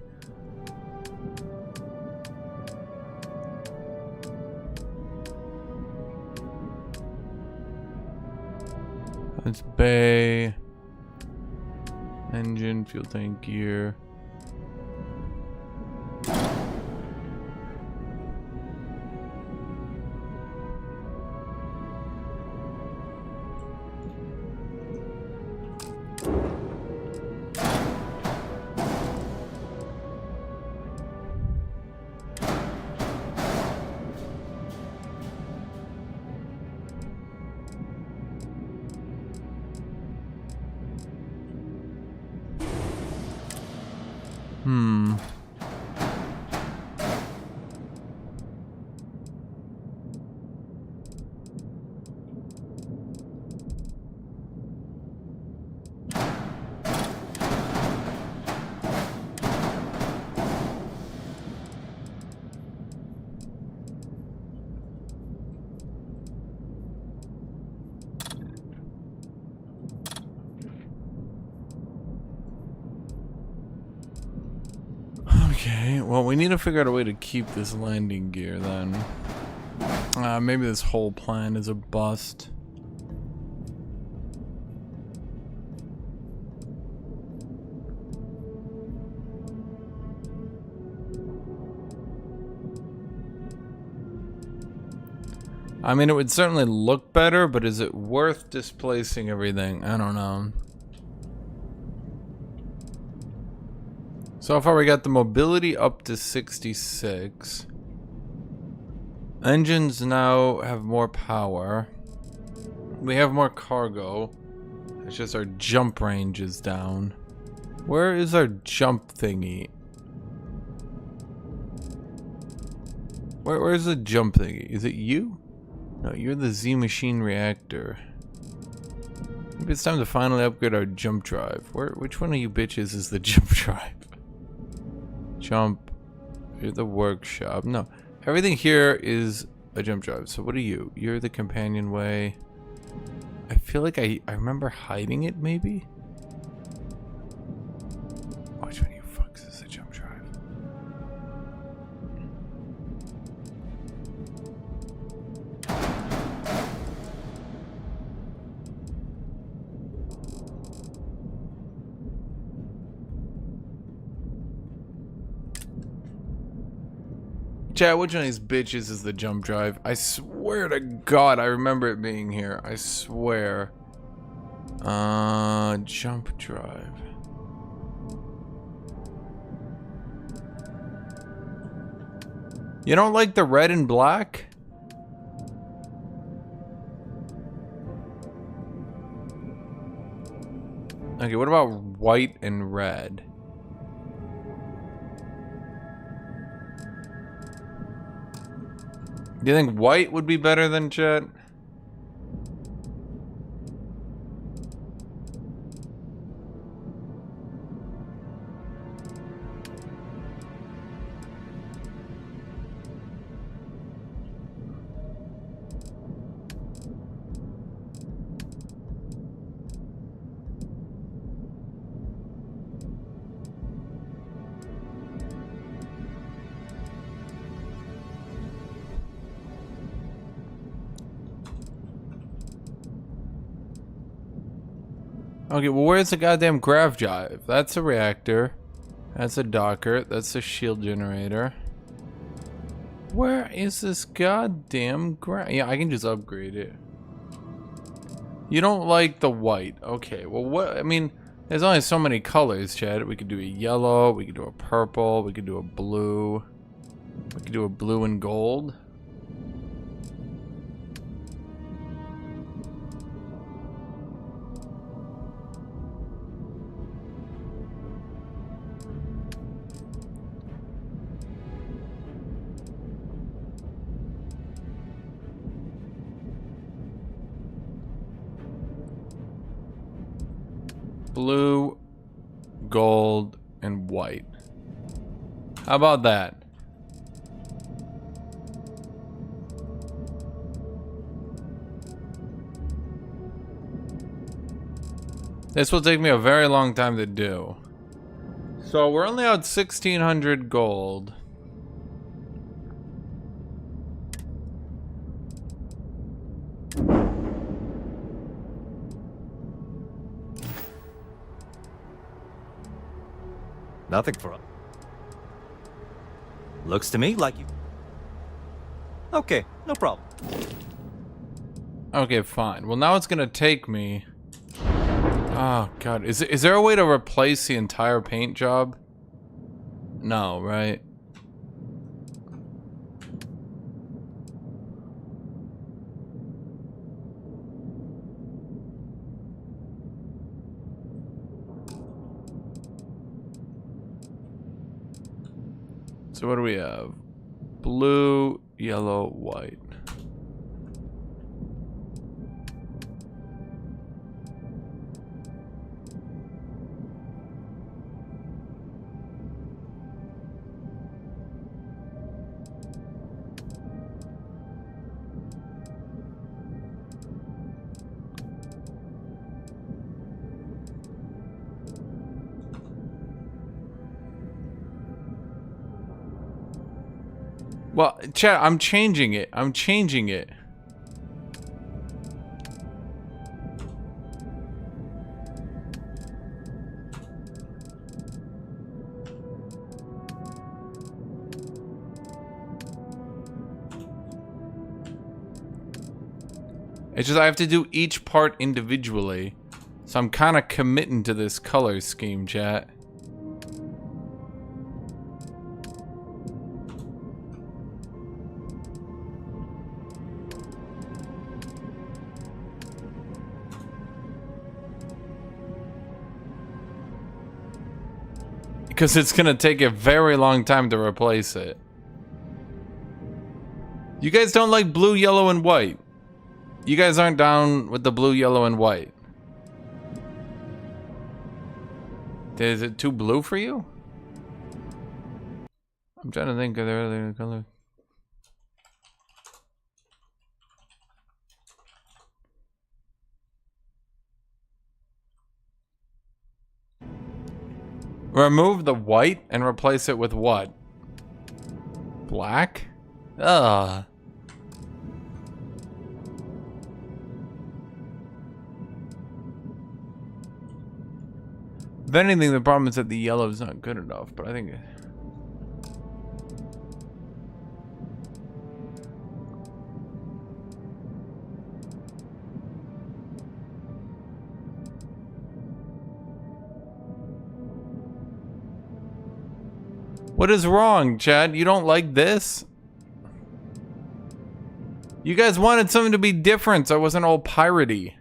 bay. Engine, fuel tank gear. Okay, well, we need to figure out a way to keep this landing gear then. Maybe this whole plan is a bust. I mean, it would certainly look better, but is it worth displacing everything? I don't know. So far we got the mobility up to 66. Engines now have more power. We have more cargo. It's just our jump range is down. Where is our jump thingy? Where's the jump thingy? Is it you? No, you're the Z machine reactor. Maybe it's time to finally upgrade our jump drive. Which one of you bitches is the jump drive? Jump. You're the workshop. No. Everything here is a jump drive. So what are you? You're the companionway. I feel like I remember hiding it, maybe? Which one of you fucks is a jump drive? Chat, which one of these bitches is the jump drive? I swear to God, I remember it being here. I swear. Jump drive. You don't like the red and black? Okay, what about white and red? Do you think white would be better than chat? Okay, well, where's the goddamn grav drive? That's a reactor. That's a docker. That's a shield generator. Where is this goddamn grav? Yeah, I can just upgrade it. You don't like the white. Okay, well, what? I mean, there's only so many colors, Chad. We could do a yellow. We could do a purple. We could do a blue. We could do a blue and gold. Blue, gold, and white. How about that? This will take me a very long time to do. So we're only out 1,600 gold. Nothing for... Looks to me like you... Okay, no problem. Okay, fine. Well, now it's gonna take me... Oh, God. Is there a way to replace the entire paint job? No, right? So what do we have? Blue, yellow, white. Well, chat, I'm changing it. I'm changing it. It's just I have to do each part individually. So I'm kind of committing to this color scheme, chat. Because it's gonna take a very long time to replace it. You guys don't like blue, yellow, and white. You guys aren't down with the blue, yellow, and white. Is it too blue for you? I'm trying to think of the other color. Remove the white and replace it with what? Black? Ugh. If anything, the problem is that the yellow is not good enough, but I think... What is wrong, Chad? You don't like this? You guys wanted something to be different, so I wasn't all piratey.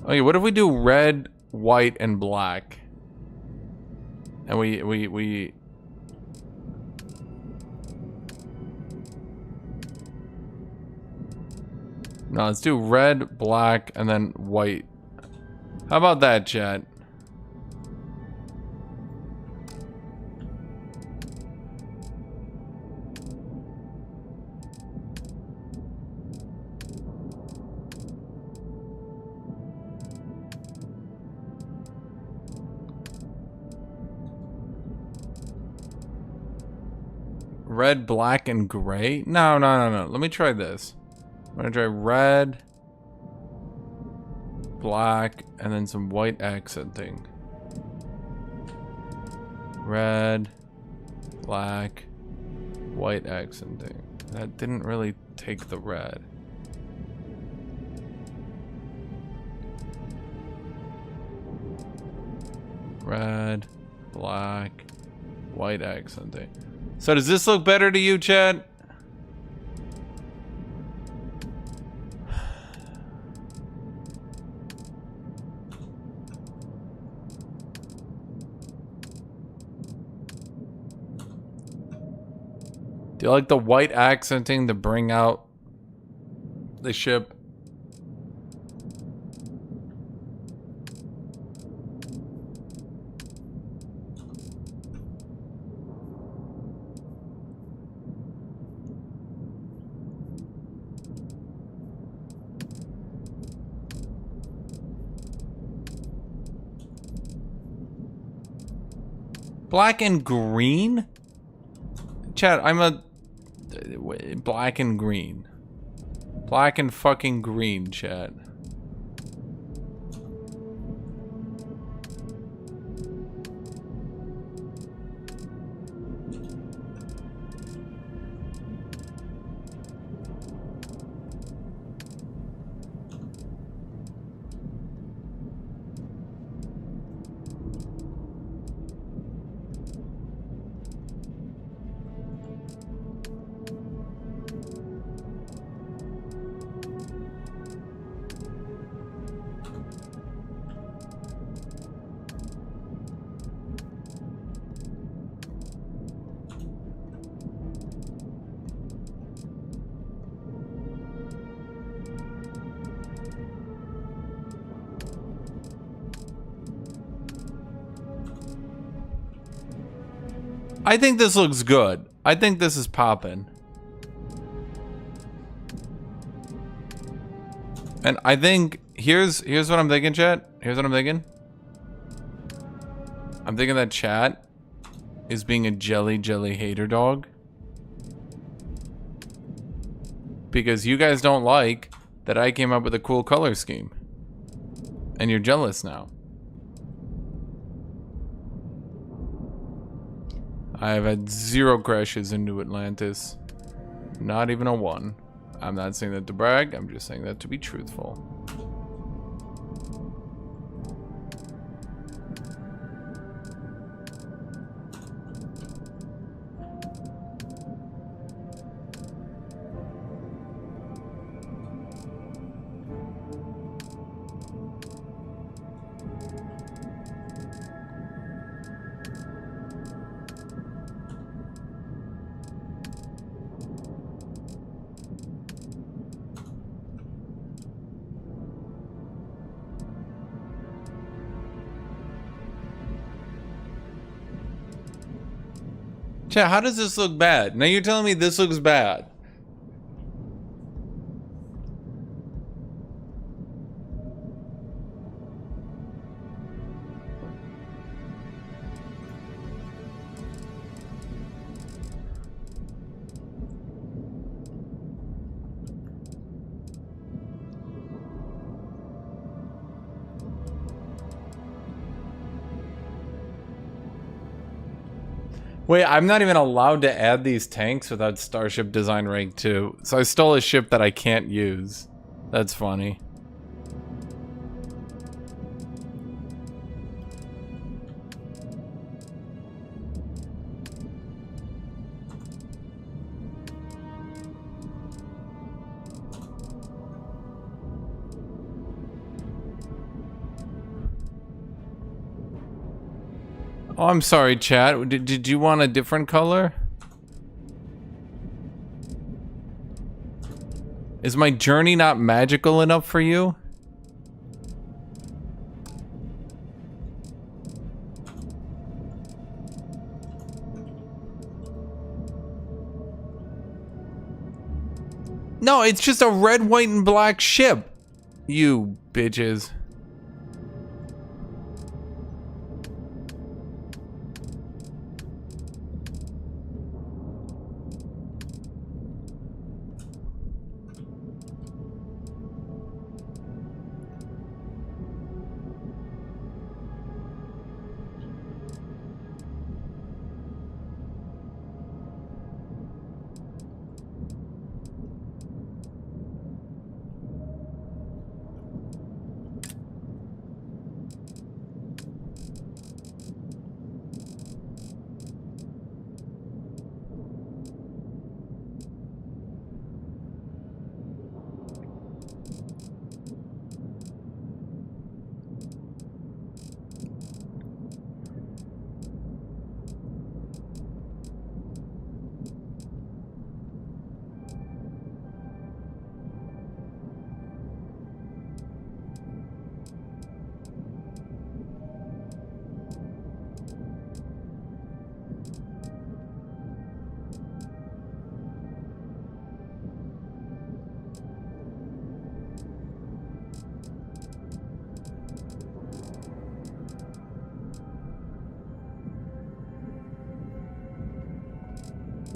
Okay, what if we do red, white, and black? And we... No, let's do red, black, and then white. How about that, chat? Red, black, and gray? No. Let me try this. I'm gonna try red, black, and then some white accenting. Red, black, white accenting. That didn't really take the red. Red, black, white accenting. So does this look better to you, Chad? Do you like the white accenting to bring out the ship? Black and green? Chad, I'm a... Black and green. Black and fucking green, chat. I think this looks good. I think this is poppin'. And I think here's what I'm thinking, chat. Here's what I'm thinking. I'm thinking that chat is being a jelly hater dog. Because you guys don't like that I came up with a cool color scheme. And you're jealous now. I have had 0 crashes into Atlantis. Not even a 1. I'm not saying that to brag, I'm just saying that to be truthful. Chat, how does this look bad? Now you're telling me this looks bad. Wait, I'm not even allowed to add these tanks without Starship Design Rank 2. So I stole a ship that I can't use. That's funny. Oh, I'm sorry, chat. Did you want a different color? Is my journey not magical enough for you? No, it's just a red, white, and black ship. You bitches.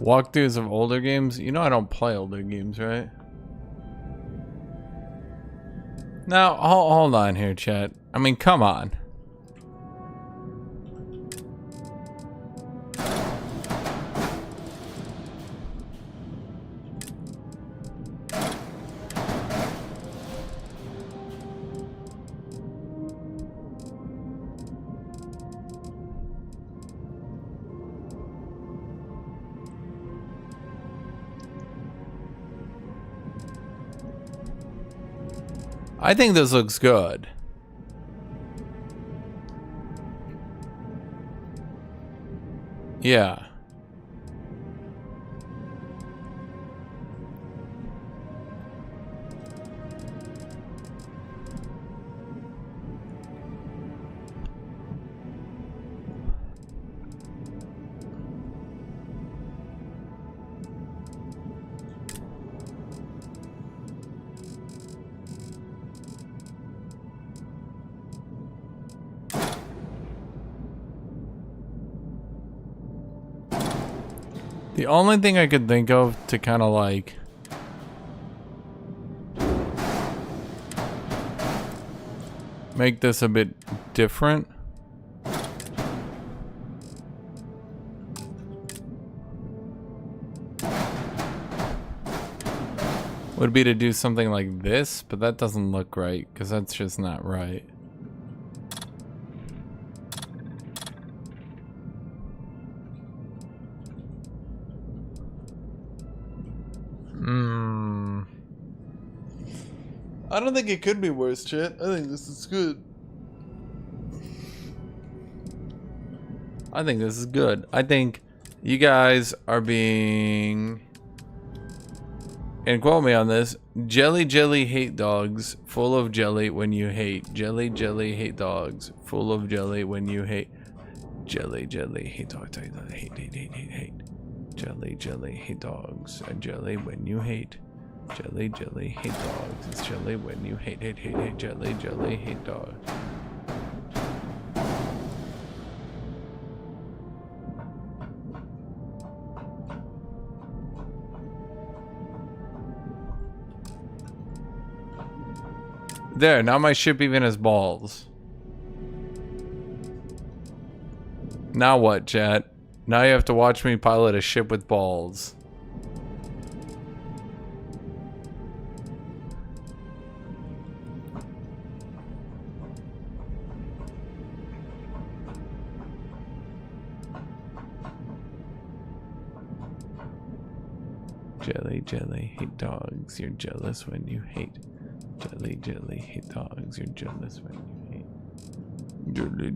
Walkthroughs of older games? You know I don't play older games, right? Now, hold on here, chat. I mean, come on. I think this looks good. Yeah. The only thing I could think of to kind of like make this a bit different would be to do something like this, but that doesn't look right because that's just not right. I don't think it could be worse, chat. I think this is good. I think this is good. I think you guys are being, and quote me on this, jelly hate dogs, full of jelly when you hate. Jelly hate dogs, full of jelly when you hate. Jelly hate dogs, hate. Jelly hate dogs, and jelly when you hate. Jelly hate dogs. It's jelly when you hate jelly hate dogs. There, now my ship even has balls. Now what, chat? Now you have to watch me pilot a ship with balls. Jelly hate dogs. You're jealous when you hate. Jelly hate dogs. You're jealous when you hate. Jelly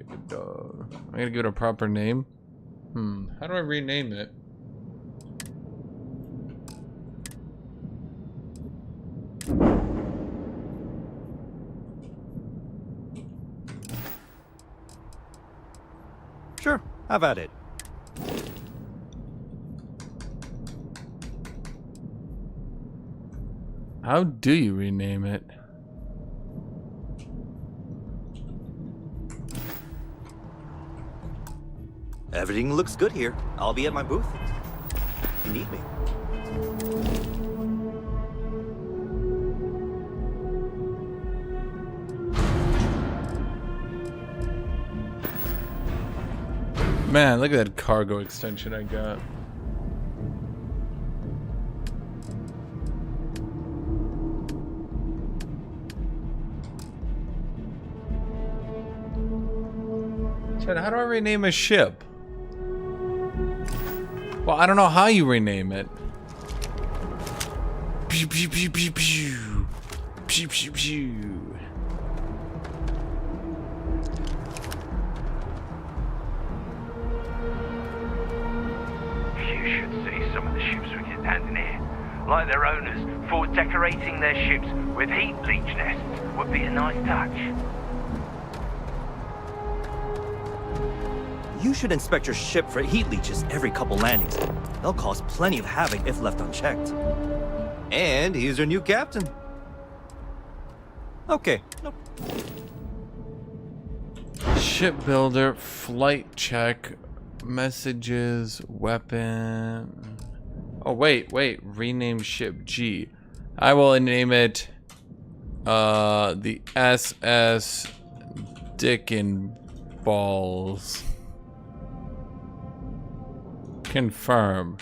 hate dog. I gotta give it a proper name. How do I rename it? Sure, have at it. How do you rename it? Everything looks good here. I'll be at my booth if you need me. Man, look at that cargo extension I got. How do I rename a ship? Well, I don't know how you rename it. Pew pew pew pew pew. Pew pew pew. You should see some of the ships we get down in here. Like their owners, thought decorating their ships with heat leech nests would be a nice touch. You should inspect your ship for heat leeches every couple landings. They'll cause plenty of havoc if left unchecked. And he's your new captain. Okay. Nope. Shipbuilder, flight check, messages, weapon. Oh, wait. Rename ship G. I will name it The SS Dick and Balls. Confirm.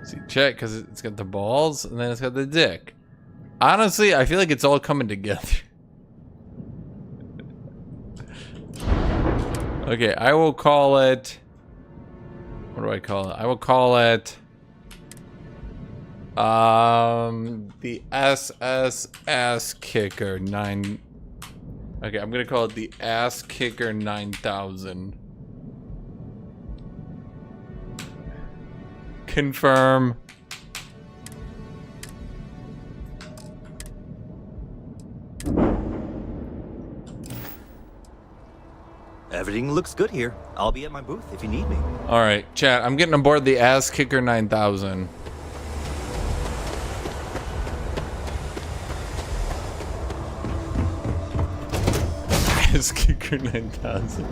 See, check, because it's got the balls and then it's got the dick. Honestly, I feel like it's all coming together. Okay, I will call it... What do I call it? I will call it... the SS Ass Kicker 9... Okay, I'm gonna call it the Ass Kicker 9000. Confirm. Everything looks good here. I'll be at my booth if you need me. Alright, chat, I'm getting aboard the Ass Kicker 9000. Ass Kicker 9000.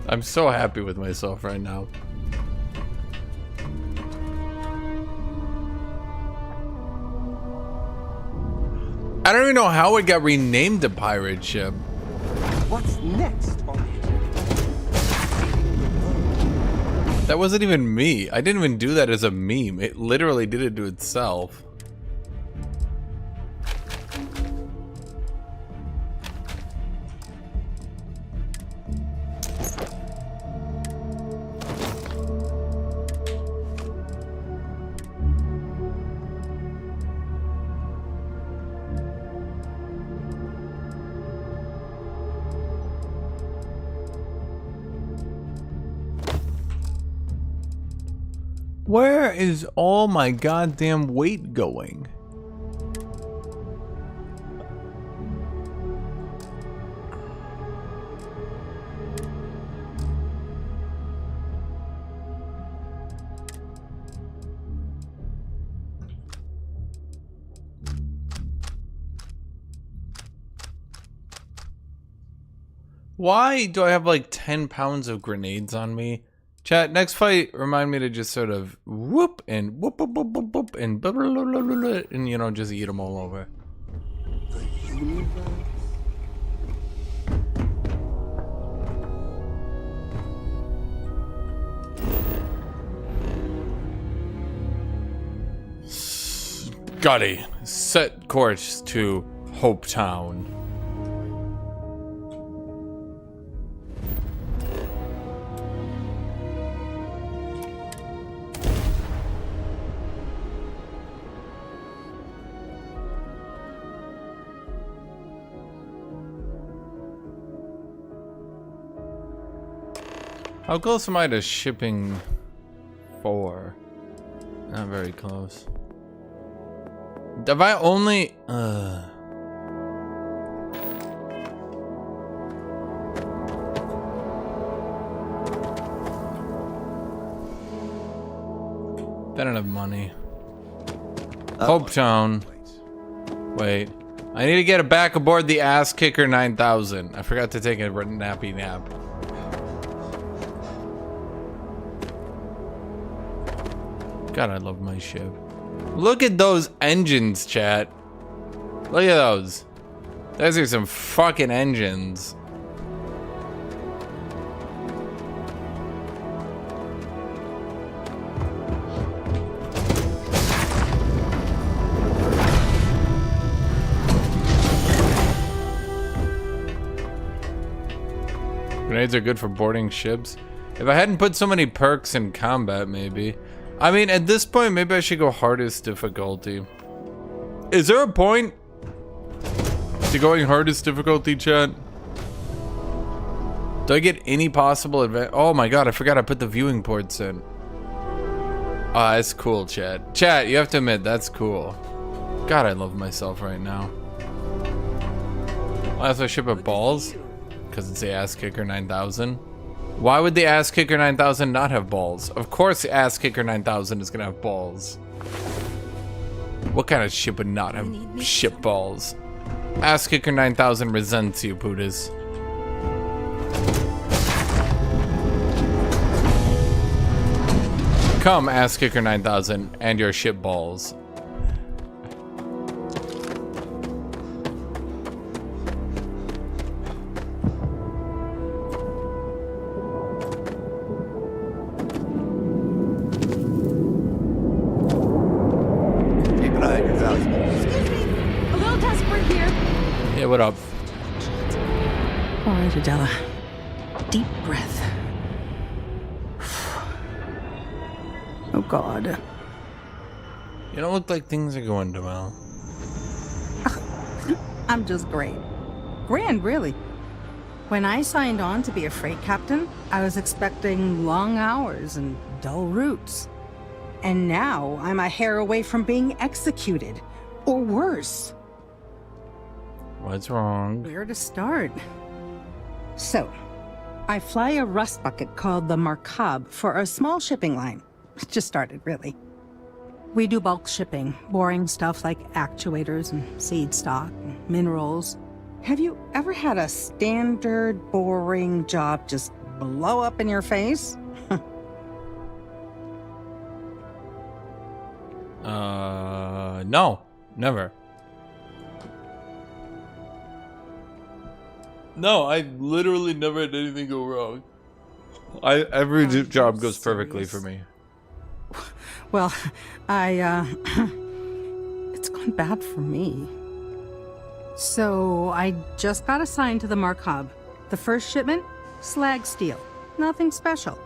I'm so happy with myself right now. I don't even know how it got renamed a pirate ship. What's next on the That wasn't even me. I didn't even do that as a meme. It literally did it to itself. Where is all my goddamn weight going? Why do I have like 10 pounds of grenades on me? Chat, next fight, remind me to just sort of whoop and whoop, whoop, whoop, whoop, whoop, and blah, blah, blah, blah, blah, blah, and you know, just eat them all over. Scotty, set course to Hope Town. How close am I to shipping 4? Not very close. Have I only... They don't have money. Hope Town. Wait. I need to get it back aboard the Ass Kicker 9000. I forgot to take a nappy nap. God, I love my ship. Look at those engines, chat. Look at those. Those are some fucking engines. Grenades are good for boarding ships. If I hadn't put so many perks in combat, maybe. I mean, at this point, maybe I should go hardest difficulty. Is there a point to going hardest difficulty, chat? Do I get any possible advantage? Oh my god, I forgot I put the viewing ports in. Ah, that's cool, chat. Chat, you have to admit, that's cool. God, I love myself right now. I also ship at balls, because it's the Ass Kicker 9000. Why would the Ass Kicker 9000 not have balls? Of course Ass Kicker 9000 is gonna have balls. What kind of ship would not have ship balls? Ass Kicker 9000 resents you, Pudas. Come, Ass Kicker 9000, and your ship balls. A little desperate here. Yeah, what up? All right, Adela. Deep breath. Oh, God. You don't look like things are going too well. I'm just great. Grand, really. When I signed on to be a freight captain, I was expecting long hours and dull routes. And now I'm a hair away from being executed. Or worse. What's wrong? Where to start? So, I fly a rust bucket called the Markab for a small shipping line. It just started, really. We do bulk shipping, boring stuff like actuators and seed stock and minerals. Have you ever had a standard, boring job just blow up in your face? No, never. No, I literally never had anything go wrong. Every job goes perfectly for me. Well, it's gone bad for me. So, I just got assigned to the Markab. The first shipment? Slag steel. Nothing special.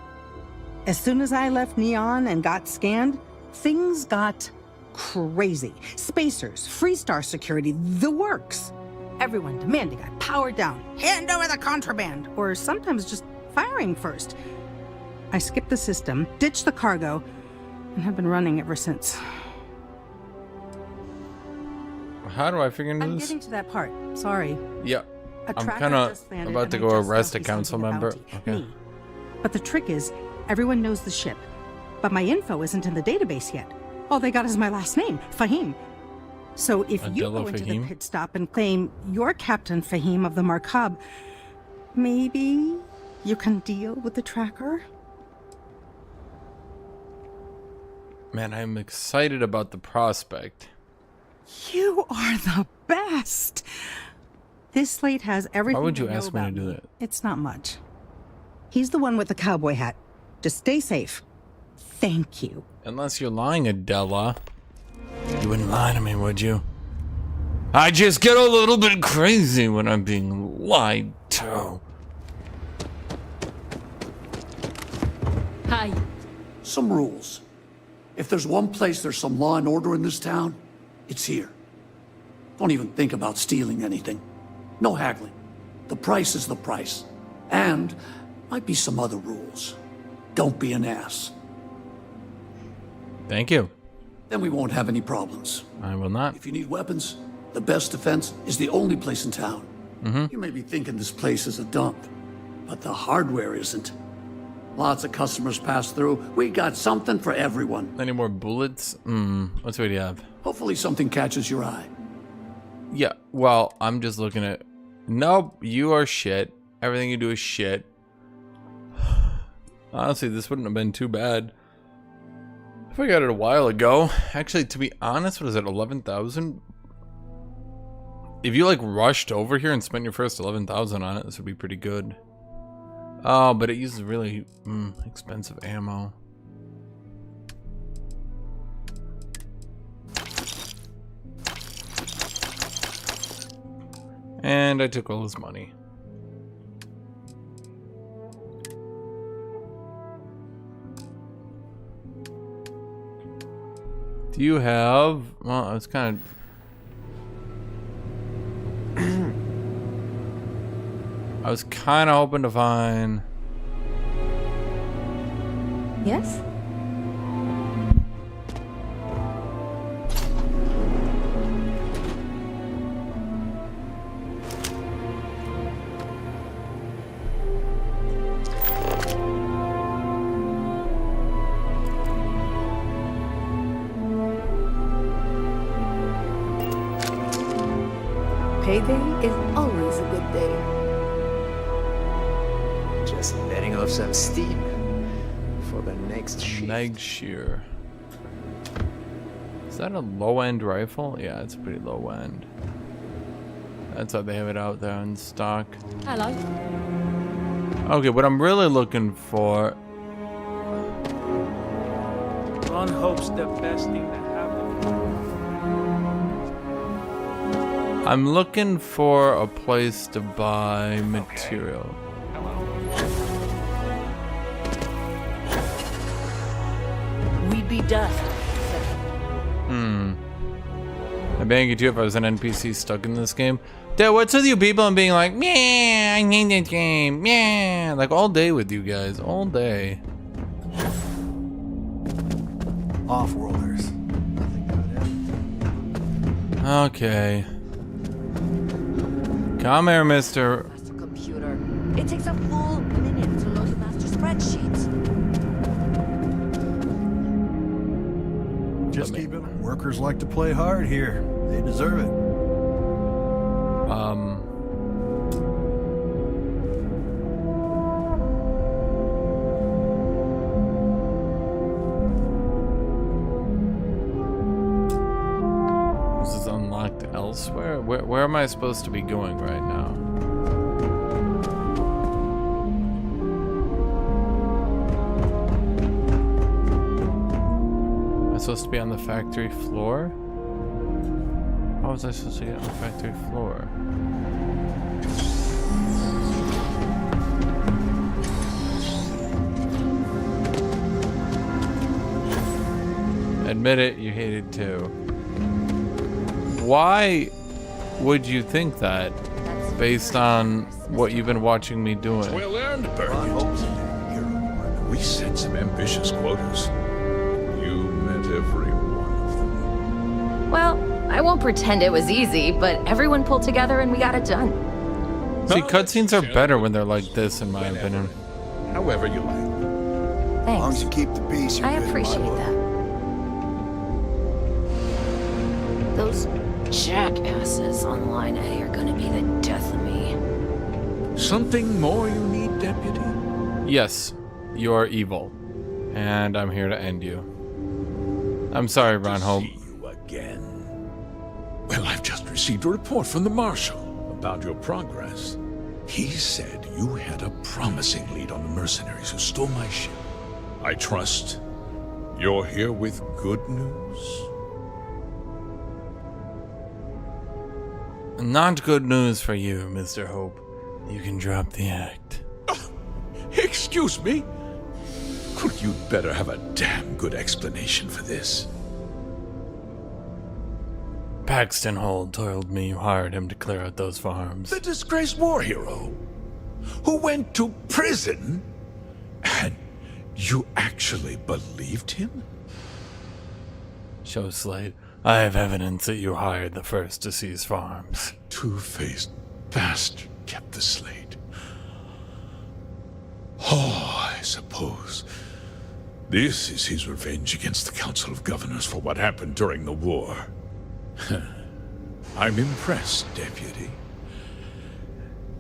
As soon as I left Neon and got scanned, things got crazy. Spacers, Freestar security, the works. Everyone demanding I power down, hand over the contraband, or sometimes just firing first. I skipped the system, ditched the cargo, and have been running ever since. How do I figure into I'm this? getting to that part. Sorry. Yeah. A I'm tracker kind of just landed about and to I go just arrest a left council something member. about Okay. me. But the trick is, everyone knows the ship. But my info isn't in the database yet. All they got is my last name, Fahim. So if you Adela go into Fahim? the pit stop and claim you're Captain Fahim of the Markab, maybe you can deal with the tracker? Man, I'm excited about the prospect. You are the best! This slate has everything Why would you I know ask me to about do that? It's not much. He's the one with the cowboy hat. Just stay safe. Thank you. Unless you're lying, Adela. You wouldn't lie to me, would you? I just get a little bit crazy when I'm being lied to. Hi. Some rules. If there's one place there's some law and order in this town, it's here. Don't even think about stealing anything. No haggling. The price is the price. And might be some other rules. Don't be an ass. Thank you. Then we won't have any problems. I will not. If you need weapons, the best defense is the only place in town. Mm-hmm. You may be thinking this place is a dump, but the hardware isn't. Lots of customers pass through. We got something for everyone. Any more bullets? Let's see what you have. Hopefully something catches your eye. Yeah, well, I'm just looking at... Nope, you are shit. Everything you do is shit. Honestly, this wouldn't have been too bad if I got it a while ago. Actually, to be honest, what is it, 11,000? If you, like, rushed over here and spent your first 11,000 on it, this would be pretty good. Oh, but it uses really expensive ammo. And I took all his money. Do you have... Well, I was kind of... I was kind of hoping to find... Yes? payday is always a good day. Just letting off some steam for the next shift. Mag shear. Is that a low-end rifle? Yeah, it's pretty low-end. That's how they have it out there in stock. Hello. Okay, what I'm really looking for... One hopes the best thing to happen. I'm looking for a place to buy material. We'd be dust. I'd bang it too if I was an NPC stuck in this game. Dude, what's with you people and being like, yeah, I need that game, yeah, like all day with you guys, all day. Off-worlders. Okay. Come here, mister. Computer. It takes a full minute to load the master spreadsheets. Just keep it. Workers like to play hard here. They deserve it. This is unlocked elsewhere? Where am I supposed to be going right now? Am I supposed to be on the factory floor? How was I supposed to get on the factory floor? Admit it, you hate it too. Why would you think that based on what you've been watching me doing? Well earned, Burkett. We set some ambitious quotas. You met every one of them. Well, I won't pretend it was easy, but everyone pulled together and we got it done. See, cutscenes are better when they're like this, in my opinion. However you like. Thanks. As long as you keep the peace, you're I good in my appreciate book. that. Those jackasses on Line A are gonna be the death of me. Something more you need, Deputy? Yes, you are evil, and I'm here to end you. I'm sorry, Ron Hope. You again. Well, I've just received a report from the Marshal about your progress. He said you had a promising lead on the mercenaries who stole my ship. I trust you're here with good news? Not good news for you, Mr. Hope. You can drop the act. Excuse me? Could you better have a damn good explanation for this? Paxton Hall told me you hired him to clear out those farms. The disgraced war hero who went to prison, and you actually believed him? Show Slade, I have evidence that you hired the first to seize farms. Two-faced bastard kept the slate. Oh, I suppose this is his revenge against the Council of Governors for what happened during the war. I'm impressed, Deputy.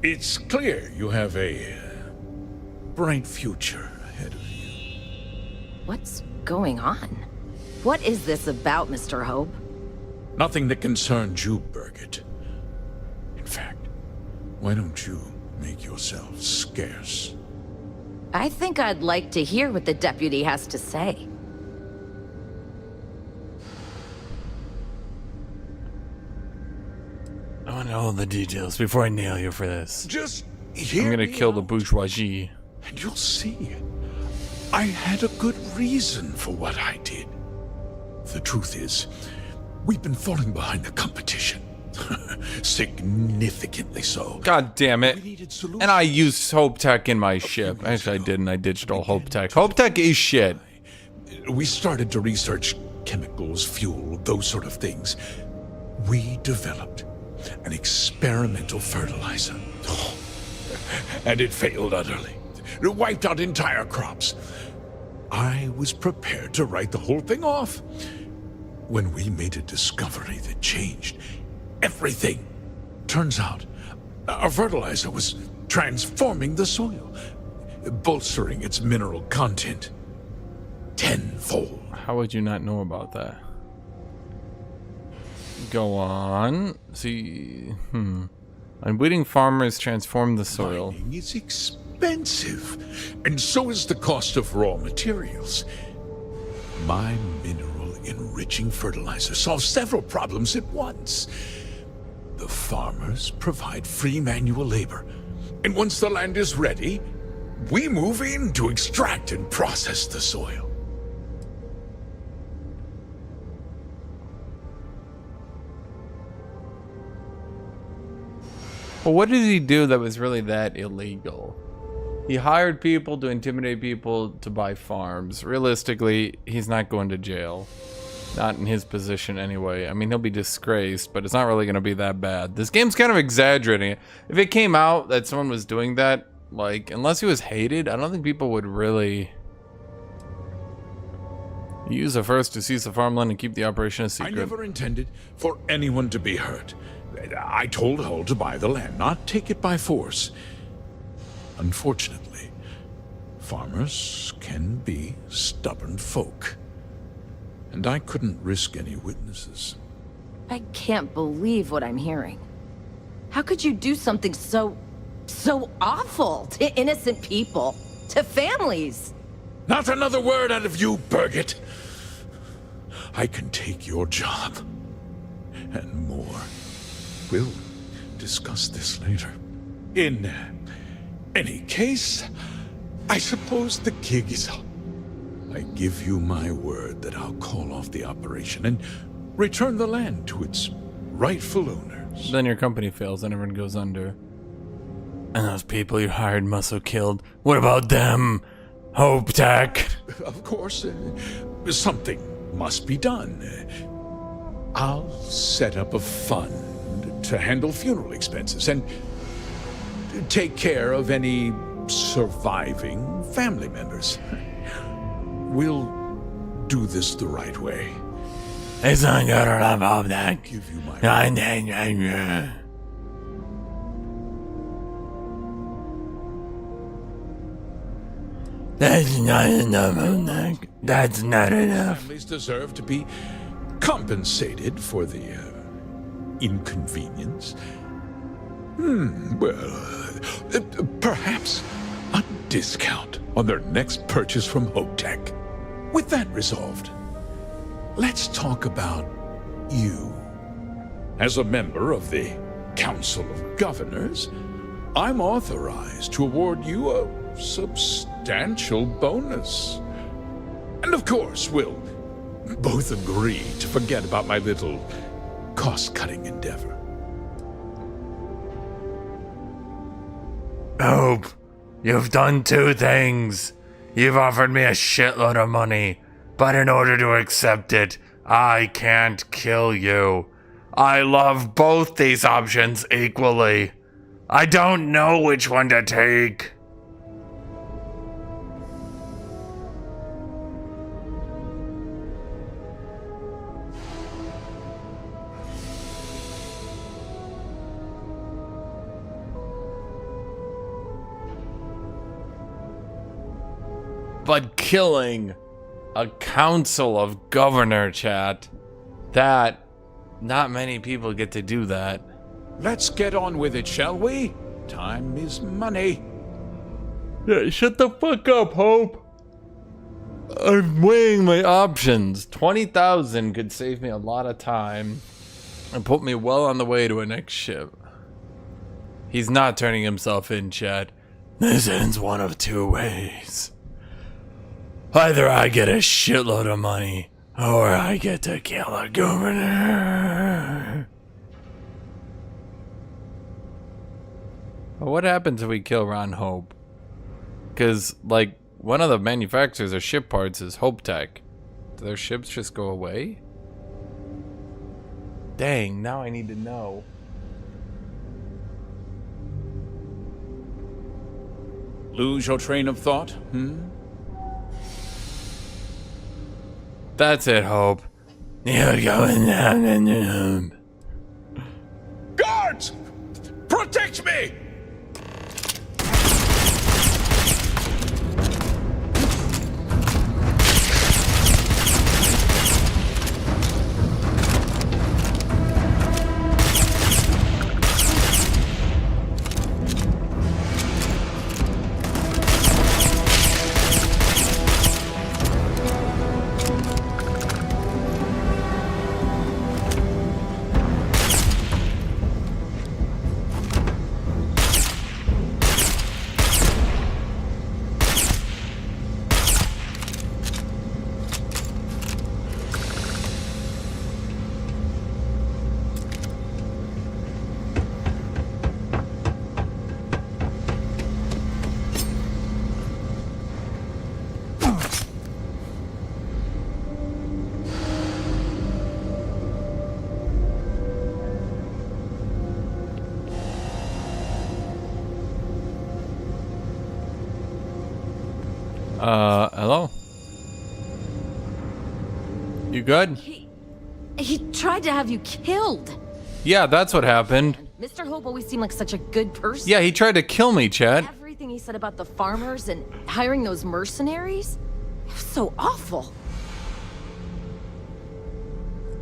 It's clear you have a bright future ahead of you. What's going on? What is this about, Mr. Hope? Nothing that concerns you, Burkett. In fact, why don't you make yourself scarce? I think I'd like to hear what the deputy has to say. I want to know all the details before I nail you for this. Just I'm gonna kill the bourgeoisie. And you'll see. I had a good reason for what I did. The truth is, we've been falling behind the competition. Significantly so. God damn it. And I used Hope Tech in my ship. Actually, I didn't. I ditched all Hope Tech. Hope Tech is shit. We started to research chemicals, fuel, those sort of things. We developed an experimental fertilizer. And it failed utterly. It wiped out entire crops. I was prepared to write the whole thing off when we made a discovery that changed everything. Turns out, our fertilizer was transforming the soil, bolstering its mineral content tenfold. How would you not know about that? Go on. See, Unwitting farmers transform the soil. Mining is expensive, and so is the cost of raw materials. My mineral-enriching fertilizer solves several problems at once. The farmers provide free manual labor, and once the land is ready, we move in to extract and process the soil. Well, what did he do that was really that illegal? He hired people to intimidate people to buy farms. Realistically, he's not going to jail. Not in his position anyway. I mean, he'll be disgraced, but it's not really going to be that bad. This game's kind of exaggerating it. If it came out that someone was doing that, like, unless he was hated, I don't think people would really use a first to seize the farmland and keep the operation a secret. I never intended for anyone to be hurt. I told Hull to buy the land, not take it by force. Unfortunately, farmers can be stubborn folk. And I couldn't risk any witnesses. I can't believe what I'm hearing. How could you do something so awful to innocent people, to families? Not another word out of you, Birgit. I can take your job. And more. We'll discuss this later. In any case, I suppose the gig is up. I give you my word that I'll call off the operation and return the land to its rightful owners. Then your company fails and everyone goes under. And those people you hired must have killed. What about them? Hope Tech. Of course, something must be done. I'll set up a fund to handle funeral expenses and take care of any surviving family members. We'll do this the right way. It's not good enough, Hope Tech. Give you my That's not enough, Hope Tech. That's not enough. Families deserve to be compensated for the inconvenience. Well, perhaps a discount on their next purchase from Hope Tech. With that resolved, let's talk about you. As a member of the Council of Governors, I'm authorized to award you a substantial bonus. And of course, we'll both agree to forget about my little cost-cutting endeavor. Hope, you've done two things. You've offered me a shitload of money, but in order to accept it, I can't kill you. I love both these options equally. I don't know which one to take. But killing a council of governor, chat, that not many people get to do that. Let's get on with it, shall we? Time is money. Yeah, shut the fuck up, Hope. I'm weighing my options. 20,000 could save me a lot of time and put me well on the way to a next ship. He's not turning himself in, chat. This ends one of two ways. Either I get a shitload of money, or I get to kill a governor. What happens if we kill Ron Hope? Because, like, one of the manufacturers of ship parts is Hope Tech. Do their ships just go away? Dang, now I need to know. Lose your train of thought, That's it, Hope. You're going down in the room. Guards! Hello? You good? He tried to have you killed. Yeah, that's what happened. Mr. Hope always seemed like such a good person. Yeah, he tried to kill me, Chad. Everything he said about the farmers and hiring those mercenaries, it was so awful.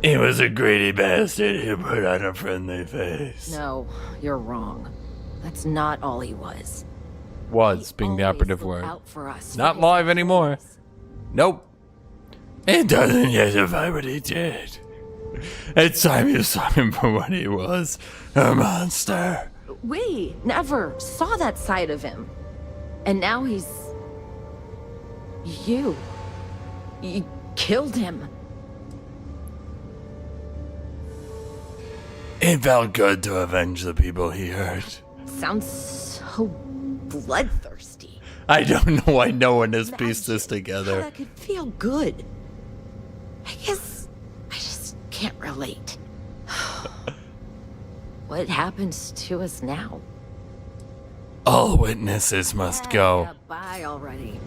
He was a greedy bastard who put on a friendly face. No, you're wrong. That's not all he was. Was being the operative word. Out for us. Not live anymore. Nope. It doesn't justify what he did. It's time you saw him for what he was. A monster. We never saw that side of him. And now he's... You killed him. It felt good to avenge the people he hurt. Sounds so bloodthirsty. I don't know why no one has pieced this together. That could feel good. I guess I just can't relate. What happens to us now? All witnesses must go. Yeah, bye already.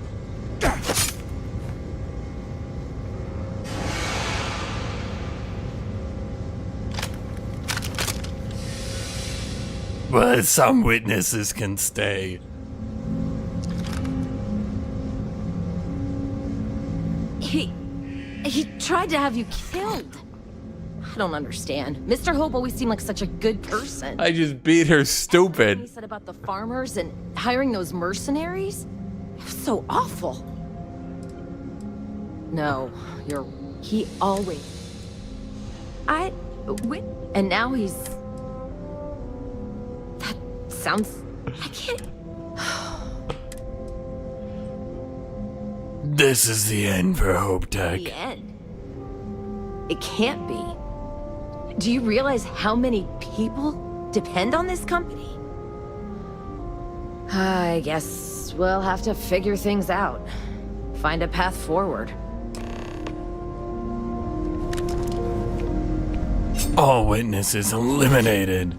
But some witnesses can stay. He tried to have you killed. I don't understand. Mr. Hope always seemed like such a good person. I just beat her stupid. He said about the farmers and hiring those mercenaries, it was so awful. No, he always... And now he's... That sounds... I can't... This is the end for Hope Tech. The end? It can't be. Do you realize how many people depend on this company? I guess we'll have to figure things out. Find a path forward. All witnesses eliminated.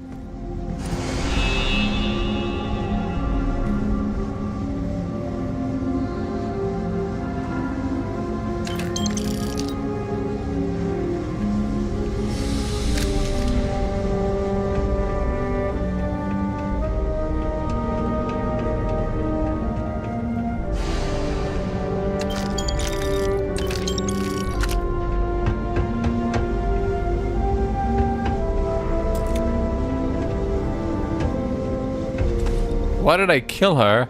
Why did I kill her?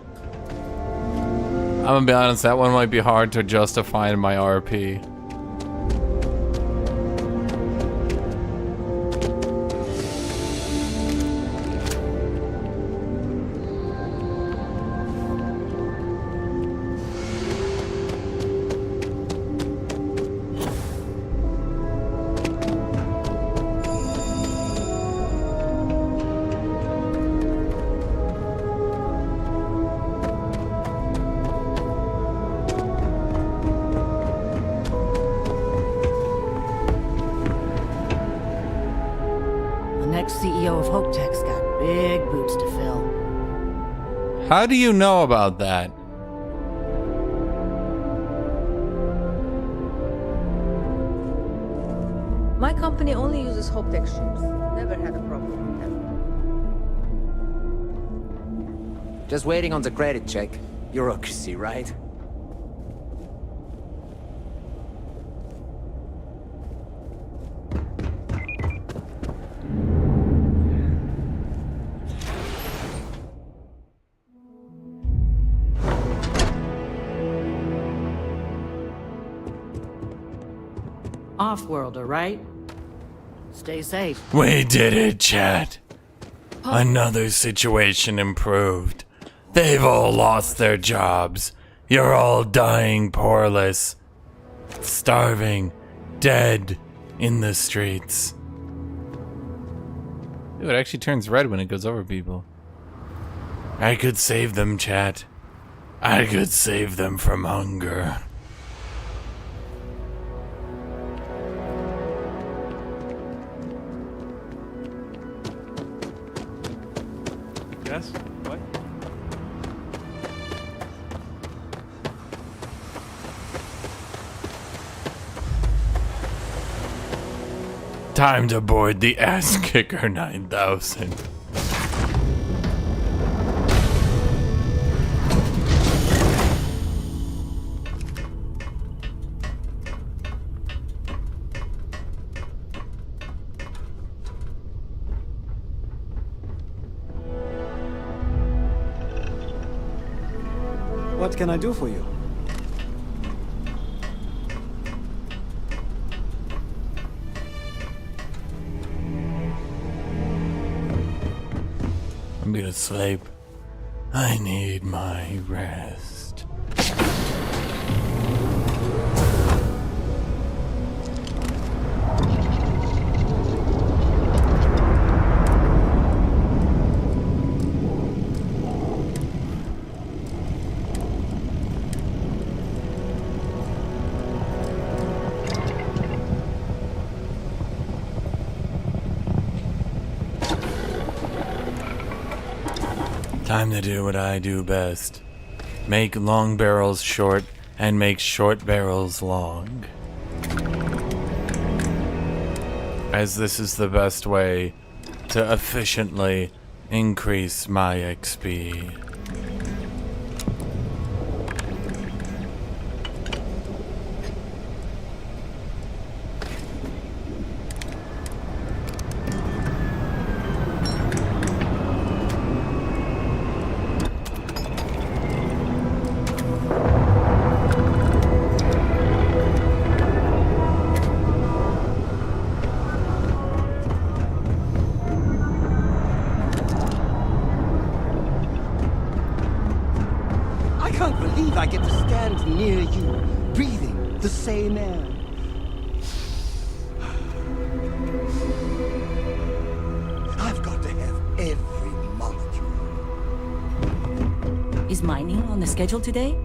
I'm gonna be honest, that one might be hard to justify in my RP. CEO of Hope Tech's got big boots to fill. How do you know about that? My company only uses Hope Tech ships. Never had a problem with them. Just waiting on the credit check. Bureaucracy, right? Off-worlder, right? Stay safe. We did it, chat. Another situation improved. They've all lost their jobs. You're all dying poorless. Starving. Dead. In the streets. Ooh, it actually turns red when it goes over people. I could save them, chat. I could save them from hunger. Yes? What? Time to board the Ass Kicker 9000. What can I do for you? I'm gonna sleep. I need my rest. Time to do what I do best. Make long barrels short and make short barrels long. As this is the best way to efficiently increase my XP. I can't believe I get to stand near you, breathing the same air. I've got to have every molecule. Is mining on the schedule today?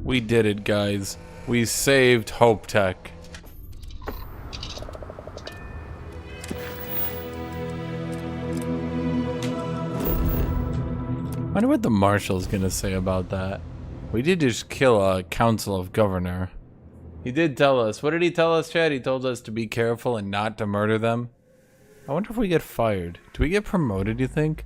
We did it, guys. We saved Hope Tech. Wonder what the marshal's gonna say about that. We did just kill a council of governor. He did tell us. What did he tell us, Chad? He told us to be careful and not to murder them. I wonder if we get fired. Do we get promoted, you think?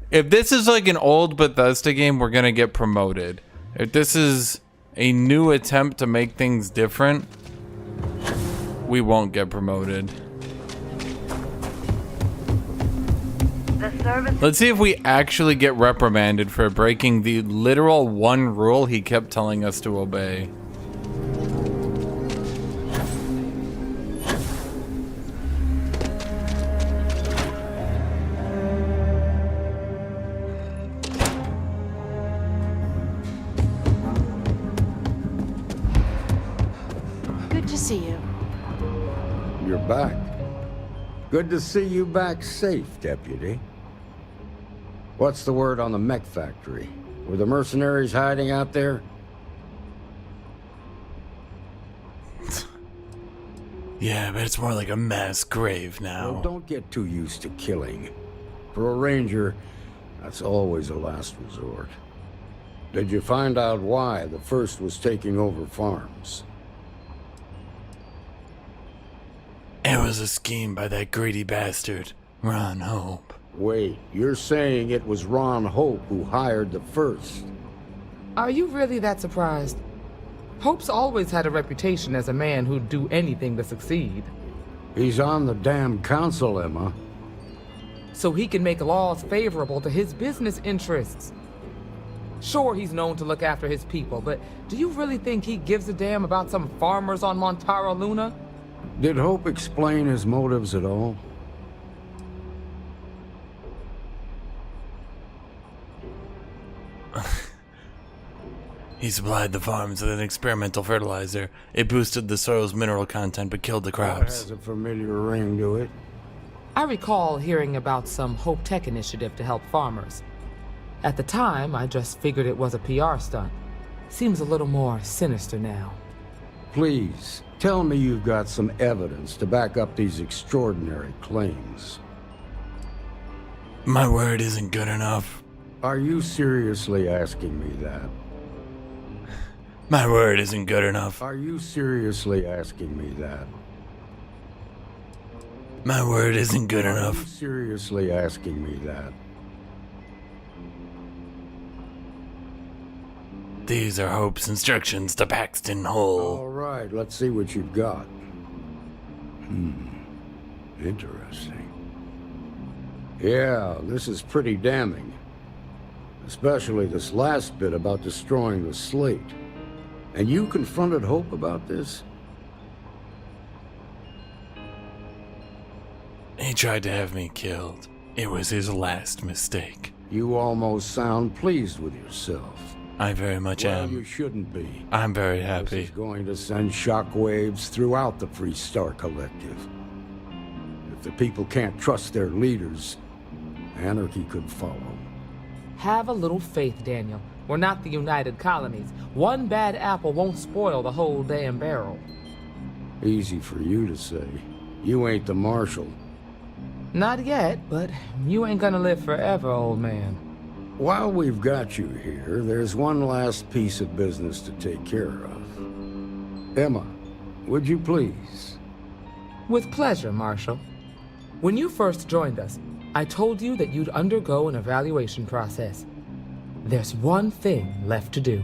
If this is like an old Bethesda game, we're gonna get promoted. If this is a new attempt to make things different, we won't get promoted. Let's see if we actually get reprimanded for breaking the literal one rule he kept telling us to obey. Good to see you. You're back. Good to see you back safe, Deputy. What's the word on the mech factory? Were the mercenaries hiding out there? Yeah, but it's more like a mass grave now. Well, don't get too used to killing. For a ranger, that's always a last resort. Did you find out why the First was taking over farms? It was a scheme by that greedy bastard, Ron Hope. Wait, you're saying it was Ron Hope who hired the First? Are you really that surprised? Hope's always had a reputation as a man who'd do anything to succeed. He's on the damn council, Emma. So he can make laws favorable to his business interests. Sure, he's known to look after his people, but do you really think he gives a damn about some farmers on Montara Luna? Did Hope explain his motives at all? He supplied the farms with an experimental fertilizer. It boosted the soil's mineral content but killed the crops. It has a familiar ring to it. I recall hearing about some Hope Tech initiative to help farmers. At the time, I just figured it was a PR stunt. Seems a little more sinister now. Please, tell me you've got some evidence to back up these extraordinary claims. My word isn't good enough. Are you seriously asking me that? My word isn't good enough. Are you seriously asking me that? My word isn't good Are you enough. seriously asking me that? These are Hope's instructions to Paxton Hole. All right, let's see what you've got. Interesting. Yeah, this is pretty damning. Especially this last bit about destroying the slate. And you confronted Hope about this? He tried to have me killed. It was his last mistake. You almost sound pleased with yourself. I very much Well, am. you shouldn't be. I'm very This happy. is going to send shockwaves throughout the Free Star Collective. If the people can't trust their leaders, anarchy could follow. Have a little faith, Daniel. We're not the United Colonies. One bad apple won't spoil the whole damn barrel. Easy for you to say. You ain't the marshal. Not yet, but you ain't gonna live forever, old man. While we've got you here, there's one last piece of business to take care of. Emma, would you please? With pleasure, Marshal. When you first joined us, I told you that you'd undergo an evaluation process. There's one thing left to do.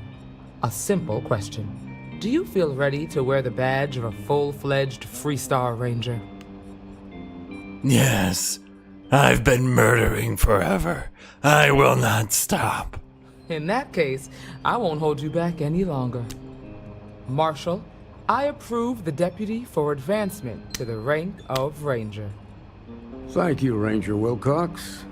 A simple question. Do you feel ready to wear the badge of a full-fledged Free Star Ranger? Yes, I've been murdering forever. I will not stop. In that case, I won't hold you back any longer. Marshal, I approve the deputy for advancement to the rank of Ranger. Thank you, Ranger Wilcox.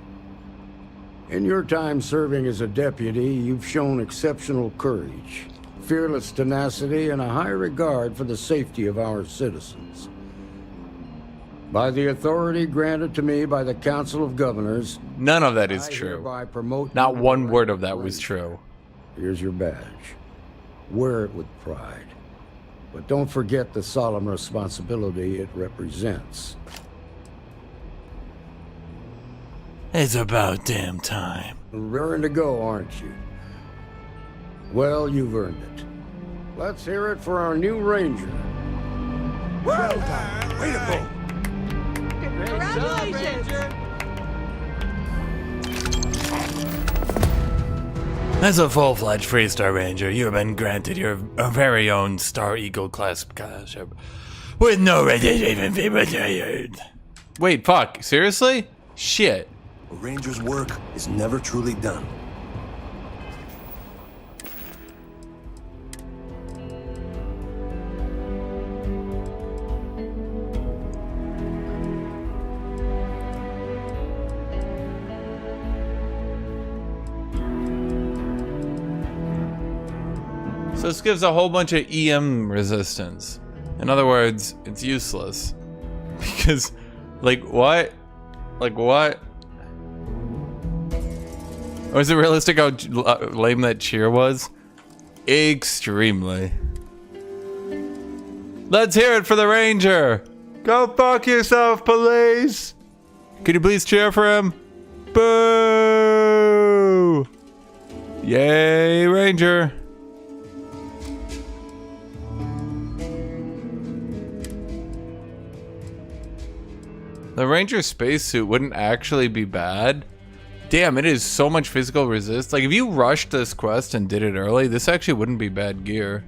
In your time serving as a deputy, you've shown exceptional courage, fearless tenacity, and a high regard for the safety of our citizens. By the authority granted to me by the Council of Governors, None of that is I true. hereby promote Not you one to word rank of that was Ranger. true. Here's your badge. Wear it with pride. But don't forget the solemn responsibility it represents. It's about damn time. Raring to go, aren't you? Well, you've earned it. Let's hear it for our new Ranger. Well done. Way to go. Congratulations! As a full-fledged Free Star Ranger, you have been granted your very own Star Eagle class scholarship with no registration fee required. Wait, fuck, seriously? Shit. A ranger's work is never truly done. So this gives a whole bunch of EM resistance. In other words, it's useless. Because, like, what? Like, what? Or is it realistic how lame that cheer was? Extremely. Let's hear it for the Ranger! Go fuck yourself, police! Could you please cheer for him? Boo! Yay, Ranger! The Ranger spacesuit wouldn't actually be bad. Damn, it is so much physical resist. Like, if you rushed this quest and did it early, this actually wouldn't be bad gear.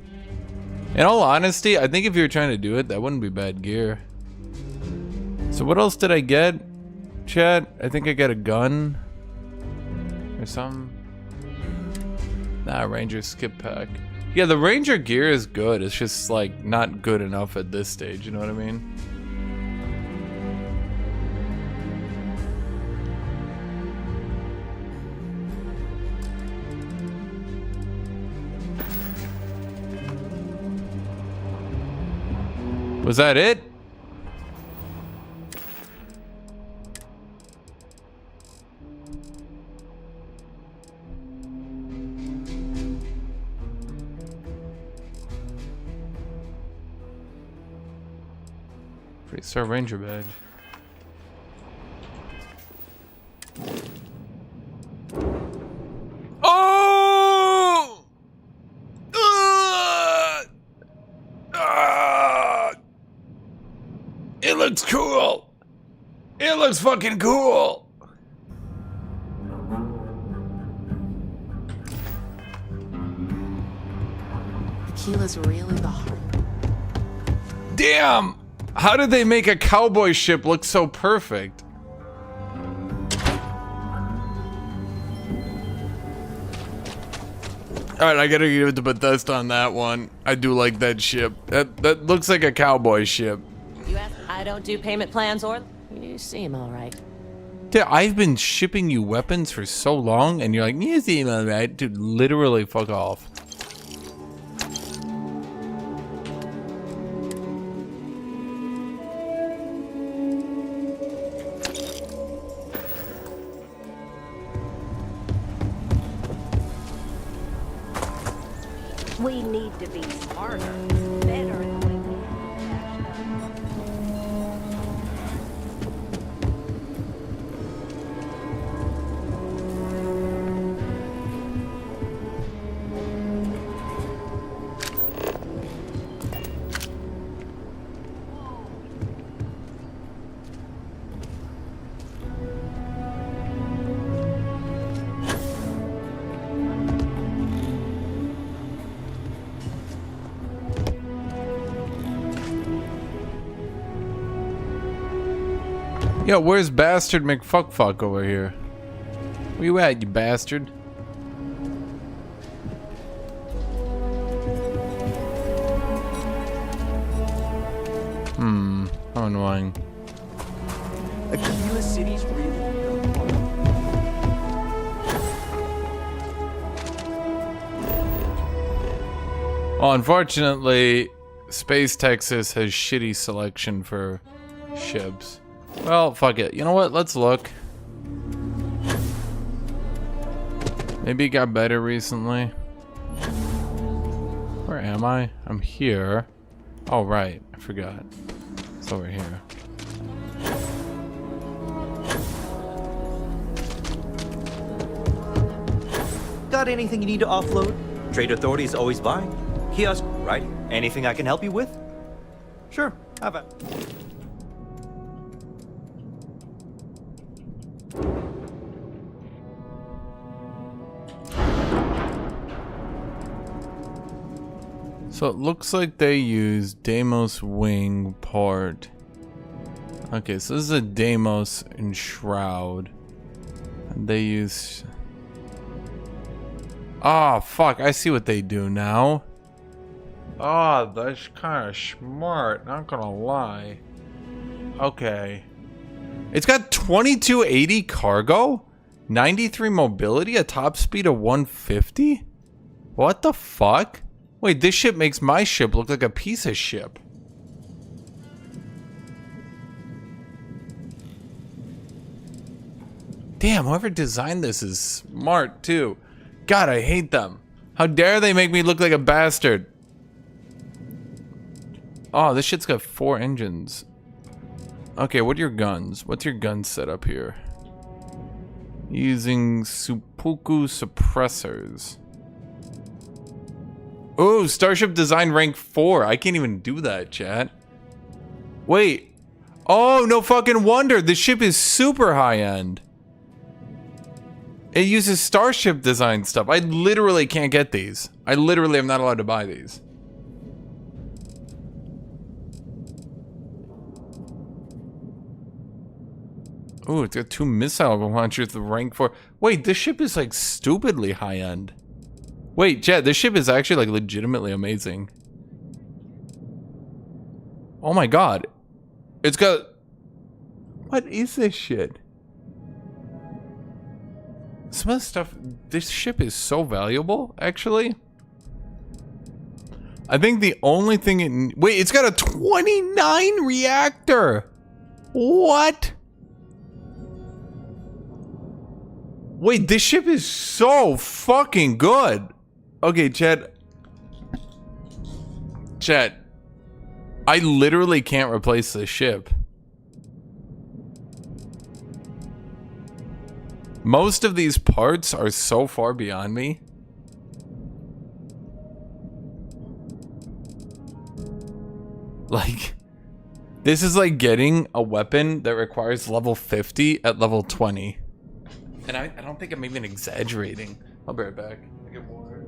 In all honesty, I think if you were trying to do it, that wouldn't be bad gear. So what else did I get, chat? I think I got a gun. Or some. Nah, Ranger skip pack. Yeah, the Ranger gear is good. It's just, like, not good enough at this stage, you know what I mean? Was that it? Free Star Ranger badge. Oh! It looks fucking cool. Tequila's really the heart. Damn! How did they make a cowboy ship look so perfect? Alright, I gotta give it to Bethesda on that one. I do like that ship. That looks like a cowboy ship. You ask, I don't do payment plans or... You seem alright. Dude, I've been shipping you weapons for so long, and you're like, you seem alright. Dude, literally fuck off. We need to be smarter, better at the way we Yo, where's Bastard McFuckfuck over here? Where you at, you bastard? How annoying. Aquila City's really... Well, unfortunately, Space Texas has shitty selection for ships. Well, fuck it. You know what? Let's look. Maybe it got better recently. Where am I? I'm here. Oh, right. I forgot. It's over here. Got anything you need to offload? Trade Authority is always buying. Kiosk, right? Anything I can help you with? Sure. How about... So it looks like they use Deimos wing part. Okay, so this is a Deimos and Shroud. And they use... Ah, fuck, I see what they do now. Ah, that's kind of smart, not gonna lie. Okay. It's got 2280 cargo, 93 mobility, a top speed of 150? What the fuck? Wait, this ship makes my ship look like a piece of ship. Damn, whoever designed this is smart too. God, I hate them. How dare they make me look like a bastard? Oh, this shit's got 4 engines. Okay, what are your guns? What's your gun setup here? Using Seppuku suppressors. Oh, Starship Design rank 4. I can't even do that, chat. Wait. Oh, no fucking wonder. This ship is super high-end. It uses Starship Design stuff. I literally can't get these. I literally am not allowed to buy these. Oh, it's got 2 missile launchers with rank 4. Wait, this ship is like stupidly high-end. Wait, chat, this ship is actually like legitimately amazing. Oh my god. It's got... What is this shit? Some of the stuff... This ship is so valuable, actually. I think the only thing it... Wait, it's got a 29 reactor! What? Wait, this ship is so fucking good! Okay, chat. Chat. I literally can't replace this ship. Most of these parts are so far beyond me. Like, This is like getting a weapon that requires level 50 at level 20. And I don't think I'm even exaggerating. I'll be right back. I get water.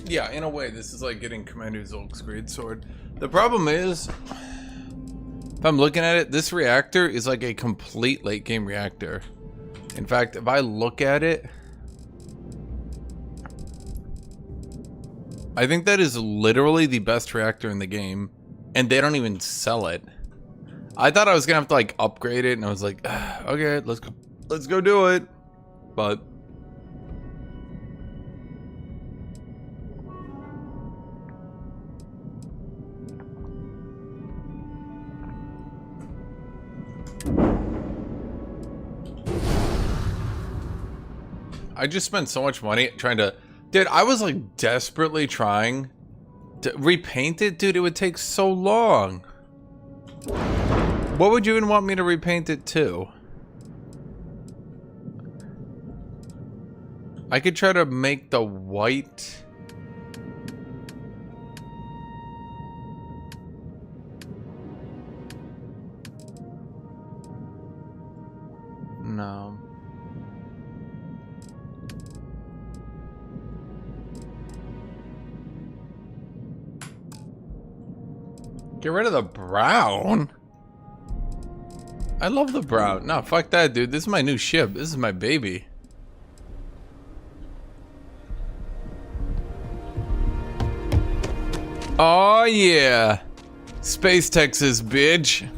Yeah, in a way, this is like getting Commander Zulk's greatsword. The problem is, if I'm looking at it, this reactor is like a complete late game reactor. In fact, if I look at it, I think that is literally the best reactor in the game, and they don't even sell it. I thought I was gonna have to like upgrade it, and I was like, okay, let's go do it, but. I just spent so much money trying to... Dude, I was like desperately trying to repaint it. Dude, it would take so long. What would you even want me to repaint it to? I could try to make the white... No. Get rid of the brown? I love the brown. No, fuck that, dude. This is my new ship. This is my baby. Oh, yeah. Space Texas, bitch.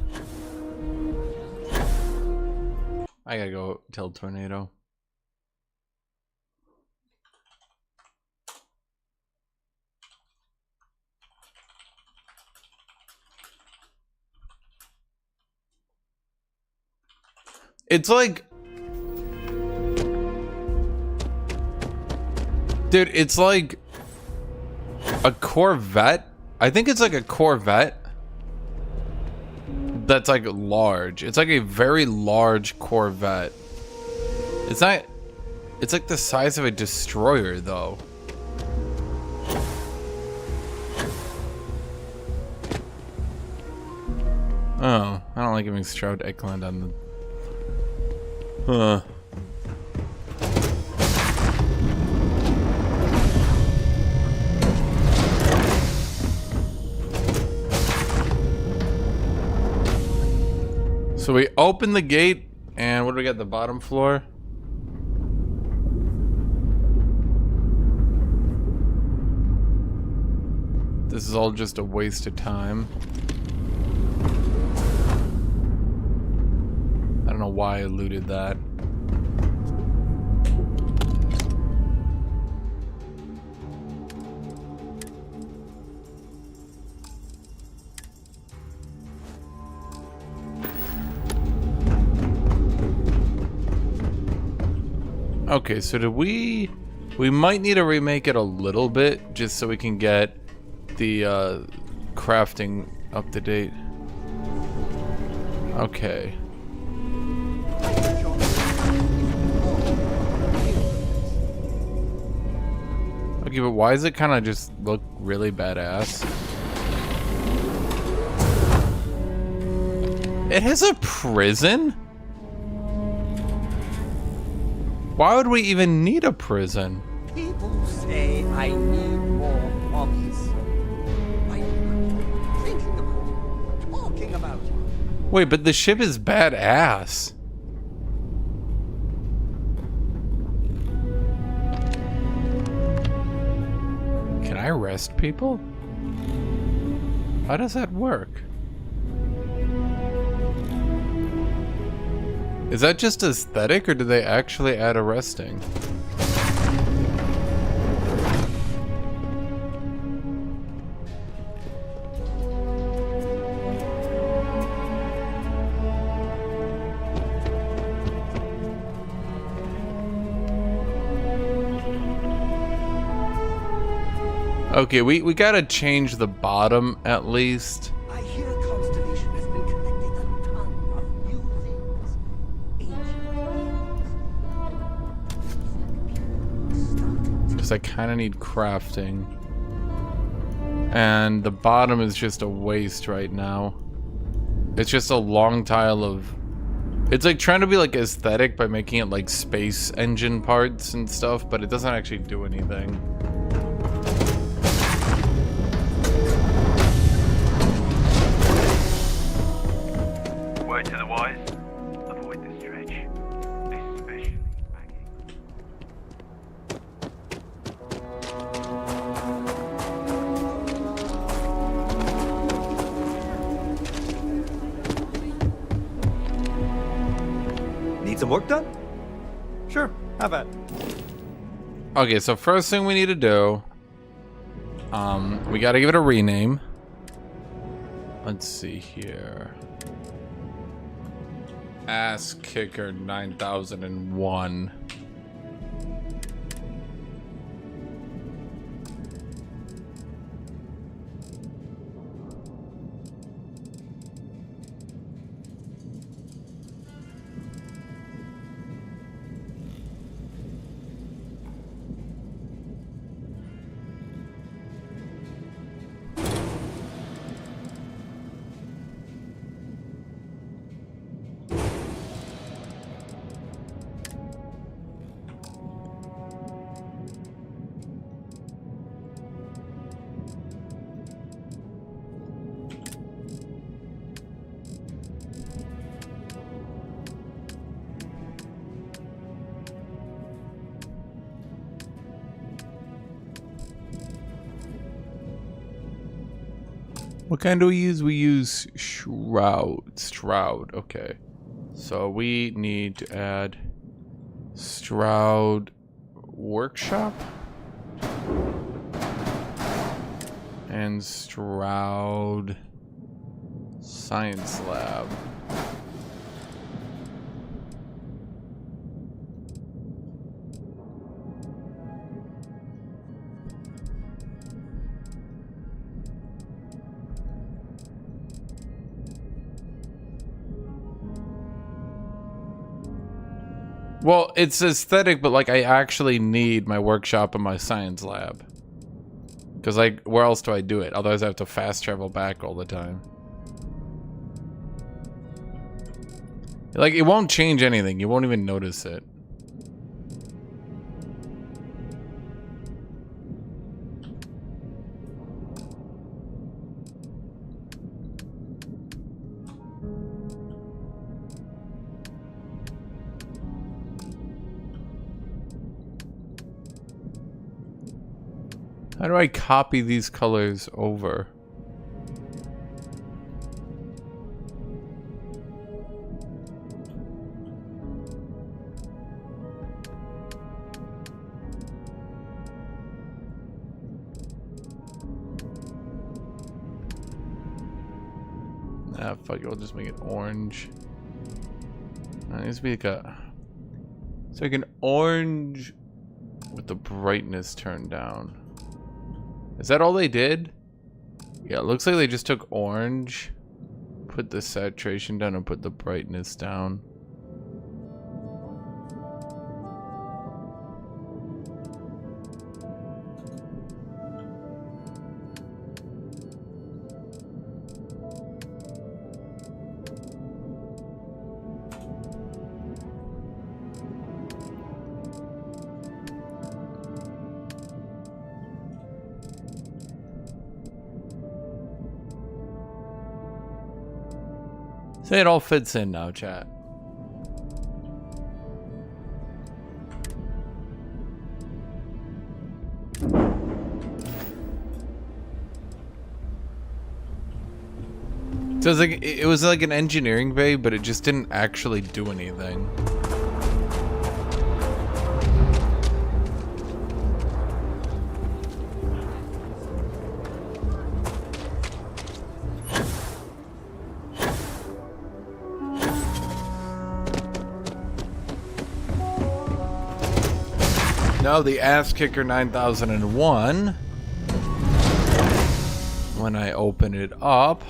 I gotta go tell Tornado. It's like... Dude, it's like a Corvette. I think it's like a Corvette that's like large. It's like a very large Corvette. It's not... It's like the size of a destroyer, though. Oh, I don't like giving Stroud Eklund on the... Huh. So we open the gate, and what do we got? The bottom floor? This is all just a waste of time. I don't know why I looted that. Okay, so do we might need to remake it a little bit just so we can get the crafting up to date. Okay. Okay, but why does it kind of just look really badass? It has a prison? Why would we even need a prison? People say I need more hobbies. Writing about it, thinking about it, talking about it. Wait, but the ship is badass. Can I arrest people? How does that work? Is that just aesthetic, or do they actually add arresting? Okay, we gotta change the bottom at least. I hear Constellation has been collecting a ton of new things. Ancient Because I kind of need crafting. And the bottom is just a waste right now. It's just a long tile of... It's like trying to be like aesthetic by making it like space engine parts and stuff, but it doesn't actually do anything. Word to the wise, avoid the stretch. Especially packing. Need some work done? Sure, have at it. Okay, so first thing we need to do, we gotta give it a rename. Let's see here. Ass Kicker 9001. What kind do we use? We use Stroud. Okay. So we need to add Stroud Workshop and Stroud Science Lab. Well, it's aesthetic, but like I actually need my workshop and my science lab. Because like, where else do I do it? Otherwise I have to fast travel back all the time. Like, it won't change anything. You won't even notice it. How do I copy these colors over? Ah, fuck it, we'll just make it orange. It needs to be like a... It's like an orange with the brightness turned down. Is that all they did? Yeah, it looks like they just took orange, put the saturation down, and put the brightness down. So it all fits in now, chat. So it was like an engineering bay, but it just didn't actually do anything. Now the Ass Kicker 9001. When I open it up.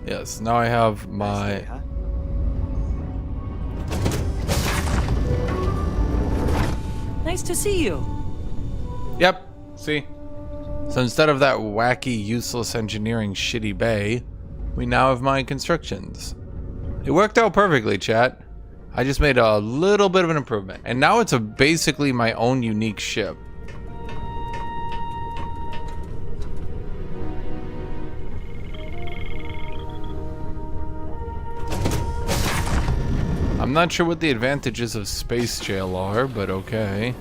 Yes, now I have my... Nice to see you. Yep, see? So instead of that wacky, useless engineering shitty bay, we now have my constructions. It worked out perfectly, chat. I just made a little bit of an improvement. And now it's basically my own unique ship. I'm not sure what the advantages of space jail are, but okay.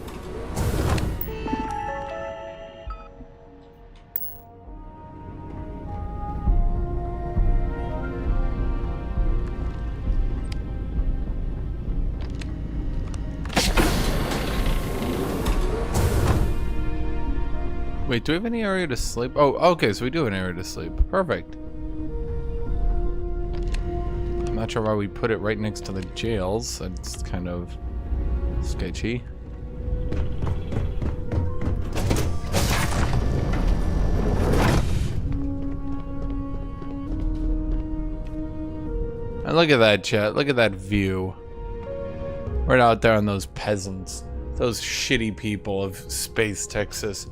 Wait, do we have any area to sleep? Oh, okay, so we do have an area to sleep. Perfect. I'm not sure why we put it right next to the jails. That's kind of sketchy. And look at that, chat. Look at that view. Right out there on those peasants. Those shitty people of Space Texas.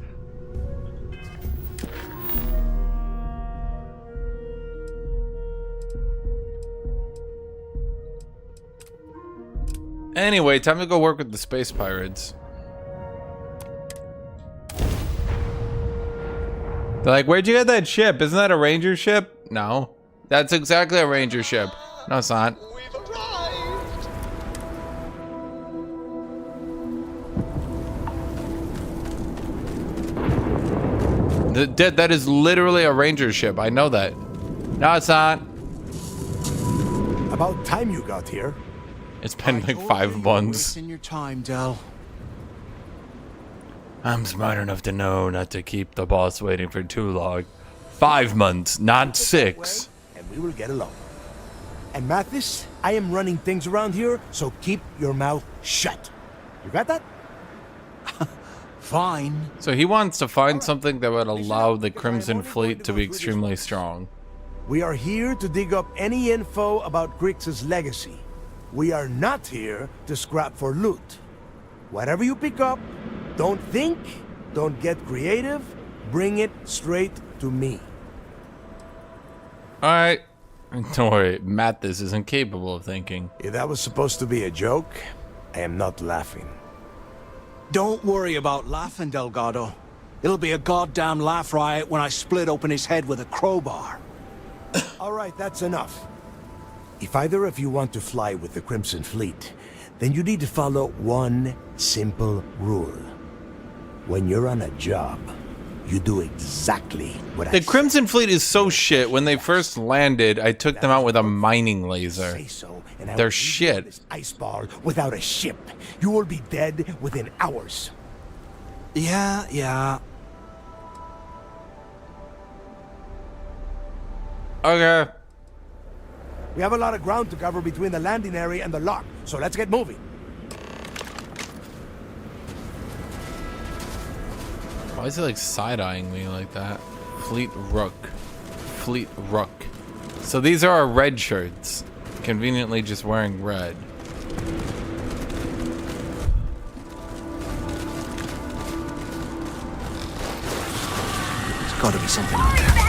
Anyway, time to go work with the space pirates. They're like, where'd you get that ship? Isn't that a ranger ship? No. That's exactly a ranger ship. No, it's not. That is literally a ranger ship. I know that. No, it's not. About time you got here. It's been like 5 months. Wasting your time, Del. I'm smart enough to know not to keep the boss waiting for too long. 5 months, not 6. And we will get along. And Mathis, I am running things around here, so keep your mouth shut. You got that? Fine. So he wants to find something that would allow the Crimson Fleet to be extremely strong. We are here to dig up any info about Grix's legacy. We are not here to scrap for loot. Whatever you pick up, don't think, don't get creative, bring it straight to me. Alright. Don't worry, Mathis isn't capable of thinking. If that was supposed to be a joke, I am not laughing. Don't worry about laughing, Delgado. It'll be a goddamn laugh riot when I split open his head with a crowbar. Alright, that's enough. If either of you want to fly with the Crimson Fleet, then you need to follow one simple rule. When you're on a job, you do exactly what I say. The Crimson Fleet is so shit. When they first landed, I took them out with a mining laser. They're shit. This ice ball without a ship. You will be dead within hours. Yeah. Okay. We have a lot of ground to cover between the landing area and the lock, so let's get moving. Why is he like side-eyeing me like that? Fleet Rook. Fleet Rook. So these are our red shirts. Conveniently just wearing red. There's gotta be something out there.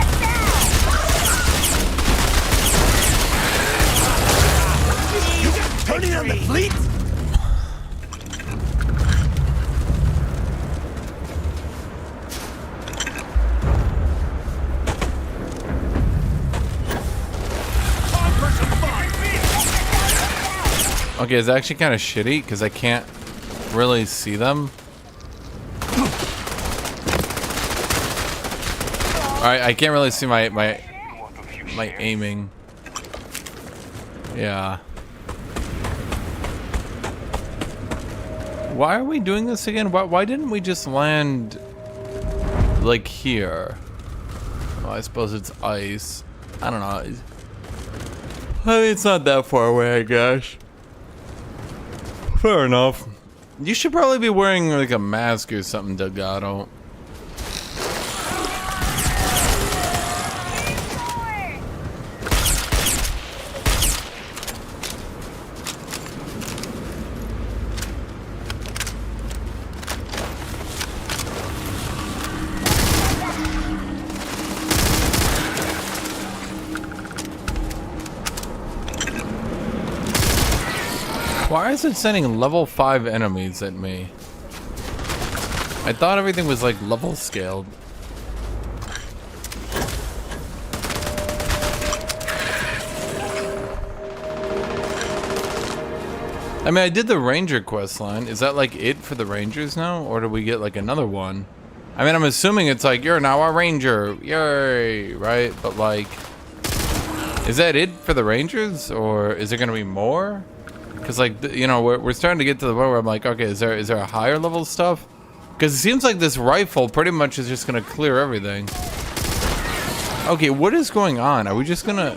Turning on the fleet? Okay, it's actually kind of shitty because I can't really see them. Alright, I can't really see my aiming. Yeah. Why are we doing this again? Why didn't we just land like here? Well, I suppose it's ice. I don't know. I mean, it's not that far away, I guess. Fair enough. You should probably be wearing like a mask or something, Delgado. Why is it sending level 5 enemies at me? I thought everything was like level scaled. I mean, I did the ranger quest line. Is that like it for the rangers now? Or do we get like another one? I mean, I'm assuming it's like, you're now a ranger. Yay, right? But like, is that it for the rangers? Or is there gonna be more? Because like, you know, we're starting to get to the point where I'm like, okay, is there a higher level stuff? Because it seems like this rifle pretty much is just gonna clear everything. Okay, what is going on? Are we just gonna...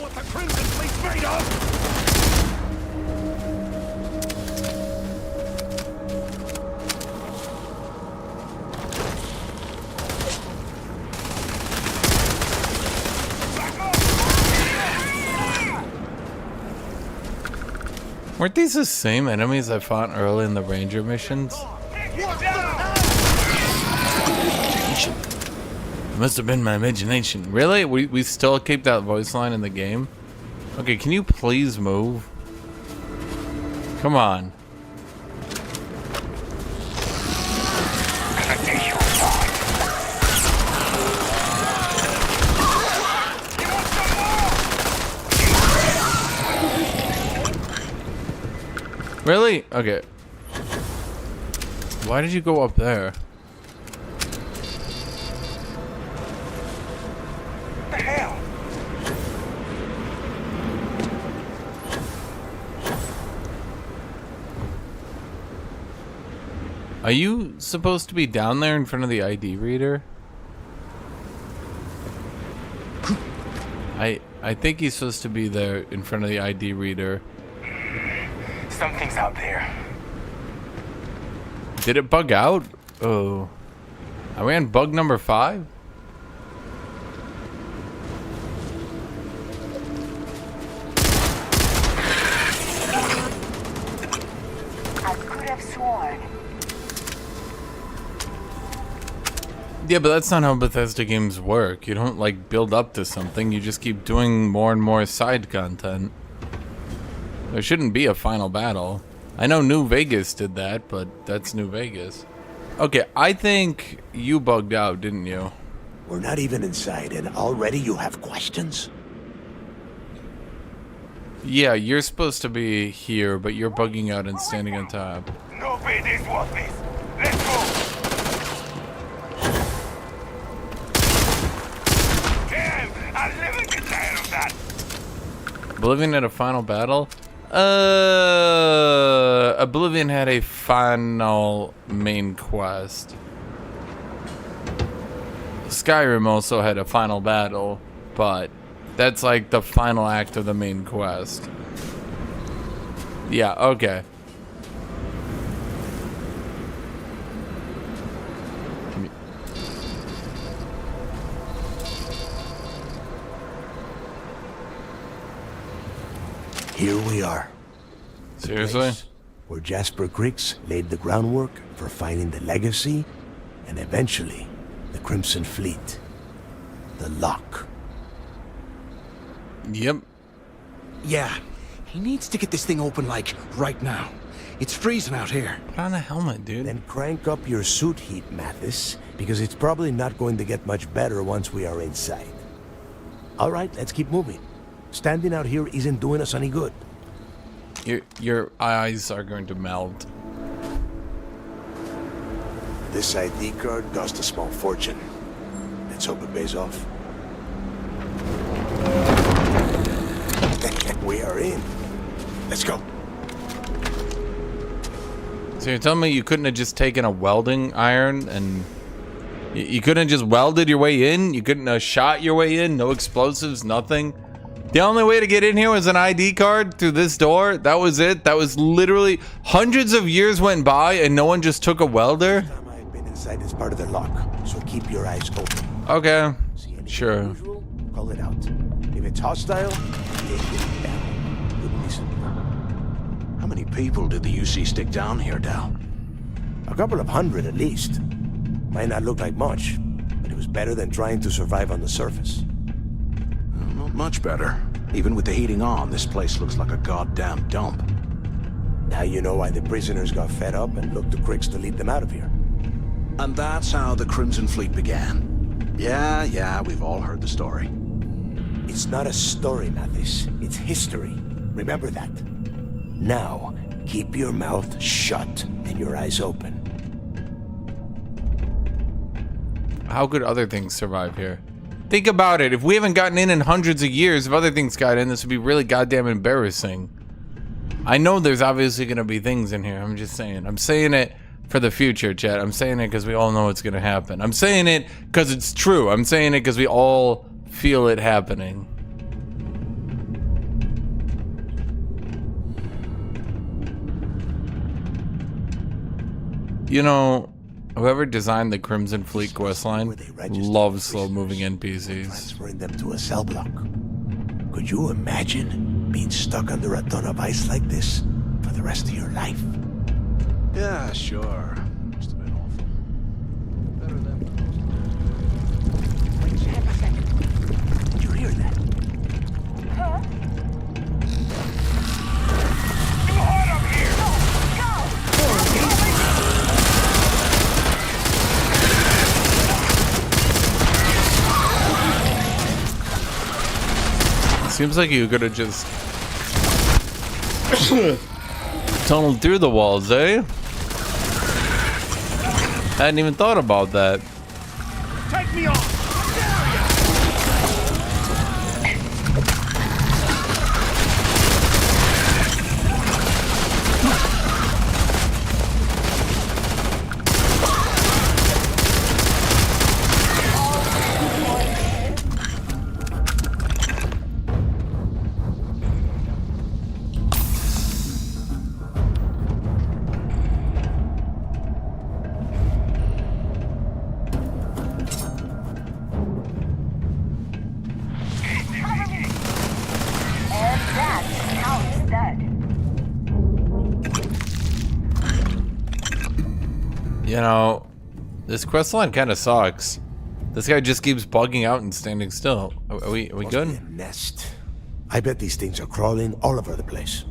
Weren't these the same enemies I fought early in the ranger missions? It must have been my imagination. Really? We still keep that voice line in the game? Okay, can you please move? Come on. Really? Okay. Why did you go up there? What the hell? Are you supposed to be down there in front of the ID reader? I think he's supposed to be there in front of the ID reader. Something's out there. Did it bug out? Oh. Are we on bug number 5? I could have sworn. Yeah, but that's not how Bethesda games work. You don't like build up to something, you just keep doing more and more side content. There shouldn't be a final battle. I know New Vegas did that, but that's New Vegas. Okay, I think you bugged out, didn't you? We're not even inside, and already you have questions? Yeah, you're supposed to be here, but you're bugging out and standing on top. No business was this. Let's go. Damn, I'll never get tired of that. Oblivion had a final battle? Oblivion had a final main quest. Skyrim also had a final battle, but that's like the final act of the main quest. Yeah, okay. Here we are. Seriously? Where Jasper Griggs laid the groundwork for finding the legacy and eventually the Crimson Fleet. The lock. Yep. Yeah. He needs to get this thing open, like, right now. It's freezing out here. Put on a helmet, dude. Then crank up your suit heat, Mathis, because it's probably not going to get much better once we are inside. All right, let's keep moving. Standing out here isn't doing us any good. Your eyes are going to melt. This ID card cost a small fortune. Let's hope it pays off. We are in. Let's go. So you're telling me you couldn't have just taken a welding iron and you couldn't have just welded your way in? You couldn't have shot your way in? No explosives, nothing? The only way to get in here was an ID card through this door? That was it? That was literally hundreds of years went by and no one just took a welder? Last time I've been inside is part of the lock, so keep your eyes open. Okay, sure. Unusual, call it out. If it's hostile, take it down. Good listen. How many people did the UC stick down here, Dal? A couple of hundred at least. Might not look like much, but it was better than trying to survive on the surface. Not much better. Even with the heating on, this place looks like a goddamn dump. Now you know why the prisoners got fed up and looked to Crix to lead them out of here. And that's how the Crimson Fleet began. Yeah, we've all heard the story. It's not a story, Mathis. It's history. Remember that. Now, keep your mouth shut and your eyes open. How could other things survive here? Think about it. If we haven't gotten in hundreds of years, if other things got in, this would be really goddamn embarrassing. I know there's obviously going to be things in here. I'm just saying. I'm saying it for the future, chat. I'm saying it because we all know it's going to happen. I'm saying it because it's true. I'm saying it because we all feel it happening. You know, whoever designed the Crimson Fleet questline loves slow-moving NPCs. Transferring them to a cell block. Could you imagine being stuck under a ton of ice like this for the rest of your life? Yeah, sure. Must have been awful. Better than most. Did you hear that? Huh? Too hot up here! Seems like you could have just tunneled through the walls, eh? Hadn't even thought about that. Take me on! You know, this questline kind of sucks. This guy just keeps bugging out and standing still. Are we good? Be a nest. I bet these things are crawling all over the place.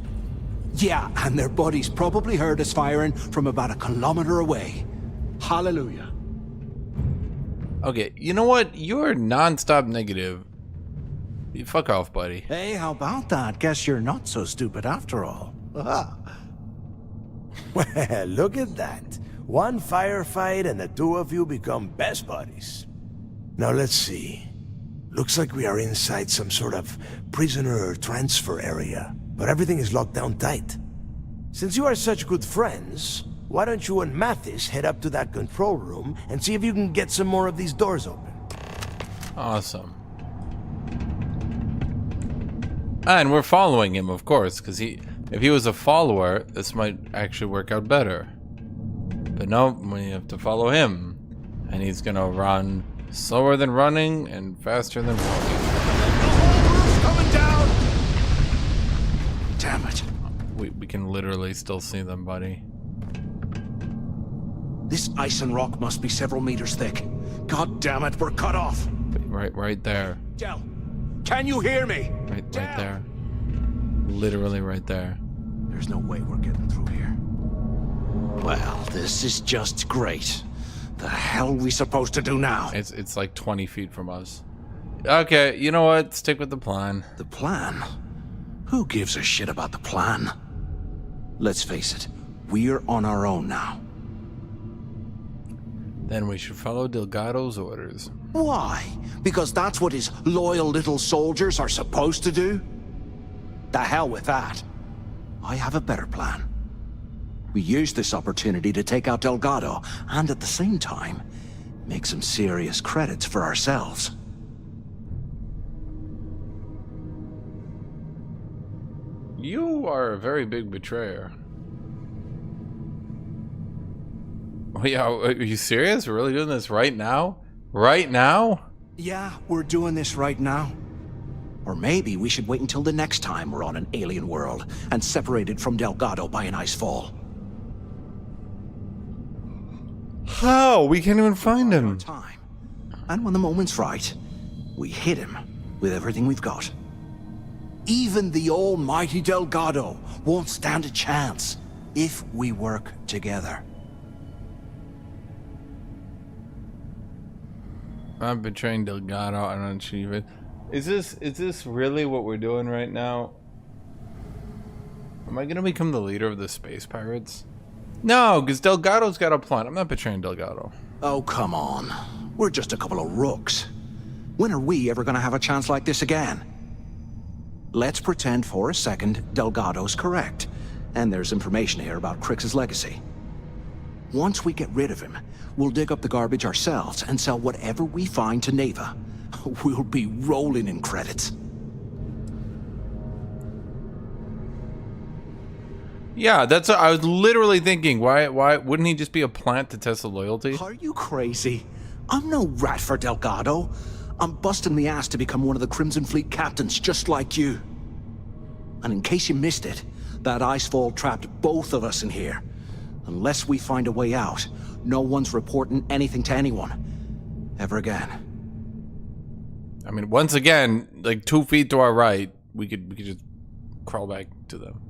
Yeah, and their buddies probably heard us firing from about a kilometer away. Hallelujah. Okay, you know what? You're non-stop negative. You fuck off, buddy. Hey, how about that? Guess you're not so stupid after all. Well, look at that. One firefight and the two of you become best buddies. Now let's see. Looks like we are inside some sort of prisoner transfer area, but everything is locked down tight. Since you are such good friends, why don't you and Mathis head up to that control room and see if you can get some more of these doors open? Awesome. And we're following him, of course, because if he was a follower, this might actually work out better. But no, we have to follow him. And he's gonna run slower than running and faster than walking. Coming down! Damn it. We can literally still see them, buddy. This ice and rock must be several meters thick. God damn it, we're cut off. Right there. Del, can you hear me? Right there. Literally right there. There's no way we're getting through here. Well, this is just great. The hell are we supposed to do now? It's like 20 feet from us. Okay, you know what? Stick with the plan. The plan? Who gives a shit about the plan? Let's face it, we're on our own now. Then we should follow Delgado's orders. Why? Because that's what his loyal little soldiers are supposed to do? The hell with that. I have a better plan. We use this opportunity to take out Delgado, and at the same time, make some serious credits for ourselves. You are a very big betrayer. Oh yeah, are you serious? We're really doing this right now? Right now? Yeah, we're doing this right now. Or maybe we should wait until the next time we're on an alien world and separated from Delgado by an ice fall. How? We can't even find him. And when the moment's right, we hit him with everything we've got. Even the almighty Delgado won't stand a chance if we work together. I'm betraying Delgado and achieve it. Is this really what we're doing right now? Am I gonna become the leader of the space pirates? No, because Delgado's got a plan. I'm not betraying Delgado. Oh, come on. We're just a couple of rooks. When are we ever gonna have a chance like this again? Let's pretend for a second Delgado's correct, and there's information here about Crix's legacy. Once we get rid of him, we'll dig up the garbage ourselves and sell whatever we find to Neva. We'll be rolling in credits. Yeah, that's what I was literally thinking. Why wouldn't he just be a plant to test the loyalty? Are you crazy? I'm no rat for Delgado. I'm busting the ass to become one of the Crimson Fleet captains just like you. And in case you missed it, that icefall trapped both of us in here. Unless we find a way out, no one's reporting anything to anyone. Ever again. I mean, once again, like 2 feet to our right, we could just crawl back to them.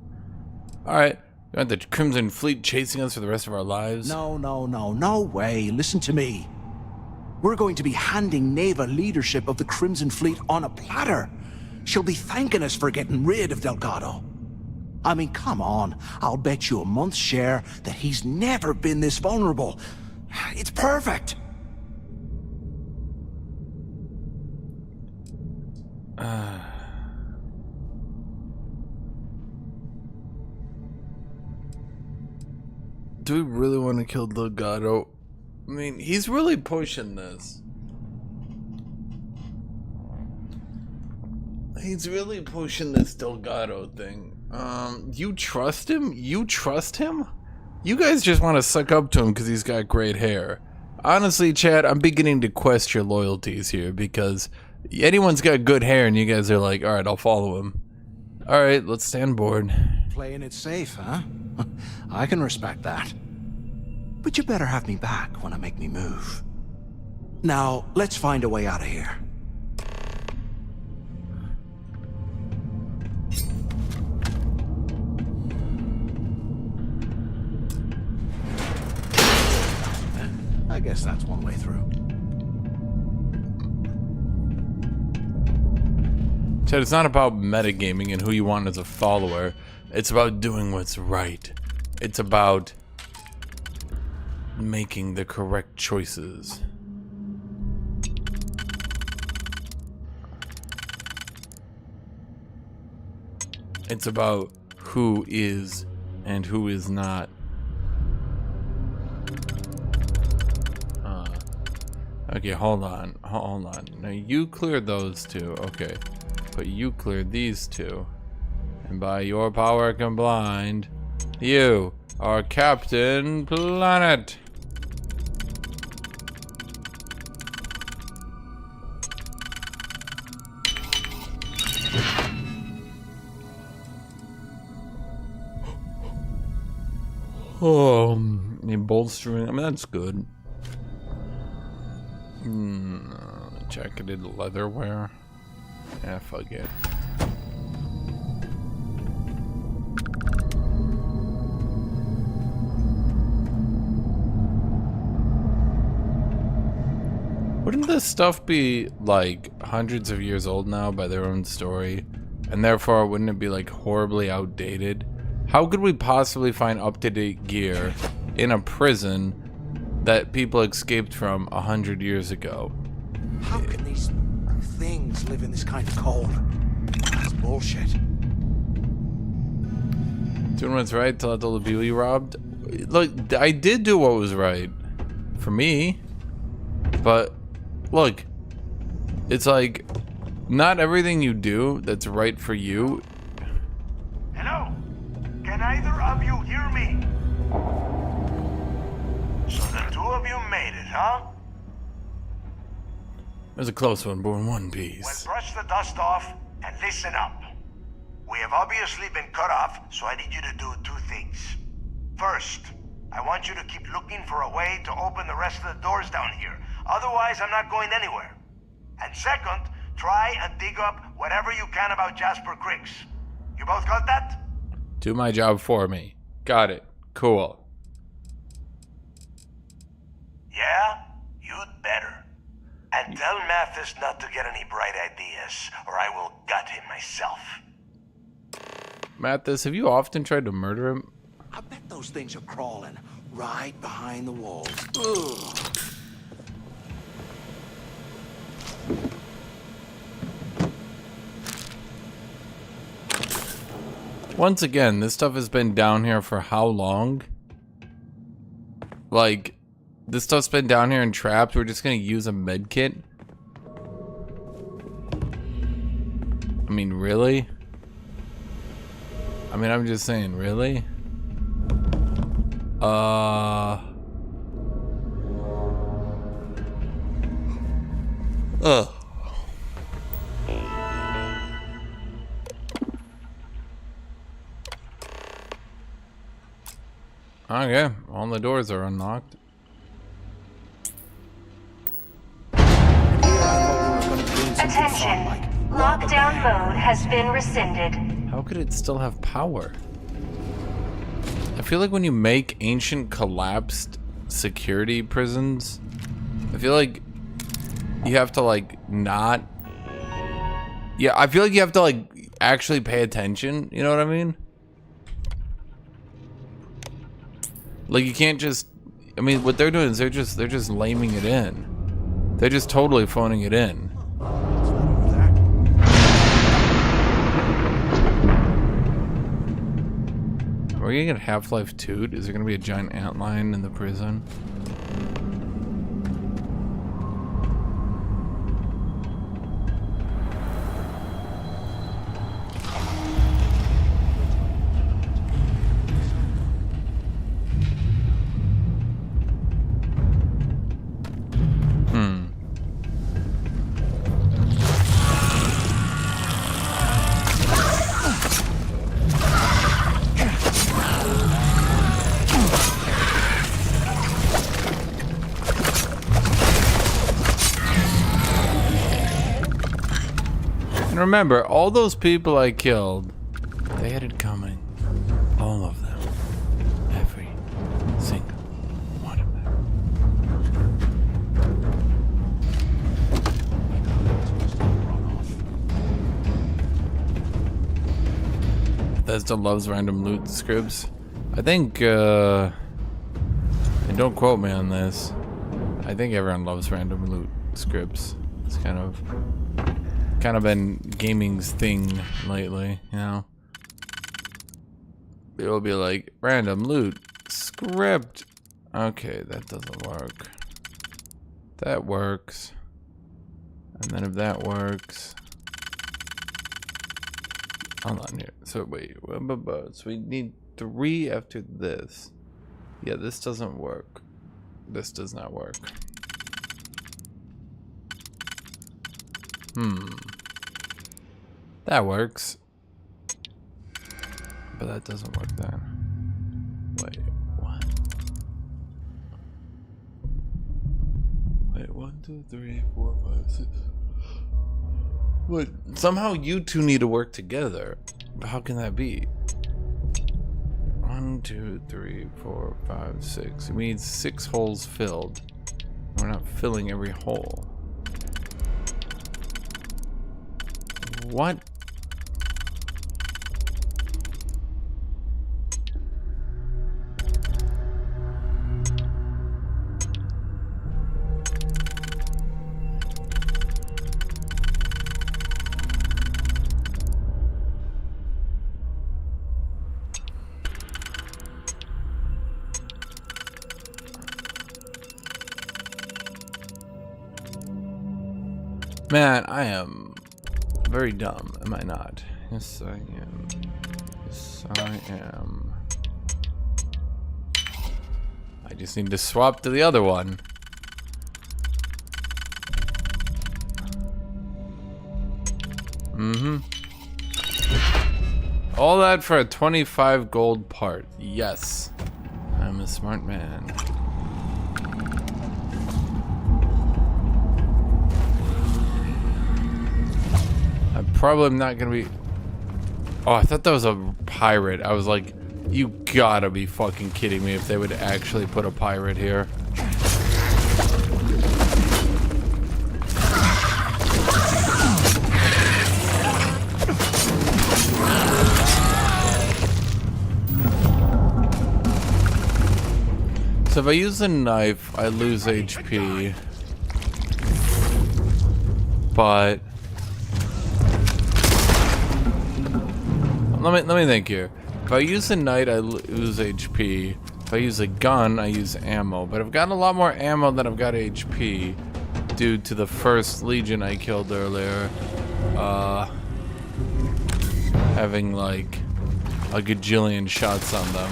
All right, you want the Crimson Fleet chasing us for the rest of our lives? No way. Listen to me. We're going to be handing Neva leadership of the Crimson Fleet on a platter. She'll be thanking us for getting rid of Delgado. I mean, come on. I'll bet you a month's share that he's never been this vulnerable. It's perfect. Do we really want to kill Delgado? I mean, he's really pushing this. He's really pushing this Delgado thing. You trust him? You trust him? You guys just want to suck up to him because he's got great hair. Honestly, Chad, I'm beginning to question your loyalties here because anyone's got good hair and you guys are like, alright, I'll follow him. Alright, let's stay on board. Playing it safe, huh? I can respect that. But you better have me back when I make me move. Now, let's find a way out of here. I guess that's one way through. Chad, it's not about metagaming and who you want as a follower. It's about doing what's right. It's about making the correct choices. It's about who is and who is not. Okay, hold on. Now you cleared those two. Okay, but you cleared these two. And by your power combined, you are Captain Planet. Oh, bolstering. I mean, that's good. Jacketed leatherware. Yeah, fuck it. Wouldn't this stuff be like hundreds of years old now by their own story? And therefore, wouldn't it be like horribly outdated? How could we possibly find up-to-date gear in a prison that people escaped from 100 years ago? How can these things live in this kind of cold? That's bullshit. Doing what's right to let all the people you robbed? Look, I did do what was right. For me. But, look. It's like, not everything you do that's right for you. Hello? Can either of you hear me? So the two of you made it, huh? It was a close one, but in one piece. Well, brush the dust off and listen up. We have obviously been cut off, so I need you to do two things. First, I want you to keep looking for a way to open the rest of the doors down here. Otherwise, I'm not going anywhere. And second, try and dig up whatever you can about Jasper Cricks. You both got that? Do my job for me. Got it. Cool. Yeah? You'd better. And tell Mathis not to get any bright ideas, or I will gut him myself. Mathis, have you often tried to murder him? I bet those things are crawling right behind the walls. Ugh. Once again, this stuff has been down here for how long? Like, this stuff's been down here and trapped. We're just gonna use a med kit? I mean, really? I mean, I'm just saying, really? Ugh. Okay, all the doors are unlocked. Attention. Lockdown mode has been rescinded. How could it still have power? I feel like when you make ancient collapsed security prisons, I feel like you have to like not... Yeah, I feel like you have to like actually pay attention, you know what I mean? Like you can't just... I mean, what they're doing is they're just laming it in. They're just totally phoning it in. Are we gonna get Half-Life 2? Is there gonna be a giant antlion in the prison? Remember, all those people I killed, they had it coming. All of them. Every single one of them. Bethesda loves random loot scripts. I think, and don't quote me on this, I think everyone loves random loot scripts. It's kind of been gaming's thing lately, you know. It'll be like random loot script. Okay, that doesn't work. That works. And then if that works, hold on here. So wait, so we need 3 after this. Yeah, this doesn't work. This does not work. That works. But that doesn't work then. Wait, what? Wait, 1, 2, 3, 4, 5, 6. What? Somehow you two need to work together. But how can that be? 1, 2, 3, 4, 5, 6. We need 6 holes filled. We're not filling every hole. What? Man, I am very dumb, am I not? Yes, I am. Yes, I am. I just need to swap to the other one. Mm-hmm. All that for a 25 gold part. Yes. I'm a smart man. I probably am not gonna be... Oh, I thought that was a pirate. I was like, you gotta be fucking kidding me if they would actually put a pirate here. So if I use a knife, I lose HP. But let me think here. If I use a knife, I lose HP. If I use a gun, I use ammo. But I've got a lot more ammo than I've got HP due to the first Legion I killed earlier. Having like a gajillion shots on them.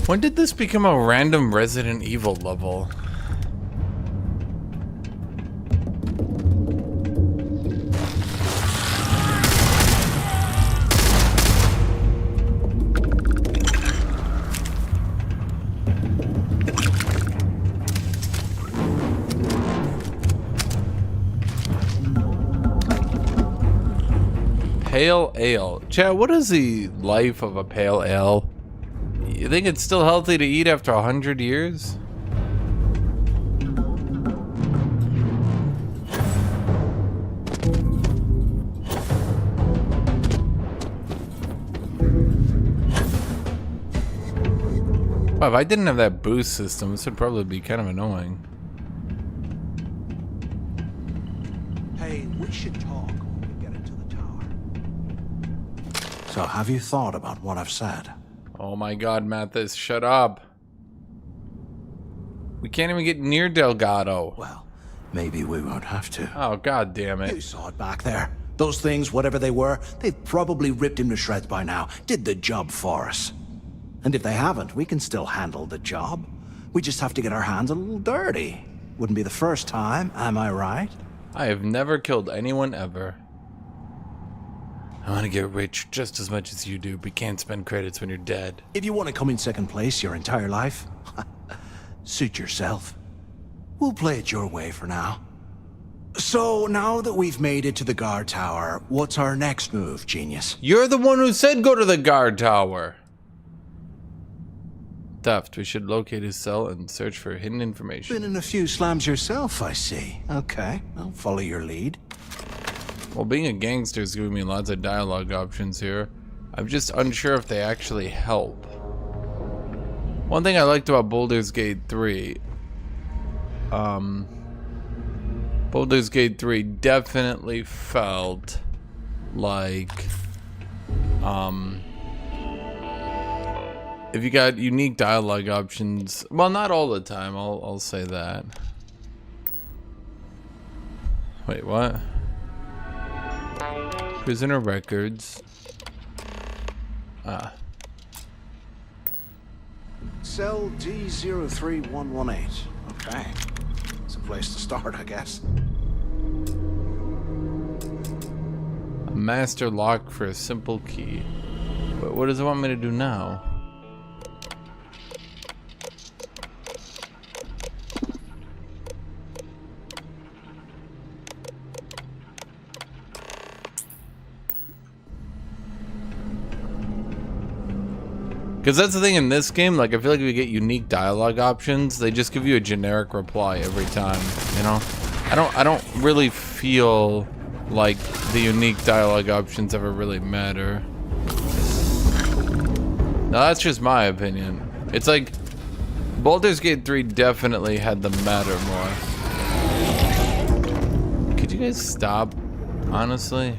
When did this become a random Resident Evil level? Pale ale. Chad, what is the life of a pale ale? You think it's still healthy to eat after 100 years? Wow, if I didn't have that boost system, this would probably be kind of annoying. Hey, we should talk when we get into the tower. So, have you thought about what I've said? Oh my god, Mathis, shut up. We can't even get near Delgado. Well, maybe we won't have to. Oh, god damn it. You saw it back there. Those things, whatever they were, they've probably ripped him to shreds by now. Did the job for us. And if they haven't, we can still handle the job. We just have to get our hands a little dirty. Wouldn't be the first time, am I right? I have never killed anyone ever. I want to get rich just as much as you do, but can't spend credits when you're dead. If you want to come in second place your entire life, suit yourself. We'll play it your way for now. So, now that we've made it to the guard tower, what's our next move, genius? You're the one who said go to the guard tower. Theft. We should locate his cell and search for hidden information. Been in a few slams yourself, I see. Okay, I'll follow your lead. Well, being a gangster is giving me lots of dialogue options here. I'm just unsure if they actually help. One thing I liked about Baldur's Gate 3, Baldur's Gate 3 definitely felt like, if you got unique dialogue options, well, not all the time, I'll say that. Wait, what? Prisoner records. Cell D03118. Okay. It's a place to start, I guess. A master lock for a simple key. But what does it want me to do now? Because that's the thing in this game, like, I feel like if you get unique dialogue options, they just give you a generic reply every time, you know? I don't really feel like the unique dialogue options ever really matter. Now, that's just my opinion. It's like, Baldur's Gate 3 definitely had the matter more. Could you guys stop, honestly?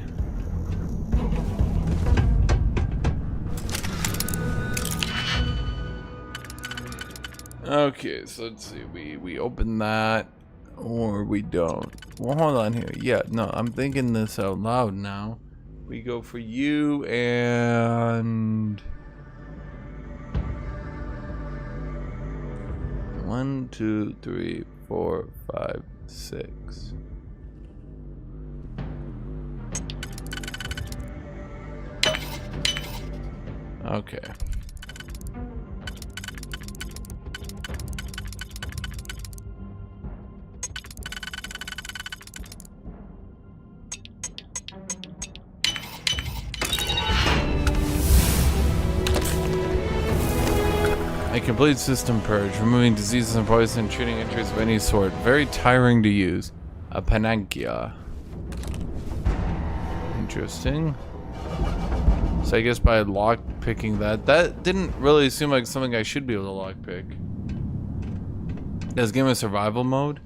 Okay, so let's see. We open that, or we don't. Well, hold on here. Yeah, no, I'm thinking this out loud now. We go for you and 1, 2, 3, 4, 5, 6. Okay. A complete system purge, removing diseases and poison and treating injuries of any sort. Very tiring to use. A panacea. Interesting. So I guess by lock picking that didn't really seem like something I should be able to lock pick. Does game a survival mode?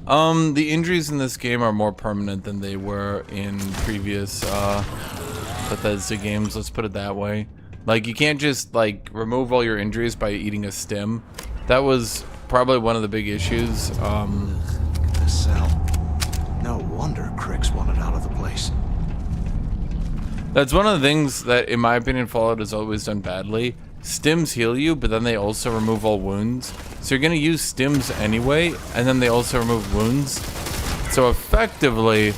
The injuries in this game are more permanent than they were in previous Bethesda games, let's put it that way. Like, you can't just like remove all your injuries by eating a stim. That was probably one of the big issues. The cell. No wonder Crix wanted out of the place. That's one of the things that, in my opinion, Fallout has always done badly. Stims heal you, but then they also remove all wounds. So you're gonna use stims anyway, and then they also remove wounds. So effectively,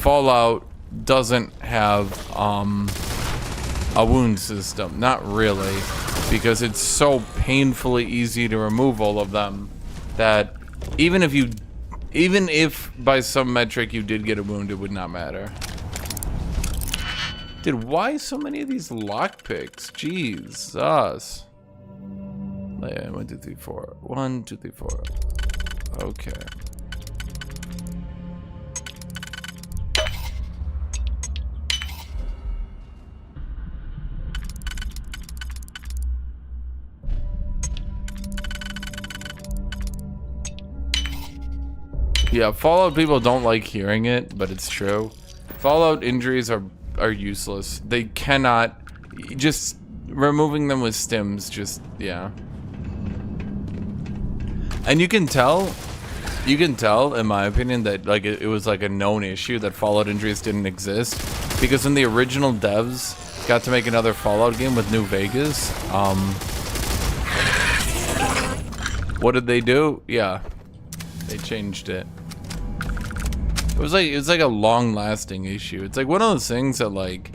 Fallout doesn't have a wound system. Not really, because it's so painfully easy to remove all of them that even if by some metric you did get a wound, it would not matter. Dude, why so many of these lockpicks? Jesus. 1, 2, 3, 4. 1, 2, 3, 4. Okay. Yeah, Fallout people don't like hearing it, but it's true. Fallout injuries are useless. They cannot, just removing them with stims, just, yeah. And you can tell, in my opinion, that like it was like a known issue that Fallout injuries didn't exist, because when the original devs got to make another Fallout game with New Vegas, what did they do? Yeah, they changed it. It was like a long-lasting issue. It's like one of those things that like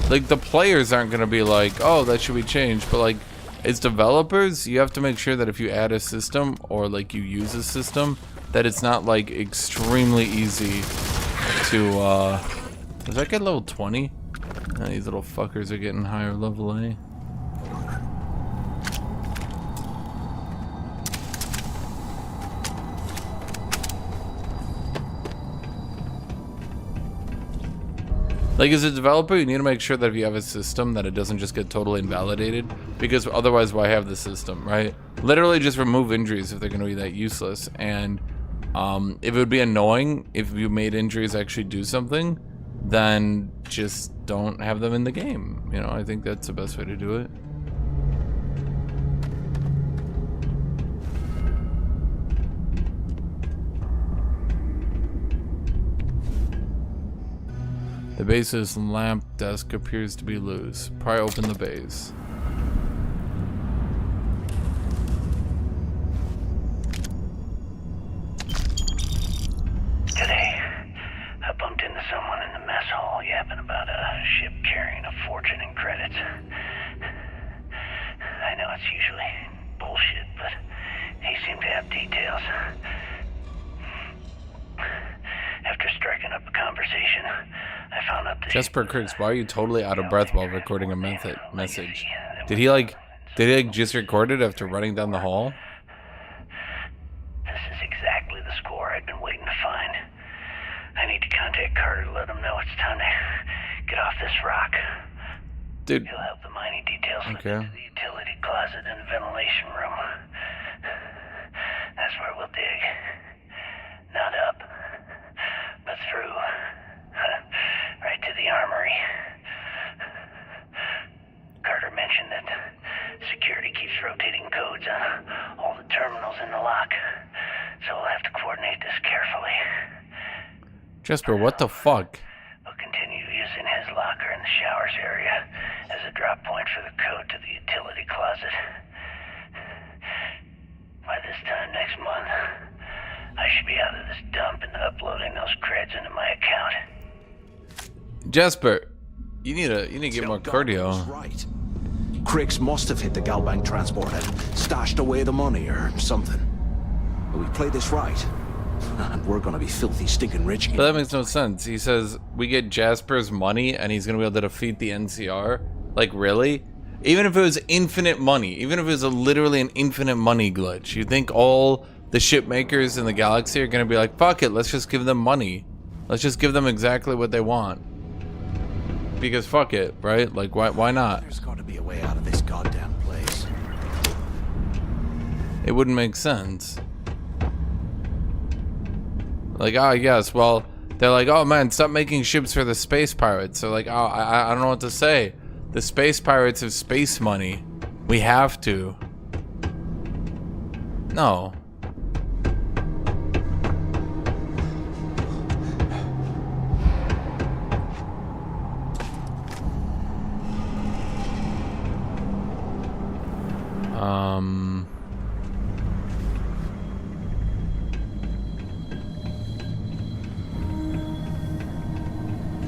the players aren't gonna be like, oh, that should be changed, but like as developers, you have to make sure that if you add a system or like you use a system, that it's not like extremely easy to does that get level 20? These little fuckers are getting higher level, eh? Like, as a developer, you need to make sure that if you have a system that it doesn't just get totally invalidated, because otherwise why have the system, right? Literally just remove injuries if they're going to be that useless. And if it would be annoying if you made injuries actually do something, then just don't have them in the game. You know, I think that's the best way to do it. The base's lamp desk appears to be loose. Pry open the base. Today, I bumped into someone in the mess hall yapping about a ship carrying a fortune in credits. I know it's usually bullshit, but he seemed to have details. After striking up a conversation, I found out that Jesper Crix, why are you totally out of breath while recording a message? Did he just record it after running down the hall? This is exactly the score I'd been waiting to find. I need to contact Carter to let him know it's time to get off this rock. Dude. He'll have the mining details Okay. to the utility closet and the ventilation room. That's where we'll dig. Not up, but through. Right to the armory. Carter mentioned that security Jasper, what the fuck? We'll continue using his locker in the showers area as a drop point for the code to the utility closet. By this time next month, I should be out of this dump and uploading those creds into my account. Jasper, you need to get more cardio. Right. Cricks must have hit the Galbank transport and stashed away the money or something. But we play this right, and we're gonna be filthy stinking rich again. But that makes no sense. He says we get Jasper's money and he's gonna be able to defeat the NCR. Like, really? Even if it was infinite money, even if it was literally an infinite money glitch, you think all the ship makers in the galaxy are gonna be like, fuck it, let's just give them money. Let's just give them exactly what they want. Because fuck it, right? Like, why not? There's got to be a way out of this goddamn place. It wouldn't make sense. Like, oh, yes, well, they're like, oh man, stop making ships for the space pirates. So like, oh, I don't know what to say. The space pirates have space money. We have to. No.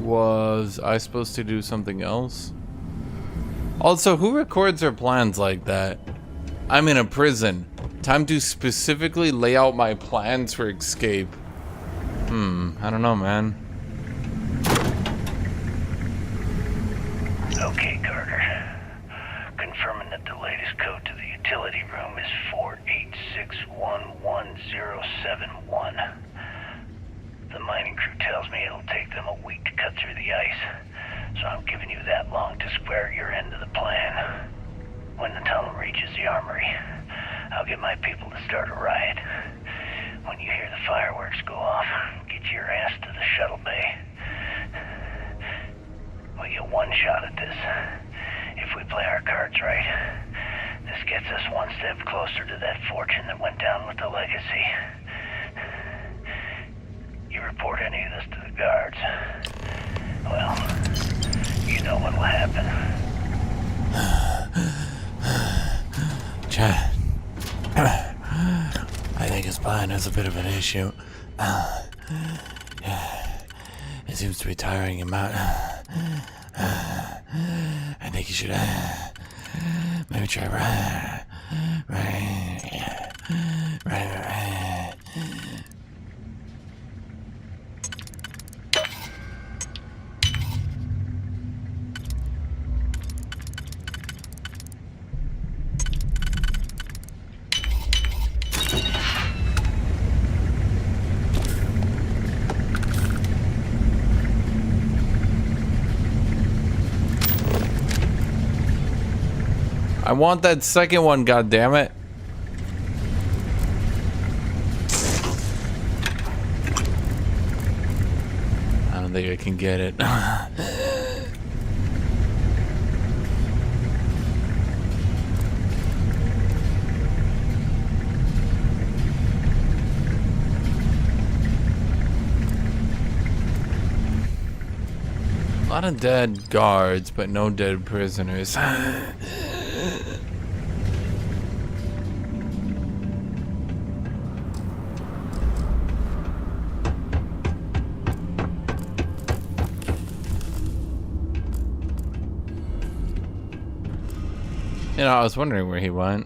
Was I supposed to do something else? Also, who records their plans like that? I'm in a prison. Time to specifically lay out my plans for escape. I don't know, man. Okay, Carter. Confirming that the latest code to the utility room is 486111071. The mining crew tells me it'll take them a week to cut through the ice, so I'm giving you that long to square your end of the plan. When the tunnel reaches the armory, I'll get my people to start a riot. When you hear the fireworks go off, get your ass to the shuttle bay. We get one shot at this. If we play our cards right, this gets us one step closer to that fortune that went down with the legacy. You report any of this to the guards, well, you know what will happen. Chad, I think his plan has a bit of an issue. It seems to be tiring him out. I think you should maybe try right. I want that second one, goddammit. I don't think I can get it. A lot of dead guards, but no dead prisoners. You know, I was wondering where he went.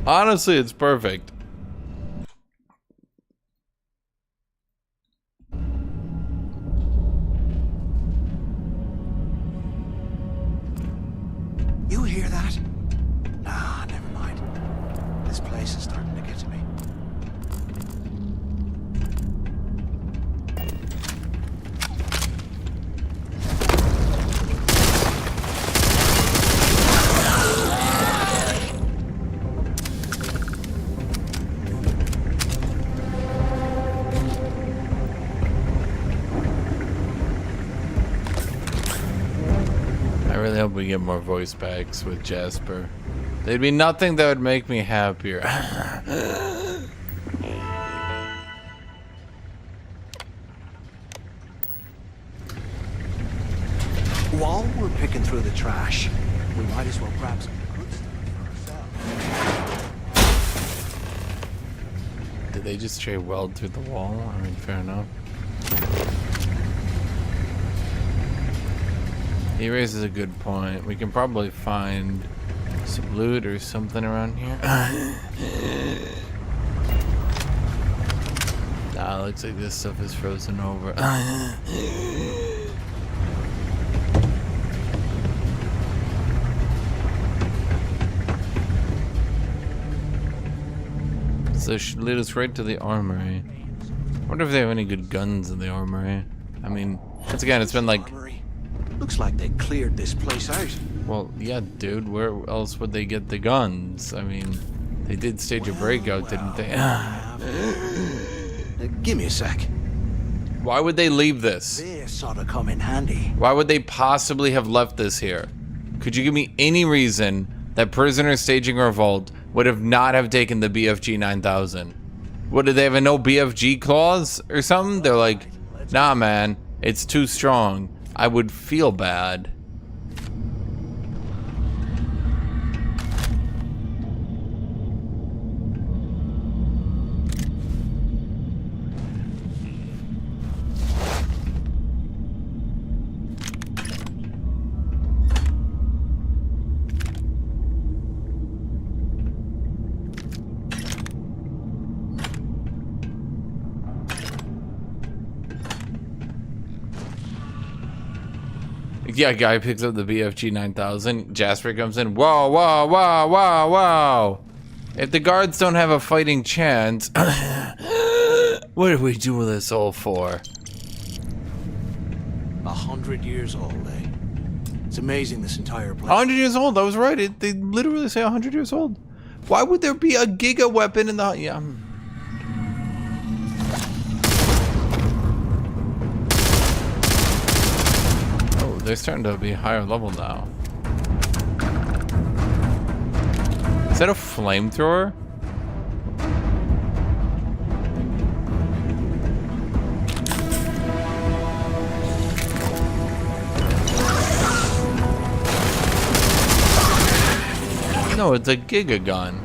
Honestly, it's perfect. You hear that? Nah, never mind. This place is starting to get to me. I really hope we get more voice packs with Jasper. There'd be nothing that would make me happier. While we're picking through the trash, we might as well grab some good stuff for ourselves. Did they just straight weld through the wall? I mean, fair enough. He raises a good point. We can probably find some loot or something around here. Nah, looks like this stuff is frozen over. So it should lead us right to the armory. I wonder if they have any good guns in the armory. I mean, once again, it's been like... Looks like they cleared this place out. Well, yeah, dude, where else would they get the guns? I mean, they did stage a breakout, didn't they? Give me a sec. Why would they leave this? This ought to come in handy. Why would they possibly have left this here? Could you give me any reason that prisoners staging a revolt would have not have taken the BFG 9000? What, did they have a no BFG clause or something? They're like, nah, man, it's too strong. I would feel bad. Yeah, guy picks up the BFG 9000. Jasper comes in. Whoa, whoa, whoa, whoa, whoa. If the guards don't have a fighting chance, what are we doing this all for? 100 years old, eh? It's amazing this entire place. 100 years old, I was right. They literally say 100 years old. Why would there be a giga weapon in the... Yeah. They're starting to be higher level now. Is that a flamethrower? No, it's a giga gun.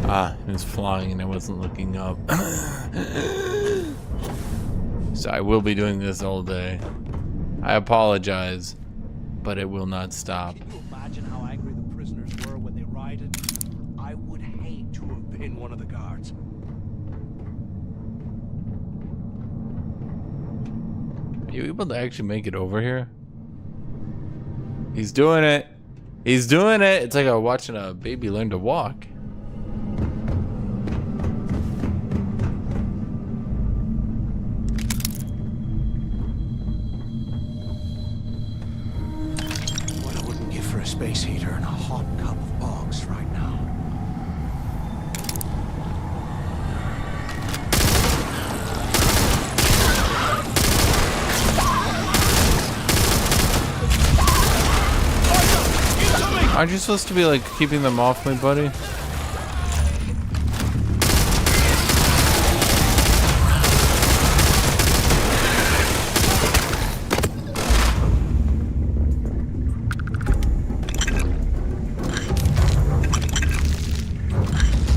Ah, it was flying and I wasn't looking up. So I will be doing this all day. I apologize, but it will not stop. Can you imagine how angry the prisoners were when they rioted? I would hate to have been one of the guards. Are you able to actually make it over here? He's doing it. He's doing it. It's like watching a baby learn to walk. Space heater and a hot cup of box right now. Aren't you supposed to be like keeping them off me, buddy?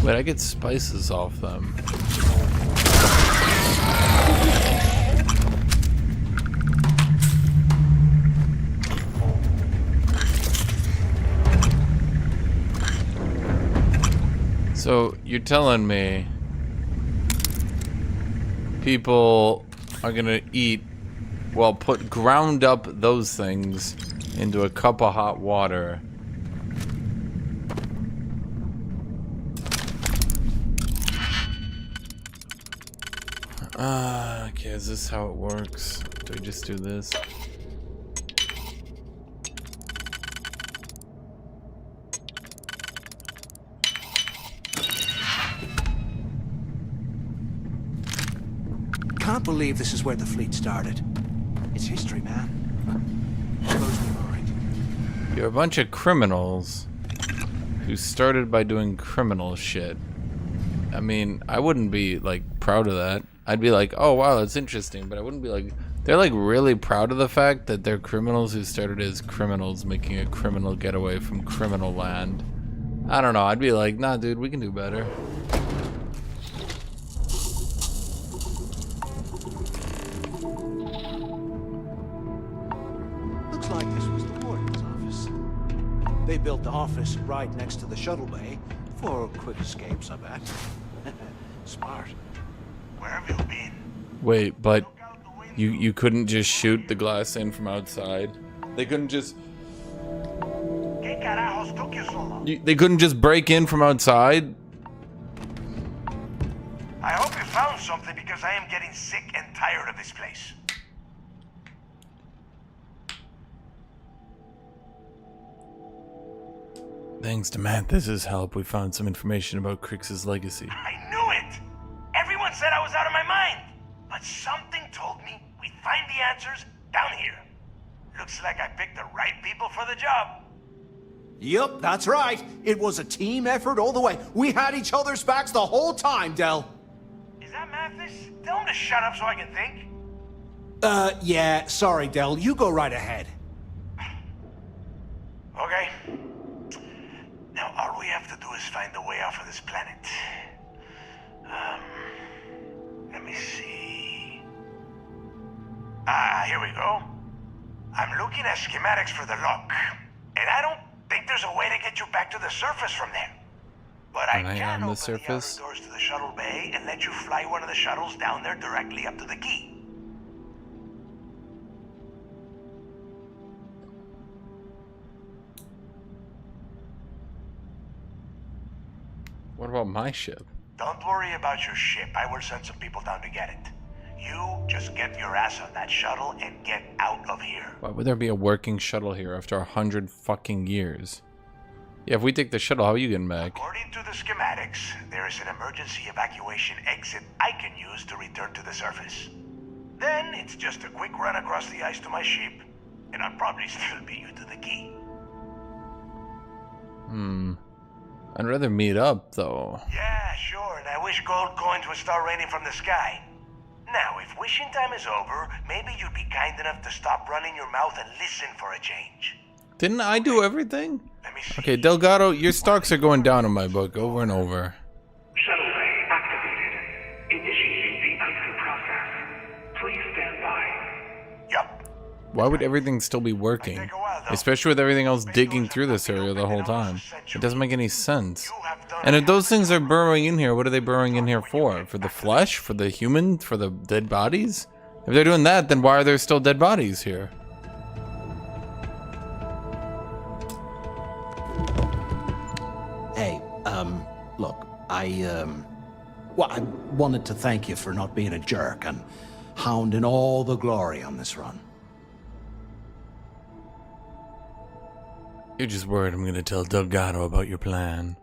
Wait, I get spices off them. So you're telling me people are gonna eat, well, put ground up those things into a cup of hot water. Okay, is this how it works? Do we just do this? Can't believe this is where the fleet started. It's history, man. Blows me You're a bunch of criminals who started by doing criminal shit. I mean, I wouldn't be like proud of that. I'd be like, oh wow, that's interesting, but I wouldn't be like, they're like really proud of the fact that they're criminals who started as criminals making a criminal getaway from criminal land. I don't know, I'd be like, nah dude, we can do better. Looks like this was the warden's office. They built the office right next to the shuttle bay for quick escapes, I bet. Smart. Where have you been? Wait, but you couldn't just shoot the glass in from outside? They couldn't just... ¿Qué carajos took you so long? They couldn't just break in from outside? I hope you found something because I am getting sick and tired of this place. Thanks to Manthas's help, we found some information about Crix's legacy. I knew it! Everyone said I was out of my mind! But something told me we'd find the answers down here. Looks like I picked the right people for the job. Yup, that's right. It was a team effort all the way. We had each other's backs the whole time, Del. Is that Mathis? Tell him to shut up so I can think. Yeah, sorry, Del. You go right ahead. Okay. Now all we have to do is find a way off of this planet. Let me see. Here we go. I'm looking at schematics for the lock, and I don't think there's a way to get you back to the surface from there. But I can open the outer doors to the shuttle bay and let you fly one of the shuttles down there directly up to the key. What about my ship? Don't worry about your ship. I will send some people down to get it. You just get your ass on that shuttle and get out of here. Why would there be a working shuttle here after 100 fucking years? Yeah, if we take the shuttle, how are you getting back? According to the schematics, there is an emergency evacuation exit I can use to return to the surface. Then it's just a quick run across the ice to my ship, and I'll probably still beat you to the key. I'd rather meet up, though. Yeah, sure, and I wish gold coins would start raining from the sky. Now, if wishing time is over, maybe you'd be kind enough to stop running your mouth and listen for a change. Didn't I do everything? Okay, Delgado, your stocks are going down in my book over and over. Shuttle bay activated. Initiating the icing process. Please stand by. Yup. Why would everything still be working? Especially with everything else digging through this area the whole time. It doesn't make any sense. And if those things are burrowing in here, what are they burrowing in here for? For the flesh? For the human? For the dead bodies? If they're doing that, then why are there still dead bodies here? Hey, look, well, I wanted to thank you for not being a jerk and hounding all the glory on this run. You're just worried I'm gonna tell Delgado about your plan.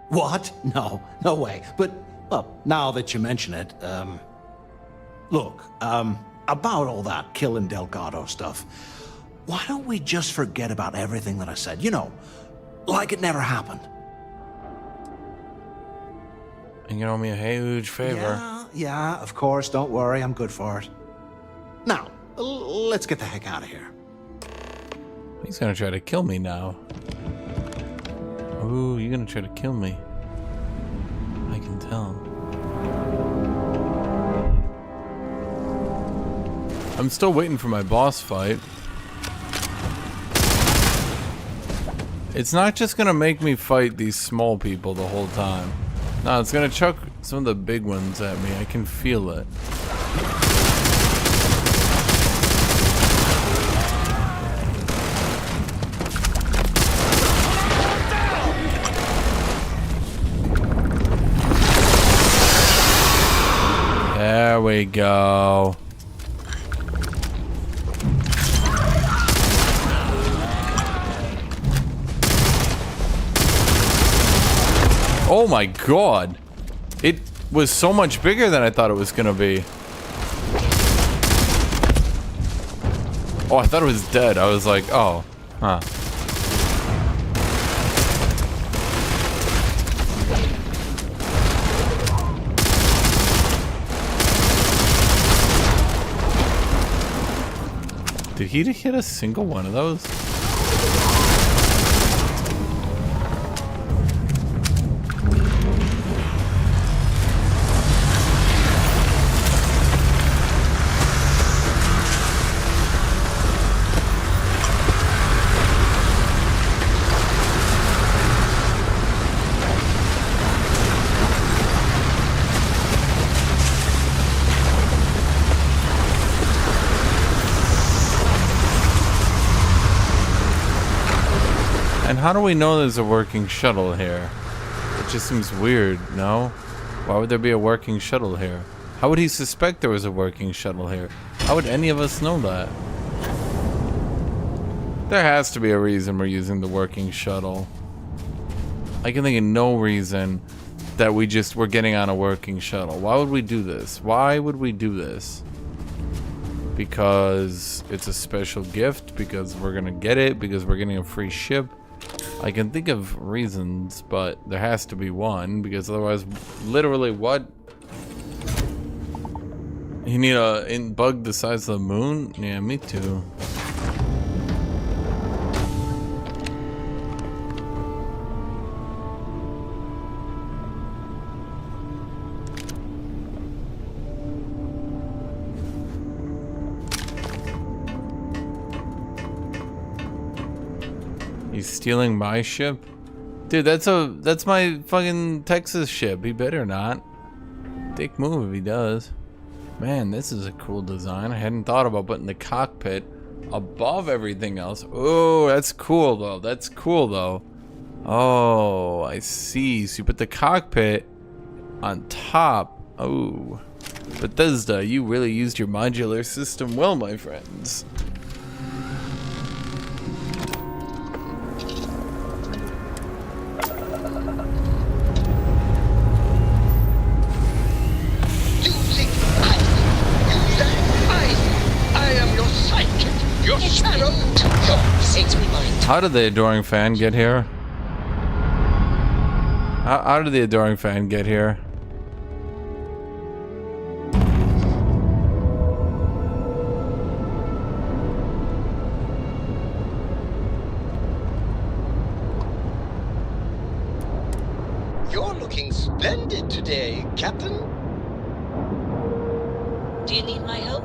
What? No, no way. But, well, now that you mention it, look, about all that killing Delgado stuff, why don't we just forget about everything that I said? You know, like it never happened. And you owe me a huge favor. Yeah, of course, don't worry, I'm good for it. Now, let's get the heck out of here. He's gonna try to kill me now. Ooh, you're gonna try to kill me. I can tell. I'm still waiting for my boss fight. It's not just gonna make me fight these small people the whole time. No, it's gonna chuck some of the big ones at me. I can feel it. There we go. Oh my god. It was so much bigger than I thought it was gonna be. Oh, I thought it was dead. I was like, oh, huh. Did he hit a single one of those? And how do we know there's a working shuttle here? It just seems weird, no? Why would there be a working shuttle here? How would he suspect there was a working shuttle here? How would any of us know that? There has to be a reason we're using the working shuttle. I can think of no reason that we're getting on a working shuttle. Why would we do this? Why would we do this? Because it's a special gift? Because we're gonna get it? Because we're getting a free ship? I can think of reasons, but there has to be one, because otherwise, literally, what? You need a bug the size of the moon? Yeah, me too. He's stealing my ship? Dude, that's my fucking Texas ship. He better not. Dick move if he does. Man, this is a cool design. I hadn't thought about putting the cockpit above everything else. Oh, that's cool though. That's cool though. Oh, I see. So you put the cockpit on top. Oh. Bethesda, you really used your modular system well, my friends. How did the adoring fan get here? How did the adoring fan get here? You're looking splendid today, Captain. Do you need my help?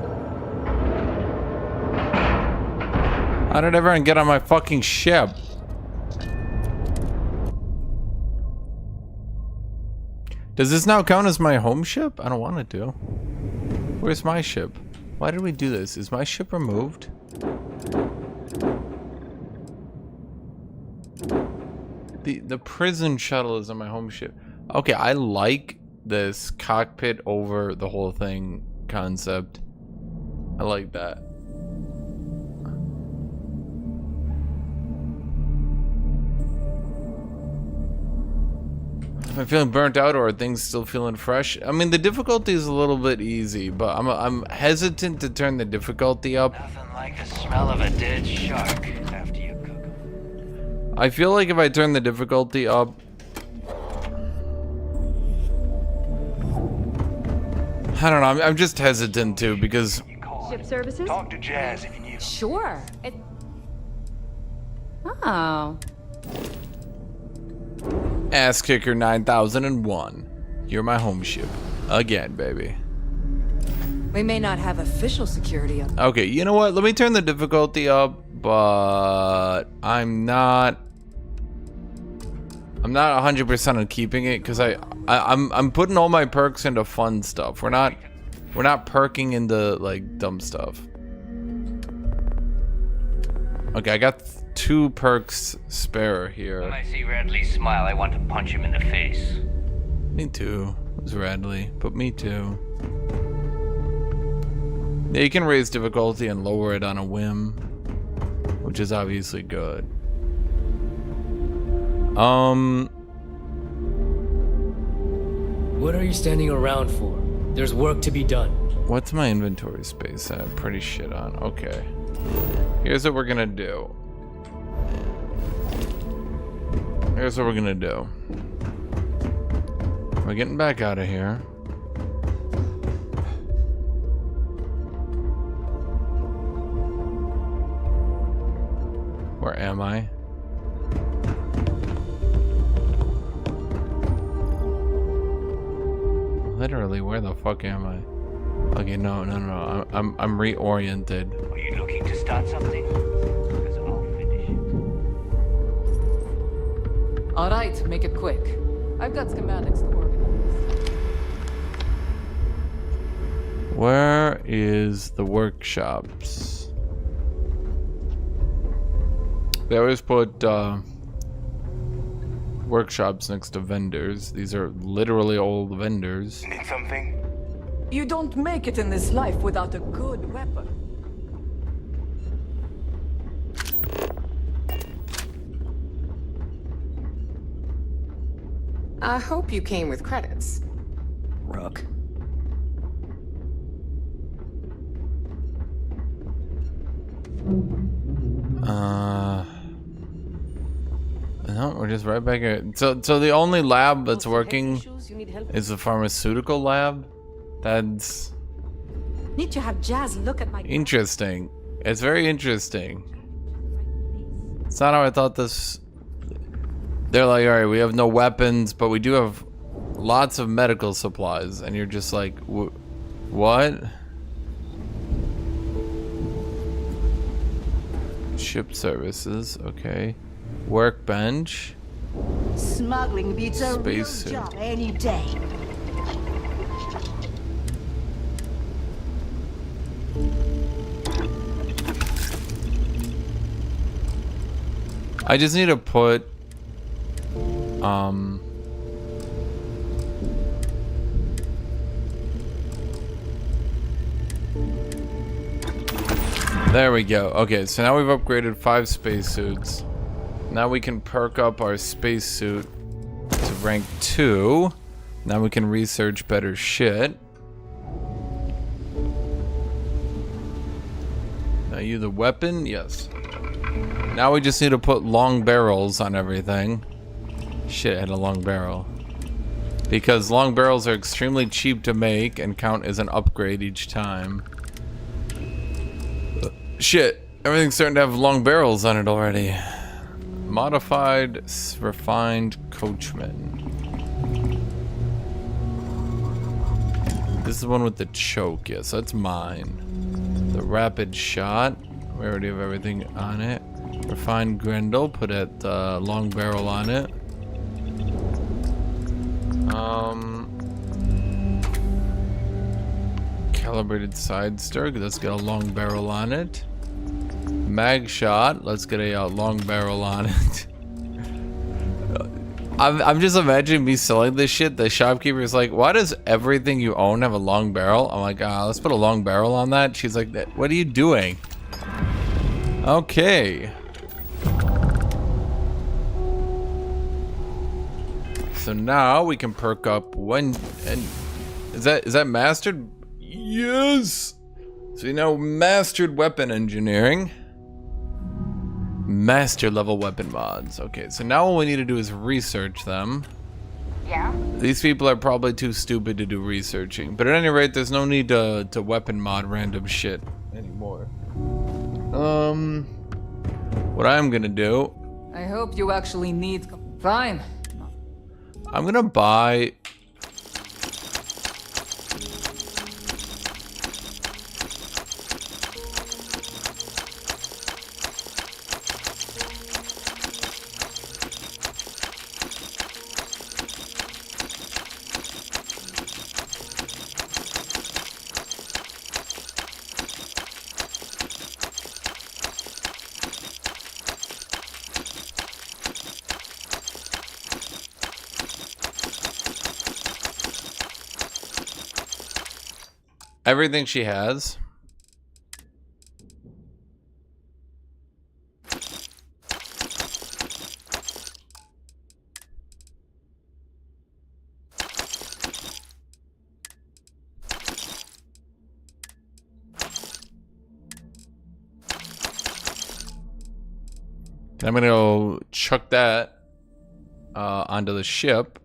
How did everyone get on my fucking ship? Does this now count as my home ship? I don't want it to. Where's my ship? Why did we do this? Is my ship removed? The prison shuttle is on my home ship. Okay, I like this cockpit over the whole thing concept. I like that. Am I feeling burnt out, or are things still feeling fresh? I mean, the difficulty is a little bit easy, but I'm hesitant to turn the difficulty up. Nothing like the smell of a dead shark after you cook 'em. I feel like if I turn the difficulty up, I don't know. I'm just hesitant too, because Ship services? Talk to Jazz if you need. Sure. Oh. Ass Kicker 9001. You're my home ship again, baby. We may not have official security up. Okay, you know what? Let me turn the difficulty up, but I'm not 100% on keeping it, because I'm putting all my perks into fun stuff. We're not perking into like dumb stuff. Okay, I got 2 perks spare here. When I see Radley smile, I want to punch him in the face. Me too. It was Radley, but me too. Yeah, you can raise difficulty and lower it on a whim, which is obviously good. What are you standing around for? There's work to be done. What's my inventory space at? Pretty shit on. Okay. Here's what we're gonna do. Here's what we're gonna do. We're getting back out of here. am I? Literally, where the fuck am I? Okay, no. I'm reoriented. Are you looking to start something? Because I'll finish it. All right, make it quick. I've got schematics to organize. Where is the workshops? They always put workshops next to vendors. These are literally old vendors. Need something? You don't make it in this life without a good weapon. I hope you came with credits. Rook. No, we're just right back here. So the only lab that's working is the pharmaceutical lab. That's Need to have Jazz look at my... interesting. It's very interesting. It's not how I thought this. They're like, all right, we have no weapons, but we do have lots of medical supplies, and you're just like, what? Ship services, okay. Workbench. Smuggling beats a real Spacesuit. job any day. I just need to put there we go. Okay, so now we've upgraded 5 spacesuits. Now we can perk up our spacesuit to rank 2. Now we can research better shit. Now you the weapon? Yes. Now we just need to put long barrels on everything. Shit, I had a long barrel. Because long barrels are extremely cheap to make and count as an upgrade each time. Shit, everything's starting to have long barrels on it already. Modified, refined coachman. This is the one with the choke, yes, that's mine. The rapid shot, we already have everything on it. Refined Grendel, put that long barrel on it. Calibrated side stir, let's get a long barrel on it. Mag shot, let's get a long barrel on it. I'm just imagining me selling this shit. The shopkeeper is like, why does everything you own have a long barrel? I'm like, let's put a long barrel on that. She's like, what are you doing? Okay. So now we can perk up one, and is that mastered? Yes. So you know, mastered weapon engineering. Master level weapon mods. Okay, so now all we need to do is research them. Yeah? These people are probably too stupid to do researching. But at any rate, there's no need to weapon mod random shit anymore. What I'm gonna do... I hope you actually need... Fine. I'm gonna buy... everything she has. I'm gonna go chuck that onto the ship.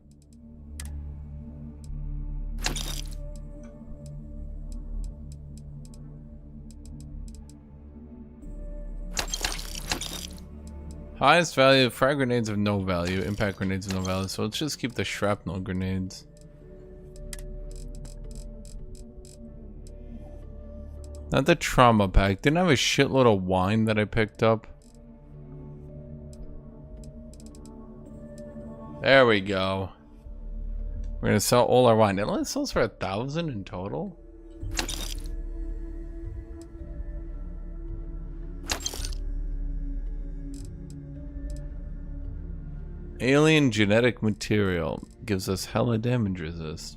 Highest value, frag grenades have no value, impact grenades have no value, so let's just keep the shrapnel grenades. Not the trauma pack. Didn't I have a shitload of wine that I picked up? There we go. We're gonna sell all our wine. It only sells for 1,000 in total. Alien genetic material gives us hella damage resist.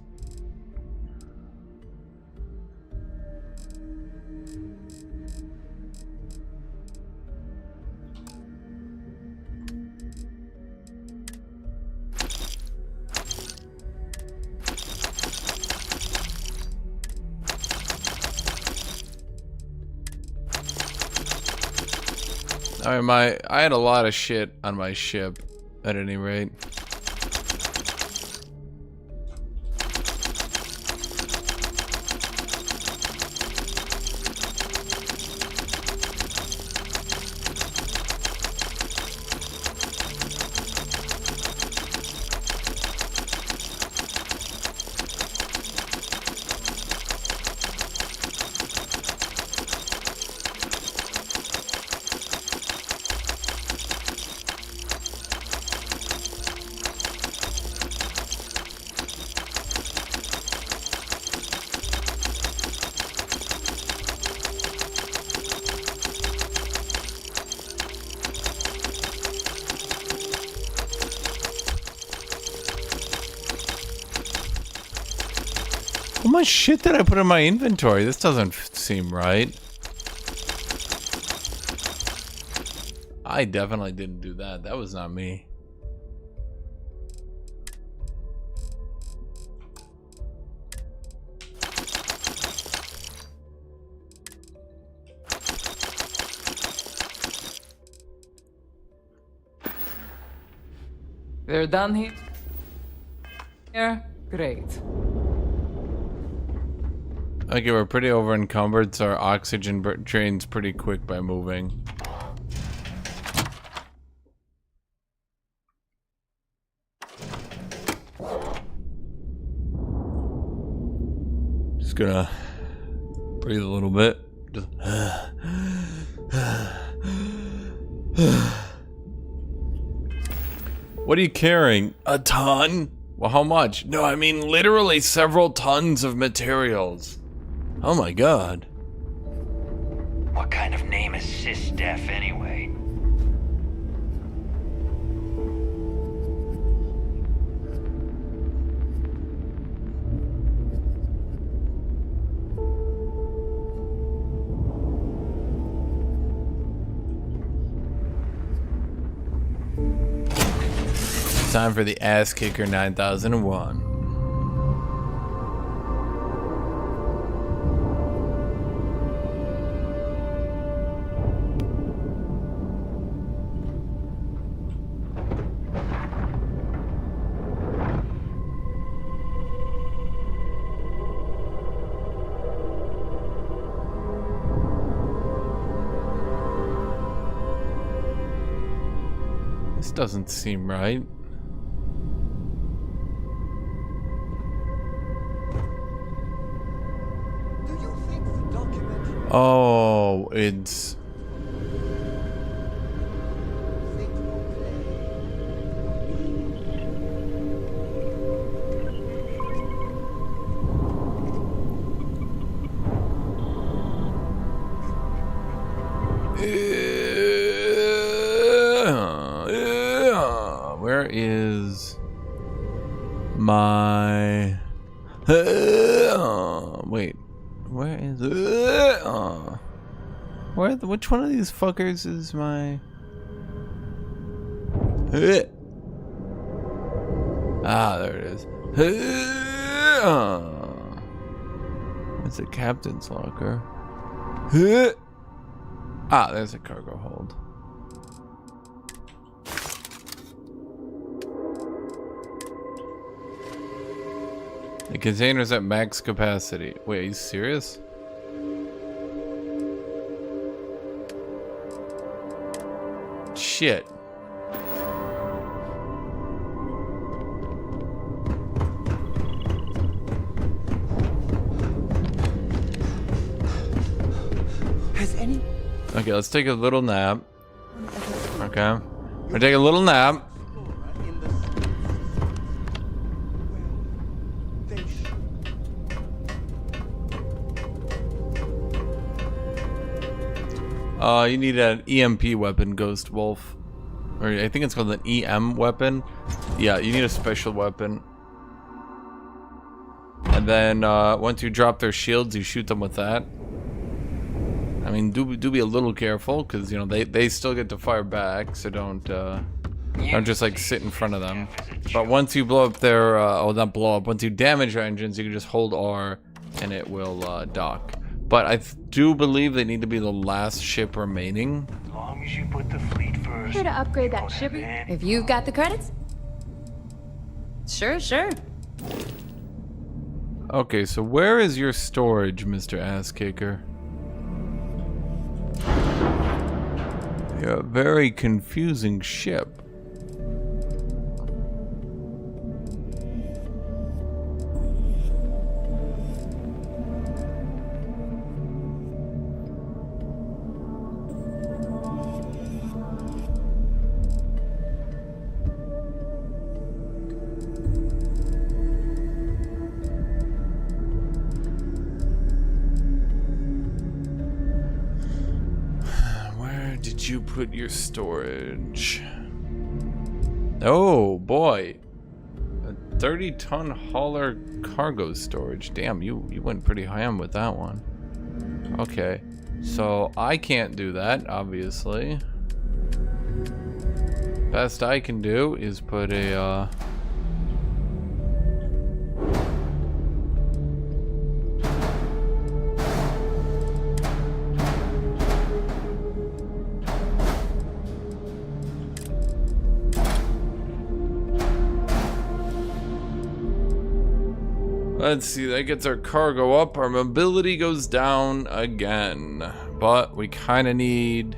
Alright, I had a lot of shit on my ship, at any rate. How much shit did I put in my inventory? This doesn't seem right. I definitely didn't do that. That was not me. They're done here? Yeah, great. Okay, we're pretty over encumbered, so our oxygen drains pretty quick by moving. Just gonna breathe a little bit. Just What are you carrying? A ton? Well, how much? No, I mean literally several tons of materials. Oh my god. What kind of name is SysDef anyway? Time for the Ass Kicker 9001. This doesn't seem right. Oh, it's... Where is my... Wait. Where is which one of these fuckers is my Ah, there it is. It's a captain's locker. Ah, there's a cargo hold. The container's at max capacity. Wait, are you serious? Shit. Has any... Okay, let's take a little nap. Okay. We're take a little nap. You need an EMP weapon, Ghost Wolf. Or I think it's called an EM weapon. Yeah, you need a special weapon. And then once you drop their shields, you shoot them with that. I mean, do be a little careful, because you know they still get to fire back, so don't just like sit in front of them. But once you blow up their, oh, not blow up. Once you damage their engines, you can just hold R, and it will dock. But I do believe they need to be the last ship remaining. As long as you put the fleet first. Here to upgrade that ship. If you've got the credits. Sure. Okay, so where is your storage, Mr. Ass Kicker? You're a very confusing ship. You put your storage. Oh boy, a 30-ton hauler cargo storage. Damn, you went pretty ham with that one. Okay, so I can't do that, obviously. Best I can do is put a let's see, that gets our cargo up. Our mobility goes down again. But we kind of need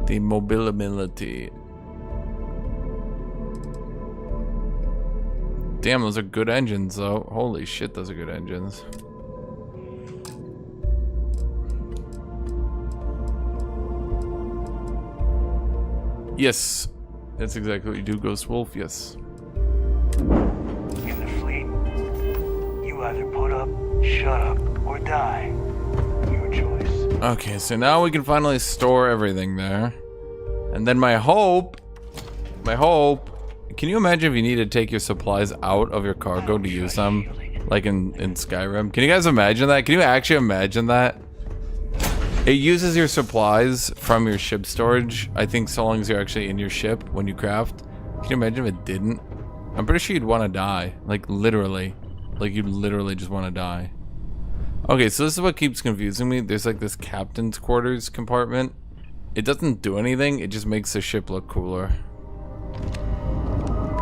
the mobility. Damn, those are good engines, though. Holy shit, those are good engines. Yes. That's exactly what you do, Ghost Wolf. Yes. Either put up, shut up, or die. Your choice. Okay, so now we can finally store everything there. And then my hope, can you imagine if you need to take your supplies out of your cargo to use them? Like in Skyrim? Can you guys imagine that? Can you actually imagine that? It uses your supplies from your ship storage, I think, so long as you're actually in your ship when you craft. Can you imagine if it didn't? I'm pretty sure you'd want to die. Like, literally. Like, you literally just want to die. Okay, so this is what keeps confusing me. There's like this captain's quarters compartment. It doesn't do anything. It just makes the ship look cooler.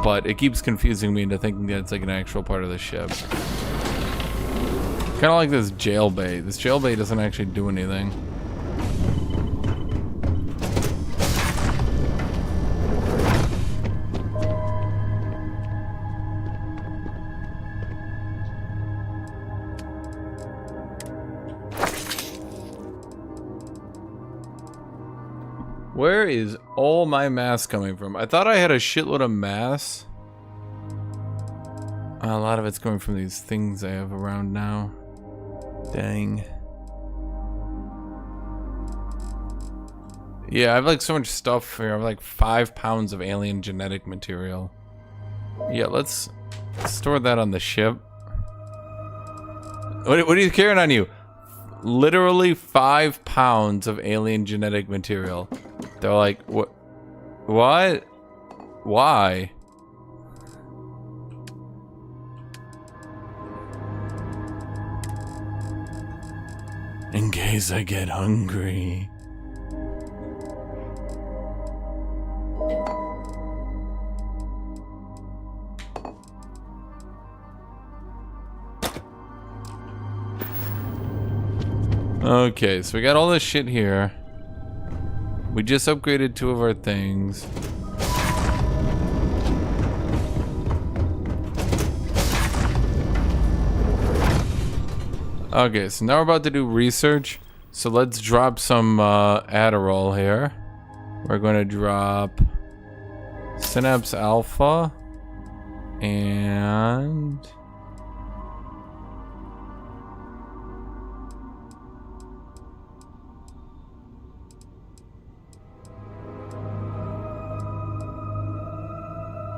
But it keeps confusing me into thinking that it's like an actual part of the ship. Kind of like this jail bay. This jail bay doesn't actually do anything. Where is all my mass coming from? I thought I had a shitload of mass. A lot of it's coming from these things I have around now. Dang. Yeah, I have like so much stuff here. I have like 5 pounds of alien genetic material. Yeah, let's store that on the ship. What are you carrying on you? Literally 5 pounds of alien genetic material. They're like, what? What? Why? In case I get hungry. Okay, so we got all this shit here. We just upgraded 2 of our things. Okay, so now we're about to do research. So let's drop some Adderall here. We're going to drop Synapse Alpha and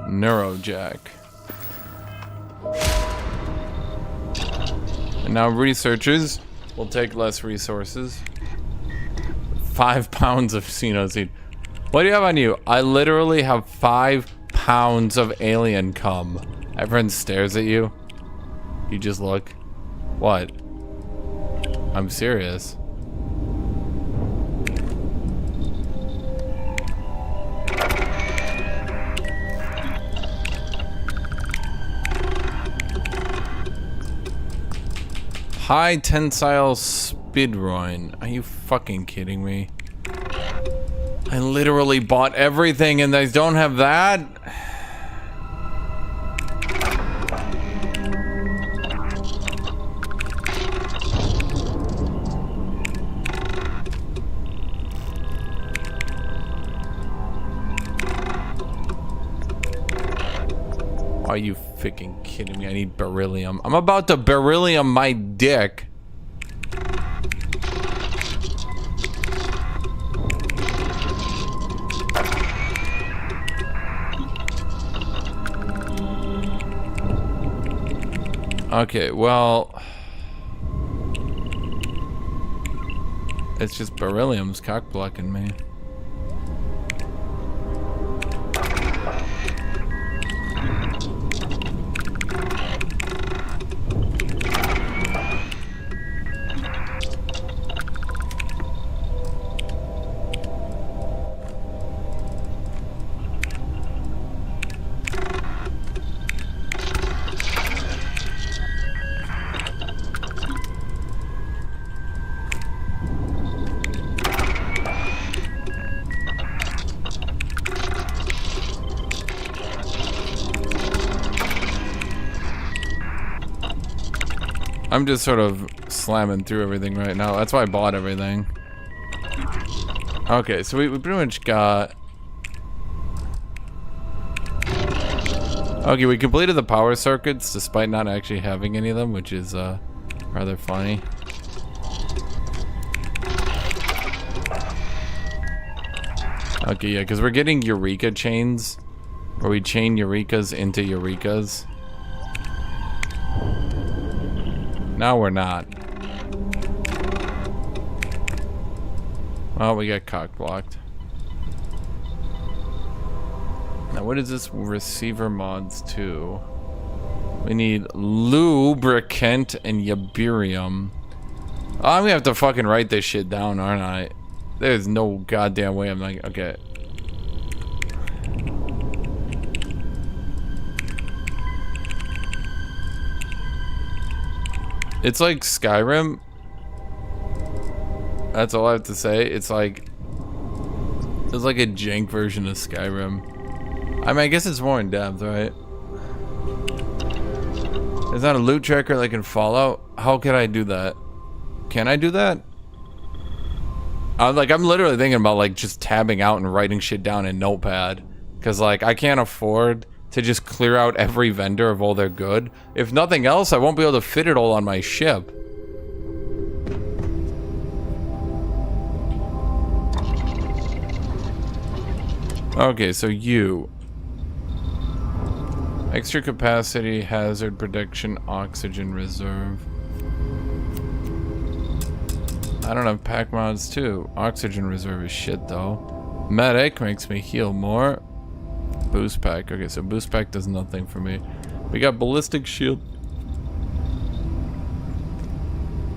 Neurojack. And now researchers will take less resources. 5 pounds of xenoseed. What do you have on you? I literally have 5 pounds of alien cum. Everyone stares at you. You just look. What? I'm serious. High tensile speedroin. Are you fucking kidding me? I literally bought everything and they don't have that? Are you freaking kidding me? I need beryllium. I'm about to beryllium my dick. Okay, well, it's just beryllium's cock blocking me. I'm just sort of slamming through everything right now. That's why I bought everything. Okay, so we pretty much got... Okay, we completed the power circuits despite not actually having any of them, which is rather funny. Okay, yeah, because we're getting Eureka chains, where we chain Eurekas into Eurekas. Now we're not. Well, we got cock blocked. Now what is this receiver mods to? We need lubricant and yuberium. Oh, I'm gonna have to fucking write this shit down, aren't I? There's no goddamn way I'm like, okay. It's like Skyrim. That's all I have to say. It's like a jank version of Skyrim. I mean, I guess it's more in depth, right? Is that a loot tracker like in Fallout? How can I do that? Can I do that? I'm literally thinking about like just tabbing out and writing shit down in Notepad, because like I can't afford to just clear out every vendor of all their good. If nothing else, I won't be able to fit it all on my ship. Okay, so you. Extra capacity, hazard prediction, oxygen reserve. I don't have pack mods too. Oxygen reserve is shit though. Medic makes me heal more. Boost pack. Okay, so boost pack does nothing for me. We got ballistic shield.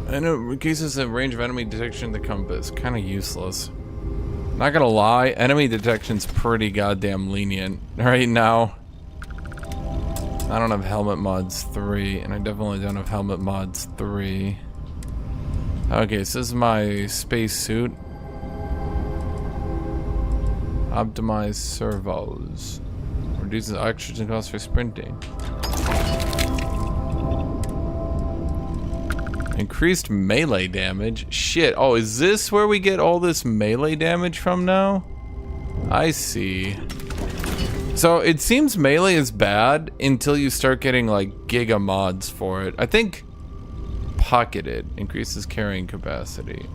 I know increases the range of enemy detection the compass. Kind of useless. Not gonna lie, enemy detection's pretty goddamn lenient right now. I don't have helmet mods 3, and I definitely don't have helmet mods 3. Okay, so this is my space suit. Optimize servos. Reduces oxygen cost for sprinting. Increased melee damage. Shit. Oh, is this where we get all this melee damage from now? I see. So it seems melee is bad until you start getting like giga mods for it. I think pocketed increases carrying capacity.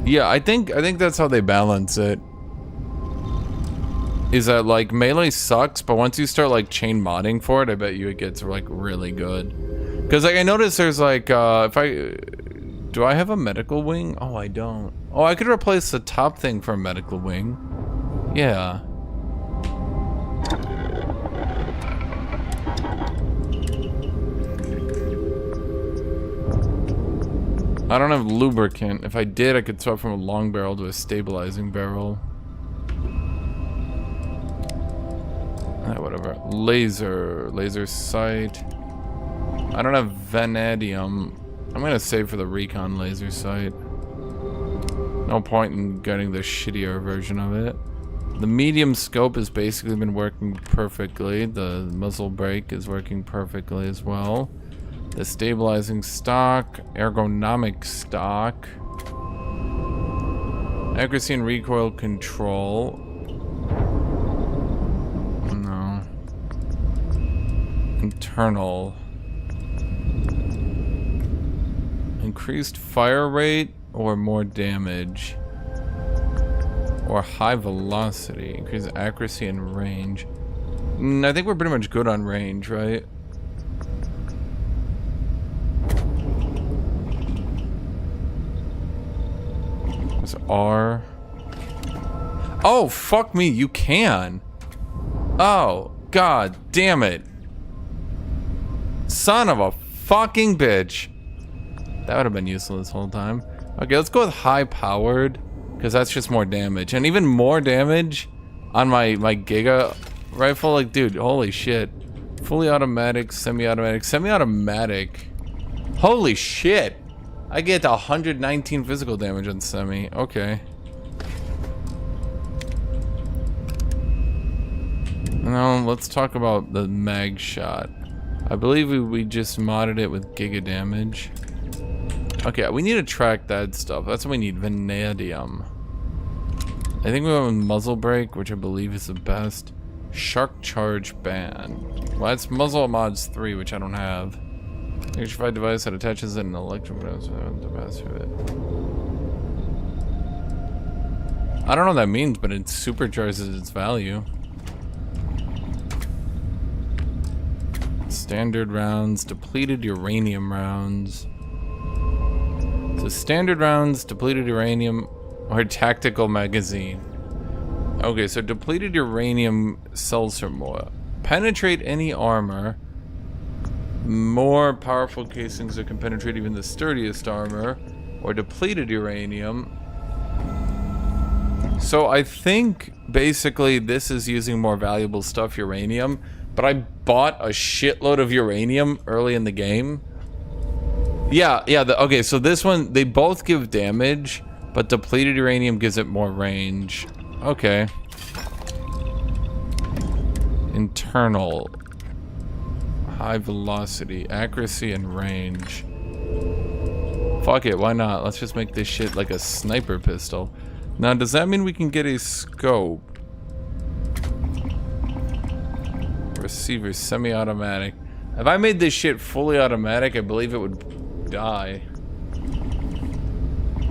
Yeah, I think that's how they balance it. Is that like melee sucks, but once you start like chain modding for it, I bet you it gets like really good. Because like I noticed there's like do I have a medical wing? Oh, I don't. Oh, I could replace the top thing for a medical wing. Yeah. I don't have lubricant. If I did, I could swap from a long barrel to a stabilizing barrel. Whatever. Laser sight. I don't have vanadium. I'm gonna save for the recon laser sight. No point in getting the shittier version of it. The medium scope has basically been working perfectly. The muzzle brake is working perfectly as well. The stabilizing stock, ergonomic stock, accuracy and recoil control. No. Internal. Increased fire rate or more damage. Or high velocity. Increase accuracy and range. I think we're pretty much good on range, right? What's R? Oh, fuck me, you can. Oh, god damn it. Son of a fucking bitch. That would have been useful this whole time. Okay, let's go with high powered. Because that's just more damage. And even more damage on my Giga rifle. Like, dude, holy shit. Fully automatic, semi-automatic. Semi-automatic. Holy shit. I get 119 physical damage on semi. Okay. Now, let's talk about the mag shot. I believe we just modded it with Giga damage. Okay, we need to track that stuff. That's what we need, vanadium. I think we went with muzzle brake, which I believe is the best. Shark charge band. Well, that's muzzle mods 3, which I don't have. Electrified device that attaches an electric the best of it. I don't know what that means, but it supercharges its value. Standard rounds, depleted uranium rounds. So standard rounds, depleted uranium, or tactical magazine. Okay, so depleted uranium sells for more. Penetrate any armor. More powerful casings that can penetrate even the sturdiest armor. Or depleted uranium. So I think basically this is using more valuable stuff, uranium. But I bought a shitload of uranium early in the game. Yeah, okay, so this one, they both give damage, but depleted uranium gives it more range. Okay. Internal. High velocity, accuracy, and range. Fuck it, why not? Let's just make this shit like a sniper pistol. Now, does that mean we can get a scope? Receiver, semi-automatic. If I made this shit fully automatic, I believe it would die.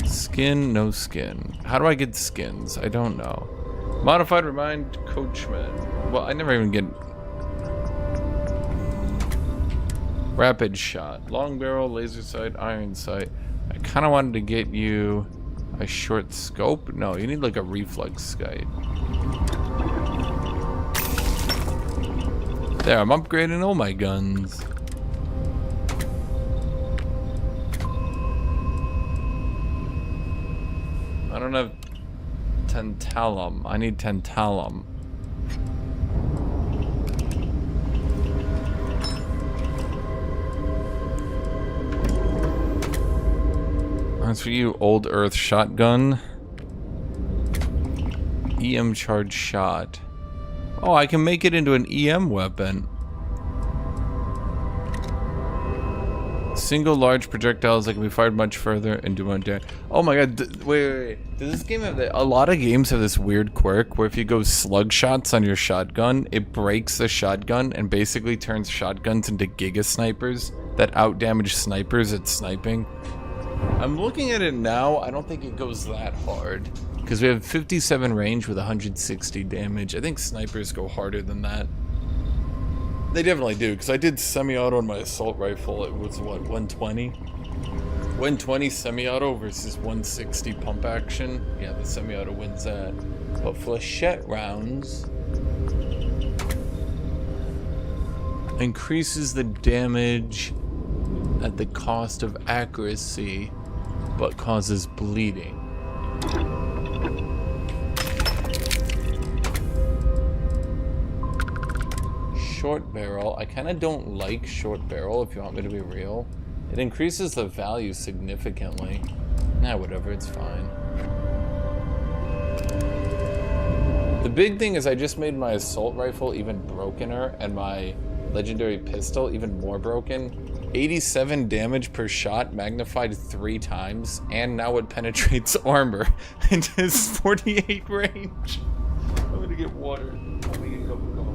Skin, no skin. How do I get skins? I don't know. Modified remind coachman. Well, I never even get... Rapid shot. Long barrel, laser sight, iron sight. I kind of wanted to get you a short scope. No, you need like a reflex sight. There, I'm upgrading all my guns. I don't have tantalum. I need tantalum. That's for you, Old Earth shotgun. EM charge shot. Oh, I can make it into an EM weapon. Single large projectiles that can be fired much further and do more damage. Oh my god, wait. Does this game have that? A lot of games have this weird quirk where if you go slug shots on your shotgun, it breaks the shotgun and basically turns shotguns into giga snipers that outdamage snipers at sniping. I'm looking at it now, I don't think it goes that hard. Because we have 57 range with 160 damage. I think snipers go harder than that. They definitely do, because I did semi-auto on my assault rifle. It was, what, 120? 120 semi-auto versus 160 pump action. Yeah, the semi-auto wins that. But flechette rounds increases the damage at the cost of accuracy, but causes bleeding. Short barrel. I kind of don't like short barrel, if you want me to be real. It increases the value significantly. Nah, whatever, it's fine. The big thing is I just made my assault rifle even brokener and my legendary pistol even more broken. 87 damage per shot, magnified 3 times, and now it penetrates armor and has 48 range. I'm gonna get water. I'm gonna get a cup of coffee.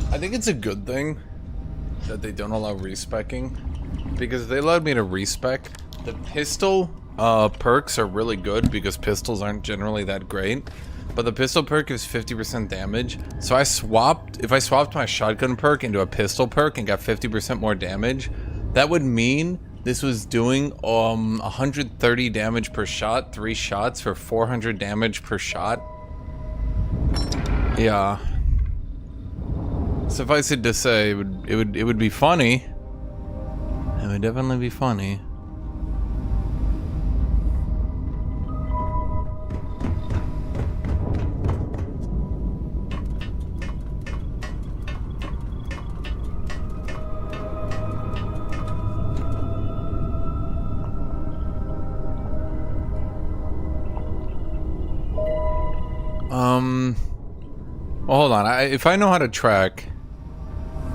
I think it's a good thing that they don't allow respecking, because if they allowed me to respec, the pistol perks are really good because pistols aren't generally that great, but the pistol perk gives 50% damage. So if I swapped my shotgun perk into a pistol perk and got 50% more damage, that would mean this was doing 130 damage per shot, 3 shots for 400 damage per shot. Yeah. Suffice it to say, it would be funny. It would definitely be funny. Well, hold on. If I know how to track,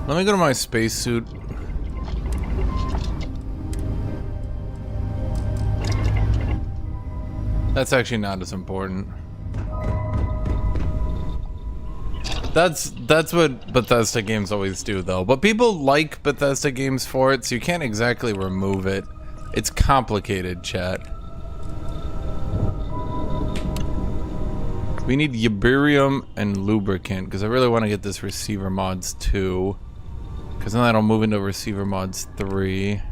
let me go to my spacesuit. That's actually not as important. That's what Bethesda games always do, though. But people like Bethesda games for it, so you can't exactly remove it. It's complicated, chat. We need Yiberium and lubricant, because I really want to get this receiver mods 2. Because then that'll move into receiver mods 3.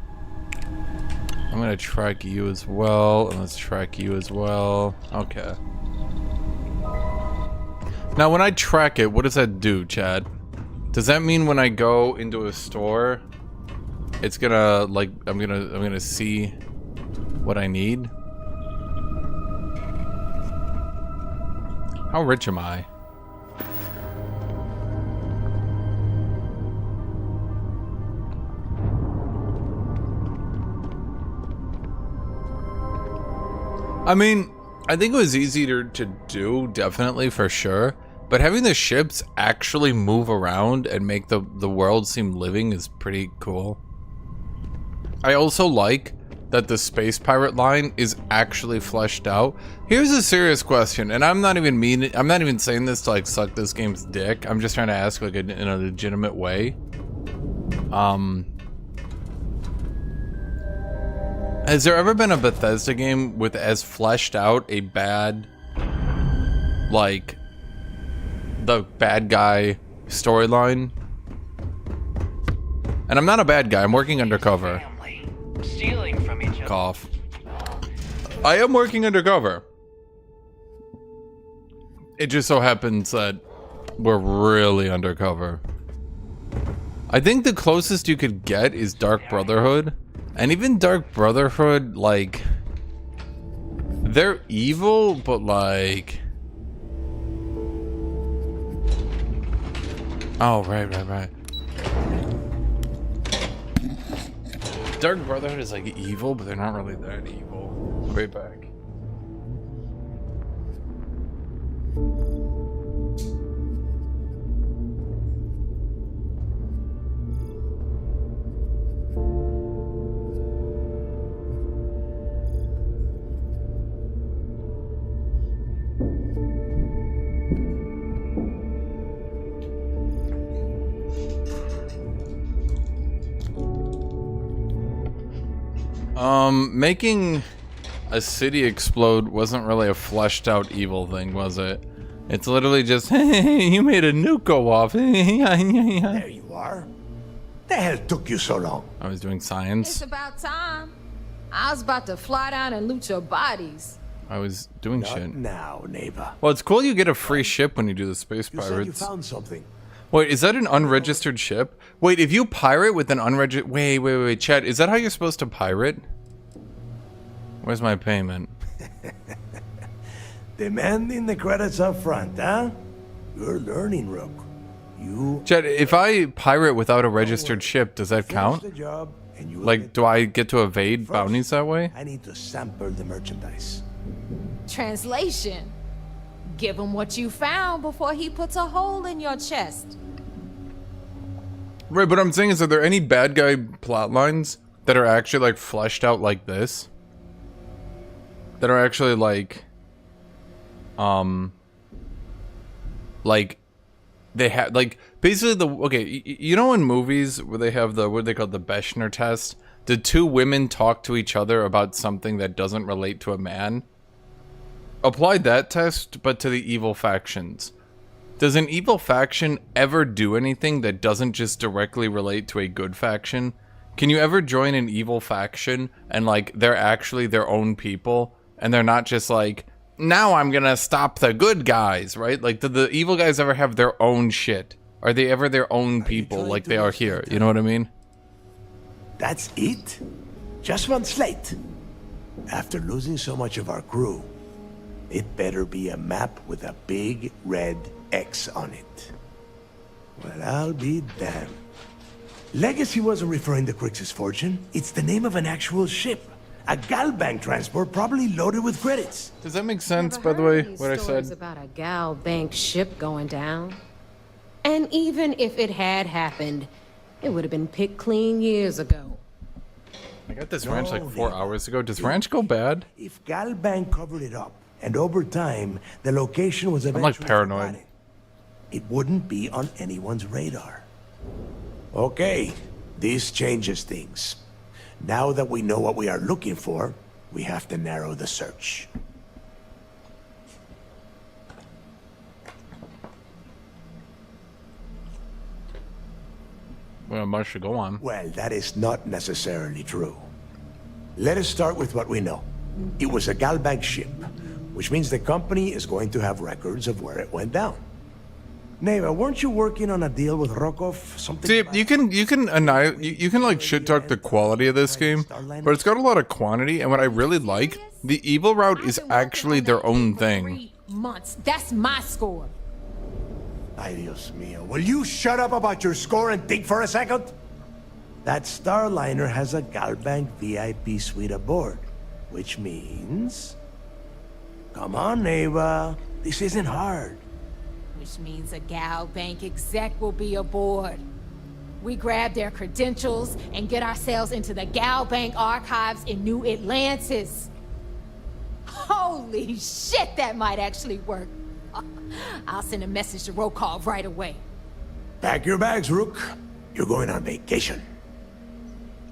I'm going to track you as well, and let's track you as well. Okay. Now when I track it, what does that do, Chad? Does that mean when I go into a store, it's gonna, like, I'm gonna see what I need? How rich am I? I mean, I think it was easier to do, definitely, for sure. But having the ships actually move around and make the world seem living is pretty cool. I also like that the space pirate line is actually fleshed out. Here's a serious question, and I'm not even saying this to like suck this game's dick. I'm just trying to ask like in a legitimate way. Has there ever been a Bethesda game with as fleshed out a bad, like, the bad guy storyline? And I'm not a bad guy, I'm working undercover. Stealing from each other. Cough. I am working undercover. It just so happens that we're really undercover. I think the closest you could get is Dark Brotherhood. And even Dark Brotherhood, like, they're evil, but like... Oh, right. Dark Brotherhood is like evil, but they're not really that evil. I'll be right back. Making a city explode wasn't really a fleshed out evil thing, was it? It's literally just, hey, you made a nuke go off. There you are. The hell took you so long? I was doing science. It's about time. I was about to fly down and loot your bodies. I was doing Not shit. now, neighbor. Well, it's cool you get a free ship when you do the Space You said Pirates. you found something. Wait, is that an unregistered ship? Wait, if you pirate with an unregistered... Wait, Chad, is that how you're supposed to pirate? Where's my payment? Demanding the credits up front, huh? You're learning, Rook. You... Chad, if I pirate without a registered ship, does that count? the job and you Like, do I get to evade bounties that way? I need to sample the merchandise. Translation. Give him what you found before he puts a hole in your chest. Right, but I'm saying is, are there any bad guy plot lines that are actually, like, fleshed out like this? That are actually, like... Like... They have, like, basically the... Okay, you know in movies where they have the... What they call the Beshner test? The two women talk to each other about something that doesn't relate to a man? Apply that test, but to the evil factions. Does an evil faction ever do anything that doesn't just directly relate to a good faction? Can you ever join an evil faction and, like, they're actually their own people? And they're not just like, now I'm gonna stop the good guys, right? Like, do the evil guys ever have their own shit? Are they ever their own people like they are here? You know what I mean? That's it? Just one slate? After losing so much of our crew, it better be a map with a big red X on it. Well, I'll be damned. Legacy wasn't referring to Crix's fortune. It's the name of an actual ship. A Galbank transport probably loaded with credits. Does that make sense, by the way, what I said? About a Gal Bank ship going down. And even if it had happened, it would have been picked clean years ago. I got this ranch like 4 hours ago. Does ranch go bad? If Galbank covered it up, and over time, the location was eventually I'm like paranoid. forgotten, it wouldn't be on anyone's radar. Okay, this changes things. Now that we know what we are looking for, we have to narrow the search. Well, much to go on. Well, that is not necessarily true. Let us start with what we know. It was a Galbank ship, which means the company is going to have records of where it went down. Neva, weren't you working on a deal with Rokov? Something. See, you can like shit talk the quality of this game, but it's got a lot of quantity, and what I really like, the evil route is actually their own thing. 3 months. That's my score. Ay, Dios mío. Will you shut up about your score and think for a second? That Starliner has a Galbank VIP suite aboard, which means... Come on, Neva. This isn't hard. Which means a Gal Bank exec will be aboard. We grab their credentials and get ourselves into the Gal Bank archives in New Atlantis. Holy shit, that might actually work. I'll send a message to Rokov right away. Pack your bags, Rook. You're going on vacation.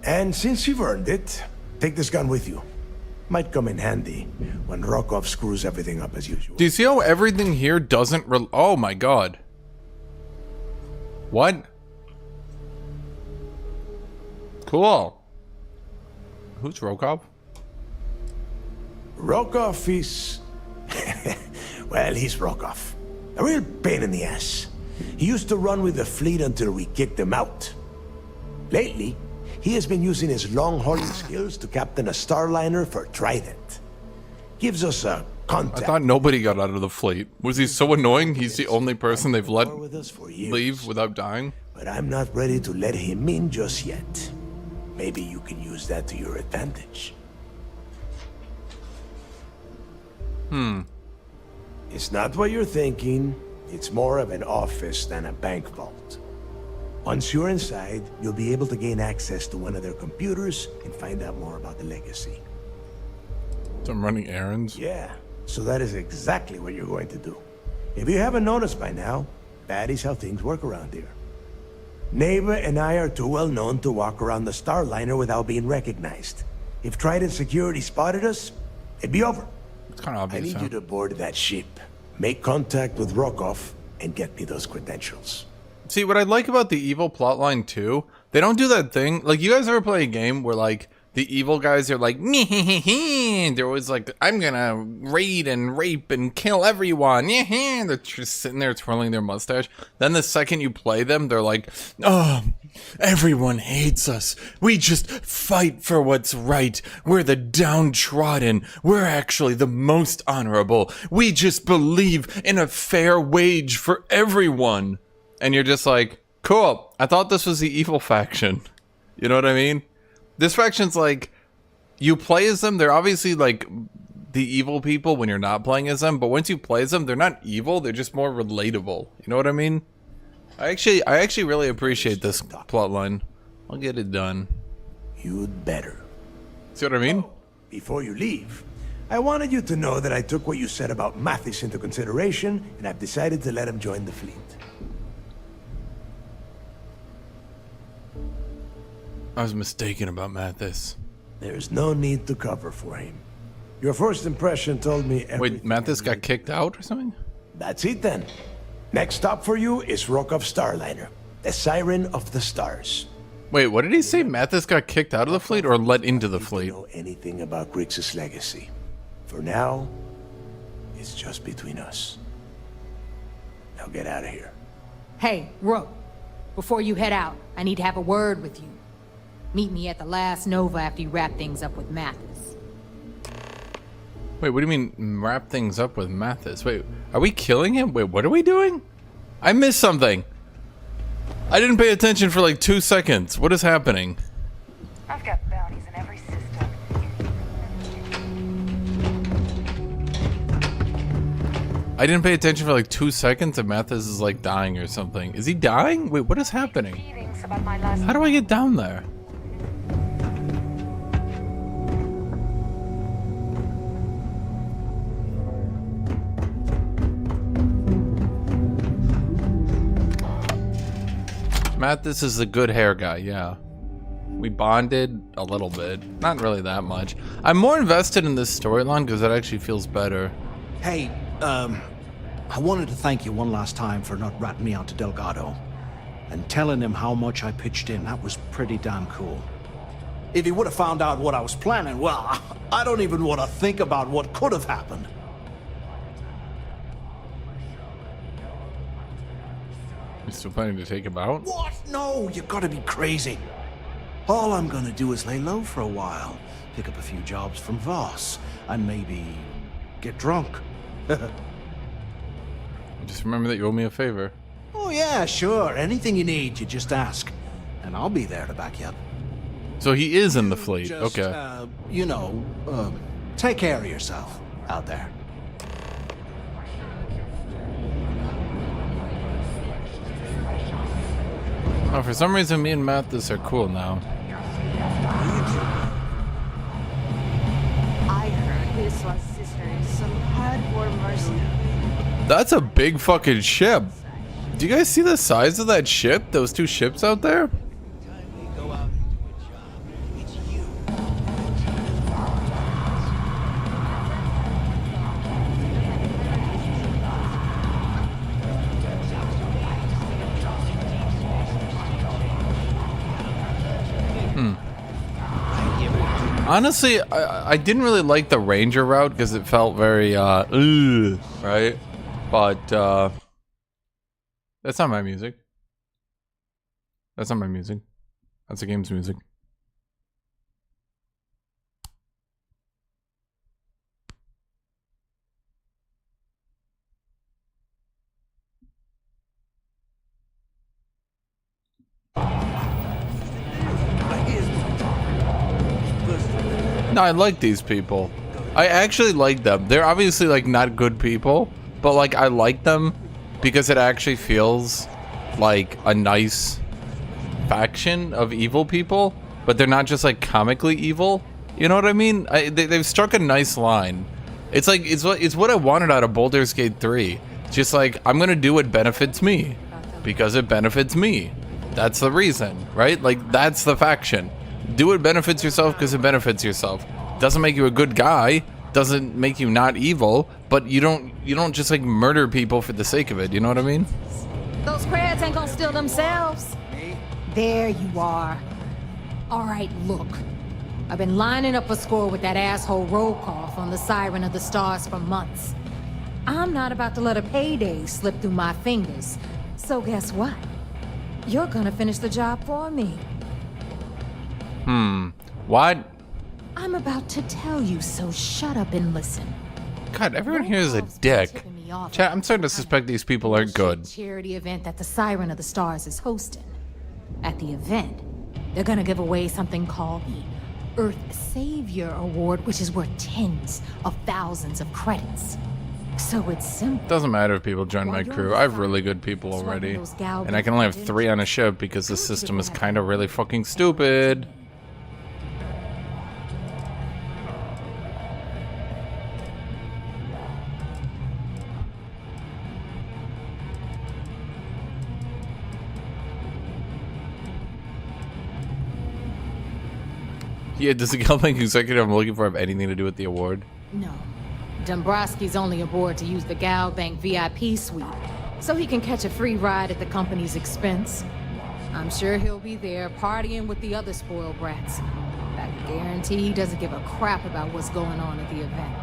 And since you've earned it, take this gun with you. Might come in handy when Rokov screws everything up as usual. Do you see how everything here doesn't oh my god. What? Cool. Who's Rokov? Rokov is... well, he's Rokov. A real pain in the ass. He used to run with the fleet until we kicked him out. Lately, he has been using his long-hauling skills to captain a starliner for Trident. Gives us a contact. I thought nobody got out of the fleet. Was he so annoying he's the only person they've let leave without dying? But I'm not ready to let him in just yet. Maybe you can use that to your advantage. It's not what you're thinking. It's more of an office than a bank vault. Once you're inside, you'll be able to gain access to one of their computers and find out more about the legacy. So I'm running errands? Yeah, so that is exactly what you're going to do. If you haven't noticed by now, that is how things work around here. Neighbor and I are too well known to walk around the Starliner without being recognized. If Trident Security spotted us, it'd be over. It's kind of obvious. I need you to board that ship, make contact with Rokov, and get me those credentials. See, what I like about the evil plotline too, they don't do that thing. Like, you guys ever play a game where, like, the evil guys are like, meh, they're always like, I'm gonna raid and rape and kill everyone. They're just sitting there twirling their mustache. Then the second you play them, they're like, oh, everyone hates us. We just fight for what's right. We're the downtrodden. We're actually the most honorable. We just believe in a fair wage for everyone. And you're just like, cool. I thought this was the evil faction. You know what I mean? This faction's like, you play as them, they're obviously like the evil people when you're not playing as them, but once you play as them, they're not evil, they're just more relatable. You know what I mean? I actually really appreciate this plotline. I'll get it done. You'd better. See what I mean? Oh, before you leave, I wanted you to know that I took what you said about Mathis into consideration, and I've decided to let him join the fleet. I was mistaken about Mathis. There's no need to cover for him. Your first impression told me everything. Wait, Mathis got kicked out or something? That's it then. Next stop for you is Rokov Starliner, the Siren of the Stars. Wait, what did he say? Mathis got kicked out of the fleet or let into the fleet? I don't know anything about Grixis' legacy. For now, it's just between us. Now get out of here. Hey, Rook, before you head out, I need to have a word with you. Meet me at the last Nova after you wrap things up with Mathis. Wait, what do you mean wrap things up with Mathis? Wait, are we killing him? Wait, what are we doing? I missed something. I didn't pay attention for like 2 seconds. What is happening? I've got bounties in every system. I didn't pay attention for like 2 seconds and Mathis is like dying or something. Is he dying? Wait, what is happening? How do I get down there? Mathis is a good hair guy, yeah. We bonded a little bit. Not really that much. I'm more invested in this storyline because it actually feels better. Hey, I wanted to thank you one last time for not ratting me out to Delgado. And telling him how much I pitched in. That was pretty damn cool. If he would have found out what I was planning, well, I don't even want to think about what could have happened. You still planning to take him out? What? No, you gotta be crazy. All I'm gonna do is lay low for a while, pick up a few jobs from Voss, and maybe get drunk. Just remember that you owe me a favor. Oh yeah, sure. Anything you need, you just ask. And I'll be there to back you up. So he is in the fleet, Just, okay. You know, take care of yourself out there. Oh, for some reason, me and Mathis are cool now. I heard his sister is some hardcore mercenary. That's a big fucking ship. Do you guys see the size of that ship? Those two ships out there? Honestly, I didn't really like the Ranger route because it felt very, right? But, that's not my music. That's not my music. That's the game's music. No, I like these people. I actually like them. They're obviously like not good people, but like I like them because it actually feels like a nice faction of evil people, but they're not just like comically evil. You know what I mean? They've struck a nice line. It's like it's what I wanted out of Baldur's Gate 3. Just like I'm gonna do what benefits me because it benefits me. That's the reason, right? Like that's the faction. Do what benefits yourself because it benefits yourself. Doesn't make you a good guy. Doesn't make you not evil. But you don't just like murder people for the sake of it. You know what I mean? Those crabs ain't gonna steal themselves. There you are. All right, look. I've been lining up a score with that asshole Rokoff on the Siren of the Stars for months. I'm not about to let a payday slip through my fingers. So guess what? You're gonna finish the job for me. What? I'm about to tell you, so shut up and listen. God, everyone here is a dick. Chat, I'm starting to suspect these people aren't good. Charity event that the Siren of the Stars is hosting. At the event, they're gonna give away something called the Earth Savior Award, which is worth tens of thousands of credits. So it's simple. Doesn't matter if people join my crew. I have really good people already. And I can only have 3 on a ship because the system is kind of really fucking stupid. Yeah, does the Galbank executive I'm looking for have anything to do with the award? No. Dombrowski's only aboard to use the Galbank VIP suite, so he can catch a free ride at the company's expense. I'm sure he'll be there partying with the other spoiled brats. I can guarantee he doesn't give a crap about what's going on at the event.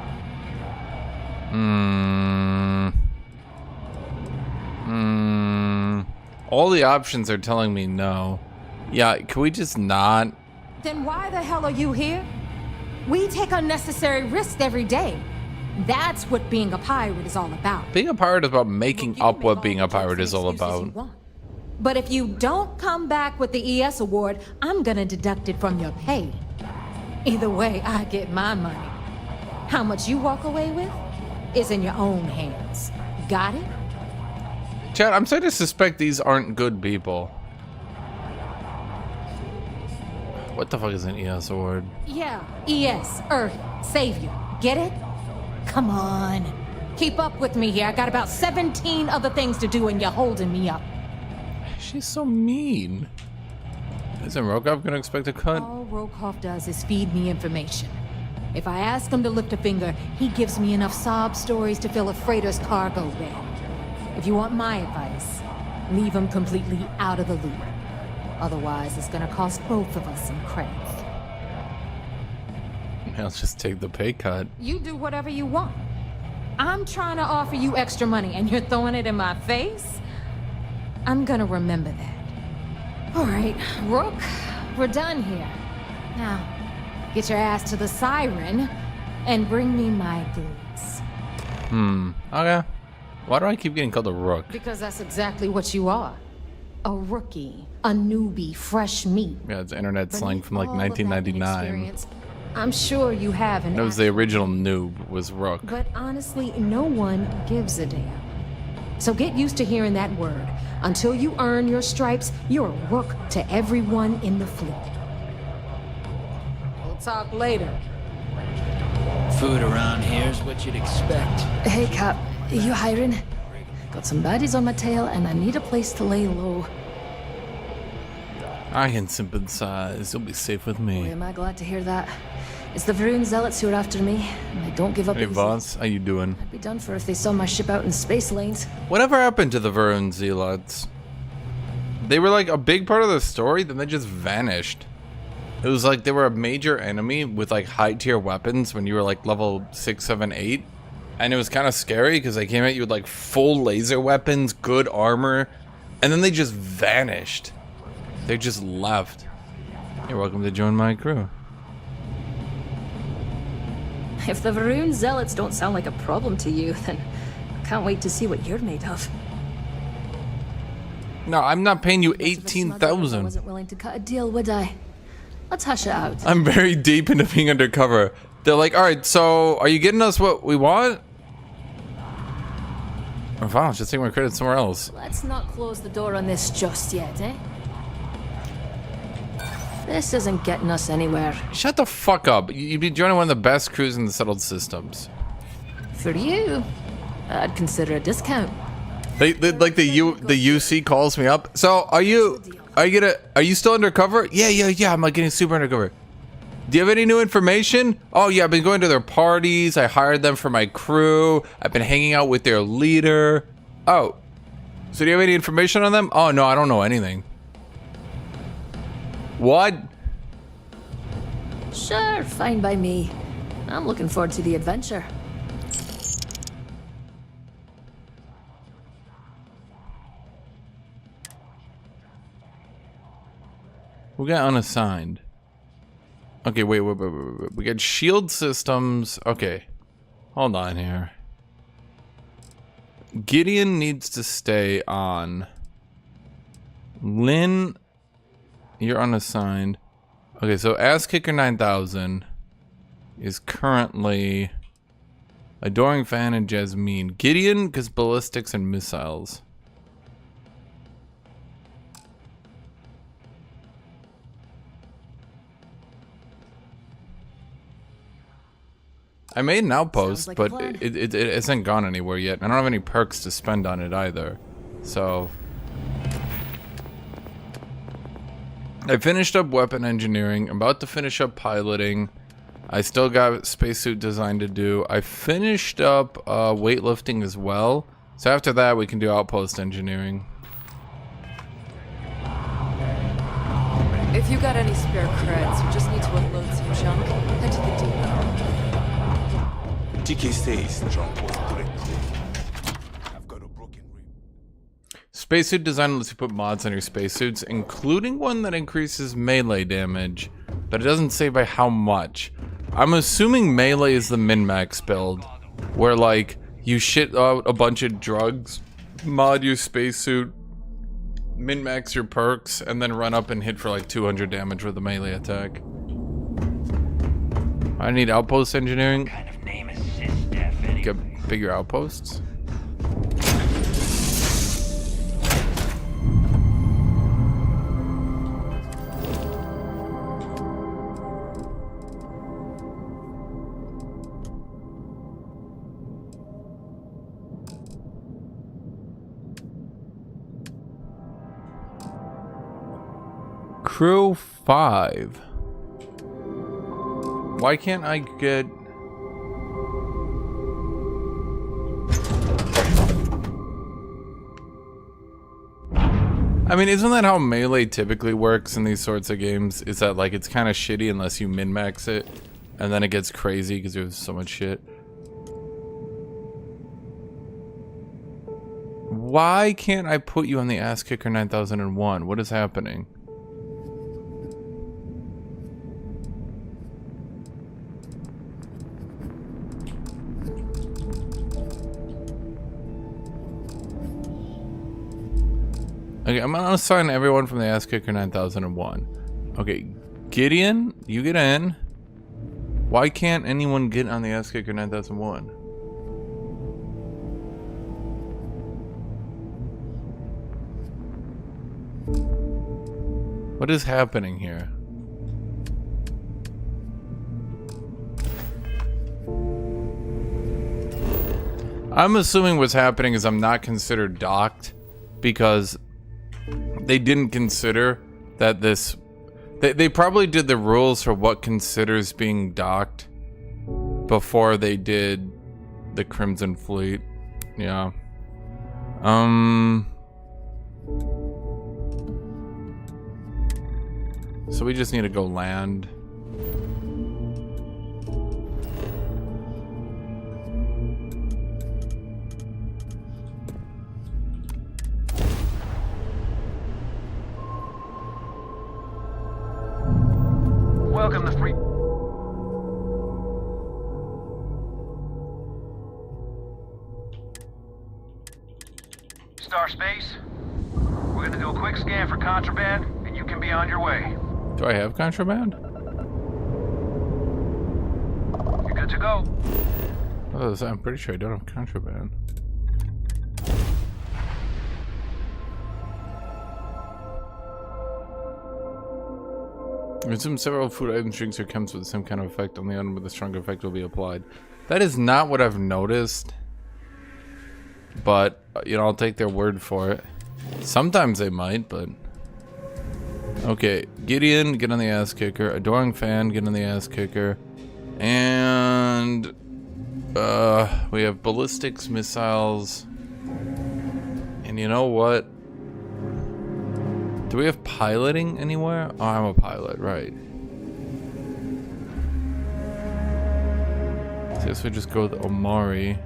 All the options are telling me no. Yeah, can we just not? Then why the hell are you here? We take unnecessary risks every day. That's what being a pirate is all about. Being a pirate is about making up what being a pirate is all about. But if you don't come back with the ES award, I'm gonna deduct it from your pay. Either way, I get my money. How much you walk away with is in your own hands. Got it? Chad, I'm starting to suspect these aren't good people. What the fuck is an ES award? Yeah, ES, Earth, Savior. Get it? Come on. Keep up with me here. I got about 17 other things to do and you're holding me up. She's so mean. Isn't Rokoff gonna expect a cut? All Rokoff does is feed me information. If I ask him to lift a finger, he gives me enough sob stories to fill a freighter's cargo bay. If you want my advice, leave him completely out of the loop. Otherwise, it's gonna cost both of us some credits. I'll just take the pay cut. You do whatever you want. I'm trying to offer you extra money and you're throwing it in my face? I'm gonna remember that. All right, Rook, we're done here. Now, get your ass to the Siren and bring me my goods. Okay. Why do I keep getting called a Rook? Because that's exactly what you are. A rookie, a newbie, fresh meat. Yeah, it's internet slang from like 1999. I'm sure you have an That was the original noob, was Rook. But honestly, no one gives a damn. So get used to hearing that word. Until you earn your stripes, you're a rook to everyone in the fleet. We'll talk later. Food around here's what you'd expect. Hey, Cap. You hiring? Got some baddies on my tail, and I need a place to lay low. I can sympathize. You'll be safe with me. Boy, am I glad to hear that. It's the Varun zealots who are after me, and they don't give up Hey, easy. boss. How you doing? I'd be done for if they saw my ship out in space lanes. Whatever happened to the Varun Zealots? They were like a big part of the story, then they just vanished. It was like they were a major enemy with like high tier weapons when you were like level 6, 7, 8. And it was kind of scary because they came at you with like full laser weapons, good armor, and then they just vanished. They just left. You're welcome to join my crew. If the Varun zealots don't sound like a problem to you, then I can't wait to see what you're made of. No, I'm not paying you I 18,000. wasn't willing to cut a deal, would I? Let's hash it out. I'm very deep into being undercover. They're like, all right, so are you getting us what we want? Or fine, I'll just take my credit somewhere else. Let's not close the door on this just yet, eh? This isn't getting us anywhere. Shut the fuck up. You'd be joining one of the best crews in the settled systems. For you, I'd consider a discount. They like the UC calls me up. So are you still undercover? Yeah. I'm like getting super undercover. Do you have any new information? Oh yeah, I've been going to their parties. I hired them for my crew. I've been hanging out with their leader. Oh, so do you have any information on them? Oh no, I don't know anything. What? Sure, fine by me. I'm looking forward to the adventure. We got unassigned. Okay, wait. We got shield systems. Okay, hold on here. Gideon needs to stay on. Lynn, you're unassigned. Okay, so Ass Kicker 9000 is currently Adoring Fan and Jasmine. Gideon gets ballistics and missiles. I made an outpost, like but it hasn't gone anywhere yet. I don't have any perks to spend on it either. So I finished up weapon engineering. I'm about to finish up piloting. I still got spacesuit design to do. I finished up weightlifting as well. So after that, we can do outpost engineering. If you got any spare creds, you just need to unload some junk. Head to the depot. Spacesuit design lets you put mods on your spacesuits, including one that increases melee damage, but it doesn't say by how much. I'm assuming melee is the min-max build, where like you shit out a bunch of drugs, mod your spacesuit, min-max your perks, and then run up and hit for like 200 damage with a melee attack. I need outpost engineering. Get bigger outposts. Crew 5. Why can't I get... I mean, isn't that how melee typically works in these sorts of games? Is that like it's kind of shitty unless you min-max it, and then it gets crazy because there's so much shit. Why can't I put you on the Ass Kicker 9001? What is happening? Okay, I'm gonna assign everyone from the Ass Kicker 9001. Okay, Gideon, you get in. Why can't anyone get on the Ass Kicker 9001? What is happening here? I'm assuming what's happening is I'm not considered docked because they didn't consider that this... They probably did the rules for what considers being docked before they did the Crimson Fleet. Yeah. So we just need to go land. Welcome to Free... Starspace. We're gonna do a quick scan for contraband, and you can be on your way. Do I have contraband? You're good to go. Oh, I'm pretty sure I don't have contraband. Consume several food items, drinks, or chems with the same kind of effect on the item, with a stronger effect will be applied. That is not what I've noticed. But, you know, I'll take their word for it. Sometimes they might, but... Okay, Gideon, get on the ass kicker. Adoring Fan, get on the ass kicker. And... we have ballistics, missiles. And you know what? Do we have piloting anywhere? Oh, I'm a pilot, right. So I guess we just go with Omari.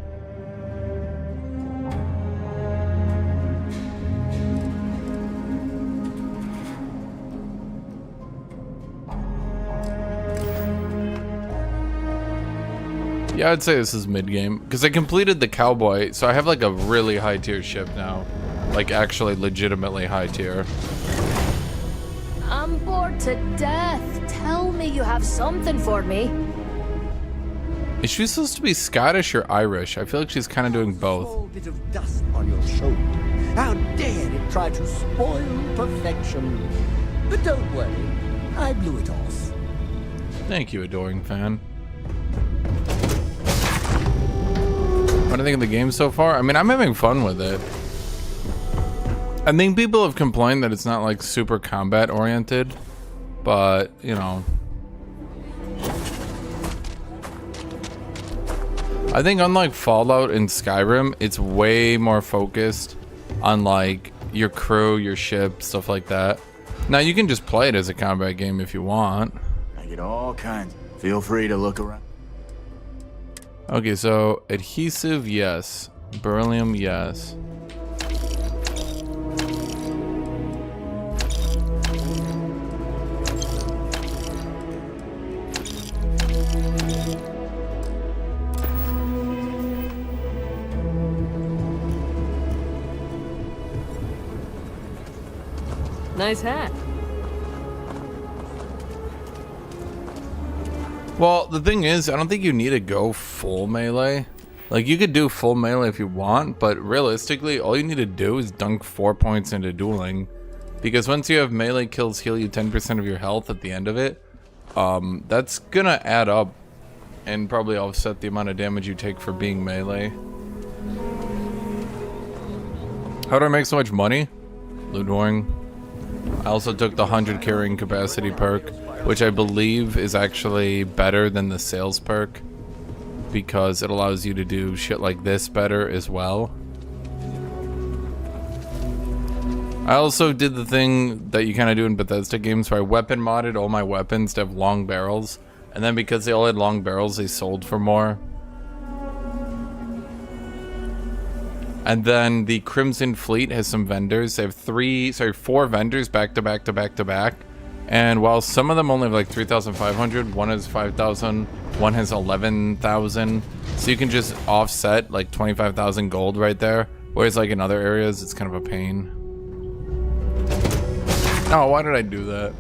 Yeah, I'd say this is mid-game. Because I completed the Cowboy, so I have like a really high-tier ship now. Like, actually legitimately high-tier. I'm bored to death. Tell me you have something for me. Is she supposed to be Scottish or Irish? I feel like she's kind of doing both. Small bit of dust on your shoulder. How dare it try to spoil perfection? But don't worry, I blew it off. Thank you, Adoring Fan. What do you think of the game so far? I mean, I'm having fun with it. I think people have complained that it's not like super combat oriented, but you know, I think unlike Fallout and Skyrim, it's way more focused on like your crew, your ship, stuff like that. Now you can just play it as a combat game if you want. I get all kinds. Feel free to look around. Okay, so adhesive, yes. Beryllium, yes. Nice hat. Well, the thing is, I don't think you need to go full melee. Like, you could do full melee if you want, but realistically, all you need to do is dunk 4 points into dueling. Because once you have melee kills heal you 10% of your health at the end of it, that's gonna add up and probably offset the amount of damage you take for being melee. How do I make so much money? Ludoring. I also took the 100 carrying capacity perk, which I believe is actually better than the sales perk because it allows you to do shit like this better as well. I also did the thing that you kind of do in Bethesda games where I weapon modded all my weapons to have long barrels, and then because they all had long barrels, they sold for more. And then the Crimson Fleet has some vendors. They have 4 vendors back to back to back to back. And while some of them only have like 3,500, one has 5,000, one has 11,000. So you can just offset like 25,000 gold right there. Whereas like in other areas, it's kind of a pain. Oh, why did I do that?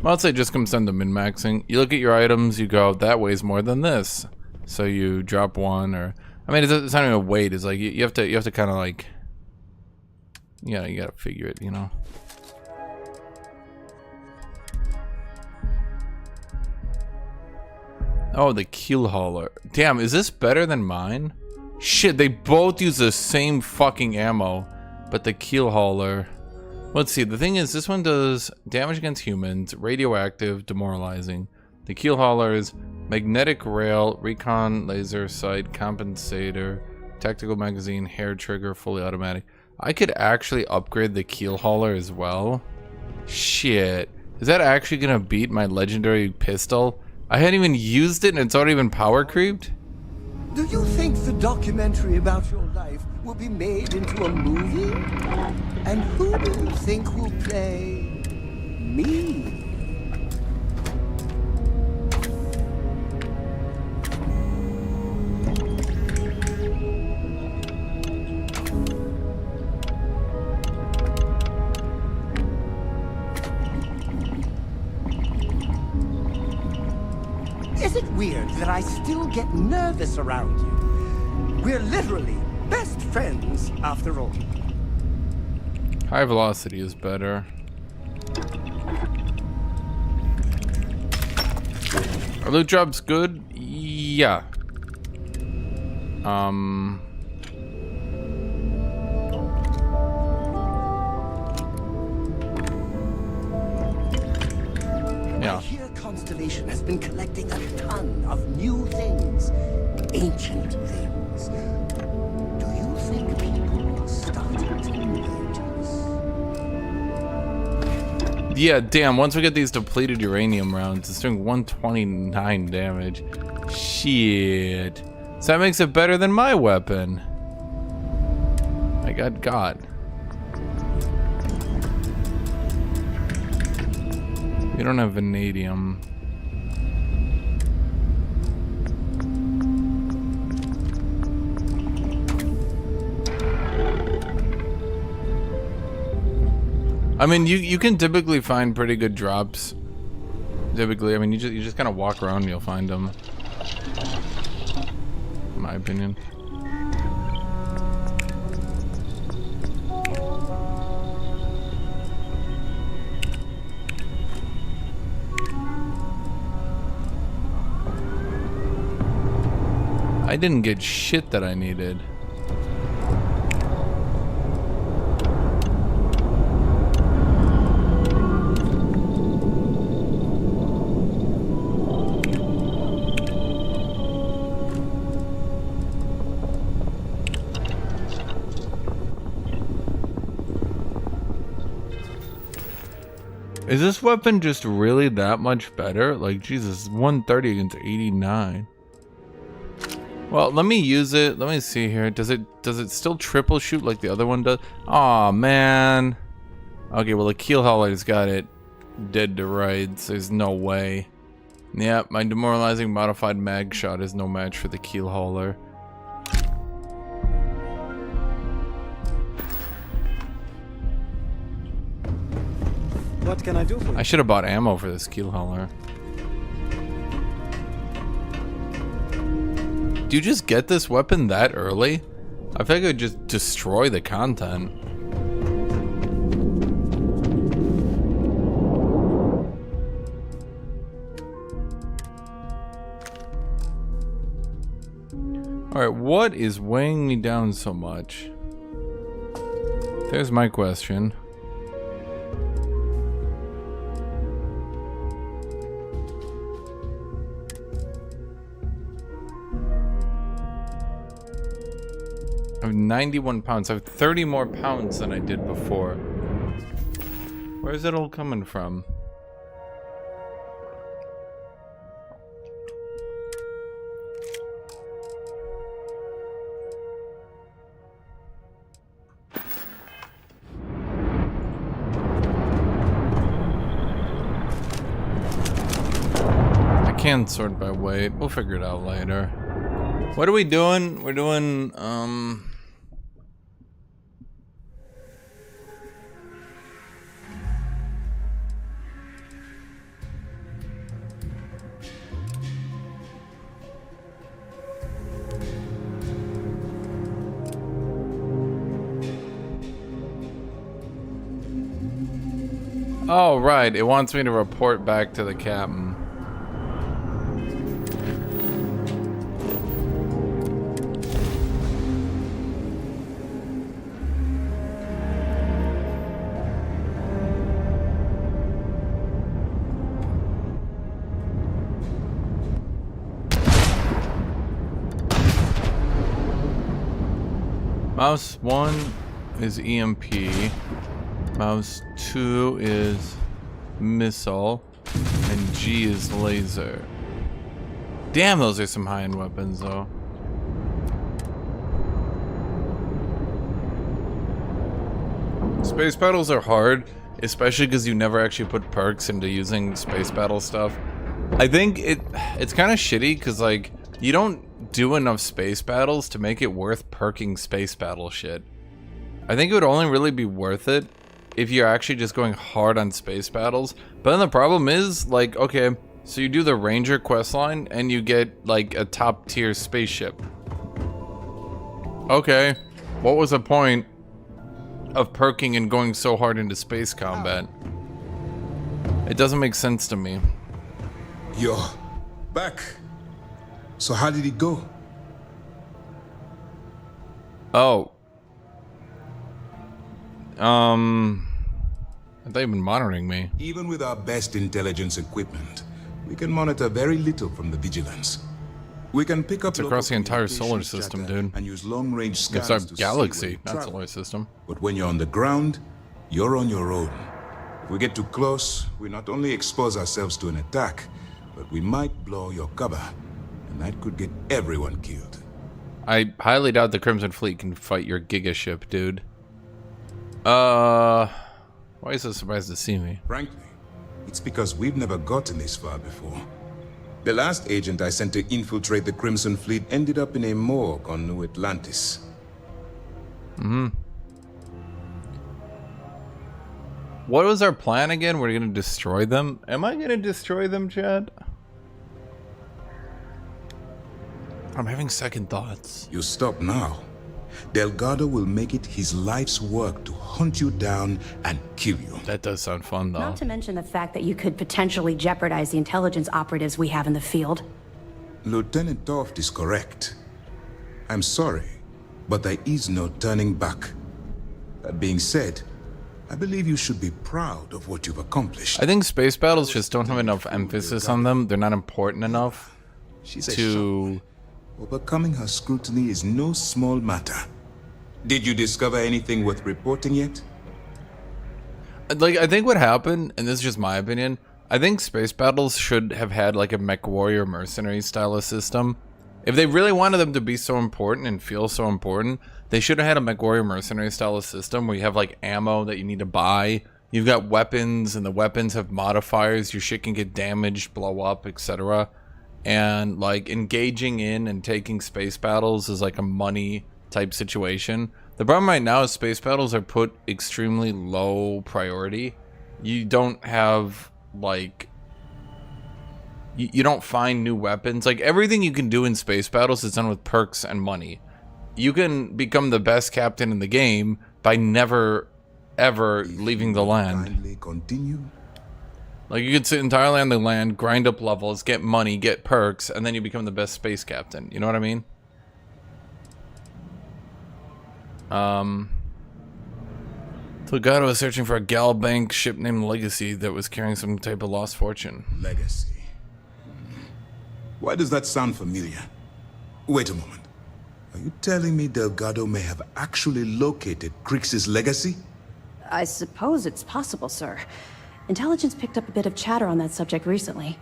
Well, I'd say it just comes down to min-maxing. You look at your items, you go, that weighs more than this. So you drop one, or... I mean, it's not even a weight. It's like, you have to kind of like... Yeah, you gotta figure it, you know? Oh, the keel hauler. Damn, is this better than mine? Shit, they both use the same fucking ammo. But the keel hauler... Let's see, the thing is, this one does damage against humans, radioactive, demoralizing. The keel hauler is magnetic rail, recon, laser sight, compensator, tactical magazine, hair trigger, fully automatic. I could actually upgrade the keel hauler as well. Shit. Is that actually gonna beat my legendary pistol? I hadn't even used it and it's already been power creeped? Do you think the documentary about your life will be made into a movie? And who do you think will play me? Is it weird that I still get nervous around you? We're literally best friends after all. High velocity is better. Are loot drops good? Yeah. I hear Constellation has been collecting a ton of new things, ancient things. Do you think people are starting to notice? Yeah, damn, once we get these depleted uranium rounds, it's doing 129 damage. Shit. So that makes it better than my weapon. I got. We don't have vanadium. I mean, you can typically find pretty good drops. Typically, I mean, you just kind of walk around and you'll find them. In my opinion. I didn't get shit that I needed. Is this weapon just really that much better? Like, Jesus, 130 against 89. Well, let me use it. Let me see here. Does it still triple shoot like the other one does? Aw, man. Okay, well, the keel hauler's got it dead to rights. There's no way. Yeah, my demoralizing modified mag shot is no match for the keel hauler. What can I do for you? I should have bought ammo for this keel hauler. Do you just get this weapon that early? I feel like it would just destroy the content. Alright, what is weighing me down so much? There's my question. I have 91 pounds. I have 30 more pounds than I did before. Where's it all coming from? I can't sort by weight. We'll figure it out later. What are we doing? We're doing, Oh, right. It wants me to report back to the captain. Mouse 1 is EMP. Mouse 2 is missile. And G is laser. Damn, those are some high-end weapons, though. Space battles are hard, especially because you never actually put perks into using space battle stuff. I think it's kind of shitty because, like, you don't do enough space battles to make it worth perking space battle shit. I think it would only really be worth it if you're actually just going hard on space battles. But then the problem is, like, okay, so you do the Ranger questline and you get, like, a top tier spaceship. Okay, what was the point of perking and going so hard into space combat? It doesn't make sense to me. You're back. So how did it go? Oh. I thought you've been monitoring me. Even with our best intelligence equipment, we can monitor very little from the vigilance. We can pick up it's across the entire solar system, dude. And use long-range scans it's our to galaxy, not solar system. But when you're on the ground, you're on your own. If we get too close, we not only expose ourselves to an attack, but we might blow your cover. And that could get everyone killed. I highly doubt the Crimson Fleet can fight your Giga ship, dude. Why are you so surprised to see me? Frankly, it's because we've never gotten this far before. The last agent I sent to infiltrate the Crimson Fleet ended up in a morgue on New Atlantis. What was our plan again? We're gonna destroy them? Am I gonna destroy them, Chad? I'm having second thoughts. You stop now. Delgado will make it his life's work to hunt you down and kill you. That does sound fun, though. Not to mention the fact that you could potentially jeopardize the intelligence operatives we have in the field. Lieutenant Toft is correct. I'm sorry, but there is no turning back. That being said, I believe you should be proud of what you've accomplished. I think space battles just don't have enough emphasis on them. They're not important enough to... Overcoming her scrutiny is no small matter. Did you discover anything worth reporting yet? Like, I think what happened, and this is just my opinion, I think space battles should have had like a MechWarrior mercenary style of system. If they really wanted them to be so important and feel so important, they should have had a MechWarrior mercenary style of system where you have like ammo that you need to buy. You've got weapons, and the weapons have modifiers. Your shit can get damaged, blow up, etc. And like engaging in and taking space battles is like a money type situation. The problem right now is space battles are put extremely low priority. You don't have like you don't find new weapons. Like everything you can do in space battles is done with perks and money. You can become the best captain in the game by never ever leaving the land. Continue. Like, you could sit entirely on the land, grind up levels, get money, get perks, and then you become the best space captain. You know what I mean? Delgado was searching for a Gal Bank ship named Legacy that was carrying some type of lost fortune. Legacy. Why does that sound familiar? Wait a moment. Are you telling me Delgado may have actually located Crix's legacy? I suppose it's possible, sir. Intelligence picked up a bit of chatter on that subject recently.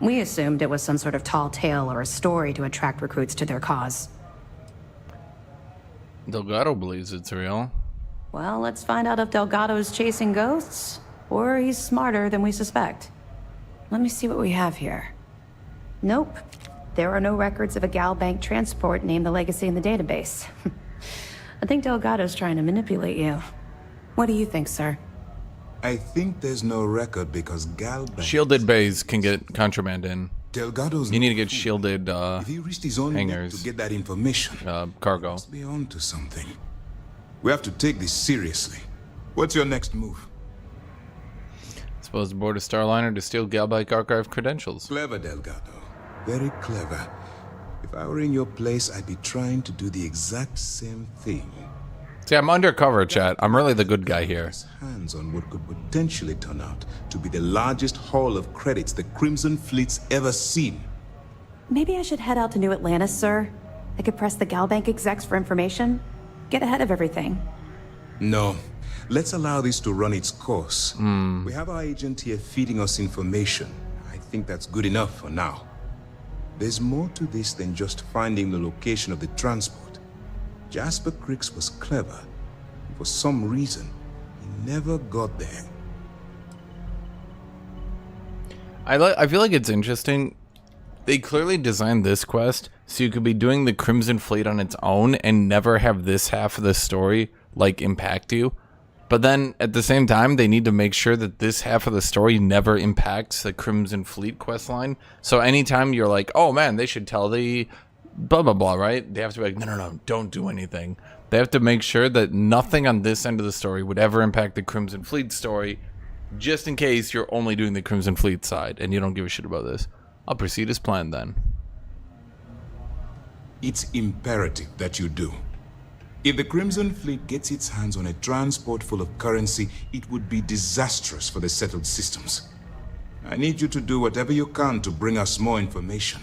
We assumed it was some sort of tall tale or a story to attract recruits to their cause. Delgado believes it's real. Well, let's find out if Delgado is chasing ghosts, or he's smarter than we suspect. Let me see what we have here. Nope. There are no records of a Gal Bank transport named the Legacy in the database. I think Delgado's trying to manipulate you. What do you think, sir? I think there's no record because Gal Bank... Shielded bays can get contraband in. Delgado's you need to get shielded if he reached his own hangars to get that information. Cargo. Must be on to something. We have to take this seriously. What's your next move? supposed to board a Starliner to steal Galbike archive credentials. Clever, Delgado. Very clever. If I were in your place, I'd be trying to do the exact same thing. See, I'm undercover, chat. I'm really the good guy here. Hands on what could potentially turn out to be the largest haul of credits the Crimson Fleet's ever seen. Maybe I should head out to New Atlantis, sir. I could press the Galbank execs for information. Get ahead of everything. No. Let's allow this to run its course. We have our agent here feeding us information. I think that's good enough for now. There's more to this than just finding the location of the transport. Jasper Cricks was clever. For some reason, he never got there. I feel like it's interesting. They clearly designed this quest so you could be doing the Crimson Fleet on its own and never have this half of the story, like, impact you. But then, at the same time, they need to make sure that this half of the story never impacts the Crimson Fleet questline. So anytime you're like, oh man, they should tell the blah blah blah, right? They have to be like, no, don't do anything. They have to make sure that nothing on this end of the story would ever impact the Crimson Fleet story, just in case you're only doing the Crimson Fleet side and you don't give a shit about this. I'll proceed as planned then. It's imperative that you do. If the Crimson Fleet gets its hands on a transport full of currency, it would be disastrous for the settled systems. I need you to do whatever you can to bring us more information.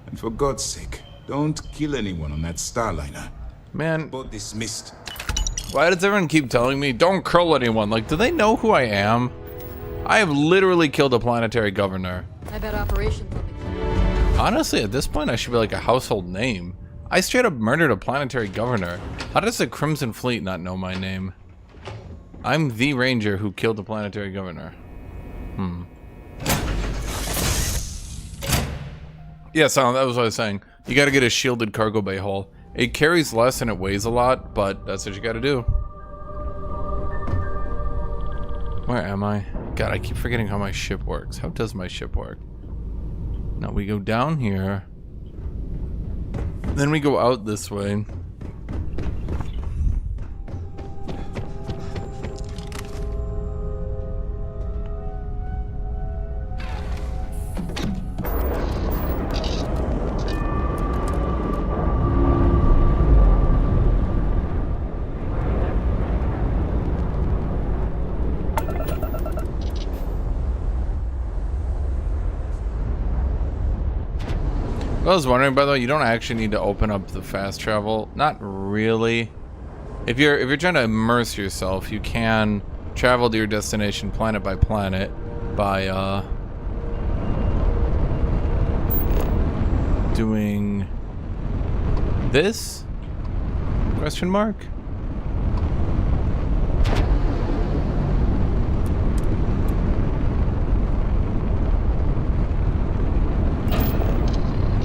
And for God's sake, don't kill anyone on that Starliner. Man. Both dismissed. Why does everyone keep telling me, don't kill anyone? Like, do they know who I am? I have literally killed a planetary governor. I bet operations will be. Honestly, at this point, I should be like a household name. I straight up murdered a planetary governor. How does the Crimson Fleet not know my name? I'm the ranger who killed the planetary governor. Yeah, so that was what I was saying. You gotta get a shielded cargo bay hull. It carries less and it weighs a lot, but that's what you gotta do. Where am I? God, I keep forgetting how my ship works. How does my ship work? Now we go down here. Then we go out this way. I was wondering, by the way, you don't actually need to open up the fast travel. Not really. If you're trying to immerse yourself, you can travel to your destination planet by planet by doing this? Question mark?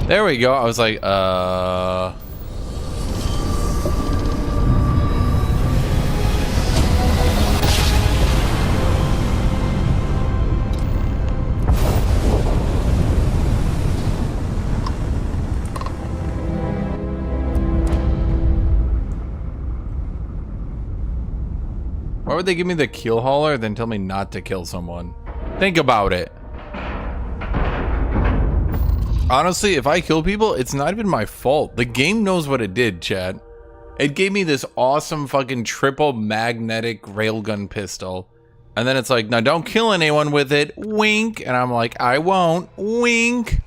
There we go. I was like, why would they give me the keel hauler then tell me not to kill someone? Think about it. Honestly, if I kill people, it's not even my fault. The game knows what it did, chat. It gave me this awesome fucking triple magnetic railgun pistol. And then it's like, now don't kill anyone with it. Wink. And I'm like, I won't. Wink.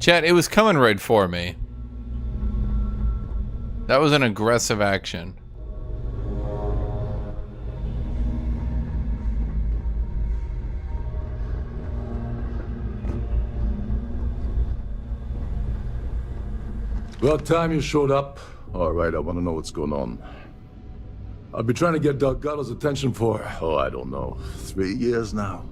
Chat, it was coming right for me. That was an aggressive action. About time you showed up. All right, I want to know what's going on. I've been trying to get Delgado's attention for, I don't know, 3 years now.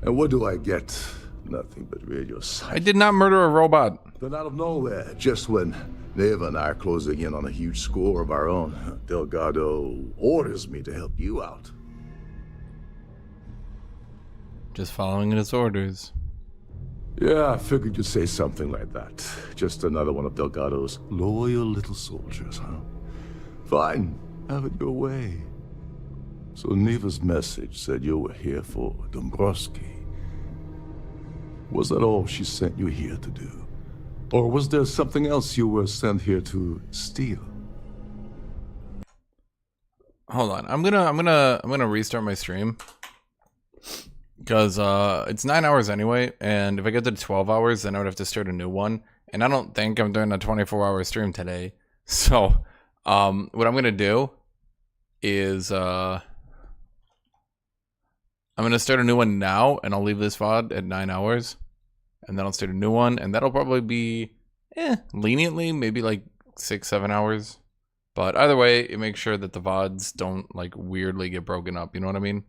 And what do I get? Nothing but radio silence. I did not murder a robot. Then out of nowhere, just when Neva and I are closing in on a huge score of our own, Delgado orders me to help you out. Just following his orders. Yeah, I figured you'd say something like that. Just another one of Delgado's loyal little soldiers, huh? Fine, have it your way. So Neva's message said you were here for Dombrowski. Was that all she sent you here to do? Or was there something else you were sent here to steal? Hold on. I'm gonna restart my stream. Because it's 9 hours anyway, and if I get to 12 hours, then I would have to start a new one. And I don't think I'm doing a 24-hour stream today. So, what I'm gonna do is I'm gonna start a new one now, and I'll leave this VOD at 9 hours, and then I'll start a new one, and that'll probably be leniently maybe like 6-7 hours. But either way, it makes sure that the VODs don't like weirdly get broken up. You know what I mean?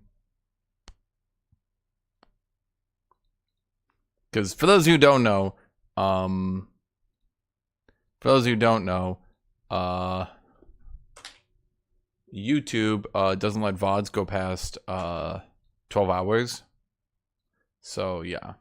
Because for those who don't know, YouTube doesn't let VODs go past 12 hours. So yeah.